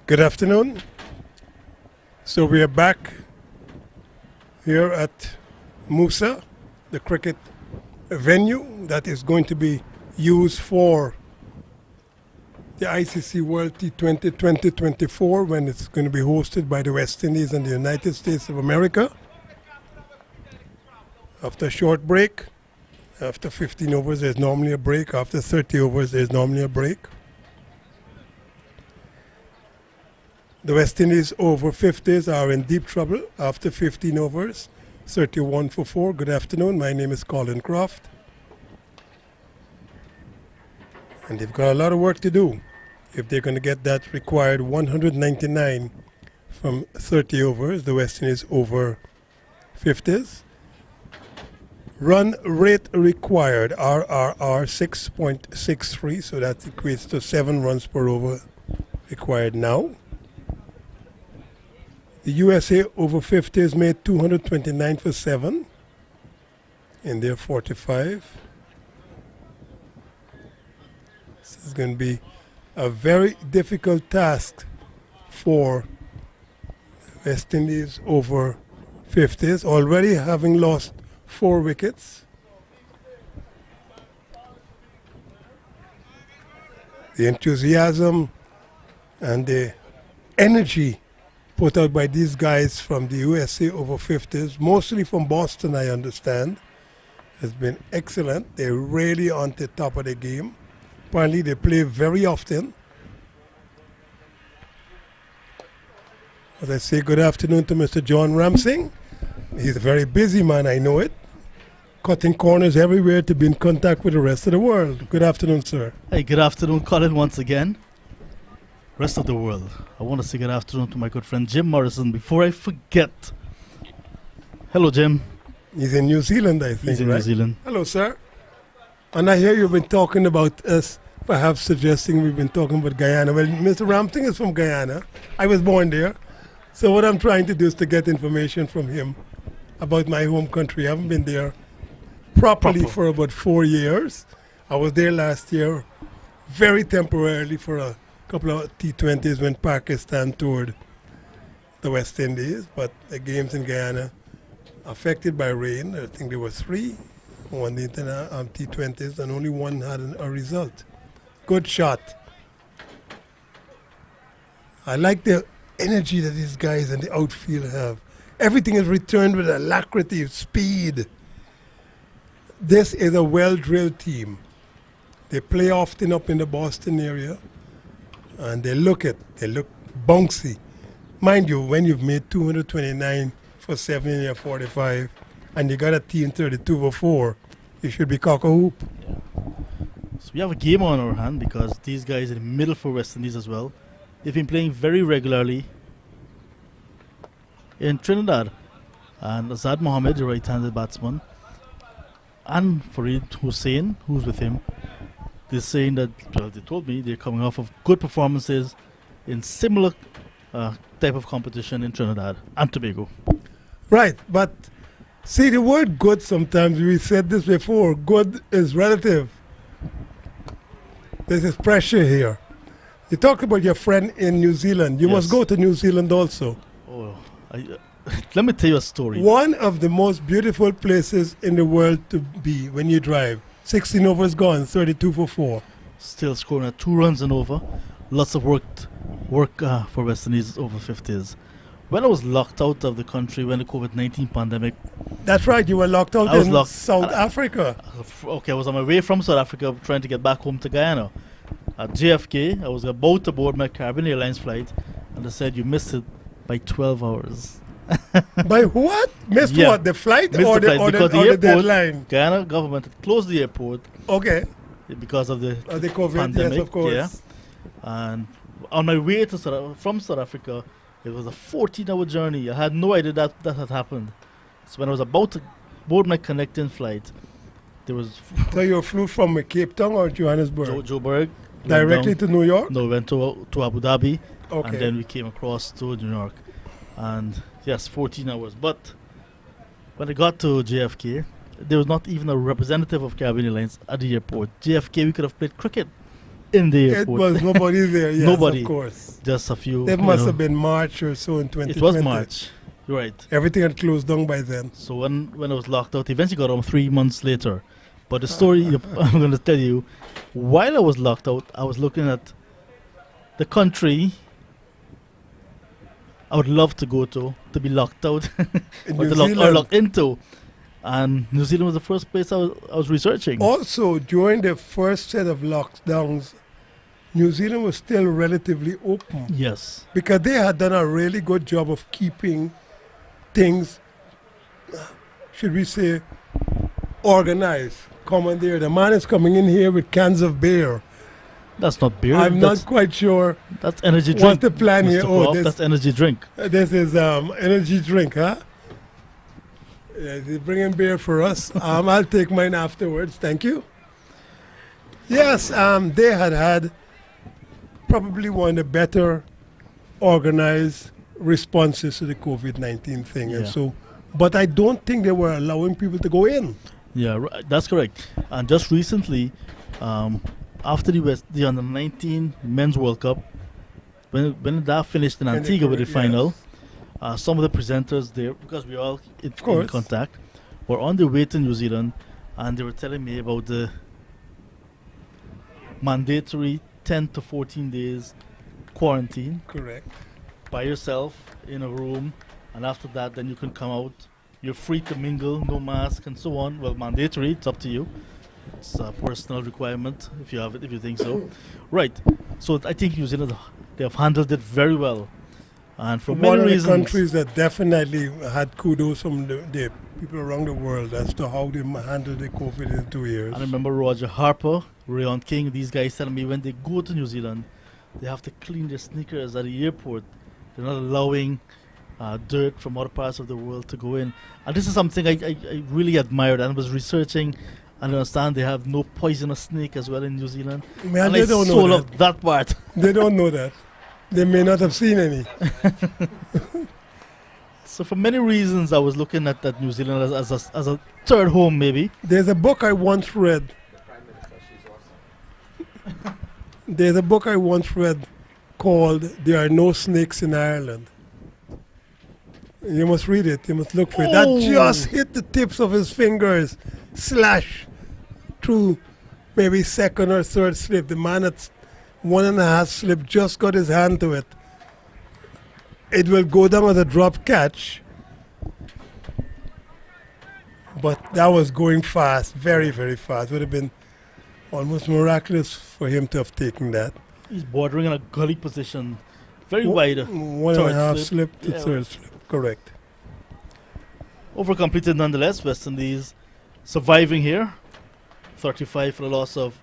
Good afternoon. So we are back here at MOOSA, the cricket venue that is going to be used for the ICC World T20 2024 when it's going to be hosted by the West Indies and the United States of America. After a short break, after 15 overs there's normally a break, after 30 overs there's normally a break. The West Indies over 50s are in deep trouble after 15 overs, 31 for 4. Good afternoon, my name is Colin Croft. And they've got a lot of work to do if they're going to get that required 199 from 30 overs, the West Indies over 50s. Run rate required, RRR 6.63, so that equates to 7 runs per over required now. The USA over 50s made 229 for 7 in their 45. This is going to be a very difficult task for West Indies over 50s, already having lost 4 wickets. The enthusiasm and the energy put out by these guys from the USA over 50s, mostly from Boston, I understand, has been excellent. They're really on the top of the game. Apparently they play very often. As I say, good afternoon to Mr. John Ramsing. He's a very busy man, I know it. Cutting corners everywhere to be in contact with the rest of the world. Good afternoon, sir. Hey, good afternoon, Colin, once again. Rest of the world. I want to say good afternoon to my good friend Jim Morrison before I forget. Hello, Jim. He's in New Zealand, I think, He's in right? New Zealand. Hello, sir. And I hear you've been talking about us, perhaps suggesting we've been talking about Guyana. Well, Mr. Ramsing is from Guyana. I was born there. So what I'm trying to do is to get information from him about my home country. I haven't been there properly for about 4 years. I was there last year, very temporarily for a couple of T20s when Pakistan toured the West Indies, but the games in Guyana affected by rain. I think there were 3 on the T20s and only 1 had a result. Good shot. I like the energy that these guys in the outfield have. Everything is returned with alacrity, speed. This is a well-drilled team. They play often up in the Boston area. And they look bouncy. Mind you, when you've made 229 for 7 in your 45 and you got a team 32 for 4, you should be cock-a-hoop. Yeah. So we have a game on our hand because these guys in the middle for West Indies as well. They've been playing very regularly in Trinidad. And Azad Mohammed, the right-handed batsman, and Farid Hussain, who's with him, they're saying that, well, they told me they're coming off of good performances in similar type of competition in Trinidad and Tobago. Right, but see the word good sometimes, we said this before, good is relative. There's this pressure here. You talked about your friend in New Zealand. You must go to New Zealand also. Oh, let me tell you a story. One of the most beautiful places in the world to be when you drive. 16 overs gone, 32 for 4. Still scoring at 2 runs and over. Lots of work for West Indies over 50s. When I was locked out of the country when the COVID-19 pandemic. That's right, you were locked out in South Africa. Okay, I was on my way from South Africa trying to get back home to Guyana. At JFK, I was about to board my Caribbean Airlines flight and they said you missed it by 12 hours. By what? Missed what? The flight or the deadline? Guyana government had closed the airport. Okay. Because of the COVID, pandemic. Yes, of course. Yeah. And on my way to from South Africa, it was a 14-hour journey. I had no idea that had happened. So when I was about to board my connecting flight, there was... So you flew from Cape Town or Johannesburg? Joburg. Directly to New York? No, we went to Abu Dhabi. Okay. And then we came across to New York. And yes, 14 hours. But when I got to JFK, there was not even a representative of Caribbean Airlines at the airport. JFK, we could have played cricket. in the It airport. was nobody there, yes, Nobody. of course. Just a few. That you must know. have been March or so in 2020. It was March. You're right. Everything had closed down by then. So when I was locked out, eventually got home 3 months later. But the story I'm going to tell you, while I was locked out, I was looking at the country I would love to go to be locked out, In or New to lock, or Zealand. locked into. And New Zealand was the first place I was researching. Also, during the first set of lockdowns, New Zealand was still relatively open Yes. because they had done a really good job of keeping things, should we say, organized. Commandeer. The man is coming in here with cans of beer. That's not beer. I'm that's, not quite sure That's energy drink. what's the plan Mr. here. Oh, Prof, that's energy drink. this is energy drink, huh? Yeah, they're bringing beer for us. I'll take mine afterwards. Thank you. Yes, they had probably one of the better organized responses to the COVID-19 thing, and Yeah. so. But I don't think they were allowing people to go in. Yeah, that's correct. And just recently, after the under 19 Men's World Cup, when that finished in And Antigua with the yes. final, some of the presenters there, because we all in course. contact, were on their way to New Zealand, and they were telling me about the mandatory 10 to 14 days quarantine Correct. by yourself in a room, and after that then you can come out. You're free to mingle, no mask and so on. Well, mandatory, it's up to you. It's a personal requirement if you have it, if you think so. Right. So I think New Zealand, they have handled it very well. And for One many of the reasons. countries that definitely had kudos from the people around the world as to how they handled the COVID in 2 years. I remember Roger Harper, Rayon King, these guys telling me when they go to New Zealand, they have to clean their sneakers at the airport. They're not allowing dirt from other parts of the world to go in. And this is something I really admired, and was researching and understand they have no poisonous snake as well in New Zealand. Man, and they I don't so know that. loved that part. They don't know that. They may not have seen any. So for many reasons, I was looking at New Zealand as a third home, maybe. There's a book I once read. There's a book I once read called "There Are No Snakes in Ireland." You must read it. You must look for it. That Oh. just hit the tips of his fingers, slash through maybe second or third slip. The man at 1.5 slip just got his hand to it. It will go down as a drop catch. But that was going fast, very, very fast. Would have been almost miraculous for him to have taken that. He's bordering on a gully position, very wide. 1.5 slip. slip to Yeah. third slip. Correct. Overcompleted nonetheless. West Indies surviving here. 35 for a loss of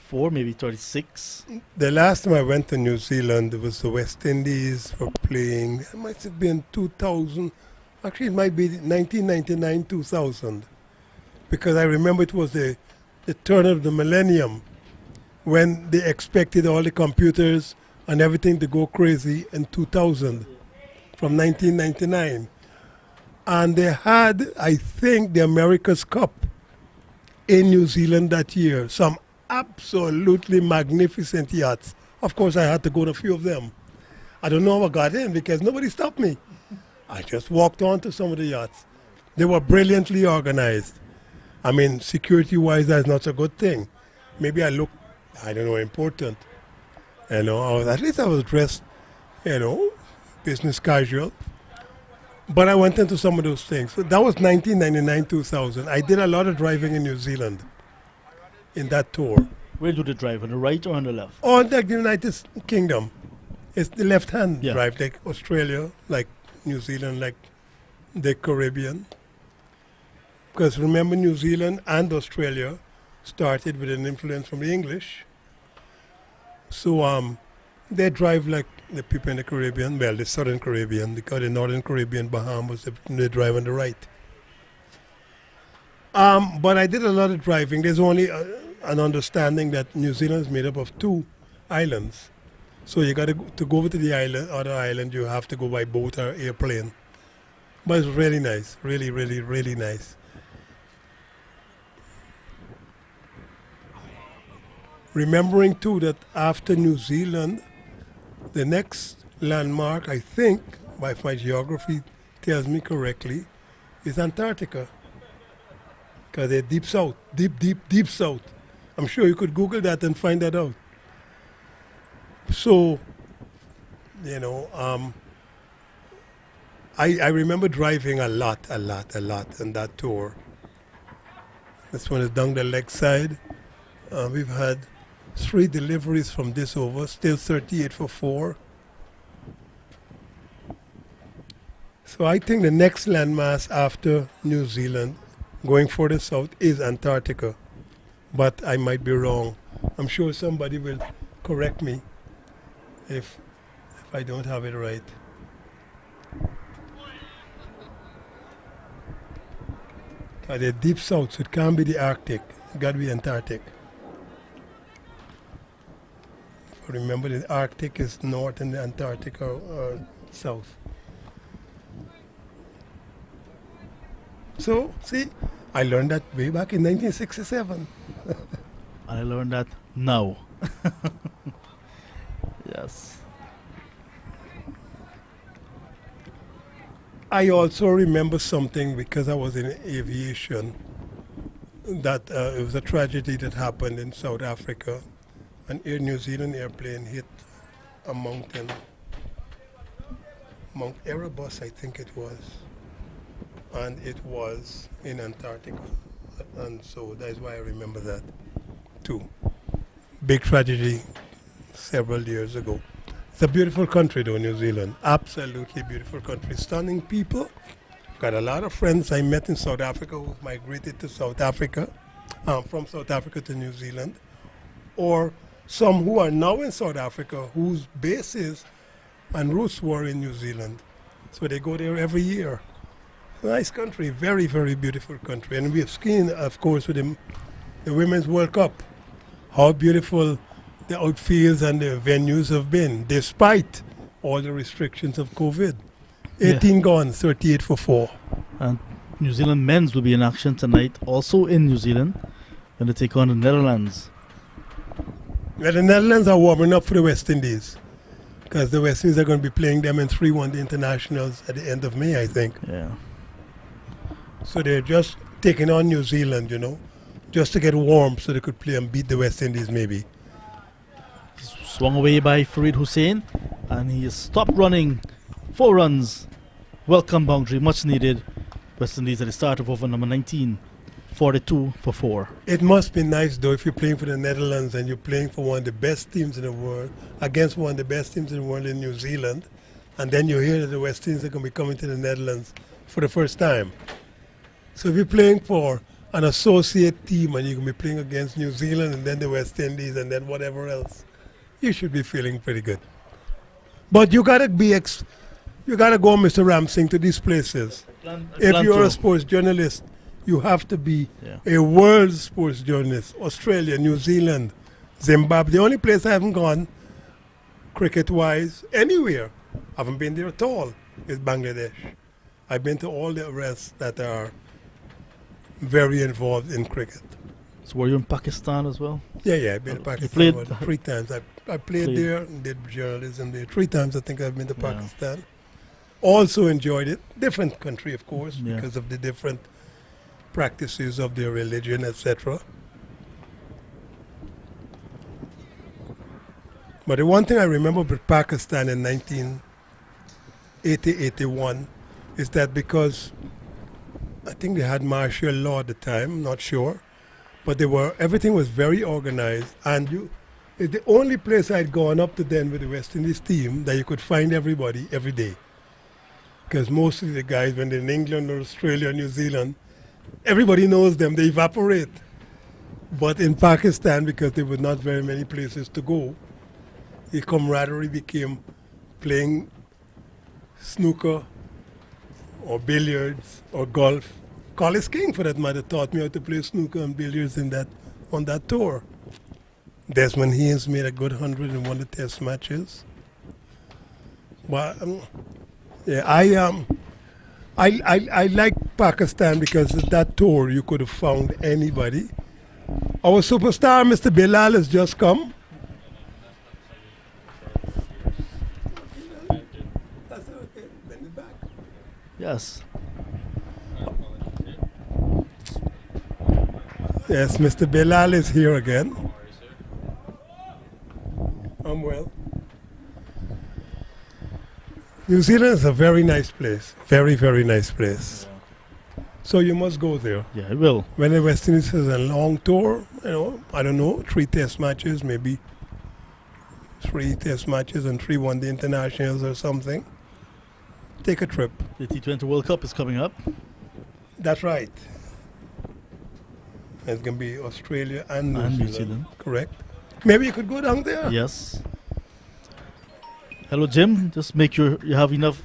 4, maybe 36. The last time I went to New Zealand, it was the West Indies were playing. It might have been 2000. Actually, it might be 1999, 2000. Because I remember it was the turn of the millennium when they expected all the computers and everything to go crazy in 2000 from 1999. And they had, I think, the America's Cup in New Zealand that year. Some absolutely magnificent yachts. Of course, I had to go to a few of them. I don't know how I got in because nobody stopped me. I just walked on to some of the yachts. They were brilliantly organized. I mean, security-wise, that's not a good thing. Maybe I look, I don't know, important. You know, at least I was dressed, you know, business casual. But I went into some of those things. So that was 1999, 2000. I did a lot of driving in New Zealand in that tour. Where do they drive, on the right or on the left? On the United Kingdom. It's the left-hand Yeah. drive, like Australia, like New Zealand, like the Caribbean. Because remember, New Zealand and Australia started with an influence from the English. So they drive like the people in the Caribbean, well, the Southern Caribbean, because the Northern Caribbean, Bahamas, they drive on the right. But I did a lot of driving. There's only an understanding that New Zealand is made up of 2 islands. So you got to go over to the other island, you have to go by boat or airplane. But it's really nice, really, really, really nice. Remembering too that after New Zealand, the next landmark, I think, if my geography tells me correctly, is Antarctica. Because they're deep south, deep south. I'm sure you could Google that and find that out. So, I remember driving a lot on that tour. This one is down the leg side. We've had 3 deliveries from this over, still 38 for 4. So I think the next landmass after New Zealand, going further south, is Antarctica. But I might be wrong. I'm sure somebody will correct me if I don't have it right. They're deep south, so it can't be the Arctic. It got to be Antarctic. Remember, the Arctic is north and the Antarctic are south. So, see, I learned that way back in 1967. And I learned that now. Yes. I also remember something because I was in aviation, that it was a tragedy that happened in South Africa. An Air New Zealand airplane hit a mountain, Mount Erebus, I think it was, and it was in Antarctica. And so that's why I remember that too. Big tragedy several years ago. It's a beautiful country though, New Zealand. Absolutely beautiful country. Stunning people. Got a lot of friends I met in South Africa who migrated to South Africa, from South Africa to New Zealand, or some who are now in South Africa whose bases and roots were in New Zealand. So they go there every year. Nice country, very, very beautiful country. And we have seen, of course, with the Women's World Cup, how beautiful the outfields and the venues have been, despite all the restrictions of COVID. 18 gone, 38 for 4. And New Zealand men's will be in action tonight, also in New Zealand, when they take on the Netherlands. Well, the Netherlands are warming up for the West Indies, because the West Indies are going to be playing them in 3-1 internationals at the end of May, I think. Yeah. So they're just taking on New Zealand, just to get warm so they could play and beat the West Indies maybe. Swung away by Farid Hussein, and he has stopped running. 4 runs. Welcome boundary, much needed. West Indies at the start of over number 19. 42 for 4. It must be nice though if you're playing for the Netherlands and you're playing for one of the best teams in the world against one of the best teams in the world in New Zealand, and then you hear that the West Indies are going to be coming to the Netherlands for the first time. So if you're playing for an associate team and you're going to be playing against New Zealand and then the West Indies and then whatever else, you should be feeling pretty good. But you got to go, Mr. Ramsing, to these places. If you're a sports journalist, you have to be a world sports journalist. Australia, New Zealand, Zimbabwe. The only place I haven't gone, cricket-wise, anywhere, I haven't been there at all, is Bangladesh. I've been to all the rest that are very involved in cricket. So were you in Pakistan as well? Yeah, I've been to Pakistan about 3 times. I played there and did journalism there. 3 times I think I've been to Pakistan. Also enjoyed it. Different country, of course, because of the different practices of their religion, etc. But the one thing I remember with Pakistan in 1980-81 is that because I think they had martial law at the time, not sure, but everything was very organized, and it's the only place I'd gone up to then with the West Indies team that you could find everybody every day. Because most of the guys, when they're in England or Australia or New Zealand, everybody knows them, they evaporate. But in Pakistan, because there were not very many places to go, the camaraderie became playing snooker or billiards or golf. Collis King, for that matter, taught me how to play snooker and billiards on that tour. Desmond Haynes made a good 100 in one of the test matches. But I like Pakistan because at that tour you could have found anybody, Our superstar, Mr. Bilal, has just come. Yes. Yes, Mr. Bilal is here again. I'm well. New Zealand is a very nice place. Very, very nice place. So you must go there. Yeah, I will. When the West Indies has a long tour, you know, I don't know, 3 test matches, maybe 3 test matches and 3 one-day internationals or something. Take a trip. The T20 World Cup is coming up. That's right. It's going to be Australia and New Zealand. Correct. Maybe you could go down there. Yes. Hello, Jim. Just make sure you have enough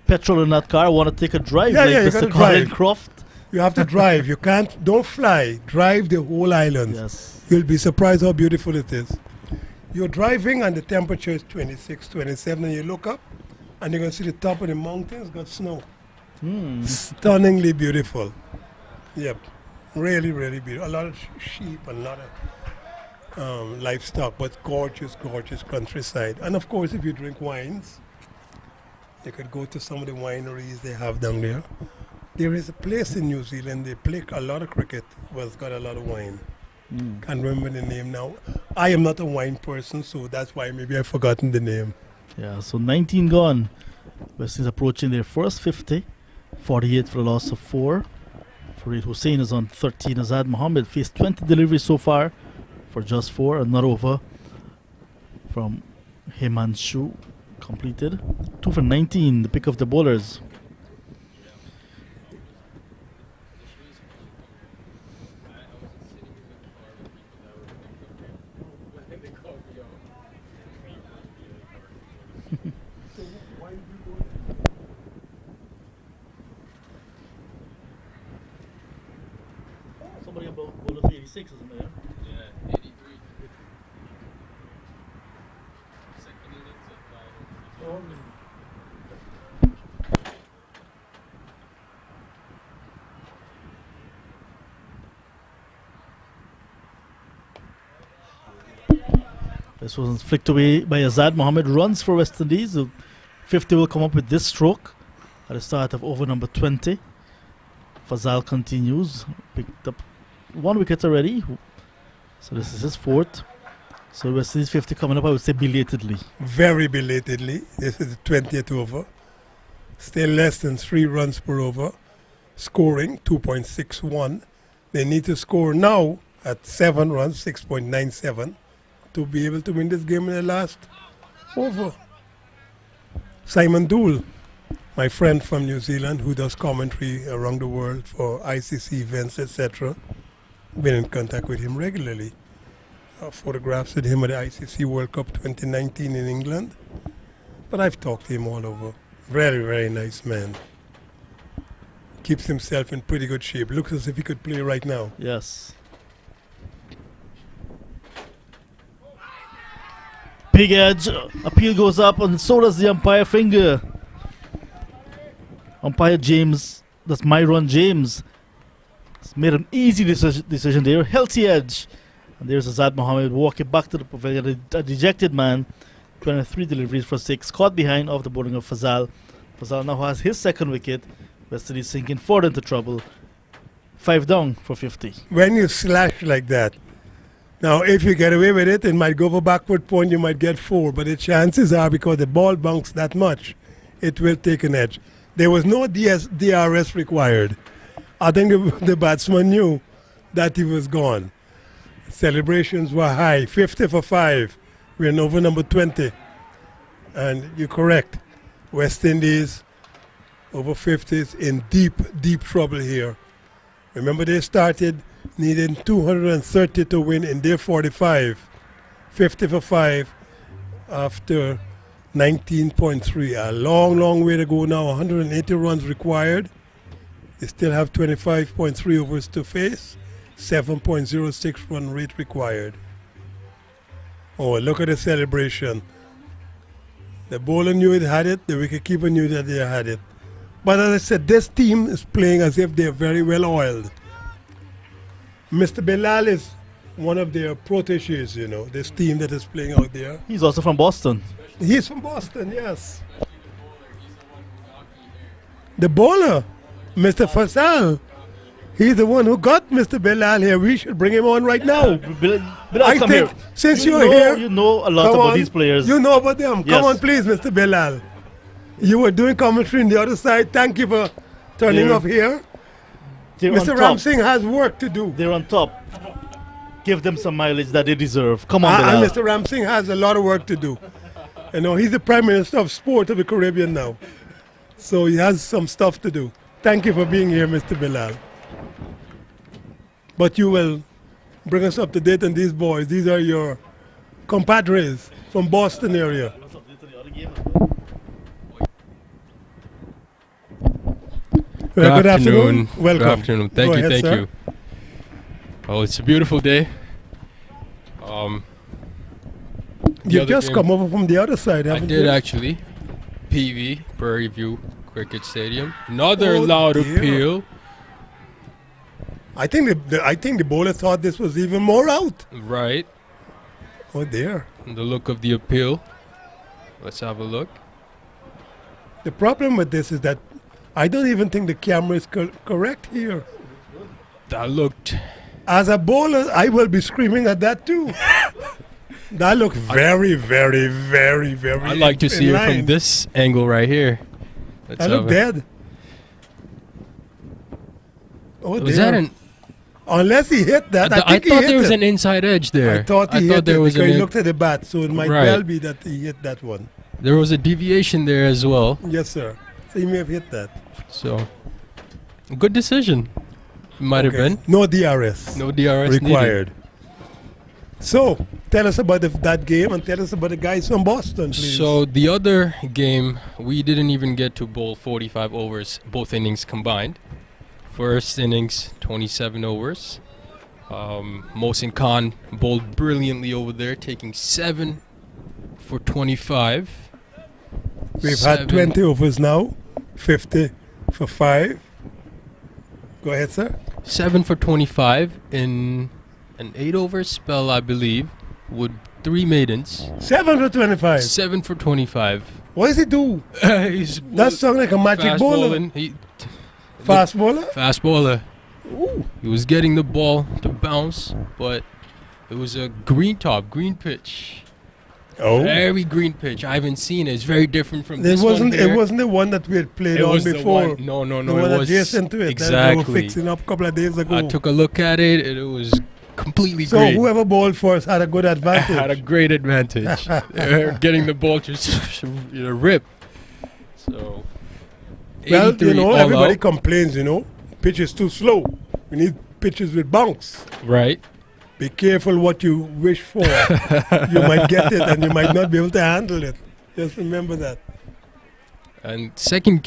petrol in that car. I want to take a drive Yeah, like yeah, you Mr. gotta Colin drive. Croft. You have to drive. You can't, don't fly. Drive the whole island. Yes. You'll be surprised how beautiful it is. You're driving and the temperature is 26, 27, and you look up and you're going to see the top of the mountains got snow. Stunningly beautiful. Yep. Really, really beautiful. A lot of sheep and a lot of livestock, but gorgeous, gorgeous countryside. And of course, if you drink wines, you could go to some of the wineries they have down there. There is a place in New Zealand, they play a lot of cricket, but it's got a lot of wine. Can't remember the name now. I am not a wine person, so that's why maybe I've forgotten the name. Yeah, so 19 gone. West Indies approaching their first 50. 48 for the loss of 4. Farid Hussain is on 13. Azad Mohammed faced 20 deliveries so far for just 4. A not over from Himanshu completed. 2 for 19, the pick of the bowlers. Somebody about bowler 86 isn't there? Yeah, 83. Second innings at 5. This was flicked away by Azad Mohammed. Runs for West Indies. The 50 will come up with this stroke at the start of over number 20. Fazal continues. Picked up 1 wicket already. So this is his 4th. So West Indies 50 coming up, I would say belatedly. Very belatedly. This is the 20th over. Still less than 3 runs per over. Scoring 2.61. They need to score now at 7 runs, 6.97, to be able to win this game in the last over. Simon Dool, my friend from New Zealand who does commentary around the world for ICC events, etc., been in contact with him regularly. Photographs with him at the ICC World Cup 2019 in England. But I've talked to him all over. Very, very nice man. Keeps himself in pretty good shape. Looks as if he could play right now. Yes. Big edge. Appeal goes up and so does the umpire finger. Umpire James, that's Myron James, has made an easy decision there. Healthy edge. And there's Azad Mohammed walking back to the pavilion. A dejected man. 23 deliveries for 6. Caught behind off the bowling of Fazal. Fazal now has his 2nd wicket. West Indies sinking further into trouble. 5 down for 50. When you slash like that, now if you get away with it, it might go for backward point, you might get 4. But the chances are, because the ball bounced that much, it will take an edge. There was no DRS required. I think the batsman knew that he was gone. Celebrations were high. 50 for 5. We're in over number 20. And you're correct. West Indies over 50s in deep, deep trouble here. Remember, they started needing 230 to win in their 45. 50 for 5 after 19.3. A long, long way to go now. 180 runs required. They still have 25.3 overs to face. 7.06 run rate required. Oh, look at the celebration. The bowler knew it had it. The wicketkeeper knew that they had it. But as I said, this team is playing as if they're very well oiled. Mr. Bilal is one of their proteges, you know, this team that is playing out there. He's also from Boston. He's from Boston, yes. The bowler, Mr. Fasal. He's the one who got Mr. Bilal here. We should bring him on right now. Bilal, I come think here. since You you're know- here, you know a lot come about on. these players. You know about them. Yes. Come on, please, Mr. Bilal. You were doing commentary on the other side. Thank you for turning They're- up here. They're on Mr. top. Ram Singh has work to do. They're on top. Give them some mileage that they deserve. Come on, And Bilal. Mr. Ram Singh has a lot of work to do. You know, he's the Prime Minister of Sport of the Caribbean now. So he has some stuff to do. Thank you for being here, Mr. Bilal. But you will bring us up to date on these boys. These are your compadres from Boston area. Well, good afternoon. Welcome. Good afternoon. Thank Go you. ahead, Thank sir. you. Oh, it's a beautiful day. The You've other just game- come over from the other side, I haven't did you? actually. PV, Prairie View Cricket Stadium. Another Oh, loud dear. appeal. I think the bowler thought this was even more out. Right. Oh dear. The look of the appeal. Let's have a look. The problem with this is that I don't even think the camera is correct here. That looked. As a bowler, I will be screaming at that too. That looked very, very, very, very. I'd like to in see it line. from this angle right here. Let's I look have a- dead. Oh Was dear. that an? Unless he hit that, I I think he thought hit there was it. an inside edge there. I thought he hit there it was because he an. looked at the bat, so it might Right. well be that he hit that one. There was a deviation there as well. Yes, sir. So he may have hit that. So, good decision. Might have Okay. been. No DRS. No DRS needed. required. So, tell us about that game and tell us about the guys from Boston, please. So the other game, we didn't even get to bowl 45 overs, both innings combined. First innings, 27 overs. Mohsin Khan bowled brilliantly over there, taking 7 for 25. We've Seven- had 20 overs now, 50 for 5. Go ahead, sir. 7 for 25 in an 8-over spell, I believe, with 3 maidens. 7 for 25. 7 for 25. What does he do? He's That sounds like a magic fast bowler. bowling. Fast bowler? Fast bowler. Ooh. He was getting the ball to bounce, but it was a green pitch. Oh. Very green pitch. I haven't seen it. It's very different from It this wasn't, one here. it wasn't the one that we had played It on was the before. one. No, the it one was adjacent to it that they exactly. were fixing up a couple of days ago. I took a look at it, and it was completely So green. whoever bowled first had a good advantage. had a great advantage. They were getting the ball to rip. So, Well, 83 all everybody out. complains, pitch is too slow. We need pitches with bounce. Right. Be careful what you wish for. You might get it and you might not be able to handle it. Just remember that. And second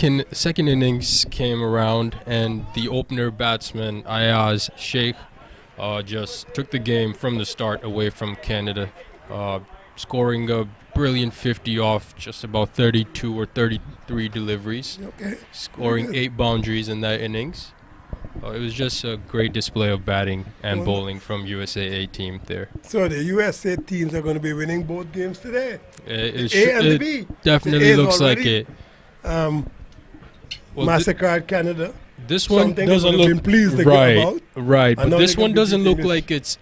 innings came around, and the opener batsman Ayaz Sheikh just took the game from the start away from Canada, scoring a brilliant 50 off just about 32 or 33 deliveries, Okay. scoring 8 boundaries in that innings. It was just a great display of batting and Well- bowling from USA A team there. So the USA teams are going to be winning both games today. It A and the B. it definitely The A's looks like already, it. Well, massacred Canada. This one Something doesn't they would have look been pleased to get right, about. right. I But know this they're one gonna be doesn't look beating us. like it's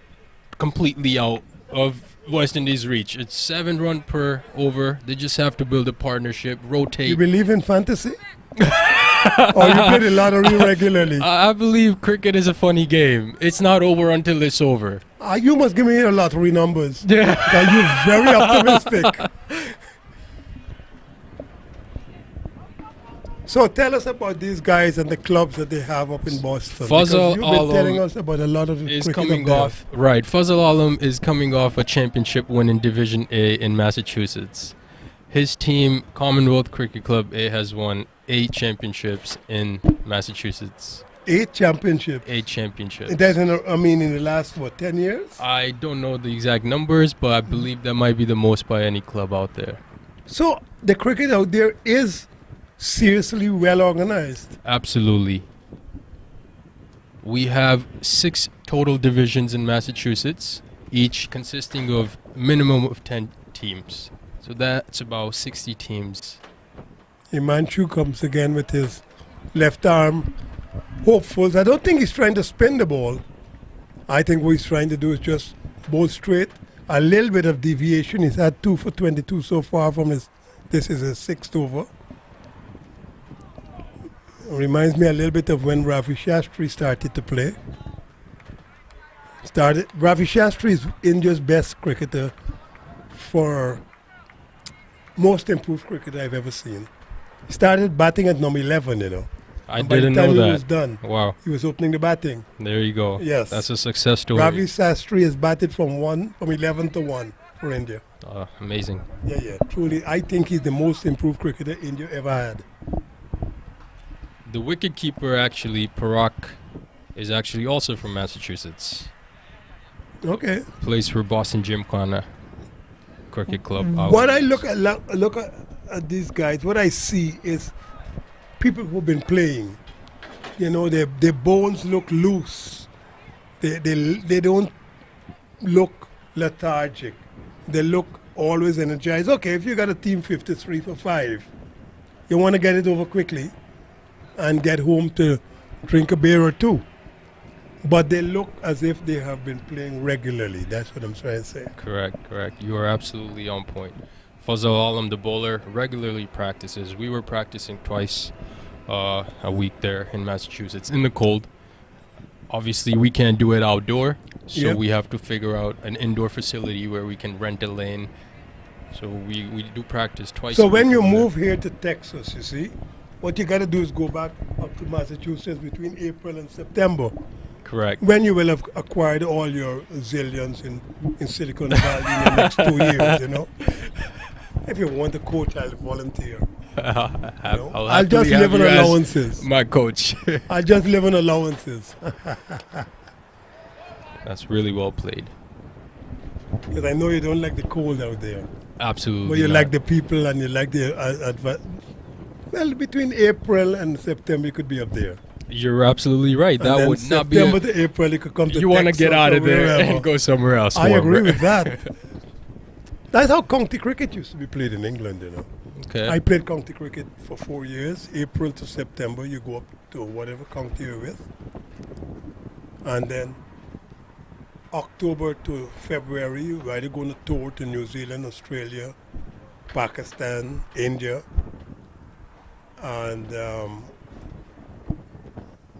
completely out of West Indies' reach. It's 7 runs per over. They just have to build a partnership, You rotate. believe in fantasy? Or you play the lottery regularly? I believe cricket is a funny game. It's not over until it's over. You must give me your lottery numbers. Yeah. Because you're very optimistic. So tell us about these guys and the clubs that they have up in Boston. Fazal Because you've been telling Alam us about a lot of the Is cricket coming up there. off right. Fazal Alam is coming off a championship win in Division A in Massachusetts. His team, Commonwealth Cricket Club A, has won 8 championships in Massachusetts. 8 championships. 8 championships. And that's in the last, 10 years? I don't know the exact numbers, but I believe that might be the most by any club out there. So the cricket out there is seriously well organized. Absolutely. We have 6 total divisions in Massachusetts, each consisting of minimum of 10 teams. So that's about 60 teams. Imanchu comes again with his left arm. Hopeful. I don't think he's trying to spin the ball. I think what he's trying to do is just bowl straight. A little bit of deviation. He's had 2 for 22 so far from his. This is his 6th over. Reminds me a little bit of when Ravi Shastri started to play. Ravi Shastri is India's best cricketer for most improved cricketer I've ever seen. He started batting at number 11, you know. I And by the didn't time know he that. was done, Wow. he was opening the batting. There you go. Yes. That's a success story. Ravi Shastri has batted from 11 to 1 for India. Amazing. Yeah. Truly, I think he's the most improved cricketer India ever had. The wicketkeeper, actually, Parak, is actually also from Massachusetts. Okay. Plays for Boston Gymkhana Cricket Club. What I look at these guys, what I see is people who've been playing. You know, their bones look loose. They don't look lethargic. They look always energized. Okay, if you got a team 53 for 5, you want to get it over quickly and get home to drink a beer or two. But they look as if they have been playing regularly. That's what I'm trying to say. Correct. You are absolutely on point. Fazal Alam, the bowler, regularly practices. We were practicing twice a week there in Massachusetts in the cold. Obviously, we can't do it outdoor, so Yep. we have to figure out an indoor facility where we can rent a lane. So we do practice twice. So a when week you over there. move here to Texas, you see, what you got to do is go back up to Massachusetts between April and September, Correct. when you will have acquired all your zillions in Silicon Valley in the next 2 years, you know. If you want a coach, I'll volunteer. I'll just live on allowances. My coach. I'll just live on allowances. That's really well played. Because I know you don't like the cold out there. Absolutely. But you not. like the people and you like the well, between April and September, you could be up there. You're absolutely right. And That then would not be. September to April, you could come to You want to Texas get out or of there wherever. and go somewhere else. I agree warmer. with that. That's how county cricket used to be played in England, you know. Okay. I played county cricket for 4 years. April to September, you go up to whatever county you're with. And then October to February, you either go on a tour to New Zealand, Australia, Pakistan, India. And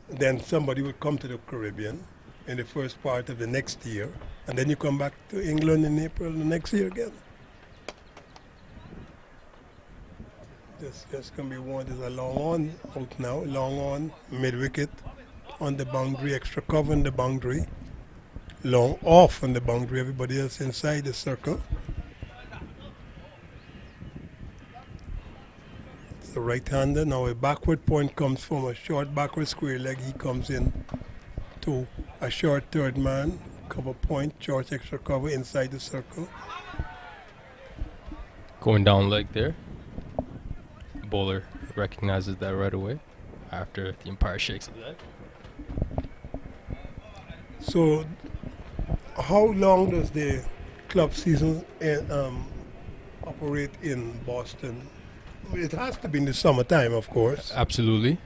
then somebody would come to the Caribbean in the first part of the next year. And then you come back to England in April the next year again. This just going to be one. There's a long on out now. Long on, mid wicket, on the boundary, extra cover on the boundary. Long off on the boundary, everybody else inside the circle. It's the right-hander. Now a backward point comes from a short backward square leg. He comes in to a short third man. Cover point, short extra cover inside the circle. Going down leg there. Bowler recognizes that right away after the umpire shakes his head. So, how long does the club season operate in Boston? It has to be in the summertime, of course. Absolutely.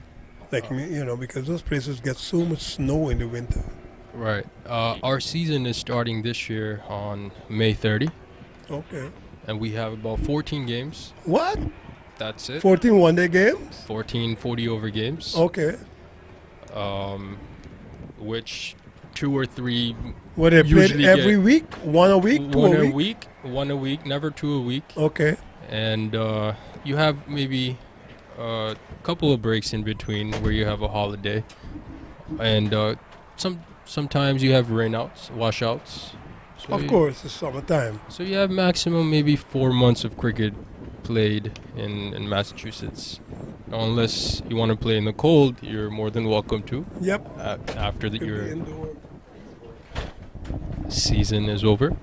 Like me, you know, because those places get so much snow in the winter. Right. Our season is starting this year on May 30, Okay. and we have about 14 games. What? That's it. 14 one-day games? 14 40-over games. Okay. Which 2 or 3 Were they played Usually every get week? One a week? Two one a a week? week, one a week, never 2 a week. Okay. And you have maybe a couple of breaks in between where you have a holiday, and sometimes you have rainouts, washouts. So Of course, it's summertime. So you have maximum maybe 4 months of cricket played in Massachusetts. Unless you want to play in the cold, you're more than welcome to. Yep. After Could be your indoor. season is over.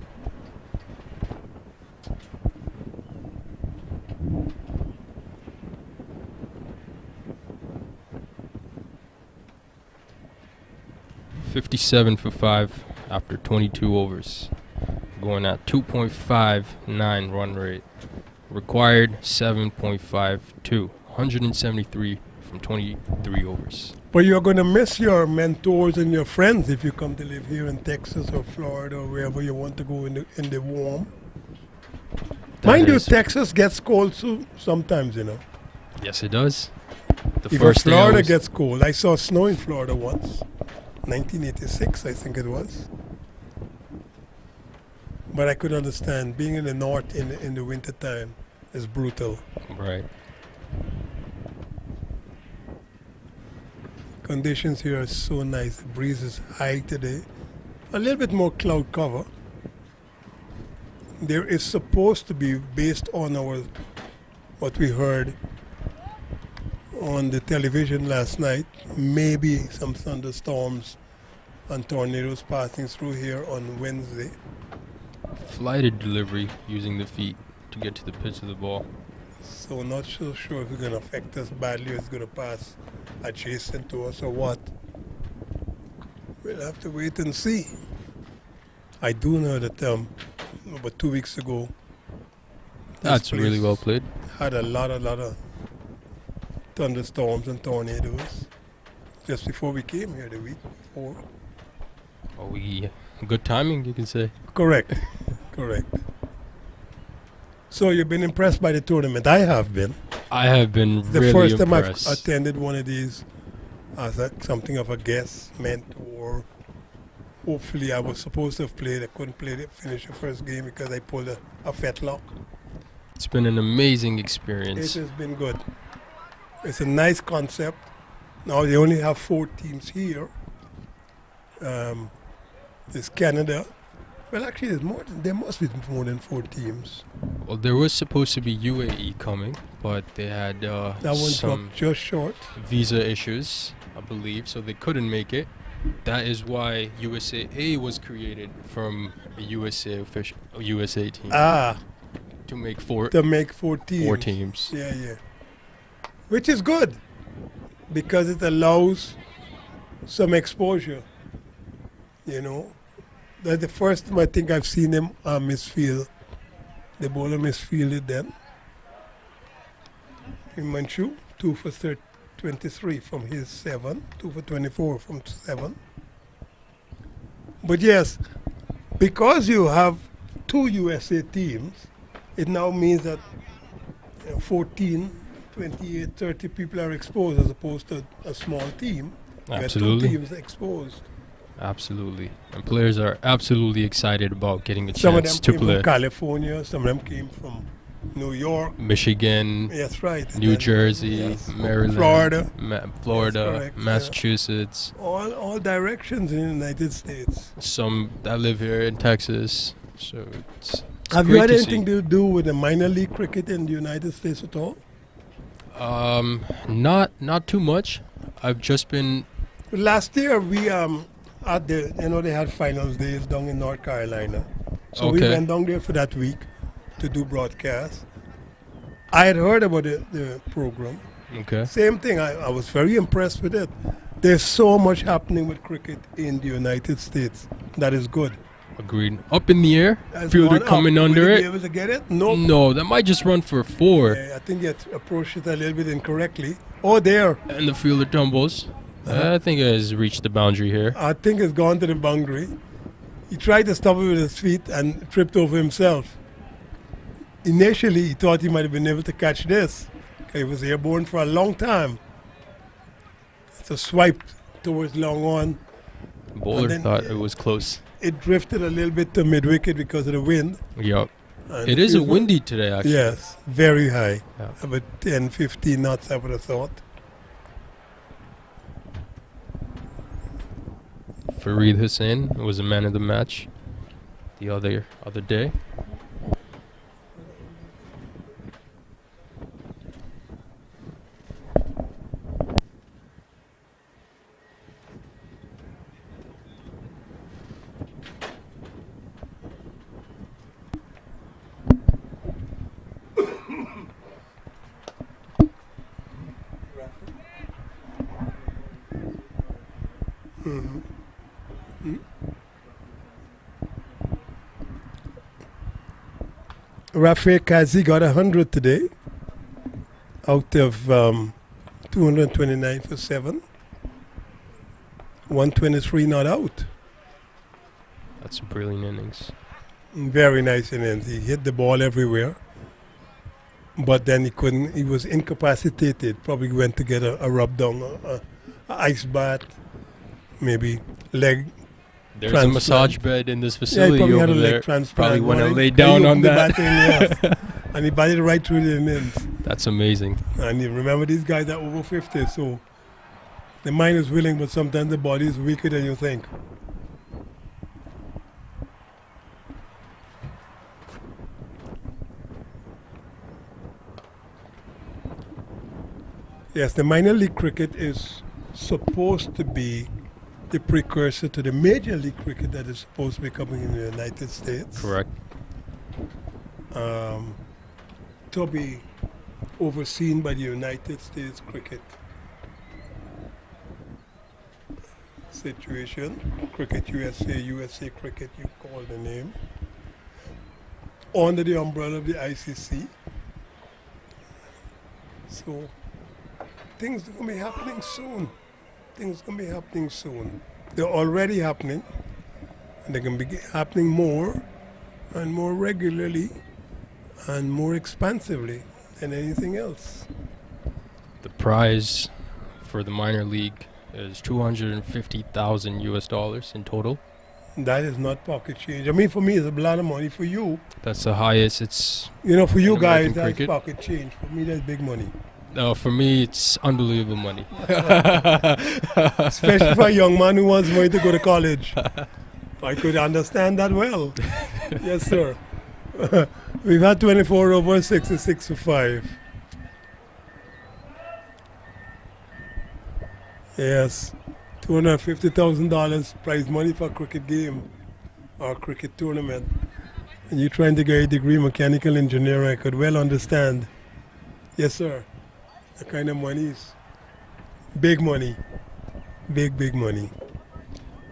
57 for 5 after 22 overs. Going at 2.59 run rate. Required 7.52. 173 from 23 overs. But you're going to miss your mentors and your friends if you come to live here in Texas or Florida or wherever you want to go in the warm. Mind you, Texas gets cold sometimes, you know. Yes, it does. The Even first day I Florida was- gets cold. I saw snow in Florida once. 1986, I think it was. But I could understand being in the north in the winter time is brutal. Right. Conditions here are so nice. The breeze is high today. A little bit more cloud cover. There is supposed to be, based on what we heard on the television last night, maybe some thunderstorms and tornadoes passing through here on Wednesday. Flighted delivery using the feet to get to the pitch of the ball. So not so sure if it's going to affect us badly or it's going to pass adjacent to us or what. We'll have to wait and see. I do know that about 2 weeks ago, That's this really place well played. had a lot of thunderstorms and tornadoes just before we came here the week before. Oh, good timing, you can say. Correct. Correct. So you've been impressed by the tournament? I have been. I have been The really first time I've impressed. attended one of these as something of a guest, mentor. Hopefully I was supposed to have played. I couldn't finish the first game because I pulled a fetlock. It's been an amazing It experience. has been good. It's a nice concept. Now they only have 4 teams here. There's Canada. Well, actually, there must be more than 4 teams. Well, there was supposed to be UAE coming, but they had That one some dropped just short. visa issues, I believe, so they couldn't make it. That is why USAA was created from a USA team to make To make 4 teams. 4 teams. Yeah. Which is good because it allows some exposure. You know, that's the first time I think I've seen him misfield. The bowler misfielded then. In Manchu, 2 for 23 from his 7, 2 for 24 from 7. But yes, because you have 2 USA teams, it now means that 14, 28, 30 people are exposed as opposed to a small team. Absolutely. You have 2 teams exposed. Absolutely. And players are absolutely excited about getting a Some of them chance to came play. from California, some of them came from New York. Michigan, Yes, right. New And Jersey, yes, Maryland, Florida. Florida, That's correct, yeah. Massachusetts. All directions in the United States. Some that live here in Texas. So it's Have great you had to anything see. to do with the minor league cricket in the United States at all? Not too much. I've just been Last year we they had finals days down in North Carolina. So we Okay. went down there for that week to do broadcast. I had heard about the program. okay. Same thing, I was very impressed with it. There's so much happening with cricket in the United States. That is good. Agreed. Up in the air, As fielder one up, coming will under you it. be able to get it? Nope. No, that might just run for 4, I think you approached it a little bit incorrectly. Oh, there. and the fielder tumbles. I think it has reached the boundary here. I think it's gone to the boundary. He tried to stop it with his feet and tripped over himself. Initially, he thought he might have been able to catch this. He was airborne for a long time. It's a swipe towards long on. Bowler then- thought it was close. It drifted a little bit to mid-wicket because of the wind. Yup. And It the is a fielder- windy today, actually. Yes, very high. Yeah. About 10, 15 knots, I would have thought. Fareed Hussain was a man of the match the other day. Rafael Kazi got 100 today out of 229 for 7. 123 not out. That's a brilliant innings. Very nice innings. He hit the ball everywhere. But then he couldn't, he was incapacitated. Probably went to get a rub down, a ice bath, maybe leg. There's transplant. a massage bed in this Yeah, he facility probably had a over leg there. transplant. Probably want to Well, lay he down on opened the that. batting, yes. And he batted right through the innings. That's amazing. And you remember, these guys are over 50, so the mind is willing, but sometimes the body is weaker than you think. Yes, the minor league cricket is supposed to be the precursor to the major league cricket that is supposed to be coming in the United States. Correct. To be overseen by the United States cricket situation. Cricket USA, USA Cricket, you call the name. Under the umbrella of the ICC. So things are going to be happening soon. Things are going to be happening soon. They're already happening, and they're going to be happening more and more regularly and more expansively than anything else. The prize for the minor league is 250,000 US dollars in total. That is not pocket change. I mean, for me, it's a lot of money. For you, That's the highest. It's for you In guys, American that's cricket? pocket change. For me, that's big money. for me, it's unbelievable money. Especially for a young man who wants money to go to college. I could understand that well. Yes, sir. We've had 24 over 66 for 5. Yes. $250,000 prize money for a cricket game or a cricket tournament. And you're trying to get a degree in mechanical engineering, I could well understand. Yes, sir. The kind of money is big money. Big money.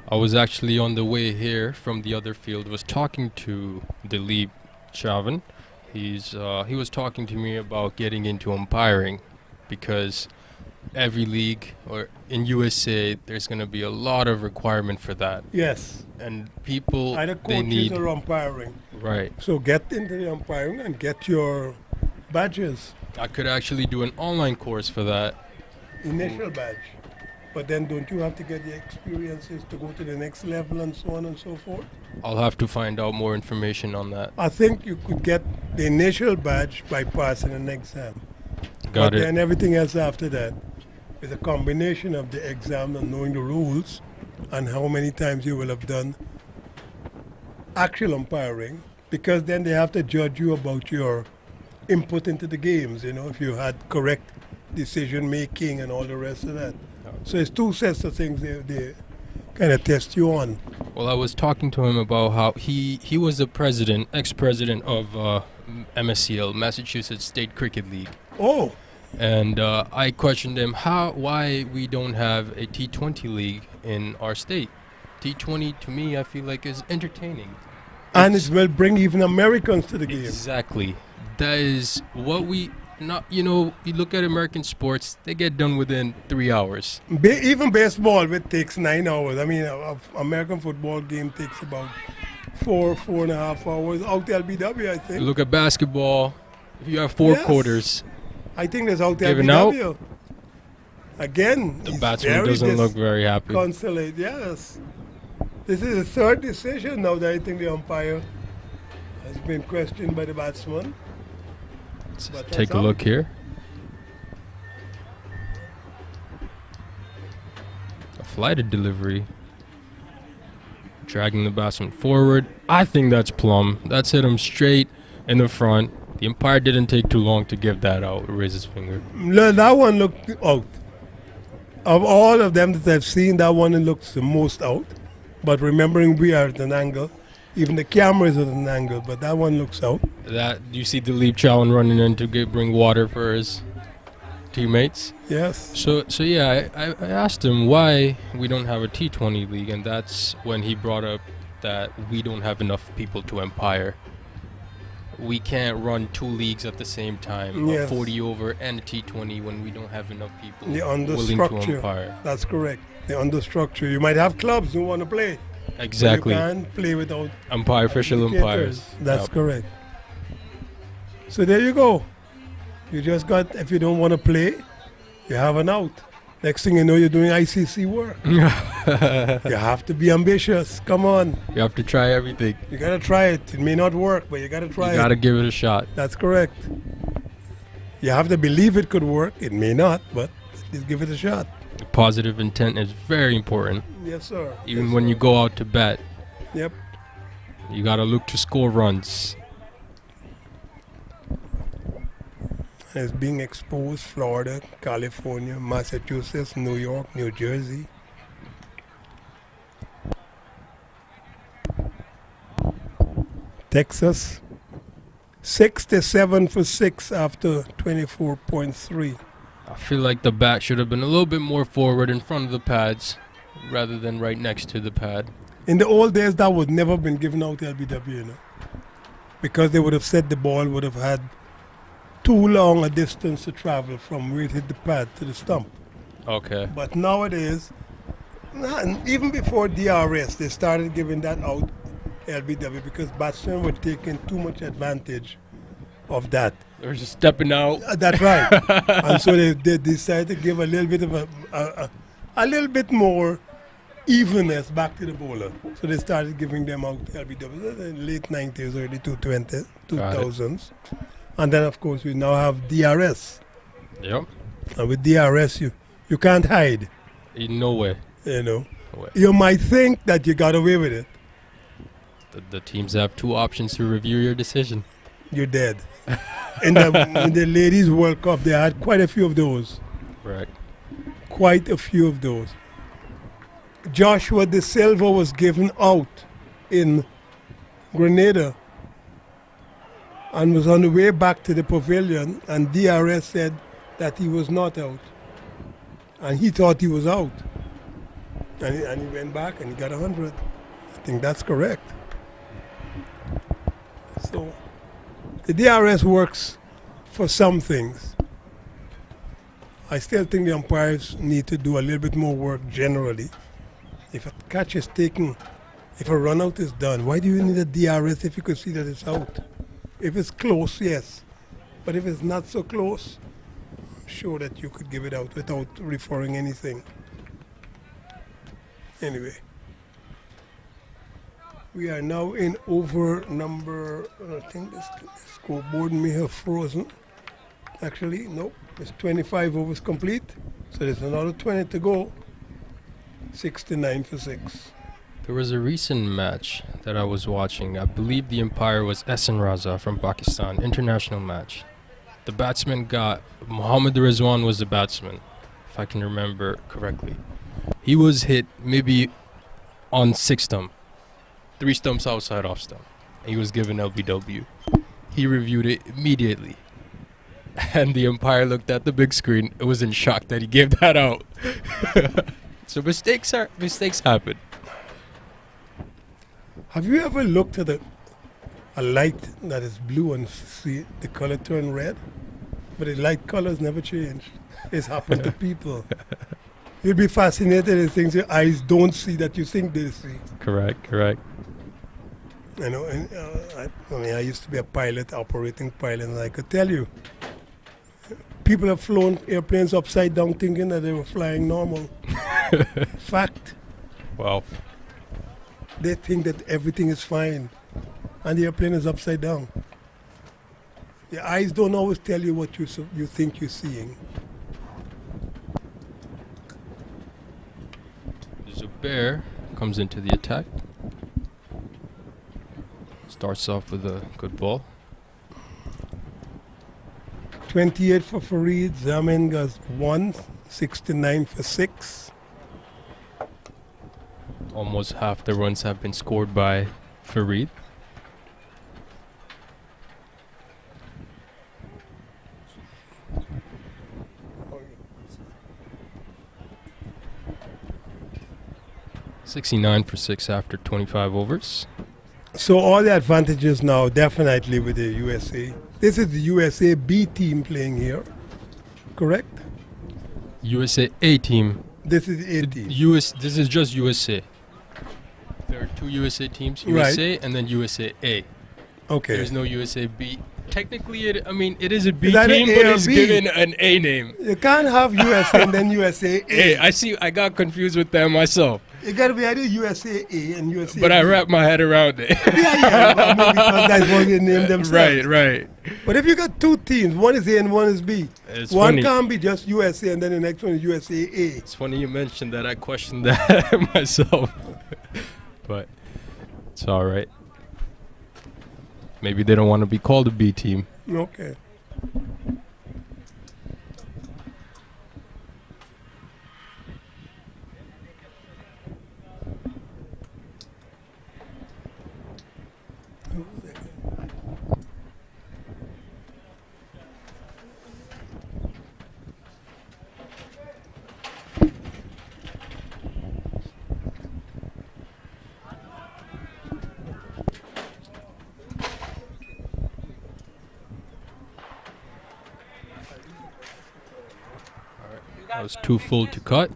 I was actually on the way here from the other field, was talking to Dilip Chavan. He was talking to me about getting into umpiring because every league or in USA there's going to be a lot of requirement for that, Yes. and people Either they coaches need or umpiring. right. So get into the umpiring and get your badges. I could actually do an online course for that. Initial badge. But then don't you have to get the experiences to go to the next level and so on and so forth? I'll have to find out more information on that. I think you could get the initial badge by passing an exam. Got But it. then everything else after that is a combination of the exam and knowing the rules and how many times you will have done actual umpiring, because then they have to judge you about your input into the games, if you had correct decision making and all the rest of that. So it's two sets of things they kind of test you on. Well, I was talking to him about how he was the ex-president of MSCL, Massachusetts State Cricket League. Oh, And I questioned him why we don't have a T20 league in our state. T20 to me, I feel like is entertaining. and it will bring even Americans to the game. Exactly. That is what we not. You look at American sports; they get done within 3 hours. Even baseball, which takes 9 hours. I mean, a American football game takes about 4.5 hours. Out LBW, I think. Look at basketball. If you have four Yes. quarters, I think there's out Given out? LBW. Again, the he's batsman very doesn't look very happy. Consolidation, yes. This is the third decision now that I think the umpire has been questioned by the batsman. Let's But take that's a out. look here. A flighted delivery. Dragging the batsman forward. I think that's plumb. That's hit him straight in the front. The umpire didn't take too long to give that out. Raise his finger. That one looked out. Of all of them that I've seen, that one looks the most out. But remembering we are at an angle, even the camera is at an angle, but that one looks out. That you see Dilip Chavan running in to bring water for his teammates. Yes. So yeah, I asked him why we don't have a T20 league, and that's when he brought up that we don't have enough people to umpire. We can't run 2 leagues at the same time, Yes. a 40 over and a T20, when we don't have enough people The willing to understructure. umpire. That's correct. The understructure. You might have clubs who want to play. but Exactly. You can't play without Official indicators. umpires. That's Yep. correct. So there you go. You just got, if you don't want to play, you have an out. Next thing you know, you're doing ICC work. You have to be ambitious. Come on. You have to try everything. You got to try it. It may not work, but you got to try You got to it. give it a shot. That's correct. You have to believe it could work. It may not, but just give it a shot. Positive intent is very important. Yes, sir. Even Yes, when sir. you go out to bat, Yep. you got to look to score runs. It's being exposed Florida, California, Massachusetts, New York, New Jersey. Texas, 67 for 6 after 24.3. I feel like the bat should have been a little bit more forward in front of the pads rather than right next to the pad. In the old days, that would never been given out LBW, you know, because they would have said the ball would have had too long a distance to travel from where it hit the pad to the stump. Okay. But nowadays, and even before DRS, they started giving that out LBW because batsmen were taking too much advantage of that. They were just stepping out. That's right. And so they decided to give a little bit of a little bit more evenness back to the bowler. So they started giving them out LBW in the late 90s, early 2000s. And then, of course, we now have DRS. Yep. And with DRS, you can't hide, In no way. you know. No way. You might think that you got away with it. The teams have 2 options to review your decision. You're dead. In the Ladies World Cup, they had quite a few of those. Correct. Quite a few of those. Joshua De Silva was given out in Grenada and was on the way back to the pavilion, and DRS said that he was not out. And he thought he was out. And he went back and he got 100. I think that's correct. So the DRS works for some things. I still think the umpires need to do a little bit more work generally. If a catch is taken, if a run out is done, why do you need a DRS if you could see that it's out? If it's close, yes. But if it's not so close, I'm sure that you could give it out without referring anything. Anyway. We are now in over number, I think the scoreboard may have frozen. Actually, nope, it's 25 overs complete. So there's another 20 to go. 69 for 6. There was a recent match that I was watching. I believe the umpire was Ehsan Raza from Pakistan, international match. The batsman got, Mohammad Rizwan was the batsman, if I can remember correctly. He was hit maybe on 6 stump, 3 stumps outside off stump. He was given LBW. He reviewed it immediately. And the umpire looked at the big screen. It was in shock that he gave that out. So mistakes happen. Have you ever looked at a light that is blue and see the color turn red? But the light colors never change. It's happened to people. You'll be fascinated in things your eyes don't see that you think they see. Correct. You know, and, I used to be a pilot, operating pilot, and I could tell you, people have flown airplanes upside down thinking that they were flying normal. Fact. Wow. They think that everything is fine, and the airplane is upside down. Your eyes don't always tell you what you think you're seeing. Zubair comes into the attack. Starts off with a good ball. 28 for Fareed. Zamin goes 1, 69 for 6. Almost half the runs have been scored by Fareed. 69 for 6 after 25 overs. So all the advantages now definitely with the USA. This is the USA B team playing here, correct? USA A team. This is the A team. This is just USA. There are 2 USA teams, Right. USA and then USA A. Okay. There's no USA B. Technically, it is a B Is that an team, A but or it's B? given an A name. You can't have USA and then USA A. Hey, I got confused with that myself, You got to be either USA A and USA but I B. wrapped my head around it. Yeah, well, maybe because that's what they name themselves. right. But if you got 2 teams, one is A and one is B, It's one funny. can't be just USA and then the next one is USA A. It's funny you mentioned that. I questioned that myself, but it's all right. Maybe they don't want to be called a B team. Okay. That was too full to cut.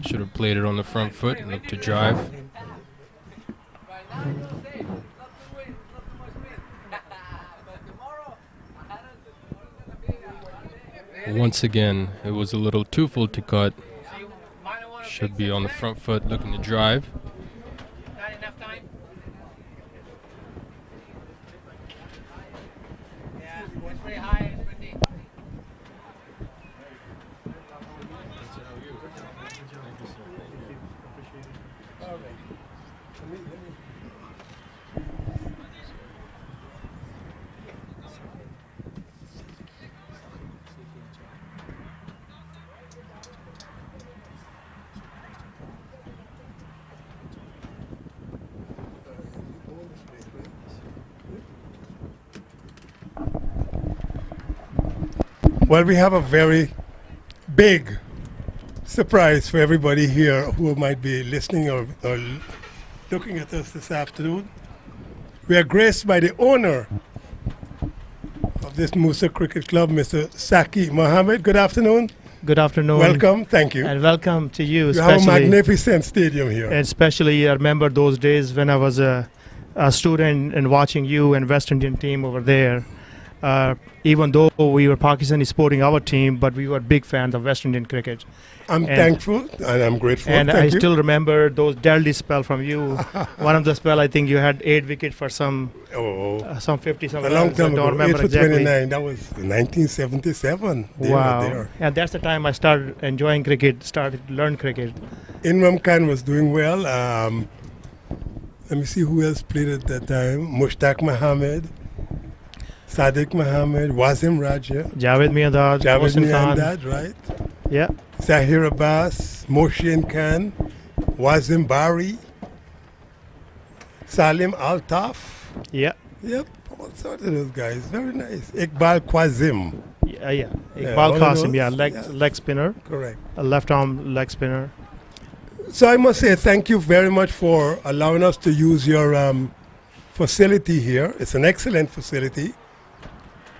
Should have played it on the front foot and looked to drive. Once again, it was a little too full to cut. Should be on the front foot looking to drive. Not enough time? Yeah, it's pretty high. It's pretty. Well, we have a very big surprise for everybody here who might be listening or looking at us this afternoon. We are graced by the owner of this MOOSA Cricket Club, Mr. Saki Mohammed. Good afternoon. Good afternoon. Welcome. Thank you. And welcome to you, You have a especially. magnificent stadium here. Especially, I remember those days when I was a student and watching you and West Indian team over there. Even though we were Pakistani supporting our team, but we were big fans of West Indian cricket. I'm and- thankful and I'm grateful. And Thank I you. still remember those deadly spell from you. One of the spell, I think you had 8 wickets for some 50 some a long runs. I time don't ago, 8 remember for exactly. 29. That was 1977. There or Wow. there. And that's the time I started enjoying cricket, started to learn cricket. Imran Khan was doing well. Let me see who else played at that time. Mushtaq Mohammed, Sadiq Mohammed, Wasim Raja, Javed Miandad, Javed Mohsin Khan. Miandad, right? Yeah. Zahir Abbas, Moshin Khan, Wasim Bari, Salim Altaf. Yeah. Yep, all sorts of those guys. Very nice. Iqbal Kwazim. Yeah. Yeah, Iqbal all of Qasim, those, yeah, yeah. leg spinner, Correct. a left arm leg spinner. So I must say thank you very much for allowing us to use your facility here. It's an excellent facility.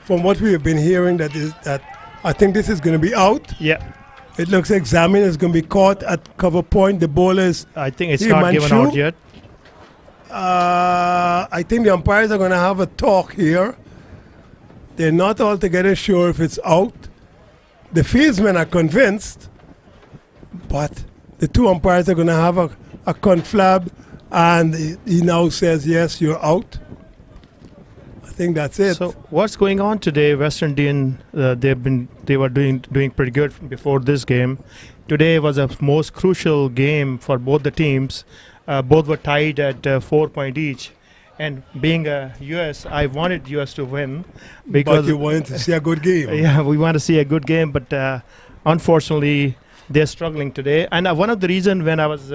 From what we have been hearing, that I think this is going to be out. Yeah, It looks examined. It's going to be caught at cover point. The bowlers, I think it's Hey, not given Manchu? out yet. I think the umpires are going to have a talk here. They're not altogether sure if it's out. The fieldsmen are convinced, but the 2 umpires are going to have a conflab, and he now says, yes, you're out. I think that's it. So what's going on today? West Indian, they were doing pretty good before this game. Today was a most crucial game for both the teams. Both were tied at 4 points each. And being a US, I wanted US to win because but you wanted to see a good game. yeah, we want to see a good game, but unfortunately they're struggling today. And one of the reasons when I was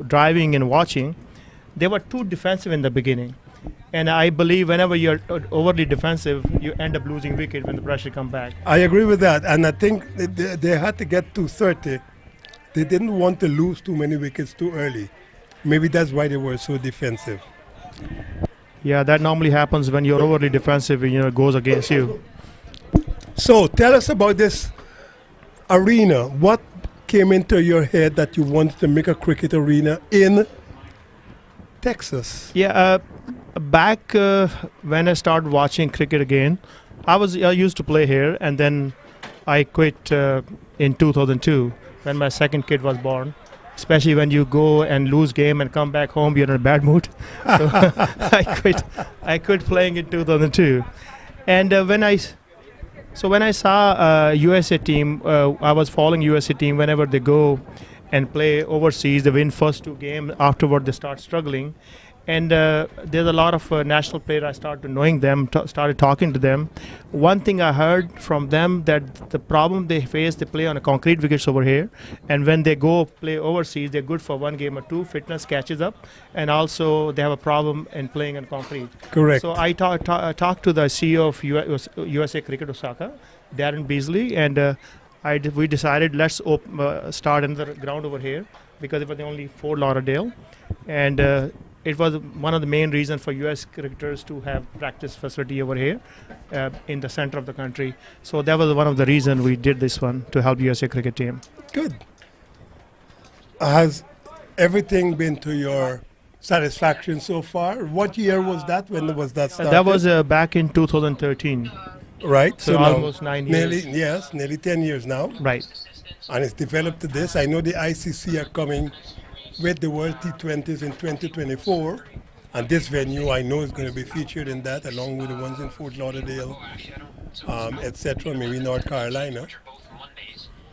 driving and watching, they were too defensive in the beginning. And I believe whenever you're overly defensive, you end up losing wicket when the pressure comes back. I agree with that, and I think they had to get to 30. They didn't want to lose too many wickets too early. Maybe that's why they were so defensive. Yeah, that normally happens when you're overly defensive. It goes against you. So tell us about this arena. What came into your head that you wanted to make a cricket arena in Texas? Yeah, back when I started watching cricket again, I used to play here, and then I quit in 2002 when my second kid was born. Especially when you go and lose game and come back home, you're in a bad mood. So I quit playing in 2002, and when I saw USA team, I was following USA team whenever they go and play overseas. They win first 2 games. Afterward, they start struggling. And there's a lot of national players. I started knowing them, started talking to them. One thing I heard from them that the problem they face, they play on a concrete wickets over here. And when they go play overseas, they're good for 1 game or 2. Fitness catches up. And also they have a problem in playing on concrete. Correct. So I talked to the CEO of USA Cricket Osaka, Darren Beasley, and we decided let's start another ground over here because it was only Fort Lauderdale. And it was one of the main reasons for U.S. cricketers to have practice facility over here in the center of the country. So that was one of the reasons we did this one to help USA cricket team. Good. Has everything been to your satisfaction so far? What year was that? When was that started? That was back in 2013. Right. So now almost 9 years. Nearly 10 years now. Right. And it's developed to this. I know the ICC are coming with the World T20s in 2024, and this venue I know is going to be featured in that, along with the ones in Fort Lauderdale, etc., maybe North Carolina.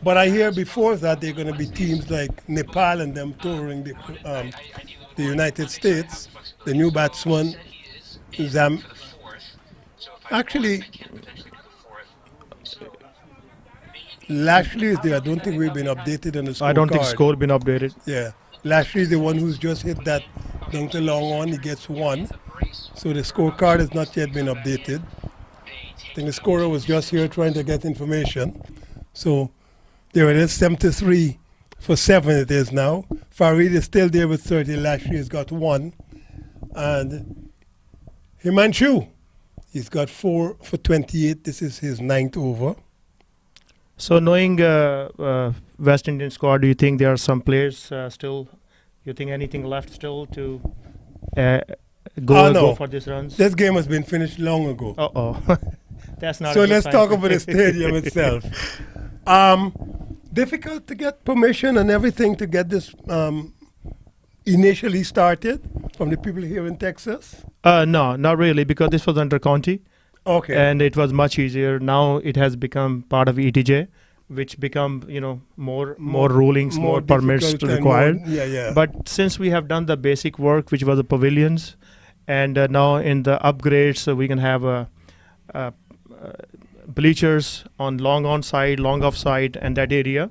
But I hear before that there are going to be teams like Nepal and them touring the United States. The new batsman, actually, Lashley is there. I don't think we've been updated on the scorecard. I don't think score been updated. Yeah. Lashley is the one who's just hit that down to long on. He gets 1. So the scorecard has not yet been updated. I think the scorer was just here trying to get information. So there it is, 73 for 7 it is now. Farid is still there with 30. Lashley has got 1. And Himanshu, he's got 4 for 28. This is his 9th over. So knowing West Indian squad, do you think there are some players still, you think anything left still to go for these runs? This game has been finished long ago. Uh-oh. That's not So a good let's sign. talk about the stadium itself. Difficult to get permission and everything to get this initially started from the people here in Texas? No, not really, because this was under county. Okay. And it was much easier. Now it has become part of ETJ, which become more rulings, more permits difficult and required. Yeah. But since we have done the basic work, which was the pavilions, and now in the upgrades, so we can have bleachers on long on side, long off side, and that area.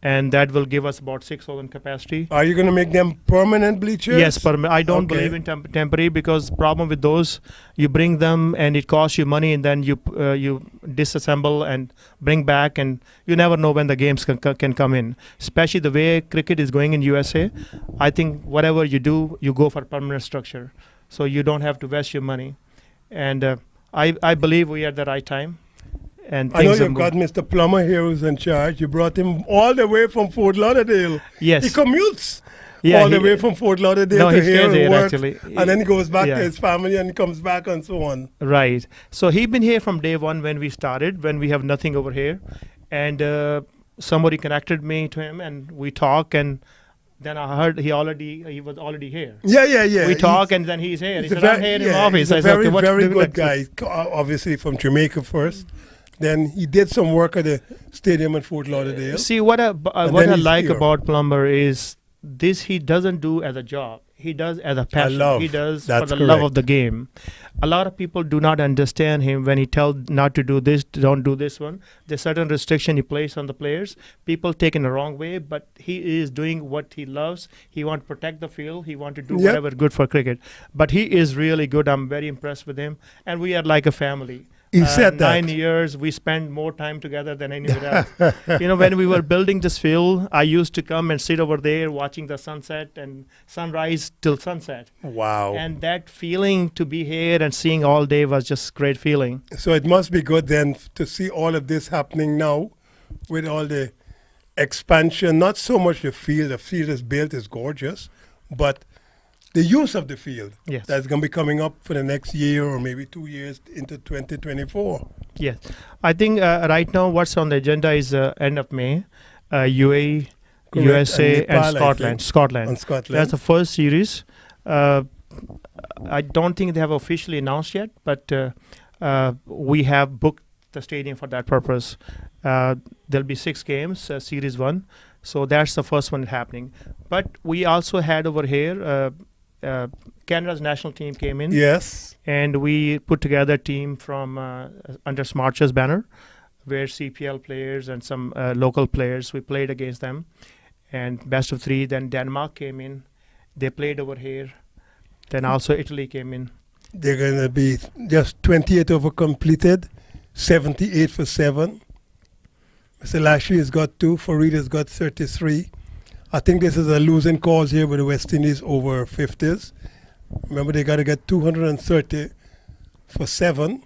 And that will give us about 6,000 capacity. Are you going to make them permanent bleachers? Yes, I don't believe in temporary, because problem with those, you bring them and it costs you money, and then you disassemble and bring back, and you never know when the games can come in. Especially the way cricket is going in USA, I think whatever you do, you go for permanent structure, so you don't have to waste your money. And I believe we are at the right time. And I know you've got Mr. Plummer here who's in charge. You brought him all the way from Fort Lauderdale. Yes. He commutes all the way from Fort Lauderdale to he here stays and works. Actually. And then he goes back to his family and comes back and so on. Right. So he been here from day one when we started, when we have nothing over here. And somebody connected me to him and we talk, and then I heard he was already here. Yeah. We talk and then he's here. He said, I'm here in the office. He's a I said, very good guy. Obviously from Jamaica first. Then he did some work at the stadium at Fort Lauderdale. See, what I like about Plumber is this: he doesn't do as a job. He does as a passion. He does for the love of the game. A lot of people do not understand him when he tells not to do this, don't do this one. There's certain restriction he places on the players. People take in the wrong way, but he is doing what he loves. He wants to protect the field. He wants to do whatever good for cricket. But he is really good. I'm very impressed with him. And we are like a family. He said that. 9 years, we spent more time together than anywhere else. When we were building this field, I used to come and sit over there watching the sunset and sunrise till sunset. Wow. And that feeling to be here and seeing all day was just great feeling. So it must be good then to see all of this happening now with all the expansion, not so much the field is built, is gorgeous, but the use of the field. Yes. That's going to be coming up for the next year or maybe 2 years into 2024. Yes. I think right now what's on the agenda is end of May, UAE, Correct. USA, And Nepal, I and Scotland. think. Scotland. On Scotland. That's the first series. I don't think they have officially announced yet, but we have booked the stadium for that purpose. There'll be 6 games, Series 1. So that's the first one happening. But we also had over here, Canada's national team came in. Yes. And we put together a team from under Smartcha's banner, where CPL players and some local players, we played against them. And best of 3, then Denmark came in. They played over here. Then also Italy came in. They're going to be just 28 over completed, 78 for 7. Mr. Lashley has got 2. Farid has got 33. I think this is a losing cause here with the West Indies over 50s. Remember, they got to get 230 for 7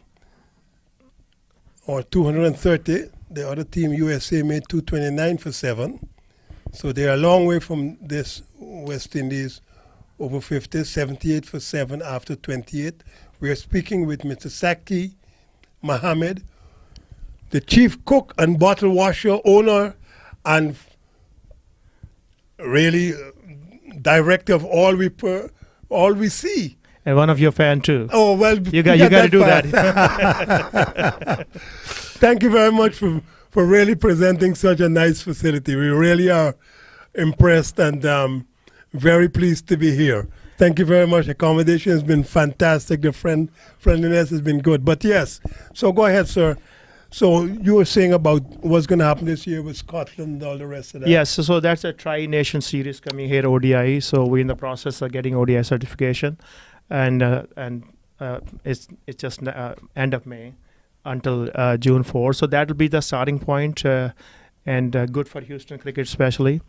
or 230. The other team, USA, made 229 for 7. So they're a long way from this West Indies over 50s, 78 for 7 after 28. We are speaking with Mr. Saki Mohammed, the chief cook and bottle washer, owner, and really director of all we see. And one of your fan too. Oh, well, You got to do that. Thank you very much for really presenting such a nice facility. We really are impressed and very pleased to be here. Thank you very much. Accommodation has been fantastic. The friendliness has been good. But yes, so go ahead, sir. So you were saying about what's going to happen this year with Scotland and all the rest of that. Yes, so that's a Tri-Nation series coming here, ODI. So we're in the process of getting ODI certification, and it's just end of May until June 4. So that'll be the starting point, and good for Houston cricket especially.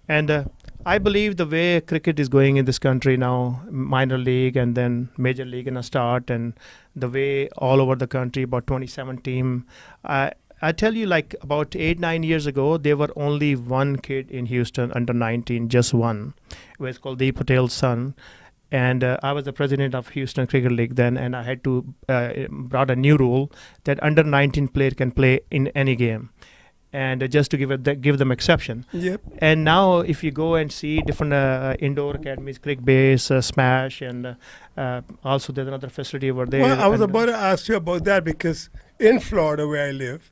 And I believe the way cricket is going in this country now, minor league and then major league in a start, and the way all over the country, about 27 team. I tell you, like about 8-9 years ago, there were only one kid in Houston under 19, just one. It was called Deep Patel's son. And I was the president of Houston Cricket League then, and I had to brought a new rule that under 19 player can play in any game. And just to give them exception. Yep. And now if you go and see different indoor academies, Crick Base, Smash, and also there's another facility over there. Well, I was and, about to ask you about that because in Florida where I live,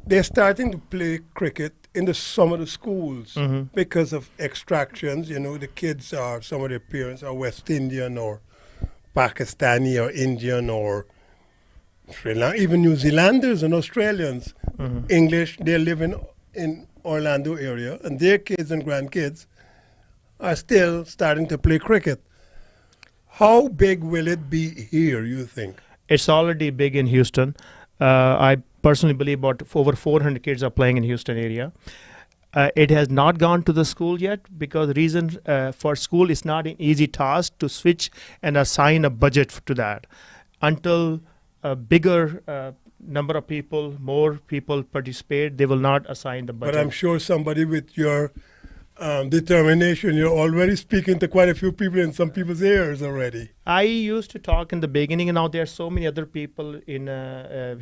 they're starting to play cricket in some of the schools because of extractions. You know, the kids are, some of their parents are West Indian or Pakistani or Indian or Sri Lanka, even New Zealanders and Australians, English, they live in Orlando area, and their kids and grandkids are still starting to play cricket. How big will it be here, you think? It's already big in Houston. I personally believe about over 400 kids are playing in Houston area. It has not gone to the school yet because the reason for school is not an easy task to switch and assign a budget to that. Until a bigger number of people, more people participate, they will not assign the budget. But I'm sure somebody with your determination, you're already speaking to quite a few people in some people's ears already. I used to talk in the beginning, and now there are so many other people in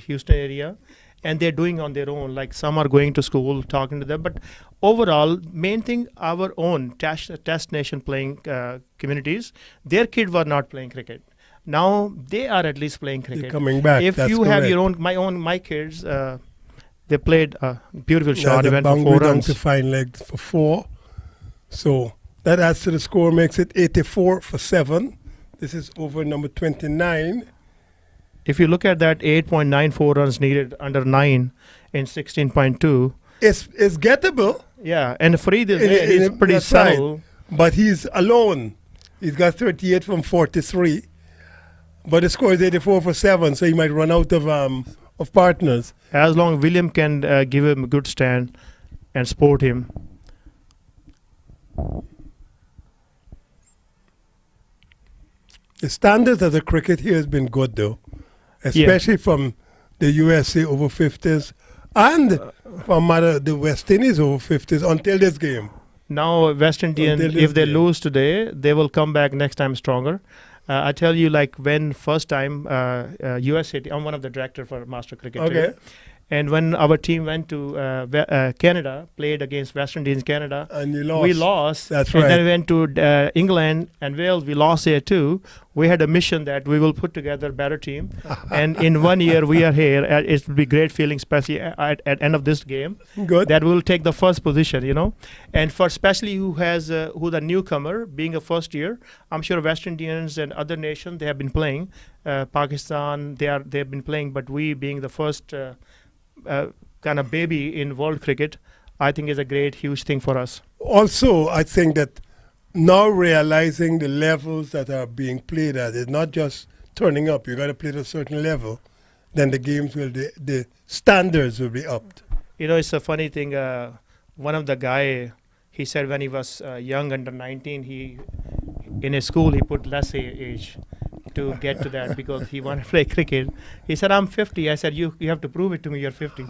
Houston area, and they're doing on their own. Like some are going to school, talking to them. But overall, main thing, our own Test Nation playing communities, their kids were not playing cricket. Now they are at least playing cricket. They're coming back. If that's you have correct. your own, my kids, they played a beautiful shot. They The went for 4 boundary down runs. to fine leg for 4. So that adds to the score, makes it 84 for 7. This is over number 29. If you look at that, 8.94 runs needed under 9 in 16.2. It's gettable. Yeah, and Farid is In- there. He's in- pretty that's right. subtle. But he's alone. He's got 38 from 43. But the score is 84 for 7, so he might run out of partners. As long William can give him a good stand and support him. The standards of the cricket here has been good, though, especially from the USA over 50s and from the West Indies over 50s until this game. Now, West Indian, Until this if they game. lose today, they will come back next time stronger. I tell you, like when first time USA, I'm one of the director for Master Cricket. Okay. Too. And when our team went to Canada, played against West Indies Canada, And you lost. we lost. That's and right. then we went to England and Wales, we lost there too. We had a mission that we will put together a better team. And in 1 year, we are here. It will be great feeling, especially at end of this game, Good. that we will take the first position, you know. And for especially who the newcomer, being a first year, I'm sure West Indians and other nations, they have been playing. Pakistan, they've been playing, but we being the first kind of baby in world cricket, I think is a great, huge thing for us. Also, I think that now realizing the levels that are being played at, it's not just turning up. You got to play at a certain level, then the games will, the standards will be upped. You know, it's a funny thing. One of the guy, he said when he was young, under 19, he in his school he put less age to get to that because he wanted to play cricket. He said, I'm 50. I said, you have to prove it to me you're 50.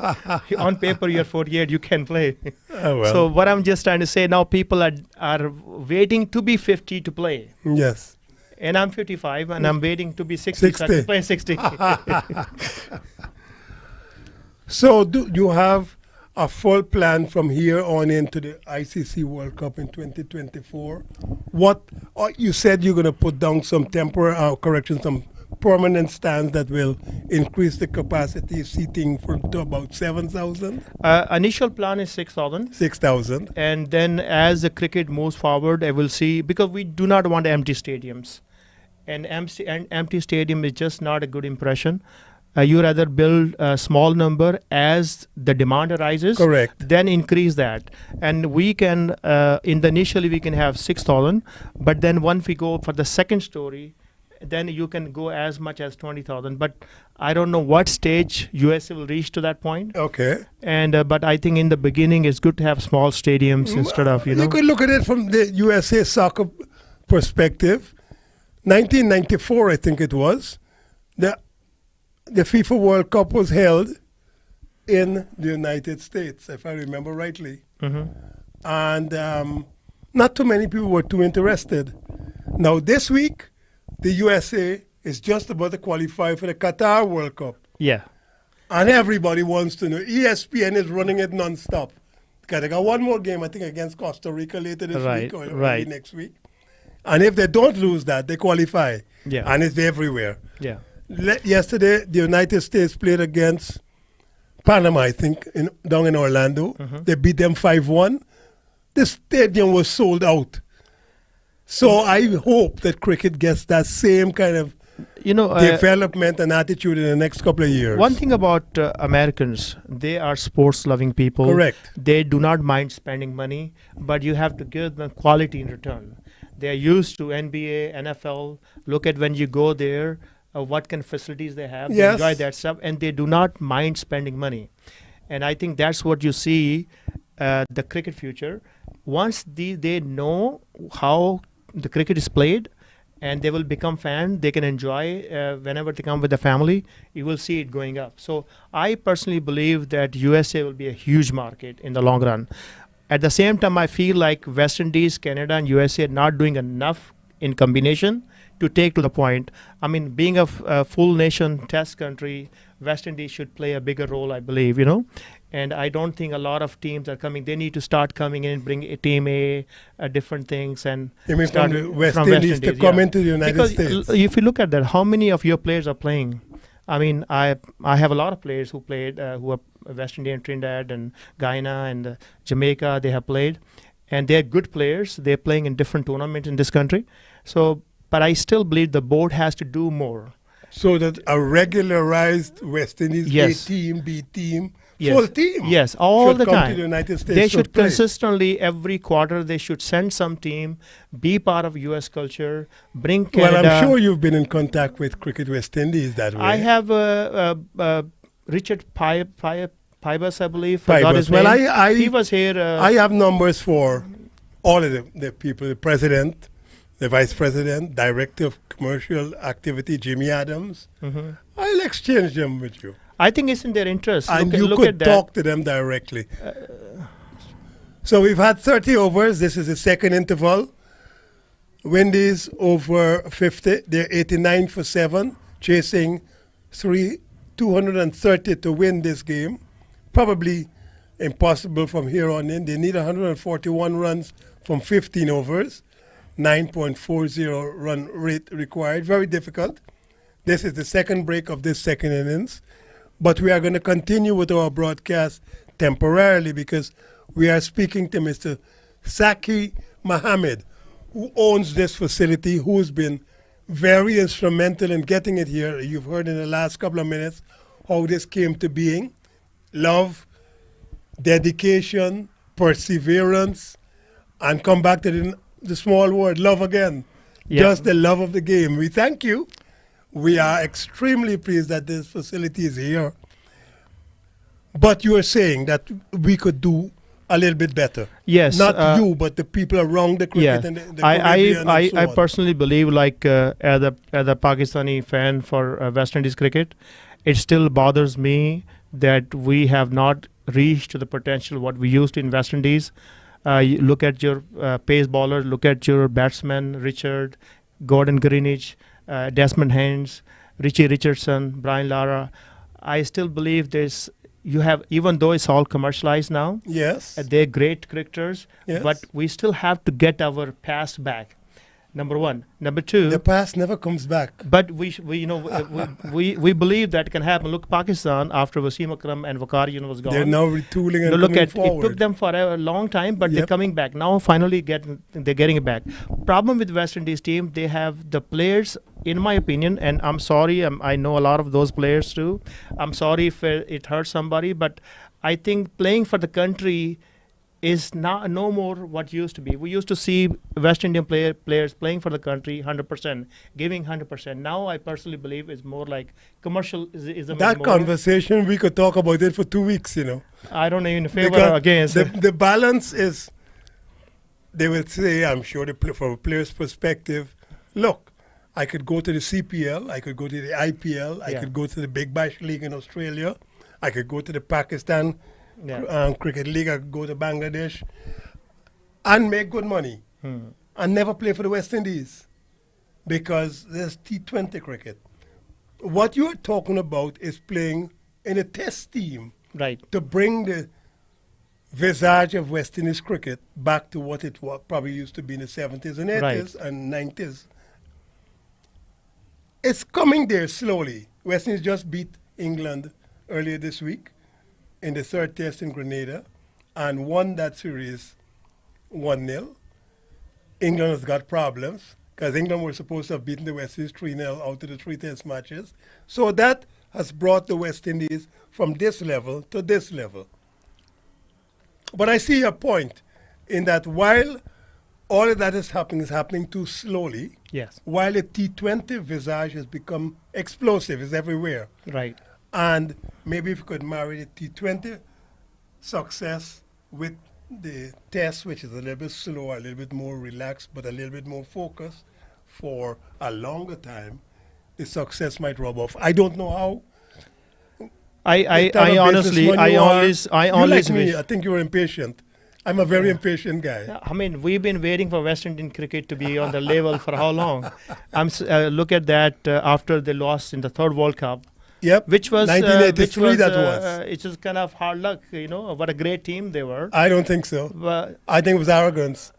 On paper, you're 48. You can play. Oh, well. So what I'm just trying to say now, people are waiting to be 50 to play. Yes. And I'm 55 and I'm waiting to be 60, so I 60. can play 60. So do you have a full plan from here on into the ICC World Cup in 2024? What you said you're going to put down some some permanent stands that will increase the capacity seating to about 7,000, Initial plan is 6,000. 6,000. And then as the cricket moves forward, I will see, because we do not want empty stadiums. And empty stadium is just not a good impression. You rather build a small number as the demand arises. Correct. Then increase that. And we can, initially we can have 6,000, but then once we go for the second story, then you can go as much as 20,000. But I don't know what stage USA will reach to that point. Okay. And but I think in the beginning it's good to have small stadiums instead of, you know. You could look at it from the USA soccer perspective. 1994, I think it was, the FIFA World Cup was held in the United States, if I remember rightly. And not too many people were too interested. Now this week, the USA is just about to qualify for the Qatar World Cup. Yeah. And everybody wants to know. ESPN is running it non-stop. Because they got one more game, I think, against Costa Rica later this week or early next week. And if they don't lose that, they qualify. Yeah. And it's everywhere. Yeah. Yesterday, the United States played against Panama, I think, down in Orlando. They beat them 5-1. The stadium was sold out. So I hope that cricket gets that same kind of development and attitude in the next couple of years. One thing about Americans, they are sports-loving people. Correct. They do not mind spending money, but you have to give them quality in return. They are used to NBA, NFL. Look at when you go there, what kind of facilities they have. Yes. They enjoy that stuff, and they do not mind spending money. And I think that's what you see the cricket future. Once they know how the cricket is played, and they will become fans, they can enjoy whenever they come with the family, you will see it going up. So I personally believe that USA will be a huge market in the long run. At the same time, I feel like West Indies, Canada, and USA are not doing enough in combination to take to the point. I mean, being a full nation test country, West Indies should play a bigger role, I believe, you know. And I don't think a lot of teams are coming. They need to start coming in, bring a team different things, and You mean start from the West Indies to come into the United because States? If you look at that, how many of your players are playing? I mean, I have a lot of players who played, who are West Indian, Trinidad, and Guyana, and Jamaica. They have played, and they're good players. They're playing in different tournaments in this country. So, but I still believe the board has to do more. So that a regularized West Indies Yes. A team, B team Yes. full team. Yes, all should the come time. to the United States They to should play. consistently every quarter they should send some team, be part of U.S. culture, bring Well, Canada. I'm sure you've been in contact with Cricket West Indies that way. I have Richard Pybus, I believe. Forgot Pybus. his Well, name. He was here. I have numbers for all of the people, the president, the vice president, director of commercial activity, Jimmy Adams. Mhm. I'll exchange them with you. I think it's in their interest. And look you look could at that. talk to them directly. So we've had 30 overs. This is the second interval. Windies over 50. They're 89 for 7, chasing 230 to win this game. Probably impossible from here on in. They need 141 runs from 15 overs. 9.40 run rate required. Very difficult. This is the second break of this second innings. But we are going to continue with our broadcast temporarily because we are speaking to Mr. Saki Mohammed, who owns this facility, who's been very instrumental in getting it here. You've heard in the last couple of minutes how this came to being. Love, dedication, perseverance, and come back to the small word, love again. Yeah. Just the love of the game. We thank you. We are extremely pleased that this facility is here. But you are saying that we could do a little bit better. Yes. Not you, but the people around the cricket and the Caribbean and so I on. personally believe, like as a Pakistani fan for West Indies cricket, it still bothers me that we have not reached the potential what we used in West Indies. You look at your pace bowler, look at your batsmen, Richard, Gordon Greenwich, Desmond Haynes, Richie Richardson, Brian Lara. I still believe you have, even though it's all commercialized now, Yes. they're great cricketers, Yes. but we still have to get our past back. Number one. Number two. The past never comes back. But we believe that can happen. Look, Pakistan, after Wasim Akram and Vakarian was gone. They're now retooling and Look coming at forward. it took them for a long time, but they're Yep. coming back now. Finally, they're getting it back. Problem with West Indies team, they have the players, in my opinion, and I'm sorry, I know a lot of those players too. I'm sorry if it hurts somebody, but I think playing for the country is no more what used to be. We used to see West Indian players playing for the country 100%, giving 100%. Now I personally believe it's more like commercial is That more. conversation, we could talk about it for 2 weeks, I don't know in favor Because or against. the balance is, they will say, I'm sure from a player's perspective, look, I could go to the CPL, I could go to the IPL, I Yeah. could go to the Big Bash League in Australia, I could go to the Pakistan Yeah. Cricket League, I could go to Bangladesh and make good money and never play for the West Indies because there's T20 cricket. What you're talking about is playing in a test team Right. to bring the visage of West Indies cricket back to what it probably used to be in the 70s and 80s and 90s. It's coming there slowly. West Indies just beat England earlier this week in the third test in Grenada and won that series 1-0. England has got problems because England were supposed to have beaten the West Indies 3-0 out of the 3 test matches. So that has brought the West Indies from this level to this level. But I see your point in that while all of that is happening too slowly, Yes. while the T20 visage has become explosive, it's everywhere. Right. And maybe if you could marry the T20 success with the test, which is a little bit slower, a little bit more relaxed, but a little bit more focused for a longer time, the success might rub off. I don't know how. I the type of honestly, businessman I you are. always You like me, wish. I think you're impatient. I'm a very impatient guy. I mean, we've been waiting for West Indian cricket to be on the level for how long? Look at that after they lost in the third World Cup, Yep. which was 1983 that was. It's just kind of hard luck, What a great team they were. I don't think so. But I think it was arrogance.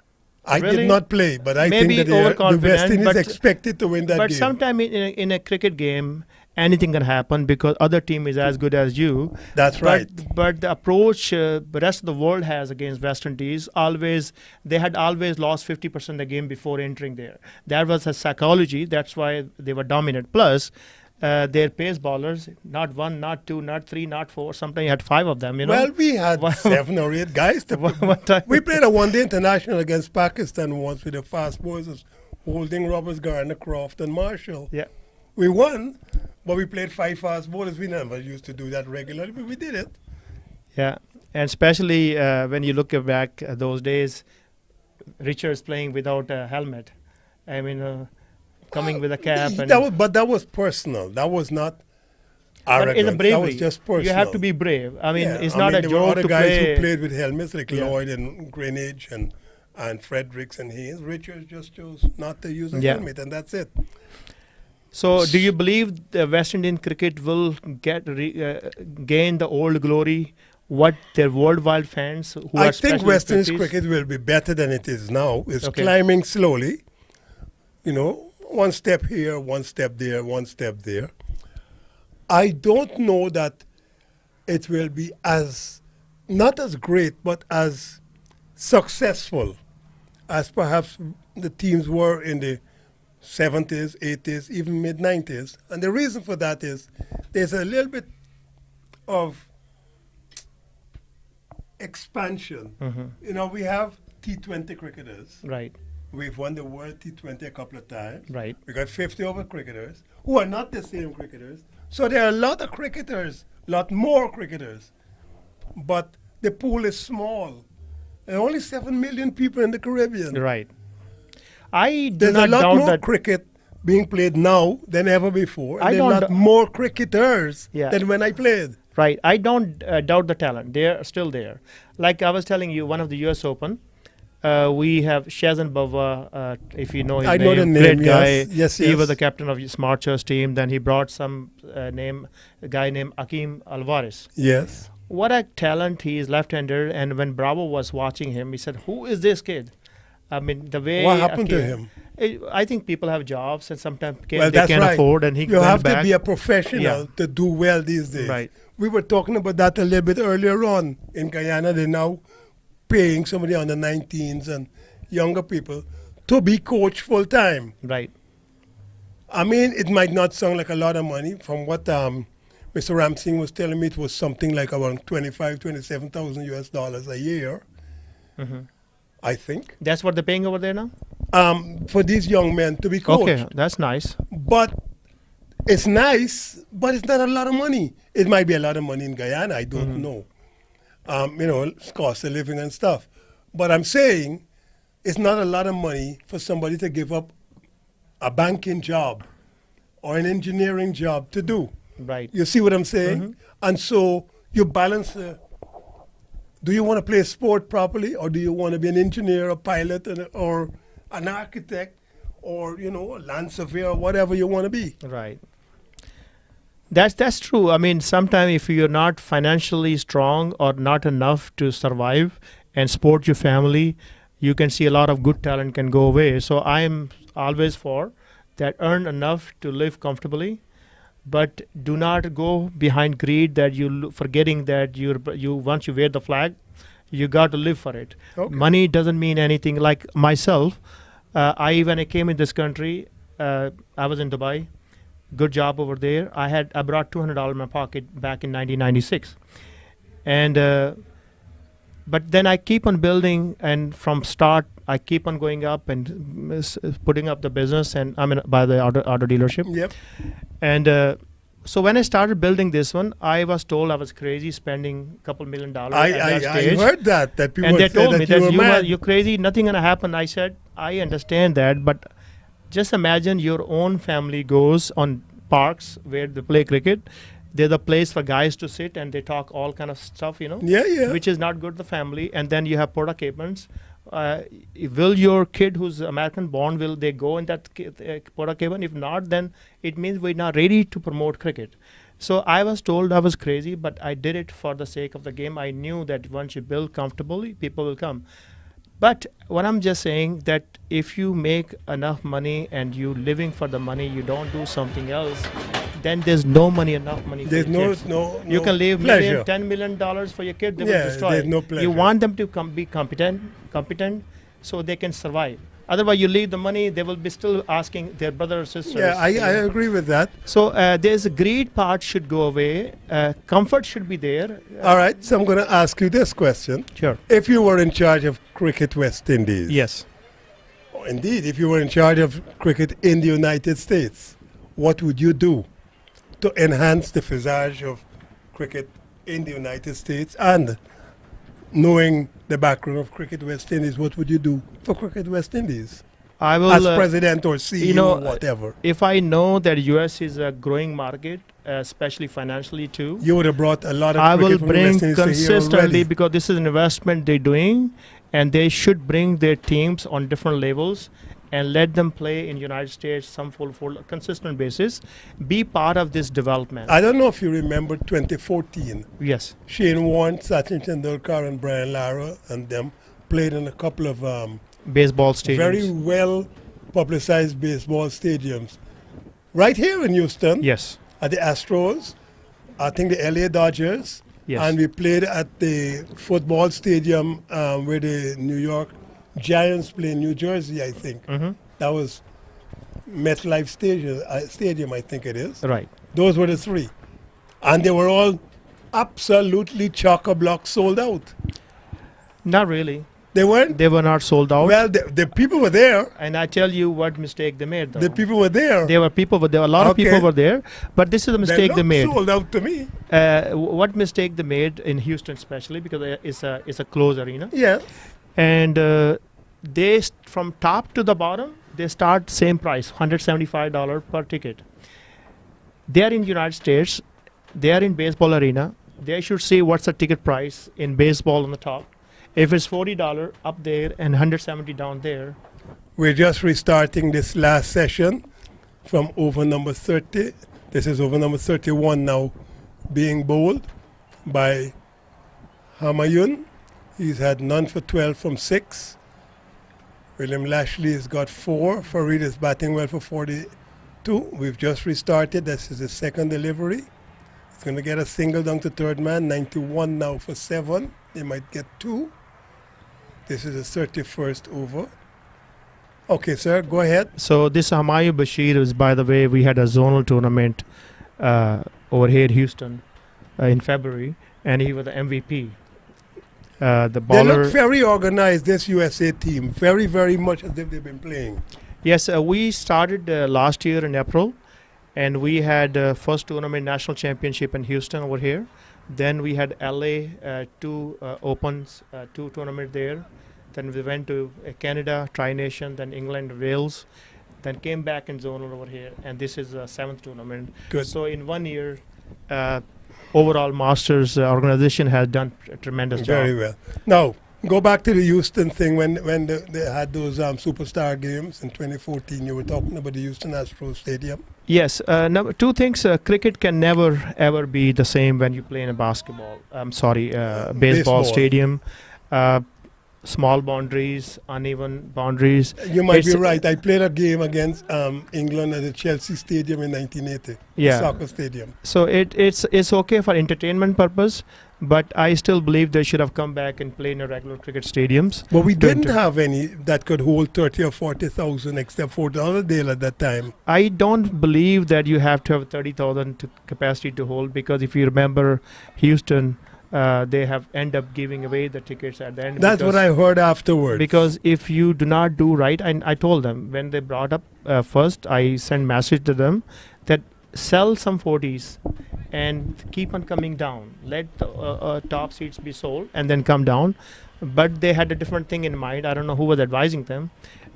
I Really? did not play, but I Maybe think that the West overconfident, Indies but- expected to win that but game. sometime in a cricket game, anything can happen because other team is as good as you. That's right. But the approach the rest of the world has against West Indies, they had always lost 50% of the game before entering there. That was a psychology. That's why they were dominant. Plus, their pace bowlers, not one, not two, not three, not four. Sometimes you had 5 of them. You know. Well, we had 7 or 8 guys. One time. We played a one-day international against Pakistan once with the fast bowlers, Holding, Roberts, Garner, Croft, and Marshall. Yeah. We won, but we played 5 fast bowlers. We never used to do that regularly, but we did it. Yeah, and especially when you look back at those days, Richards playing without a helmet. I mean, coming with a cap. And That was personal. That was not but arrogant. it's a bravery. That was just personal. You have to be brave. I mean, Yeah, it's not a there were joke other to guys play. who played with helmets like Yeah. Lloyd and Greenwich and Fredericks and Haynes. Richards just chose not to use a Yeah. helmet, and that's it. So, do you believe the West Indian cricket will gain the old glory? What their worldwide fans who I are think special West Indies expertise? cricket will be better than it is now. It's Okay. climbing slowly. You know, one step here, one step there, one step there. I don't know that it will be not as great, but as successful as perhaps the teams were in the 70s, 80s, even mid-90s. And the reason for that is there's a little bit of expansion. You know, we have T20 cricketers. Right, We've won the World T20 a couple of times. right. We got 50 over cricketers who are not the same cricketers. So there are a lot of cricketers, a lot more cricketers. But the pool is small. There are only 7 million people in the Caribbean. Right. I do There's a not lot doubt more that. cricket being played now than ever before. And I there are a don't lot d- more cricketers Yeah. than when I played. Right. I don't doubt the talent. They're still there. Like I was telling you, one of the U.S. Open, we have Shazan Bava, if you know his I name. know the name, Great guy. yes. Yes, He was yes. the captain of Smartchurch team. Then he brought some a guy named Akeem Alvarez. Yes. What a talent. He is left-hander. And when Bravo was watching him, he said, "Who is this kid?" I mean, the way. What happened to Akeem- him? I think people have jobs and sometimes Well, they that's can't right. afford, and he You went have back. to be a professional Yeah. to do well these days. Right. We were talking about that a little bit earlier on. In Guyana, they're now paying some of the under 19s and younger people to be coached full time. Right. I mean, it might not sound like a lot of money. From what Mr. Ramsing was telling me, it was something like around 27,000 US dollars a year, I think, That's what they're paying over there now? for these young men to be coached. Okay, that's nice. But it's nice, but it's not a lot of money. It might be a lot of money in Guyana, I don't know. You know, it's cost of living and stuff. But I'm saying it's not a lot of money for somebody to give up a banking job or an engineering job to do. Right. You see what I'm saying? And so you balance do you want to play sport properly, or do you want to be an engineer, a pilot, or an architect, or, you know, a land surveyor, or whatever you want to be? Right. That's true. I mean, sometimes if you're not financially strong or not enough to survive and support your family, you can see a lot of good talent can go away. So I'm always for that, earn enough to live comfortably, but do not go behind greed that forgetting that you once you wear the flag, you got to live for it. Okay. Money doesn't mean anything. Like myself, when I came in this country, I was in Dubai. Good job over there. I brought $200 in my pocket back in 1996, and but then I keep on building, and from start I keep on going up and putting up the business, and I'm by the auto dealership. Yep. And so when I started building this one, I was told I was crazy spending a couple $1 million at that I stage. heard that people And they said told that me you were that mad. you're crazy, nothing gonna happen. I said, I understand that, but just imagine your own family goes on parks where they play cricket. They're the place for guys to sit and they talk all kind of stuff, you know, Yeah, yeah. which is not good for the family. And then you have Porta Cabins. Will your kid who's American born, will they go in that Porta Cabin? If not, then it means we're not ready to promote cricket. So I was told I was crazy, but I did it for the sake of the game. I knew that once you build comfortably, people will come. But what I'm just saying that if you make enough money and you living for the money, you don't do something else, then there's enough money for There's your no, kids. no, You no can leave pleasure. $10 million for your kid, they Yeah, will destroy there's it. no pleasure. You want them to be competent, so they can survive. Otherwise, you leave the money, they will be still asking their brother or sister. Yeah, I agree with that. So there's a greed part should go away. Comfort should be there. All right, so I'm going to ask you this question. Sure. If you were in charge of Cricket West Indies. Yes. Oh, indeed, if you were in charge of cricket in the United States, what would you do to enhance the visage of cricket in the United States? And knowing the background of Cricket West Indies, what would you do for Cricket West Indies? I will, as president or CEO or whatever. If I know that US is a growing market, especially financially too, You would have brought a lot of I will cricket from the bring West Indies to here consistently already. because this is an investment they're doing, and they should bring their teams on different levels and let them play in United States some full consistent basis. Be part of this development. I don't know if you remember 2014. Yes. Shane Warne, Sachin Tendulkar, and Brian Lara and them played in a couple of Baseball stadiums. very well publicized baseball stadiums. Right here in Houston, Yes. at the Astros, I think the LA Dodgers, Yes. and we played at the football stadium where the New York Giants play in New Jersey, I think. Mhm. That was MetLife Stadium, I think it is. Right. Those were the three. And they were all absolutely chock-a-block sold out. Not really. They weren't? They were not sold out. Well, the people were there. And I tell you what mistake they made. Though. The people were there. There were a lot of people Okay. were there, but this is the mistake they looked made. sold out to me. What mistake they made in Houston, especially because it's a closed arena, Yes. and from top to the bottom they start same price, $175 per ticket. They are in United States, they are in baseball arena. They should see what's the ticket price in baseball on the top. If it's $40 up there and $170 down there, We're just restarting this last session from over number 30. This is over number 31 now, being bowled by Hamayun. He's had none for 12 from 6. William Lashley has got 4. Farid is batting well for 42. We've just restarted. This is his second delivery. He's going to get a single down to third man. 91 now for 7. They might get 2. This is the 31st over. Okay, sir, go ahead. so this Hamayu Bashir is, by the way, we had a zonal tournament over here in Houston in February, and he was the MVP. The They baller. look very organized, this USA team. Very, very much as if they've been playing. Yes, we started last year in April, and we had first tournament national championship in Houston over here. Then we had LA, 2 opens, 2 tournament there. Then we went to Canada, Tri-Nation, then England, Wales, then came back in zonal over here, and this is the 7th tournament. Good. So in 1 year, overall Masters organization has done a tremendous Very job. well. Now, go back to the Houston thing when they had those superstar games in 2014. You were talking about the Houston Astros Stadium. Yes, 2 things. Cricket can never ever be the same when you play in a basketball. Baseball Baseball. stadium. Small boundaries, uneven boundaries. You might be It's- right. I played a game against England at the Chelsea Stadium in 1980. Yeah. Soccer stadium. So it's okay for entertainment purpose, but I still believe they should have come back and play in a regular cricket stadiums. But we to didn't enter- have any that could hold 30 or 40,000 except for Lauderdale at that time. I don't believe that you have to have 30,000 capacity to hold, because if you remember Houston, they have end up giving away the tickets at the end. That's because- what I heard afterwards. Because if you do not do right, and I told them when they brought up first, I sent message to them that sell some 40s and keep on coming down. Let the top seats be sold and then come down. But they had a different thing in mind. I don't know who was advising them.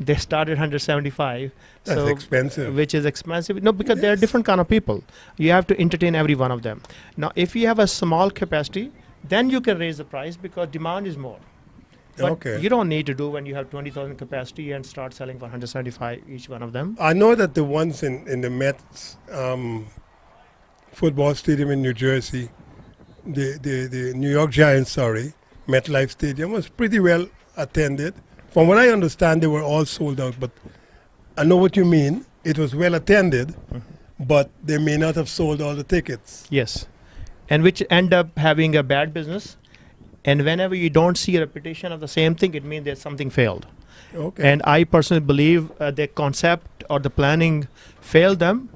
They started 175. That's so expensive. Which is expensive. No, because they're Yes. different kind of people. You have to entertain every one of them. Now, if you have a small capacity, then you can raise the price because demand is more. But Okay. you don't need to do when you have 20,000 capacity and start selling for 175 each one of them. I know that the ones in the Mets football stadium in New Jersey, the New York Giants, MetLife Stadium was pretty well attended. From what I understand, they were all sold out, but I know what you mean. It was well attended, but they may not have sold all the tickets. Yes. And which end up having a bad business. And whenever you don't see a repetition of the same thing, it means there's something failed. Okay. And I personally believe the concept or the planning failed them,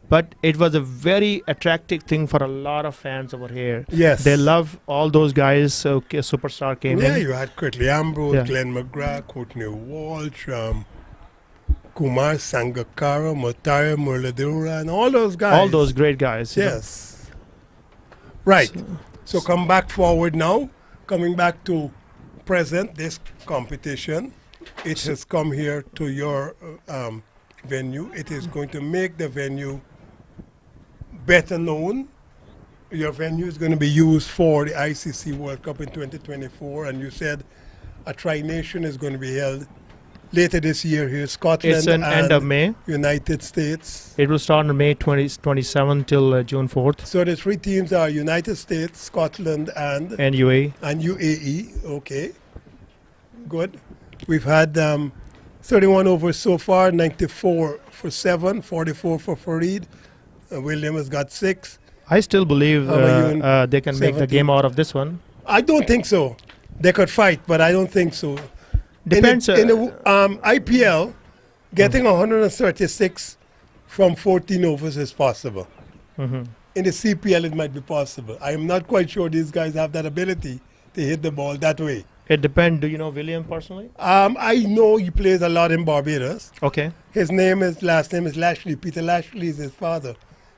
but it was a very attractive thing for a lot of fans over here. Yes. They love all those guys. So superstar came Yeah, in. you had Curtly Ambrose, Yeah. Glenn McGrath, Courtney Walsh, Kumar Sangakkara, Mutare Murladura, and all those guys. All those great guys. you know. Yes. Right. So come back forward now. Coming back to present, this competition. It has come here to your venue. It is going to make the venue better known. Your venue is going to be used for the ICC World Cup in 2024, and you said a Tri-Nation is going to be held later this year here, Scotland It's an and end of May. United States. It will start on May 27 till June 4th. So the three teams are United States, Scotland, and UAE. UAE. Okay, good. We've had 31 overs so far, 94 for 7, 44 for Farid. William has got 6. I still believe How about you in they can make the 17? game out of this one. I don't think so. They could fight, but I don't think so. Depends. In the IPL, getting 136 from 14 overs is possible. Mhm. In the CPL, it might be possible. I am not quite sure these guys have that ability to hit the ball that way. It depends. Do you know William personally? I know he plays a lot in Barbados. Okay. His last name is Lashley. Peter Lashley is his father.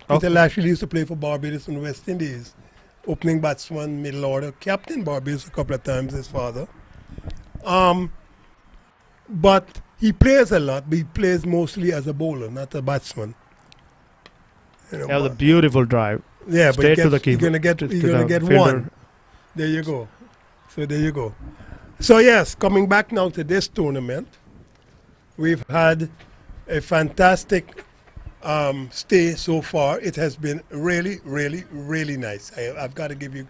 Peter Okay. Lashley used to play for Barbados and West Indies. Opening batsman, middle order, captain Barbados a couple of times, his father. But he plays a lot, but he plays mostly as a bowler, not a batsman. You know, Have the but- beautiful drive. yeah, but straight to the you're keeper. gonna get To you're gonna the get fielder. one. There you go. So there you go. So yes, coming back now to this tournament, we've had a fantastic stay so far. It has been really, really, really nice. I've got to give you.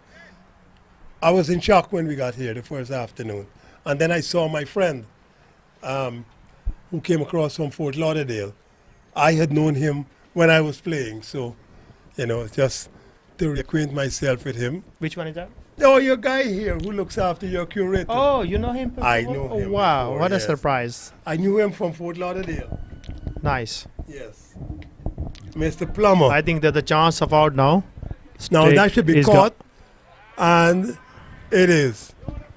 I was in shock when we got here the first afternoon, and then I saw my friend, who came across from Fort Lauderdale. I had known him when I was playing, so just to acquaint myself with him. Which one is that? Oh, your guy here who looks after your curator. Oh, you know him? I before? know Oh, him wow, before, what a yes. surprise. I knew him from Fort Lauderdale. Nice. Yes. Mr. Plummer. I think that the chance of out now. Now straight that should be is caught, and it is.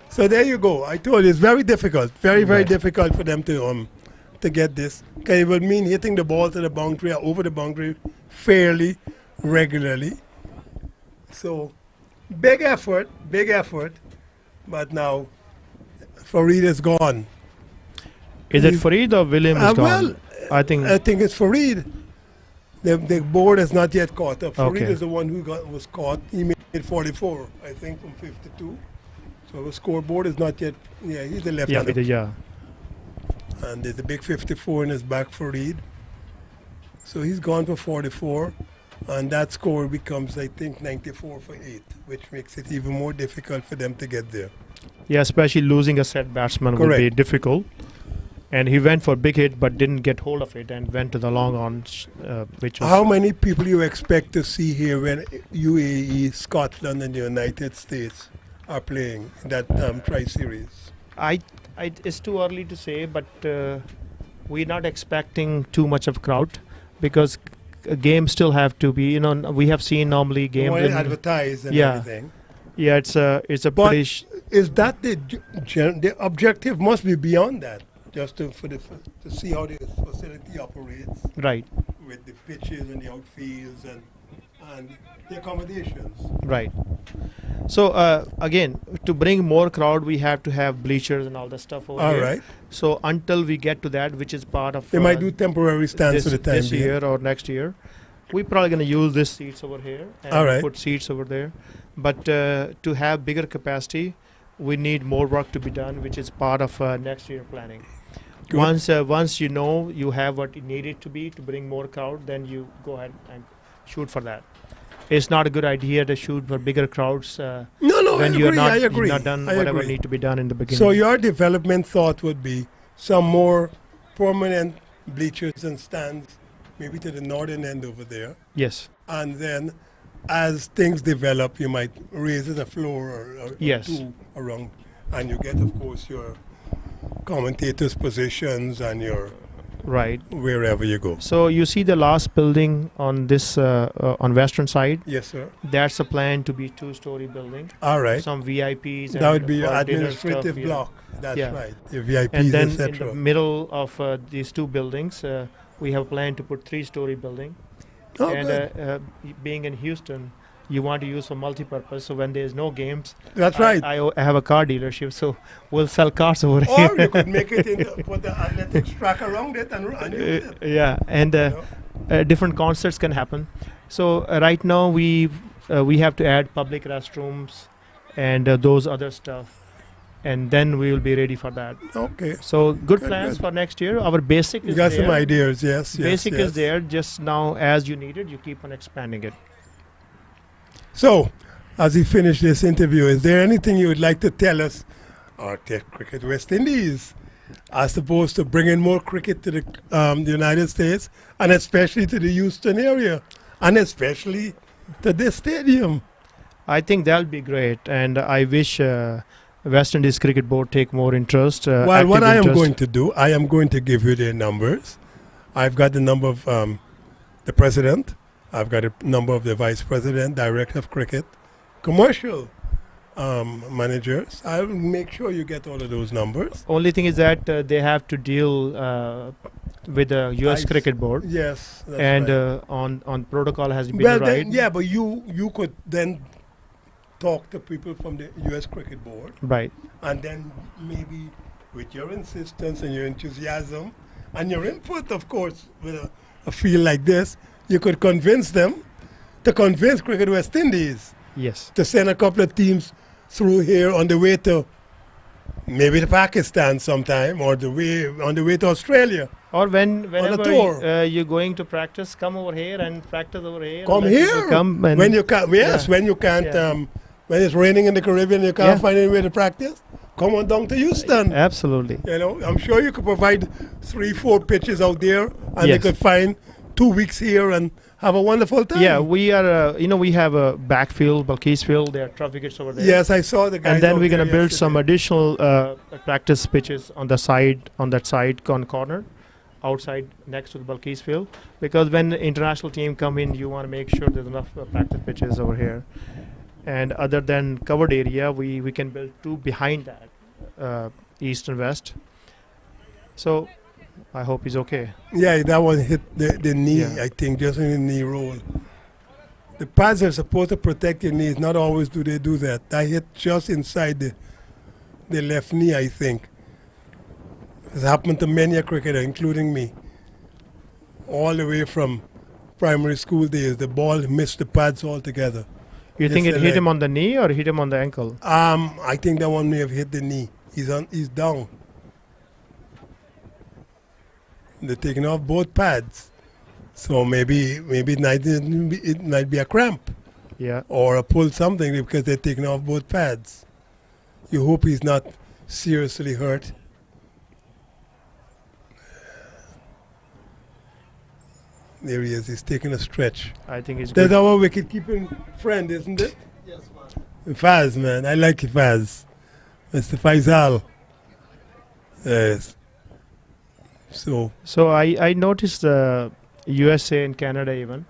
So there you go. I told you it's very difficult, very Right. difficult for them to get this. Okay, it will mean hitting the ball to the boundary or over the boundary fairly regularly. So big effort, but now Farid is gone. Is it He's- Farid or William is gone? Well, I think. I think it's Farid. The board has not yet caught up. Farid Okay. is the one who was caught. He made 44, I think, from 52. So the scoreboard is not yet. Yeah, he's the yeah, left-hander. yeah. And there's a big 54 in his back for Reed. So he's gone for 44. And that score becomes, I think, 94 for 8, which makes it even more difficult for them to get there. Yeah, especially losing a set batsman would be Correct. difficult. And he went for big hit but didn't get hold of it and went to the long on, which was. How many people you expect to see here when UAE, Scotland, and the United States are playing in that tri-series? It's too early to say, but we're not expecting too much of crowd because games still have to be. We have seen normally They want games. it advertised and Yeah. everything. Yeah, it's a But pretty. is that the objective? Must be beyond that, just to see how the facility operates Right, with the pitches and the outfields and the accommodations. right. So again, to bring more crowd, we have to have bleachers and all that stuff over All here. right, So until we get to that, which is part of they might do temporary stands this, for the time this being. year or next year, we're probably going to use these seats over here and All right. put seats over there. But to have bigger capacity, we need more work to be done, which is part of next year planning. Good. Once you know you have what it needed to be to bring more crowd, then you go ahead and shoot for that. It's not a good idea to shoot for bigger crowds No, when I you're agree. not, I you're agree. not done I whatever agree. need to be done in the beginning. So your development thought would be some more permanent bleachers and stands, maybe to the northern end over there, yes, and then as things develop, you might raise it a floor or Yes. two around, and you get, of course, your commentators' positions and your Right. wherever you go. So you see the last building on this on western side. Yes, sir. That's a plan to be 2-story building. All right. Some VIPs. That would be your for dinner administrative stuff, yeah. block. That's Yeah. right. Your VIPs, And then in the etc. middle of these two buildings, we have planned to put 3-story building. Oh, and good. being in Houston, you want to use for multi-purpose. So when there's no games, That's right. I have a car dealership, so we'll sell cars over here. Or you could make it put the athletics track around it and run use it. Yeah, and different concerts can happen. So right now we have to add public restrooms and those other stuff, and then we will be ready for that. Okay. So good Good, plans good. for next year. Our basic You is got there. some ideas, yes. Basic yes. is there. Just now, as you need it, you keep on expanding it. So, as we finish this interview, is there anything you would like to tell us, or tell Cricket West Indies, as opposed to bringing more cricket to the United States, and especially to the Houston area, and especially to this stadium? I think that'll be great, and I wish West Indies Cricket Board take more interest. Well, what active I am interest. going to do, I am going to give you their numbers. I've got the number of the president. I've got a number of the vice president, director of cricket, commercial managers. I'll make sure you get all of those numbers. Only thing is that they have to deal with the U.S. Nice. Cricket Board, Yes, that's and right. on protocol has been Well, right. then, yeah, but you could then talk to people from the U.S. Cricket Board, Right. and then maybe with your insistence and your enthusiasm and your input, of course, with a field like this, you could convince them to convince Cricket West Indies Yes. to send a couple of teams through here on the way to maybe to Pakistan sometime, or on the way to Australia. Or whenever tour. you're going to practice, come over here and practice over here. Come Let people here Come and when you can. Yes, yeah. when you can't. Yeah. When it's raining in the Caribbean, you can't Yeah. find anywhere to practice. Come on down to Houston. Absolutely. You know, I'm sure you could provide 3-4 pitches out there, and Yes. they could find 2 weeks here and have a wonderful time. Yeah, we are. We have a backfield, Balkis field. There are tough wickets over there. Yes, I saw the guys. And then out we're there gonna build some yesterday. additional practice pitches on the side, on that side corner, outside next to the Balkis field. Because when the international team come in, you want to make sure there's enough practice pitches over here. And other than covered area, we can build 2 behind that, east and west. So I hope he's okay. Yeah, that one hit the knee, Yeah. I think, just in the knee roll. The pads are supposed to protect your knees. Not always do they do that. That hit just inside the left knee, I think. It's happened to many a cricketer, including me. All the way from primary school days, the ball missed the pads altogether. You think Yes, it the hit leg. him on the knee or hit him on the ankle? I think that one may have hit the knee. He's down. They're taking off both pads. So maybe it might be a cramp Yeah. or a pull something because they're taking off both pads. You hope he's not seriously hurt. There he is. He's taking a stretch. I think he's That's good. our wicket-keeping friend, isn't it? Yes, man. Faz, man. I like Faz. Mr. Faisal. Yes. So I noticed USA and Canada even,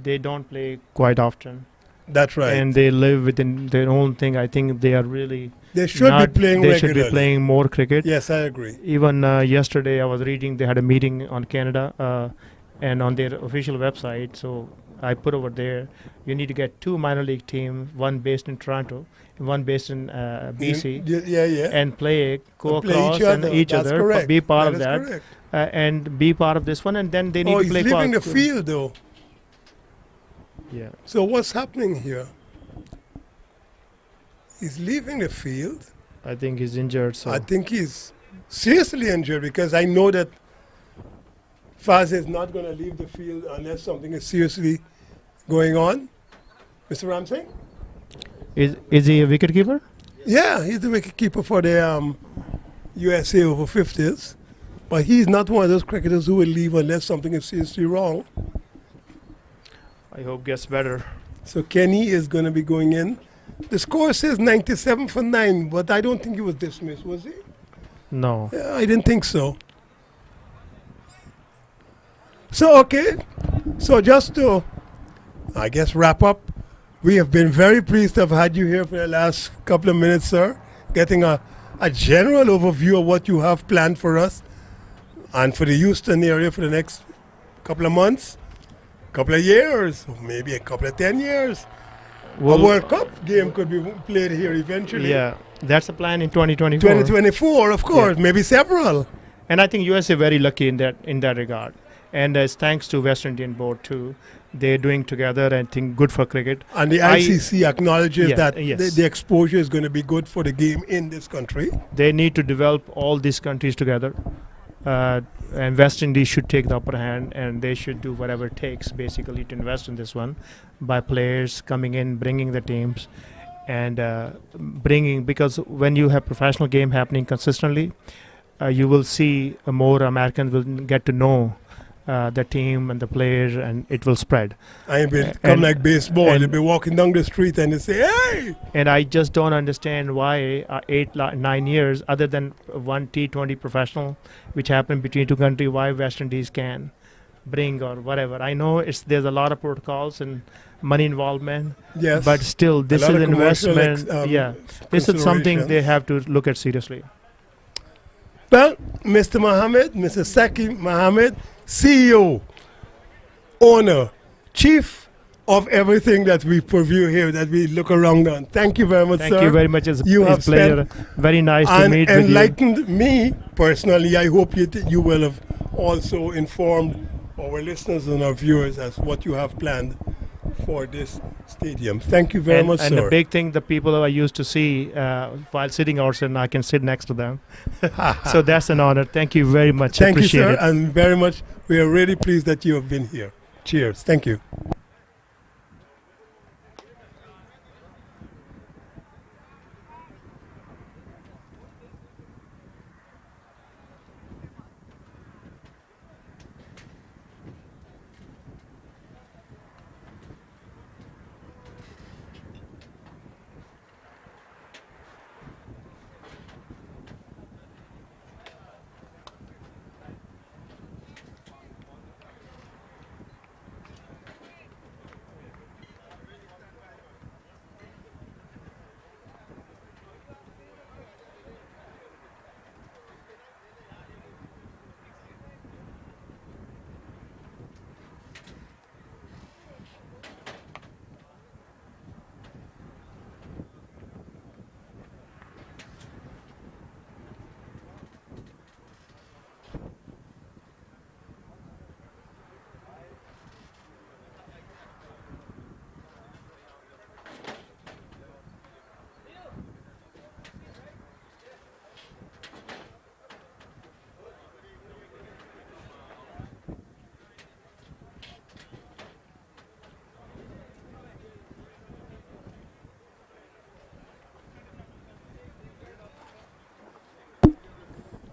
they don't play quite often. That's right. And they live within their own thing. I think they are really they should be playing They regularly. should be playing more cricket. Yes, I agree. Even yesterday I was reading they had a meeting on Canada and on their official website. So I put over there, you need to get 2 minor league teams, one based in Toronto, and one based in BC, Yeah. and play, go And play across each other. and each That's other, correct. be part That of is that, correct. and be part of this one, and then they need Oh, to he's play leaving the quad- field, though. Yeah. So what's happening here? He's leaving the field. I think he's injured. So I think he's seriously injured because I know that Faz is not going to leave the field unless something is seriously going on. Mr. Ramsey? is he a wicket keeper? Yeah, he's the wicketkeeper for the USA over 50s. But he's not one of those cricketers who will leave unless something is seriously wrong. I hope gets better. So Kenny is going to be going in. The score says 97 for 9, but I don't think he was dismissed, was he? No. I didn't think so. So, okay. So just to, I guess, wrap up, we have been very pleased to have had you here for the last couple of minutes, sir, getting a general overview of what you have planned for us and for the Houston area for the next couple of months, couple of years, or maybe a couple of 10 years. Well, A World Cup game could be played here eventually. Yeah, that's the plan in 2024. 2024, of course, maybe several. And I think USA very lucky in that regard. And it's thanks to West Indian board too. They're doing together and think good for cricket. And the ICC acknowledges Yeah, that yes. the exposure is going to be good for the game in this country. They need to develop all these countries together. And West Indies should take the upper hand, and they should do whatever it takes basically to invest in this one by players coming in, bringing the teams, and because when you have professional game happening consistently, you will see more Americans will get to know the team and the players, and it will spread. I mean, And- come like baseball. and- They'll be walking down the street and they say, hey! And I just don't understand why 9 years, other than one T20 professional, which happened between two countries, why West Indies can bring or whatever. I know there's a lot of protocols and money involvement, Yes. but still, this lot is of commercial investment. This is something they considerations. have to look at seriously. Well, Mr. Mohammed, Mr. Saki Mohammed, CEO, owner, chief of everything that we preview here, that we look around on. Thank you very much, Thank sir. you very much. It's You a have pleasure. Very nice to And meet with you. enlightened me personally. I hope you will have also informed our listeners and our viewers as what you have planned for this stadium. Thank you very much, and sir. the big thing, the people I used to see while sitting outside, I can sit next to them. So that's an honor. Thank you very much. Thank you, Appreciate sir, it. and very much. We are really pleased that you have been here. Cheers. Thank you.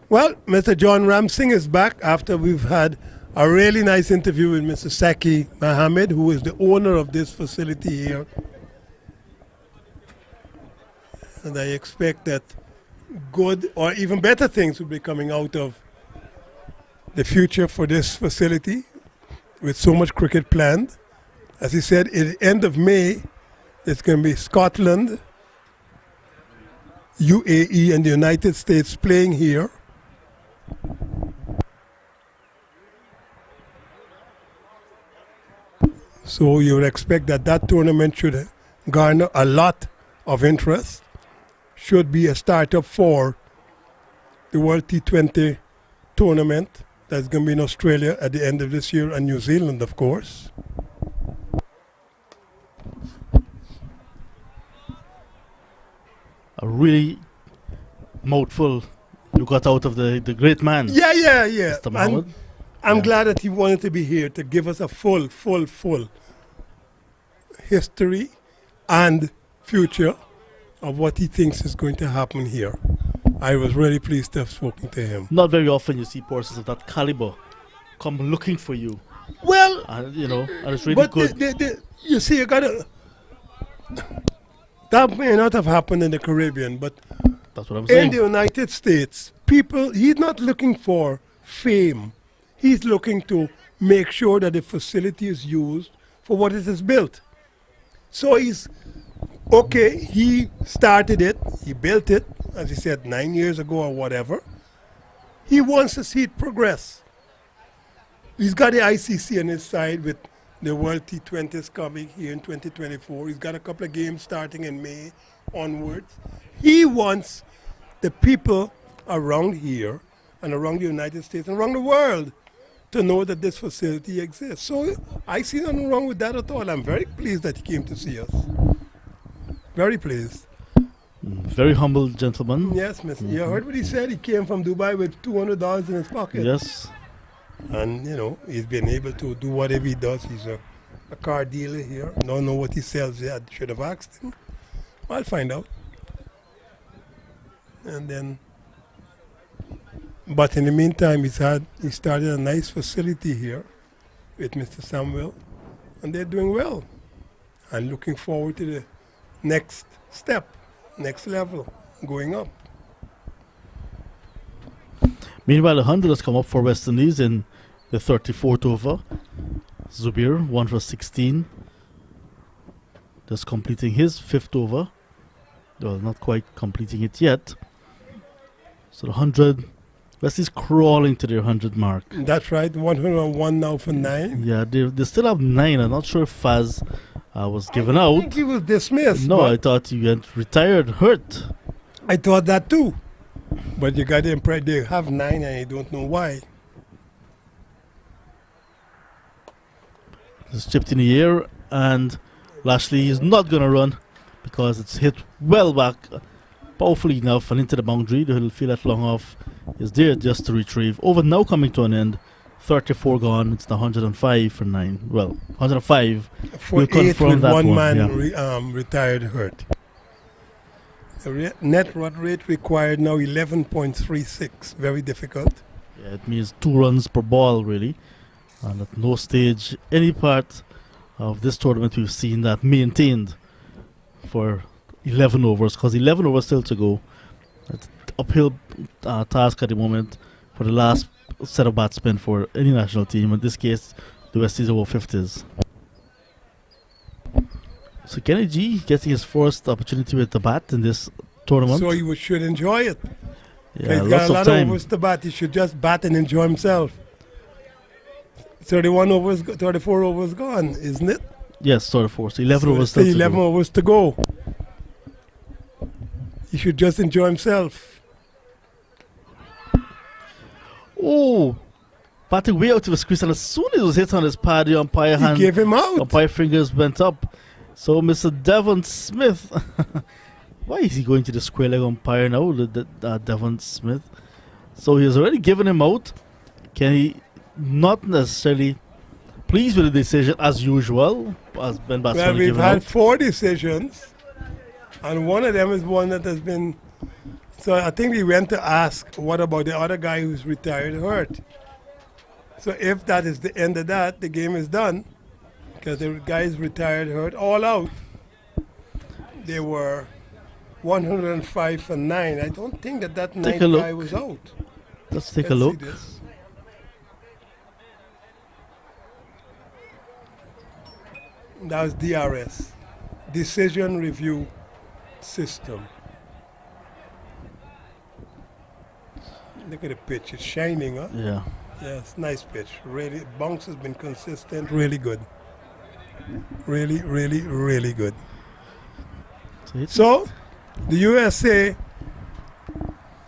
Well, Mr. John Ramsing is back after we've had a really nice interview with Mr. Saki Mohammed, who is the owner of this facility here. And I expect that good or even better things will be coming out of the future for this facility with so much cricket planned. As he said, at the end of May, there's going to be Scotland, UAE, and the United States playing here. So you would expect that tournament should garner a lot of interest, should be a startup for the World T20 tournament that's going to be in Australia at the end of this year, and New Zealand, of course. A really mouthful you got out of the great man, Yeah. Mr. And Mohammed. I'm Yeah. glad that he wanted to be here to give us a full history and future of what he thinks is going to happen here. I was really pleased to have spoken to him. Not very often you see persons of that caliber come looking for you, Well, and and it's really but good. you see, you gotta. That may not have happened in the Caribbean, but That's what I'm In saying. the United States, people, he's not looking for fame. He's looking to make sure that the facility is used for what it is built. So he's, okay, he started it, he built it, as he said, 9 years ago or whatever. He wants to see it progress. He's got the ICC on his side with the World T20s coming here in 2024. He's got a couple of games starting in May onwards. He wants the people around here and around the United States and around the world to know that this facility exists. So I see nothing wrong with that at all. I'm very pleased that he came to see us. Very pleased. Very humble gentleman. Yes, miss. You heard what he said? He came from Dubai with $200 in his pocket. Yes. And, you know, he's been able to do whatever he does. He's a car dealer here. Don't know what he sells yet. Should have asked him. I'll find out. And then, but in the meantime, he started a nice facility here with Mr. Samuel, and they're doing well. I'm looking forward to the next step, next level, going up. Meanwhile, 100 has come up for West Indies in the 34th over. Zubir, 1 for 16. Just completing his 5th over. Well, not quite completing it yet. So the 100, West Indies crawling to their 100 mark. That's right, 101 now for 9. Yeah, they still have 9. I'm not sure if Faz was given I out. think he was dismissed. No, but I thought he went retired, hurt. I thought that too. But you got to impress, they have 9 and you don't know why. It's chipped in the air, and Lashley is not going to run because it's hit well back, powerfully enough, and into the boundary. He'll feel that long off is there just to retrieve. Over now coming to an end. 34 gone. It's the 105 for 9. Well, 105. For We'll 8 confirm with that one one, man yeah. retired hurt. The net run rate required now 11.36. Very difficult. Yeah, it means 2 runs per ball, really. And at no stage, any part of this tournament, we've seen that maintained for 11 overs, because 11 overs still to go. It's uphill task at the moment for the last set of batsmen for any national team. In this case, the West Indies over 50s. So Kenny G getting his first opportunity with the bat in this tournament. So you should enjoy it. Yeah, He's got lots a of lot time. of overs to bat. He should just bat and enjoy himself. 31 overs, 34 overs gone, isn't it? Yes, 34. So 11 So overs still still to 11 go. overs to go. He should just enjoy himself. Oh, batting way out of his crease, and as soon as it was hit on his pad, the umpire He hand, gave him out. umpire fingers went up. So Mr. Devon Smith, why is he going to the square leg umpire now, Devon Smith? So he has already given him out. Can he not necessarily pleased with the decision as usual, as Ben Batsman Well, we've given had out? 4 decisions, and one of them is one that has been. So I think we went to ask, what about the other guy who's retired hurt? So if that is the end of that, the game is done, because the guy is retired hurt, all out. They were 105 for 9. I don't think that Take ninth a look. guy was out. Let's take a Let's see look. this. That was DRS, Decision Review System. Look at the pitch, it's shining, huh? Yeah. Yes, nice pitch. Really, bounce has been consistent, really good. Really, really, really good. So, the USA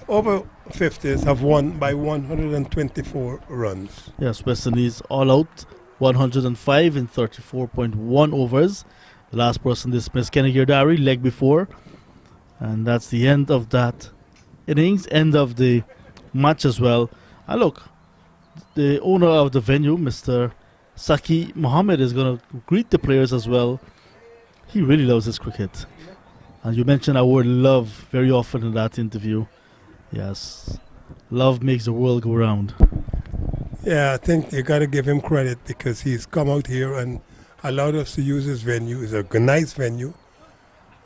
over 50s have won by 124 runs. Yes, West Indies all out, 105 in 34.1 overs. The last person dismissed, Kenny Girdari, leg before. And that's the end of that innings, end of the match as well. And look, the owner of the venue, Mr. Saki Mohammed, is going to greet the players as well. He really loves his cricket. And you mentioned our word love very often in that interview. Yes, love makes the world go round. Yeah, I think you got to give him credit because he's come out here and allowed us to use his venue. It's a nice venue.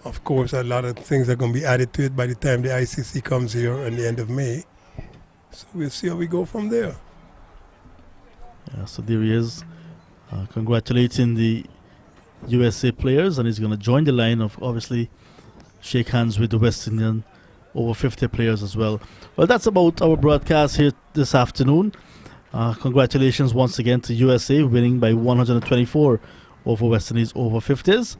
Of course, a lot of things are going to be added to it by the time the ICC comes here at the end of May. So we'll see how we go from there. Yeah, so there he is, congratulating the USA players, and he's going to join the line of obviously shake hands with the West Indian over 50 players as well. Well, that's about our broadcast here this afternoon. Congratulations once again to USA winning by 124 over West Indies over 50s.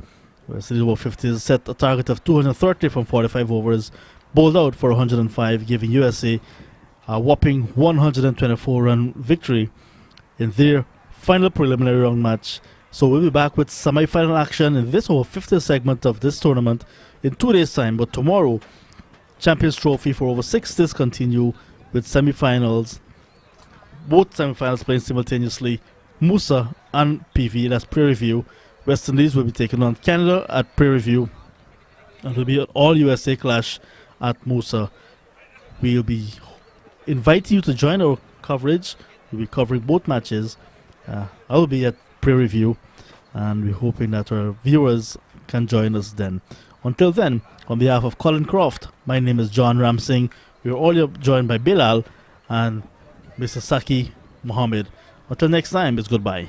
West Indies over 50s set a target of 230 from 45 overs, bowled out for 105, giving USA a whopping 124-run victory in their final preliminary round match. So we'll be back with semi-final action in this over 50th segment of this tournament in 2 days' time. But tomorrow, Champions Trophy for over 60s continue with semi-finals. Both semi-finals playing simultaneously, MOOSA and PV, that's pre-review. West Indies will be taking on Canada at pre-review, and it will be an all-USA clash at MOOSA. We'll be inviting you to join our coverage. We'll be covering both matches. I will be at pre-review, and we're hoping that our viewers can join us then. Until then, on behalf of Colin Croft, my name is John Ramsing. We're all joined by Bilal and Mr. Saki Mohammed. Until next time, it's goodbye.